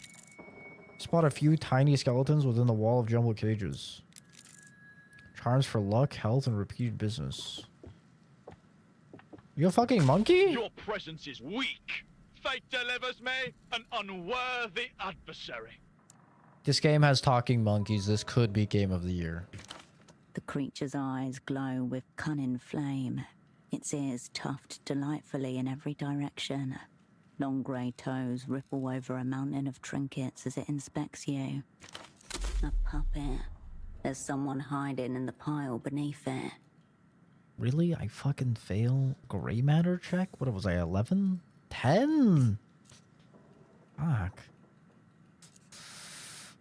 Spot a few tiny skeletons within the wall of jumbled cages. Charms for luck, health, and repeated business. You a fucking monkey? Your presence is weak. Fate delivers me an unworthy adversary. This game has talking monkeys. This could be game of the year. The creature's eyes glow with cunning flame. Its ears tuft delightfully in every direction. Long grey toes ripple over a mountain of trinkets as it inspects you. A puppet. There's someone hiding in the pile beneath it. Really? I fucking fail gray matter check? What was I, 11? 10? Fuck.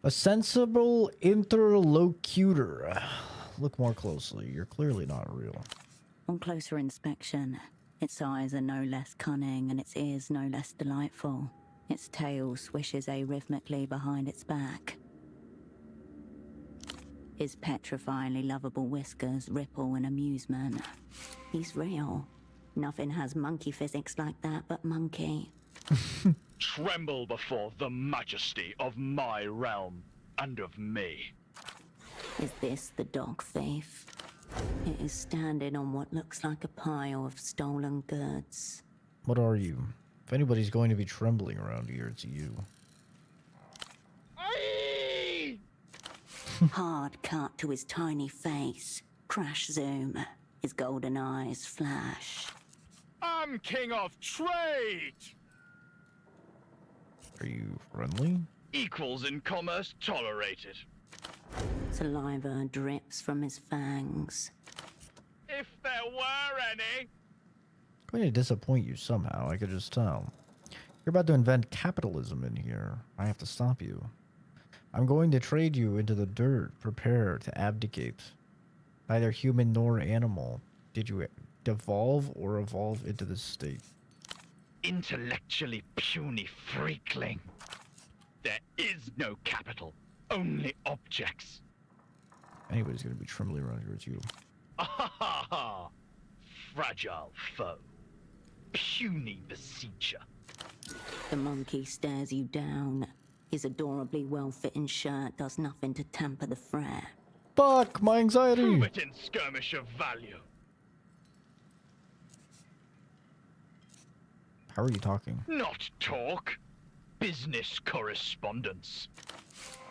A sensible interlocutor. Look more closely. You're clearly not real. On closer inspection, its eyes are no less cunning and its ears no less delightful. Its tail swishes arrhythmically behind its back. His petrifyingly lovable whiskers ripple in amusement. He's real. Nothing has monkey physics like that but monkey. Tremble before the majesty of my realm and of me. Is this the dog thief? It is standing on what looks like a pile of stolen goods. What are you? If anybody's going to be trembling around here, it's you. Hard cut to his tiny face. Crash zoom. His golden eyes flash. I'm king of trade! Are you friendly? Equals in commerce tolerated. Saliva drips from his fangs. If there were any. Going to disappoint you somehow, I could just tell. You're about to invent capitalism in here. I have to stop you. I'm going to trade you into the dirt. Prepare to abdicate. Neither human nor animal did you devolve or evolve into this state. Intellectually puny freakling. There is no capital, only objects. Anybody's going to be trembling around here, it's you. Ah, fragile foe. Puny beseecher. The monkey stares you down. His adorably well-fitting shirt does nothing to tamper the fret. Fuck, my anxiety! Prove it in skirmish of value. How are you talking? Not talk. Business correspondence.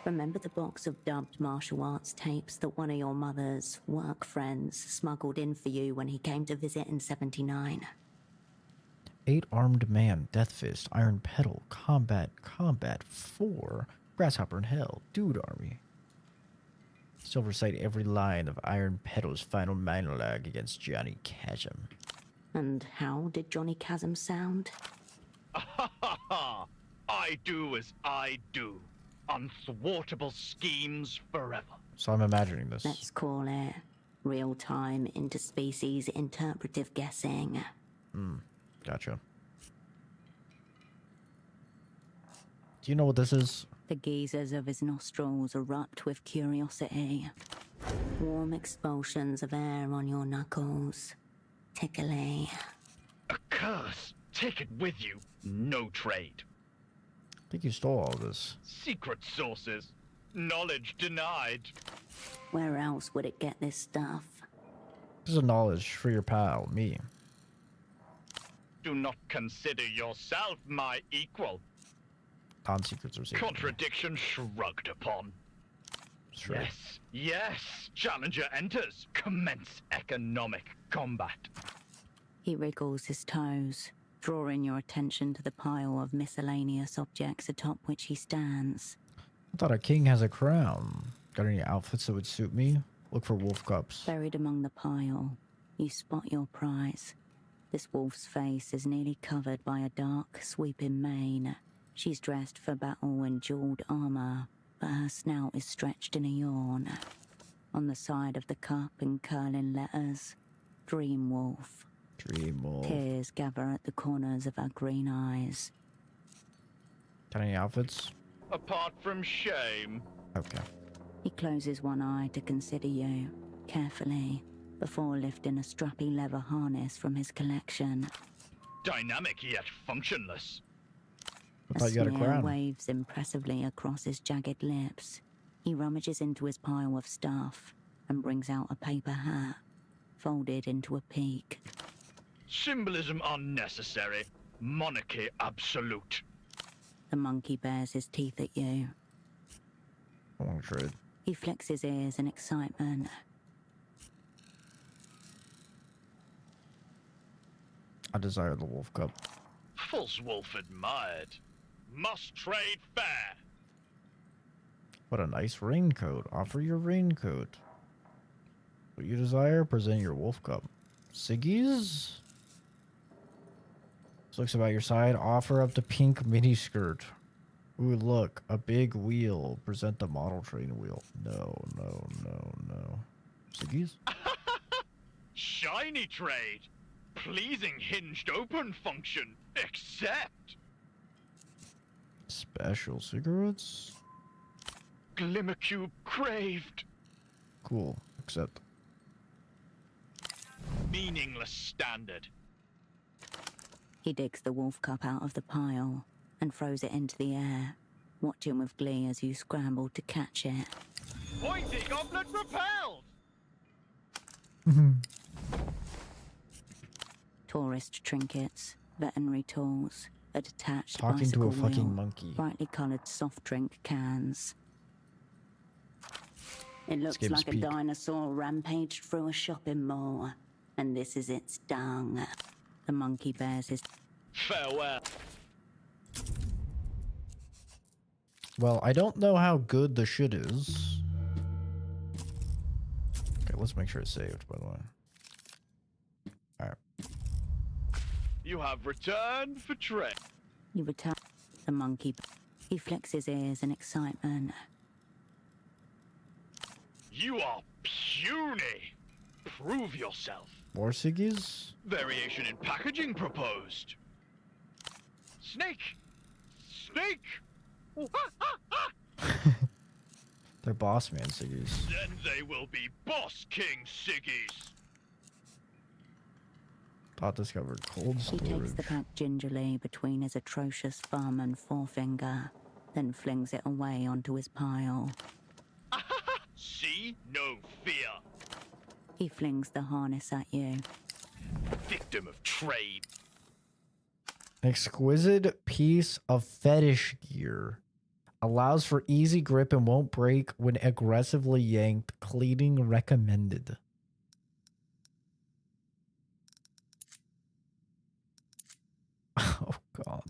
Remember the box of dubbed martial arts tapes that one of your mother's work friends smuggled in for you when he came to visit in 79? 8-armed man, death fist, iron pedal, combat, 4, grasshopper in hell, dude army. Still recite every line of Iron Pedal's final monologue against Johnny Chasm. And how did Johnny Chasm sound? I do as I do. Unthwartable schemes forever. So I'm imagining this. Let's call it real-time interspecies interpretive guessing. Gotcha. Do you know what this is? The geysers of his nostrils erupt with curiosity. Warm expulsions of air on your knuckles. Tickly. A curse. Take it with you. No trade. I think you stole all this. Secret sources. Knowledge denied. Where else would it get this stuff? This is knowledge for your pal, me. Do not consider yourself my equal. Non-secrets are secret. Contradiction shrugged upon. Sure. Yes, yes. Challenger enters. Commence economic combat. He wriggles his toes, drawing your attention to the pile of miscellaneous objects atop which he stands. I thought a king has a crown. Got any outfits that would suit me? Look for wolf cups. Buried among the pile, you spot your prize. This wolf's face is nearly covered by a dark, sweeping mane. She's dressed for battle in jeweled armor, but her snout is stretched in a yawn. On the side of the cup in curling letters, Dream Wolf. Dream wolf. Tears gather at the corners of her green eyes. Got any outfits? Apart from shame. Okay. He closes one eye to consider you, carefully, before lifting a strappy leather harness from his collection. Dynamic yet functionless. I thought you had a sneer crown. waves impressively across his jagged lips. He rummages into his pile of stuff and brings out a paper hat, folded into a peak. Symbolism unnecessary. Monarchy absolute. The monkey bares his teeth at you. I want to trade. He flicks his ears in excitement. I desire the wolf cup. False wolf admired. Must trade fair. What a nice raincoat. Offer your raincoat. What you desire, present your wolf cup. Siggies? This looks about your side. Offer up the pink miniskirt. Ooh, look. A big wheel. Present the model train wheel. No, no, no, no. Siggies? Shiny trade. Pleasing hinged open function. Accept. Special cigarettes? Glimmer cube craved. Cool. Accept. Meaningless standard. He digs the wolf cup out of the pile and throws it into the air, watching with glee as you scramble to catch it. Pointy goblet repelled. Tourist trinkets, veterinary tools, a detached Talking to a bicycle fucking wheel, monkey. brightly coloured soft drink cans. It looks give us like a peek. dinosaur rampaged through a shopping mall, and this is its dung. The monkey bears his... Farewell. Well, I don't know how good the shit is. Okay, let's make sure it's saved, by the way. Alright. You have returned for trade. You return the monkey. He flicks his ears in excitement. You are puny. Prove yourself. More Siggies? Variation in packaging proposed. Snake! Snake! They're boss man Siggies. Then they will be Boss King Siggies. Thought discovered cold He takes storage. the pack gingerly between his atrocious thumb and forefinger, then flings it away onto his pile. See? No fear. He flings the harness at you. Victim of trade. Exquisite piece of fetish gear. Allows for easy grip and won't break when aggressively yanked. Cleaning recommended. Oh god.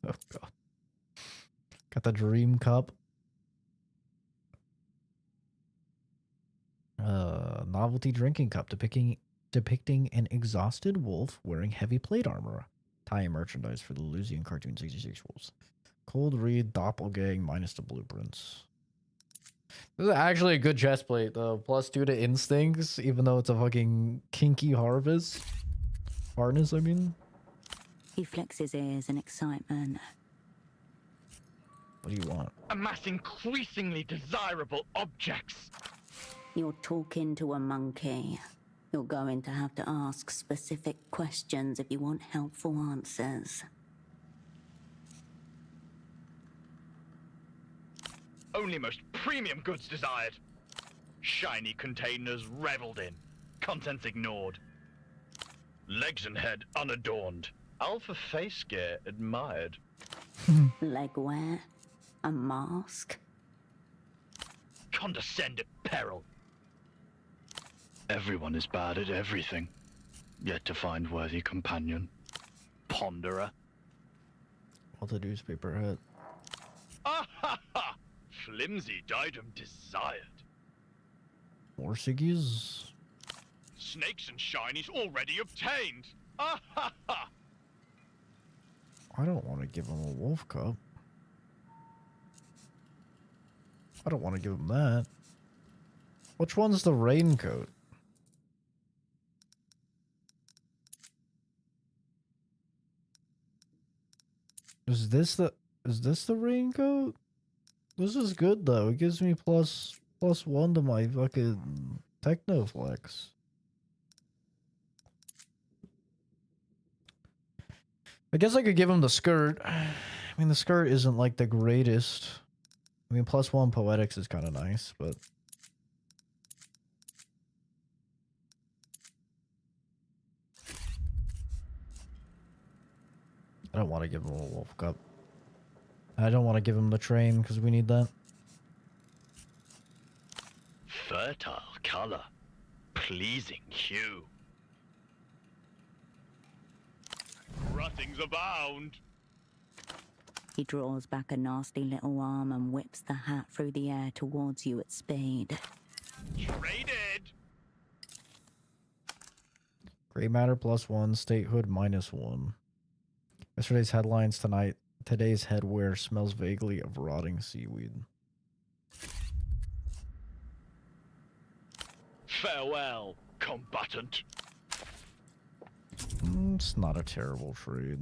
Oh god. Got the dream cup. Novelty drinking cup depicting an exhausted wolf wearing heavy plate armor. Tie merchandise for the Lucian Cartoon 66 rules. Cold read doppelgang minus the blueprints. This is actually a good chest plate though. +2 to instincts, even though it's a fucking kinky harness, I mean. He flicks his ears in excitement. What do you want? Amass increasingly desirable objects. You're talking to a monkey. You're going to have to ask specific questions if you want helpful answers. Only most premium goods desired. Shiny containers reveled in. Contents ignored. Legs and head unadorned. Alpha face gear admired. Legwear? A mask? Condescend at peril. Everyone is bad at everything. Yet to find worthy companion. Ponderer. What the newspaper hat? Ah ha ha! Flimsy item desired. More ciggies? Snakes and shinies already obtained. Ah ha ha! I don't want to give him a wolf cup. I don't want to give him that. Which one's the raincoat? Is this the raincoat? This is good though. It gives me +1 to my fucking Technoflex. I guess I could give him the skirt. I mean, the skirt isn't like the greatest. I mean, +1 poetics is kind of nice, but I don't want to give him a wolf cup. I don't want to give him the train because we need that. Fertile color. Pleasing hue. Ruttings abound. He draws back a nasty little arm and whips the hat through the air towards you at speed. Traded. Gray matter +1, statehood -1. Yesterday's headlines tonight. Today's headwear smells vaguely of rotting seaweed. Farewell, combatant. It's not a terrible trade.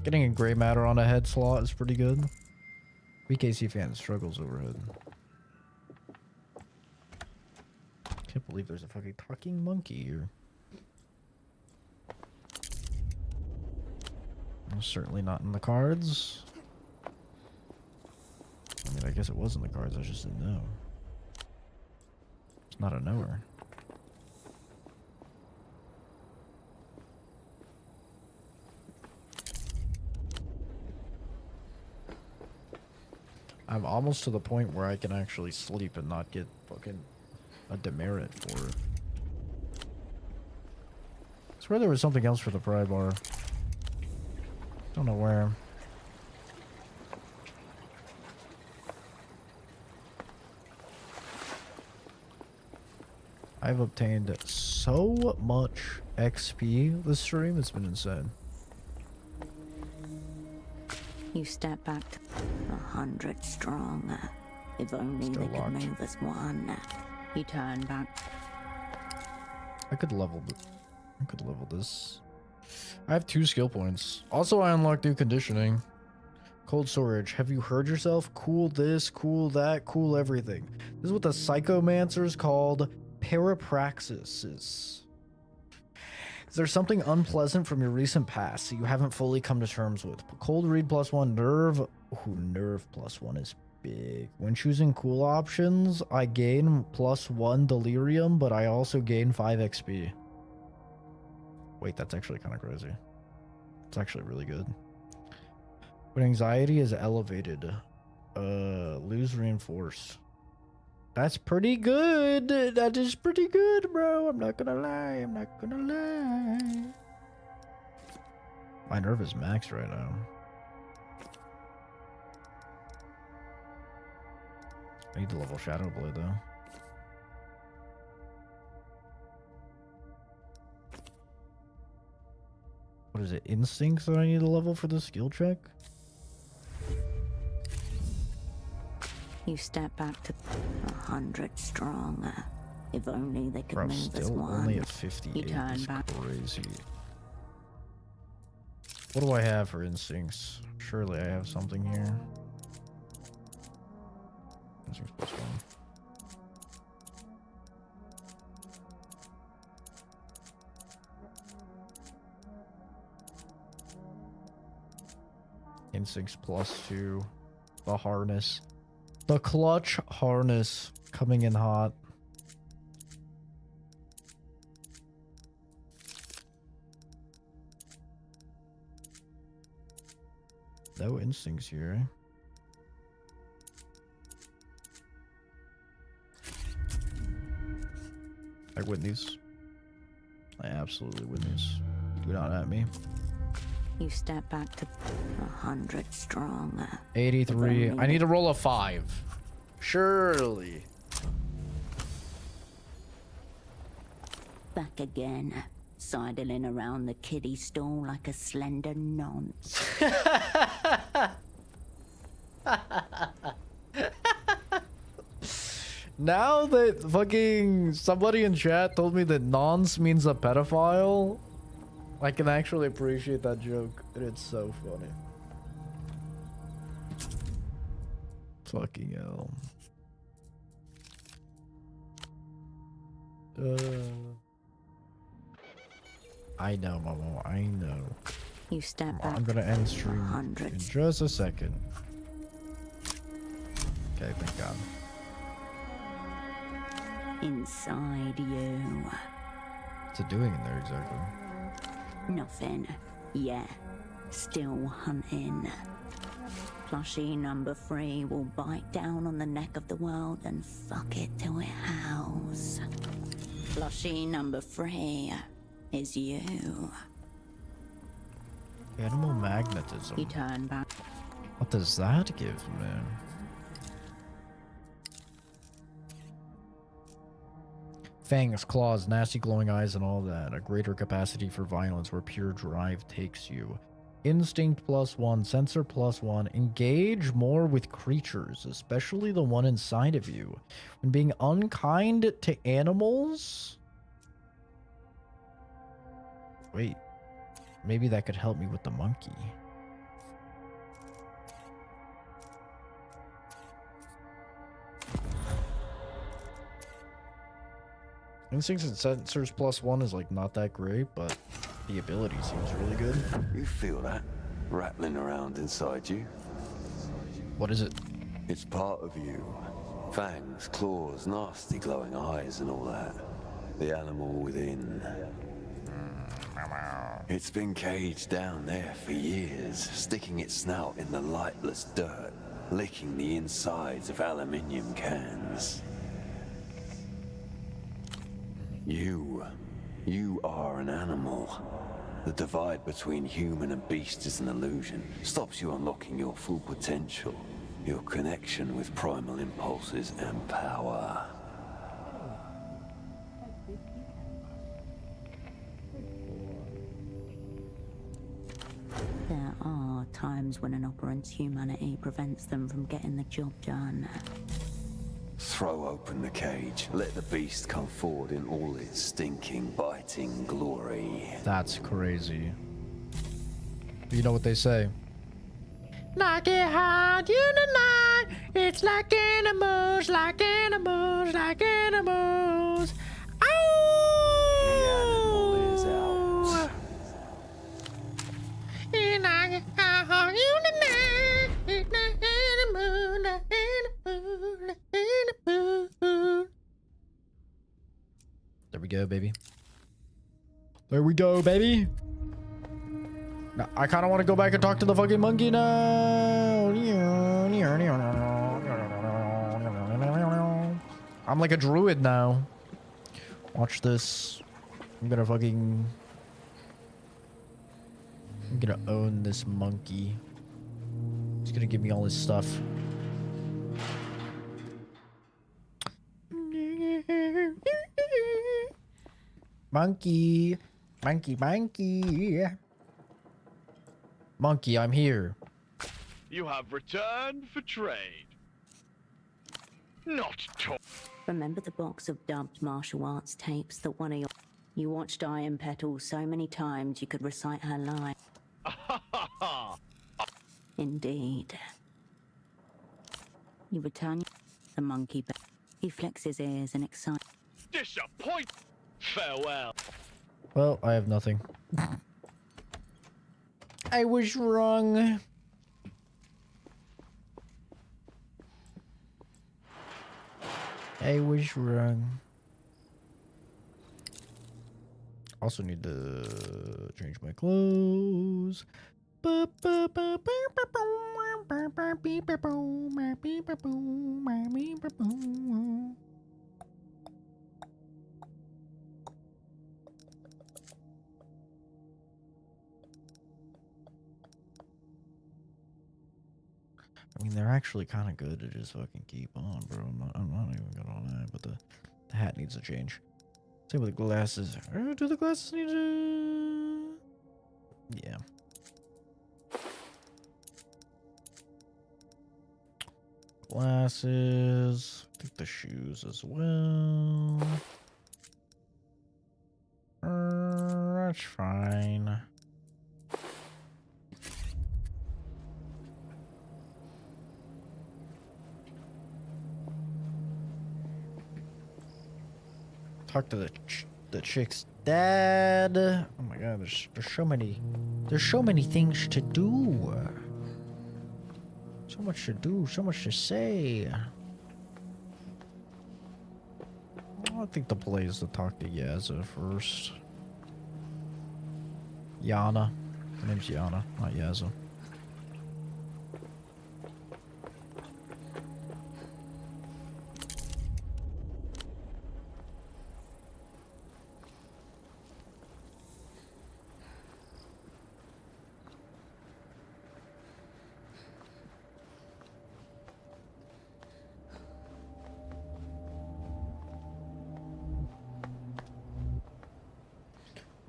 Getting a gray matter on a head slot is pretty good. BKC fan struggles overhead. Can't believe there's a fucking talking monkey here. Certainly not in the cards. I mean, I guess it was in the cards, I just didn't know. It's not a knower. I'm almost to the point where I can actually sleep and not get fucking a demerit for it. I swear there was something else for the pry bar. Don't know where. I've obtained so much XP this stream, it's been insane. You step back to 100 strong. If only Still they locked. could move as one. You turn back. I could level this. I have 2 skill points. Also, I unlocked new conditioning. Cold storage. Have you heard yourself? Cool this, cool that, cool everything. This is what the psychomancers called parapraxis. Is there something unpleasant from your recent past that you haven't fully come to terms with? Cold read +1, nerve. Ooh, nerve +1 is big. When choosing cool options, I gain +1 delirium, but I also gain 5 XP. Wait, that's actually kind of crazy. It's actually really good. When anxiety is elevated, lose reinforce. That's pretty good. That is pretty good, bro. I'm not gonna lie. I'm not gonna lie. My nerve is maxed right now. I need to level Shadow Blade though. What is it? Instincts that I need to level for the skill check? You step back to 100 strong. If only they could Bro, move as still one. only at 58. You turn It's back. crazy. What do I have for instincts? Surely I have something here. Instincts plus 1. Instincts plus 2. The harness. The clutch harness coming in hot. No instincts here, eh? I win these. I absolutely win these. Do not at me. You step back to 100 strong. 83. I need to roll a 5. Surely. Back again, sidling around the kiddie stall like a slender nonce. Now that fucking somebody in chat told me that nonce means a pedophile, I can actually appreciate that joke. And it's so funny. Fucking hell. I know, Momo. I know. You step back. I'm gonna end stream in just a second. Okay, thank God. Inside you. What's it doing in there exactly? Nothing. Yeah. Still hunting. Plushie number 3 will bite down on the neck of the world and fuck it till it howls. Plushie number 3 is you. Animal magnetism. You turn back. What does that give me? Fangs, claws, nasty glowing eyes, and all that. A greater capacity for violence where pure drive takes you. Instinct plus 1, sensor plus 1. Engage more with creatures, especially the one inside of you. When being unkind to animals? Wait. Maybe that could help me with the monkey. Instincts and sensors plus 1 is like not that great, but the ability seems really good. You feel that rattling around inside you? What is it? It's part of you. Fangs, claws, nasty glowing eyes and all that. The animal within. It's been caged down there for years, sticking its snout in the lightless dirt, licking the insides of aluminium cans. You are an animal. The divide between human and beast is an illusion. Stops you unlocking your full potential, your connection with primal impulses and power. There are times when an operant's humanity prevents them from getting the job done. Throw open the cage. Let the beast come forward in all its stinking, biting glory. That's crazy. You know what they say? Knock it hard in the night. It's like animals, like animals, like animals. Oh! The animal is out. And I get hard in the night. It's like animals, like animals, like animals. There we go, baby. There we go, baby. Now, I kind of want to go back and talk to the fucking monkey now. I'm like a druid now. Watch this. I'm gonna own this monkey. He's gonna give me all his stuff. Monkey. Monkey, monkey. Monkey, I'm here. You have returned for trade. Not talk. Remember the box of dubbed martial arts tapes that one of your... You watched Iron Petal so many times you could recite her line. Indeed. You return the monkey back. He flicks his ears and excites. Disappoint. Farewell. Well, I have nothing. I was wrong. I was wrong. Also need to change my clothes. I mean, they're actually kind of good to just fucking keep on, bro. I'm not even gonna lie, but the hat needs to change. Same with the glasses. Do the glasses need to... Yeah. Glasses. I think the shoes as well. That's fine. Talk to the chick's dad. Oh my god, there's so many things to do. So much to do, so much to say. I think the play is to talk to Yaza first. Yana. Her name's Yana, not Yaza.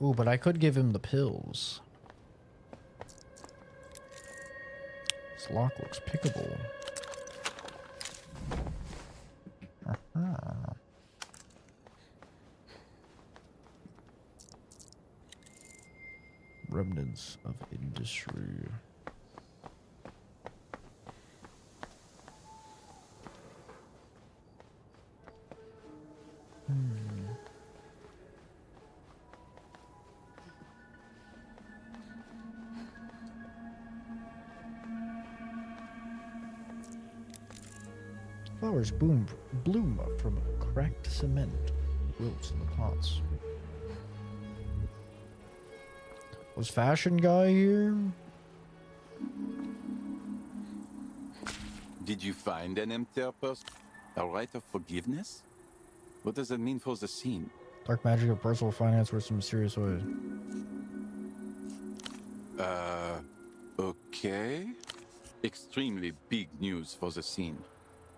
Ooh, but I could give him the pills. This lock looks pickable. Aha. Remnants of industry. Flowers bloom from cracked cement. Wilts in the pots. Was fashion guy here? Did you find an empty purse? A rite of forgiveness? What does that mean for the scene? Dark magic of personal finance with some serious way. Okay. Extremely big news for the scene.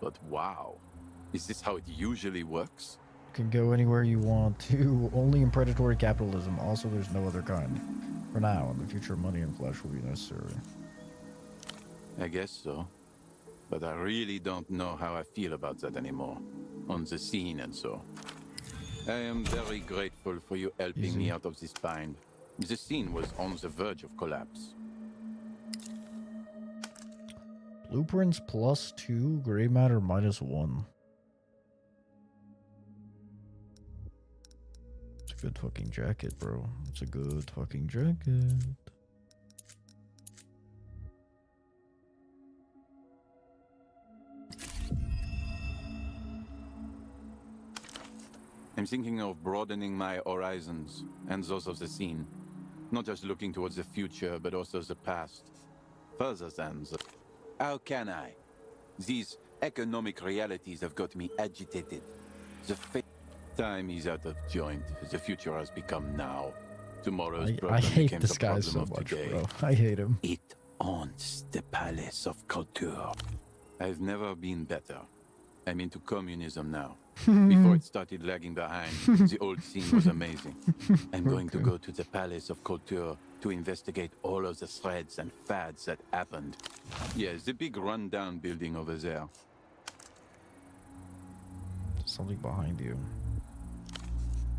But wow, is this how it usually works? You can go anywhere you want to, only in predatory capitalism. Also, there's no other kind. For now, in the future, money and flesh will be necessary. I guess so. But I really don't know how I feel about that anymore. On the scene and so. I am very grateful for you helping me out of this bind. The scene was on the verge of collapse. Blueprints +2, gray matter -1. It's a good fucking jacket, bro. It's a good fucking jacket. I'm thinking of broadening my horizons and those of the scene. Not just looking towards the future, but also the past. Further than the... How can I? These economic realities have got me agitated. The time is out of joint. The future has become now. Tomorrow's problem I hate became this the guy problem so of much, today. bro. I hate him. It haunts the palace of culture. I've never been better. I'm into communism now. Before it started lagging behind, the old scene was amazing. I'm going to go to the Palace of Culture to investigate all of the threads and fads that happened. Yes, the big rundown building over there. Something behind you.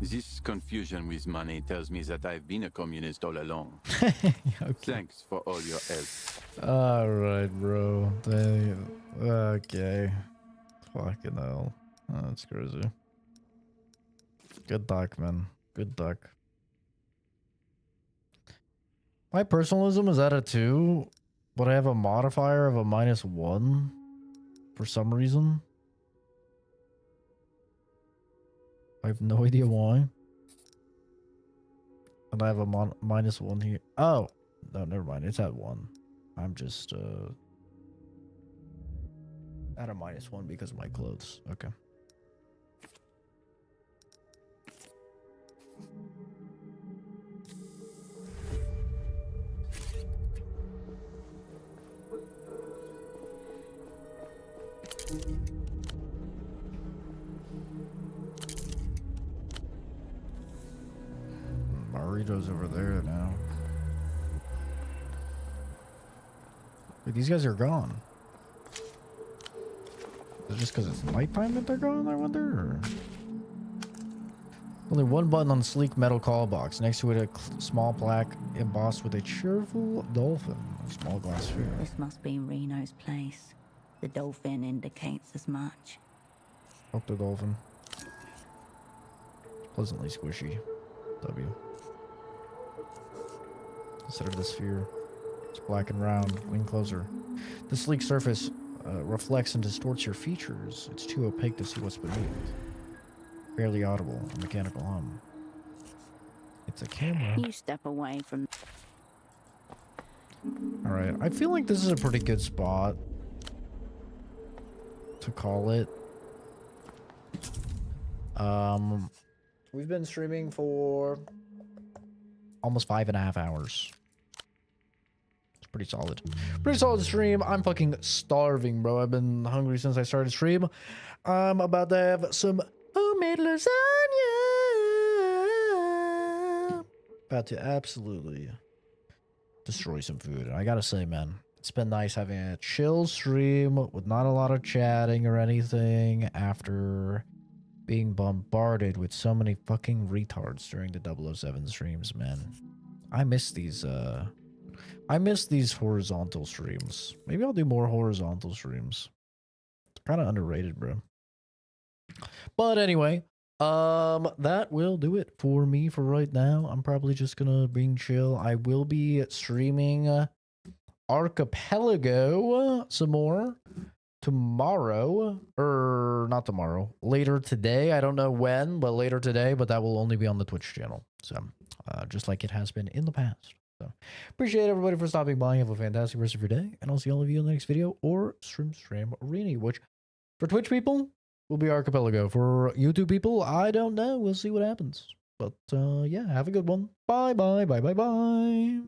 This confusion with money tells me that I've been a communist all along. Thanks for all your help. Alright, bro. Okay. Fucking hell. That's crazy. Good duck, man. Good duck. My personalism is at a 2, but I have a modifier of a -1 for some reason. I have no idea why. And I have a -1 here. Oh! No, never mind. It's at 1. I'm just, at a -1 because of my clothes. Okay. Marito's over there now. Wait, these guys are gone. Is it just because it's nighttime that they're gone, I wonder? Or? Only one button on the sleek metal call box. Next to it, a small plaque embossed with a cheerful dolphin. A small glass sphere. This must be Reno's place. The dolphin indicates as much. Fuck the dolphin. Pleasantly squishy. W. Consider the sphere. It's black and round. Lean closer. The sleek surface reflects and distorts your features. It's too opaque to see what's beneath. Barely audible. A mechanical hum. It's a camera. You step away from... Alright, I feel like this is a pretty good spot to call it. We've been streaming for almost 5.5 hours. It's pretty solid. Pretty solid stream. I'm fucking starving, bro. I've been hungry since I started stream. I'm about to have some homemade lasagna. About to absolutely destroy some food. And I gotta say, man, it's been nice having a chill stream with not a lot of chatting or anything after being bombarded with so many fucking retards during the 007 streams, man. I miss these horizontal streams. Maybe I'll do more horizontal streams. It's kind of underrated, bro. But anyway, that will do it for me for right now. I'm probably just gonna bring chill. I will be streaming Archipelago some more tomorrow, or not tomorrow, later today. I don't know when, but later today, but that will only be on the Twitch channel. So, just like it has been in the past. So, appreciate everybody for stopping by. Have a fantastic rest of your day, and I'll see all of you in the next video or stream arena, which for Twitch people will be Archipelago. For YouTube people, I don't know. We'll see what happens. But yeah, have a good one. Bye bye bye bye bye.